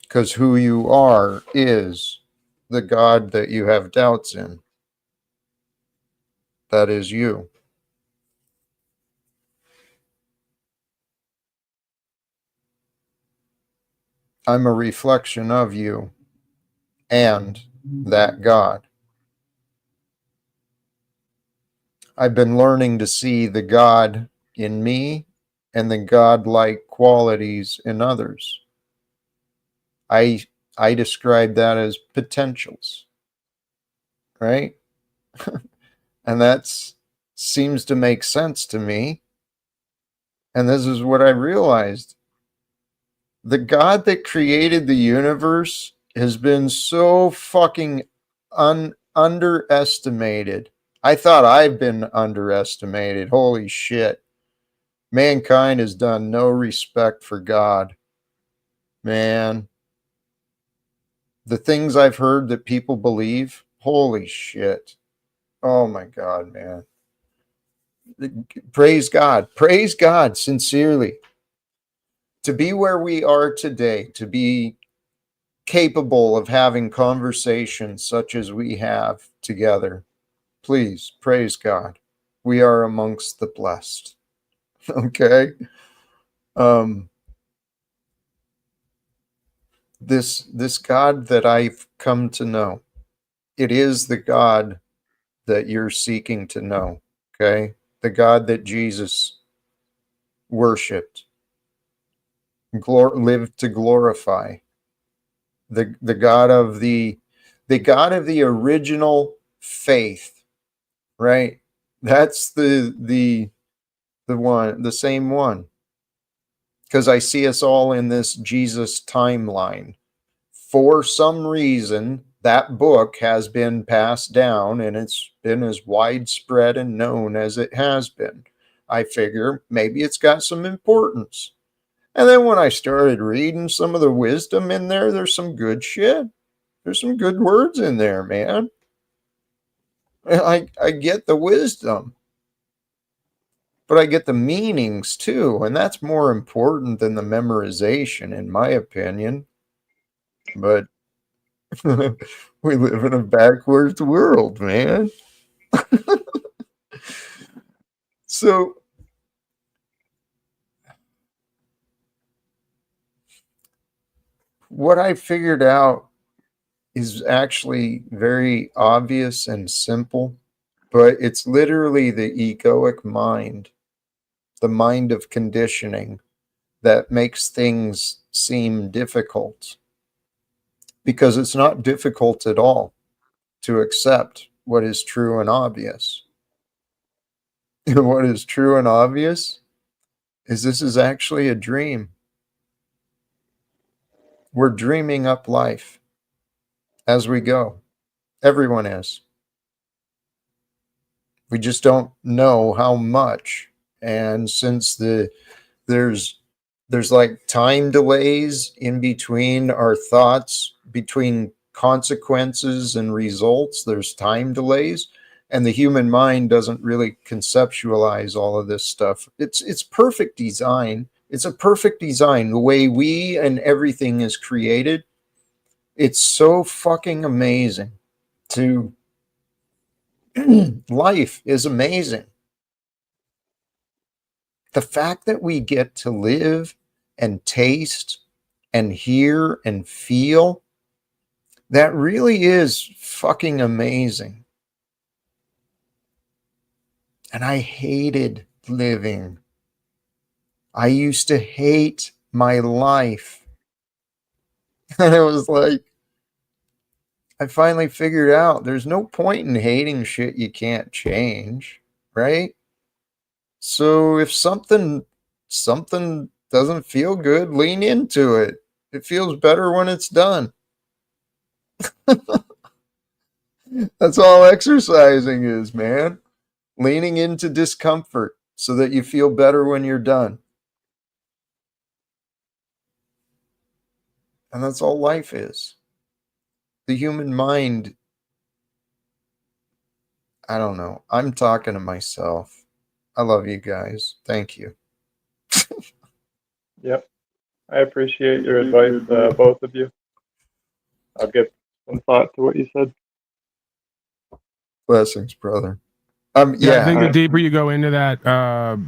Because who you are is the God that you have doubts in. That is you. I'm a reflection of you and that God. I've been learning to see the God in me and the God-like qualities in others. I describe that as potentials, right? And that seems to make sense to me. And this is what I realized. The God that created the universe has been so fucking underestimated. I thought I've been underestimated. Holy shit. Mankind has done no respect for God. Man. The things I've heard that people believe, holy shit. Oh my God, man. Praise God, sincerely. To be where we are today, to be capable of having conversations such as we have together, please praise God. We are amongst the blessed. Okay. This God that I've come to know, it is the God that you're seeking to know. Okay. The God that Jesus worshipped, lived to glorify, the God of the God of the original faith, right? That's the one, the same one. Because I see us all in this Jesus timeline. For some reason, that book has been passed down and it's been as widespread and known as it has been. I figure maybe it's got some importance. And then when I started reading some of the wisdom in there, there's some good shit. There's some good words in there, man. I get the wisdom, but I get the meanings too. And that's more important than the memorization, in my opinion. But we live in a backwards world, man. So what I figured out is actually very obvious and simple, but it's literally the egoic mind, the mind of conditioning, that makes things seem difficult, because it's not difficult at all to accept what is true and obvious. And what is true and obvious is this is actually a dream. We're dreaming up life as we go. Everyone is. We just don't know how much. And since there's like time delays in between our thoughts, between consequences and results, there's time delays, and the human mind doesn't really conceptualize all of this stuff. It's perfect design. It's a perfect design. The way we and everything is created, it's so fucking amazing. To life is amazing. The fact that we get to live and taste and hear and feel, that really is fucking amazing. And I hated living. I used to hate my life. And it was like, I finally figured out there's no point in hating shit you can't change, right? So if something doesn't feel good, lean into it. It feels better when it's done. That's all exercising is, man. Leaning into discomfort so that you feel better when you're done. And that's all life is. The human mind, I don't know. I'm talking to myself. I love you guys. Thank you.
Yep. I appreciate your advice, both of you. I'll give some thought to what you said.
Blessings, brother.
Yeah, I think the deeper you go into that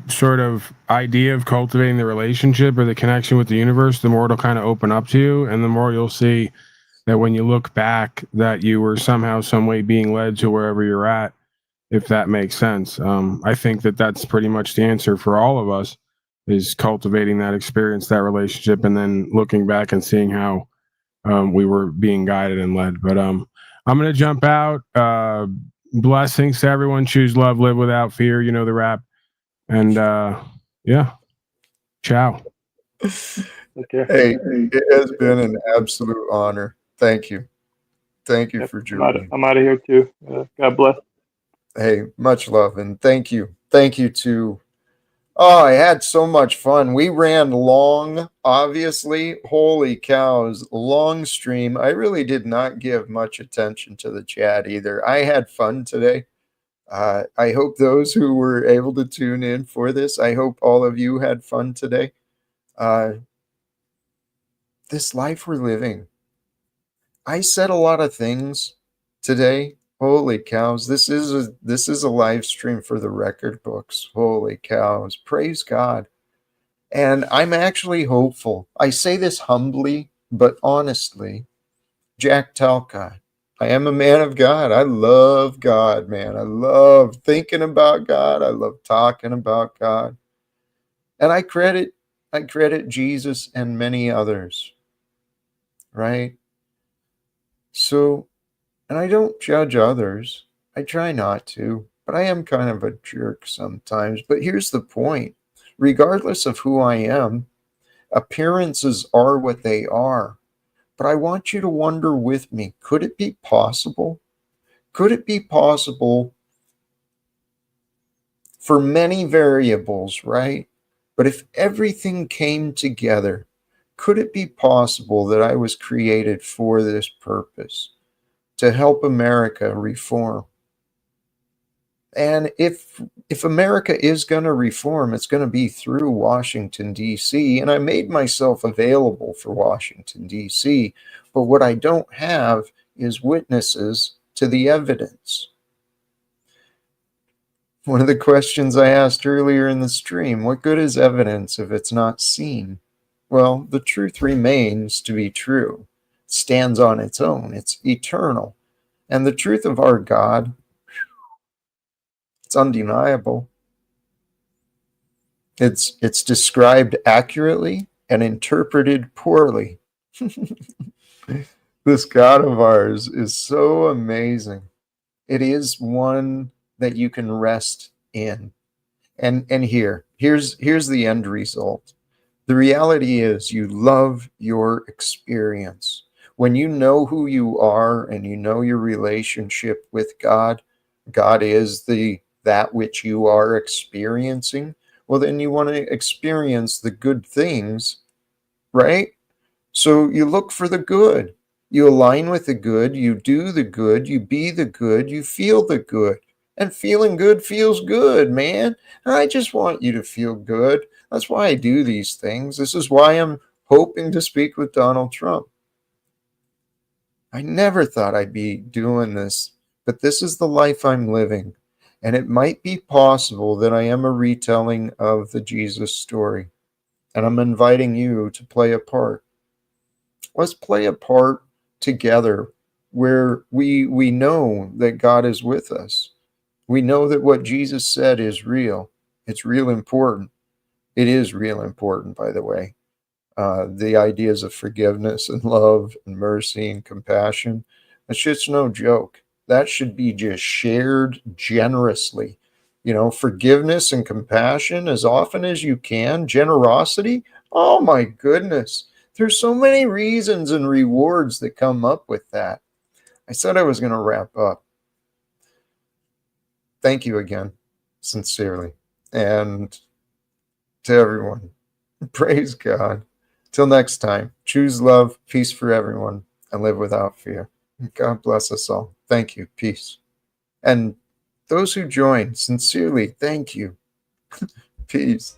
sort of idea of cultivating the relationship or the connection with the universe, the more it'll kind of open up to you, and the more you'll see that when you look back, that you were somehow, some way being led to wherever you're at, if that makes sense. I think that that's pretty much the answer for all of us, is cultivating that experience, that relationship, and then looking back and seeing how we were being guided and led. But I'm going to jump out. Blessings to everyone. Choose love, live without fear. You know the rap. And yeah, ciao.
Okay.
Hey, it has been an absolute honor. Thank you. Thank you for joining.
I'm out of here too. God bless.
Hey, much love, and thank you. Thank you to. Oh, I had so much fun. We ran long, obviously. Holy cows, long stream. I really did not give much attention to the chat either. I had fun today. I hope those who were able to tune in for this, I hope all of you had fun today. This life we're living. I said a lot of things today. Holy cows. This is a live stream for the record books. Holy cows. Praise God. And I'm actually hopeful. I say this humbly, but honestly. Jack Talcott. I am a man of God. I love God, man. I love thinking about God. I love talking about God. And I credit Jesus and many others. Right? So, and I don't judge others. I try not to, but I am kind of a jerk sometimes. But here's the point. Regardless of who I am, appearances are what they are. But I want you to wonder with me, could it be possible? Could it be possible for many variables, right? But if everything came together, could it be possible that I was created for this purpose, to help America reform? And if America is going to reform, it's going to be through Washington, D.C. And I made myself available for Washington, D.C. But what I don't have is witnesses to the evidence. One of the questions I asked earlier in the stream, what good is evidence if it's not seen? Well, the truth remains to be true. It stands on its own. It's eternal. And the truth of our God, it's undeniable. It's described accurately and interpreted poorly. This God of ours is so amazing. It is one that you can rest in. And here's the end result. The reality is you love your experience. When you know who you are and you know your relationship with God, God is that which you are experiencing. Well, then you want to experience the good things, right? So you look for the good. You align with the good, you do the good, you be the good, you feel the good. And feeling good feels good, man. And I just want you to feel good. That's why I do these things. This is why I'm hoping to speak with Donald Trump. I never thought I'd be doing this, but this is the life I'm living. And it might be possible that I am a retelling of the Jesus story. And I'm inviting you to play a part. Let's play a part together where we know that God is with us. We know that what Jesus said is real. It's real important. It is real important, by the way. The ideas of forgiveness and love and mercy and compassion, that's just no joke. That should be just shared generously. Forgiveness and compassion as often as you can. Generosity, oh my goodness. There's so many reasons and rewards that come up with that. I said I was going to wrap up. Thank you again, sincerely. And to everyone, praise God. Till next time, choose love, peace for everyone, and live without fear. God bless us all. Thank you. Peace. And those who joined, sincerely, thank you. Peace.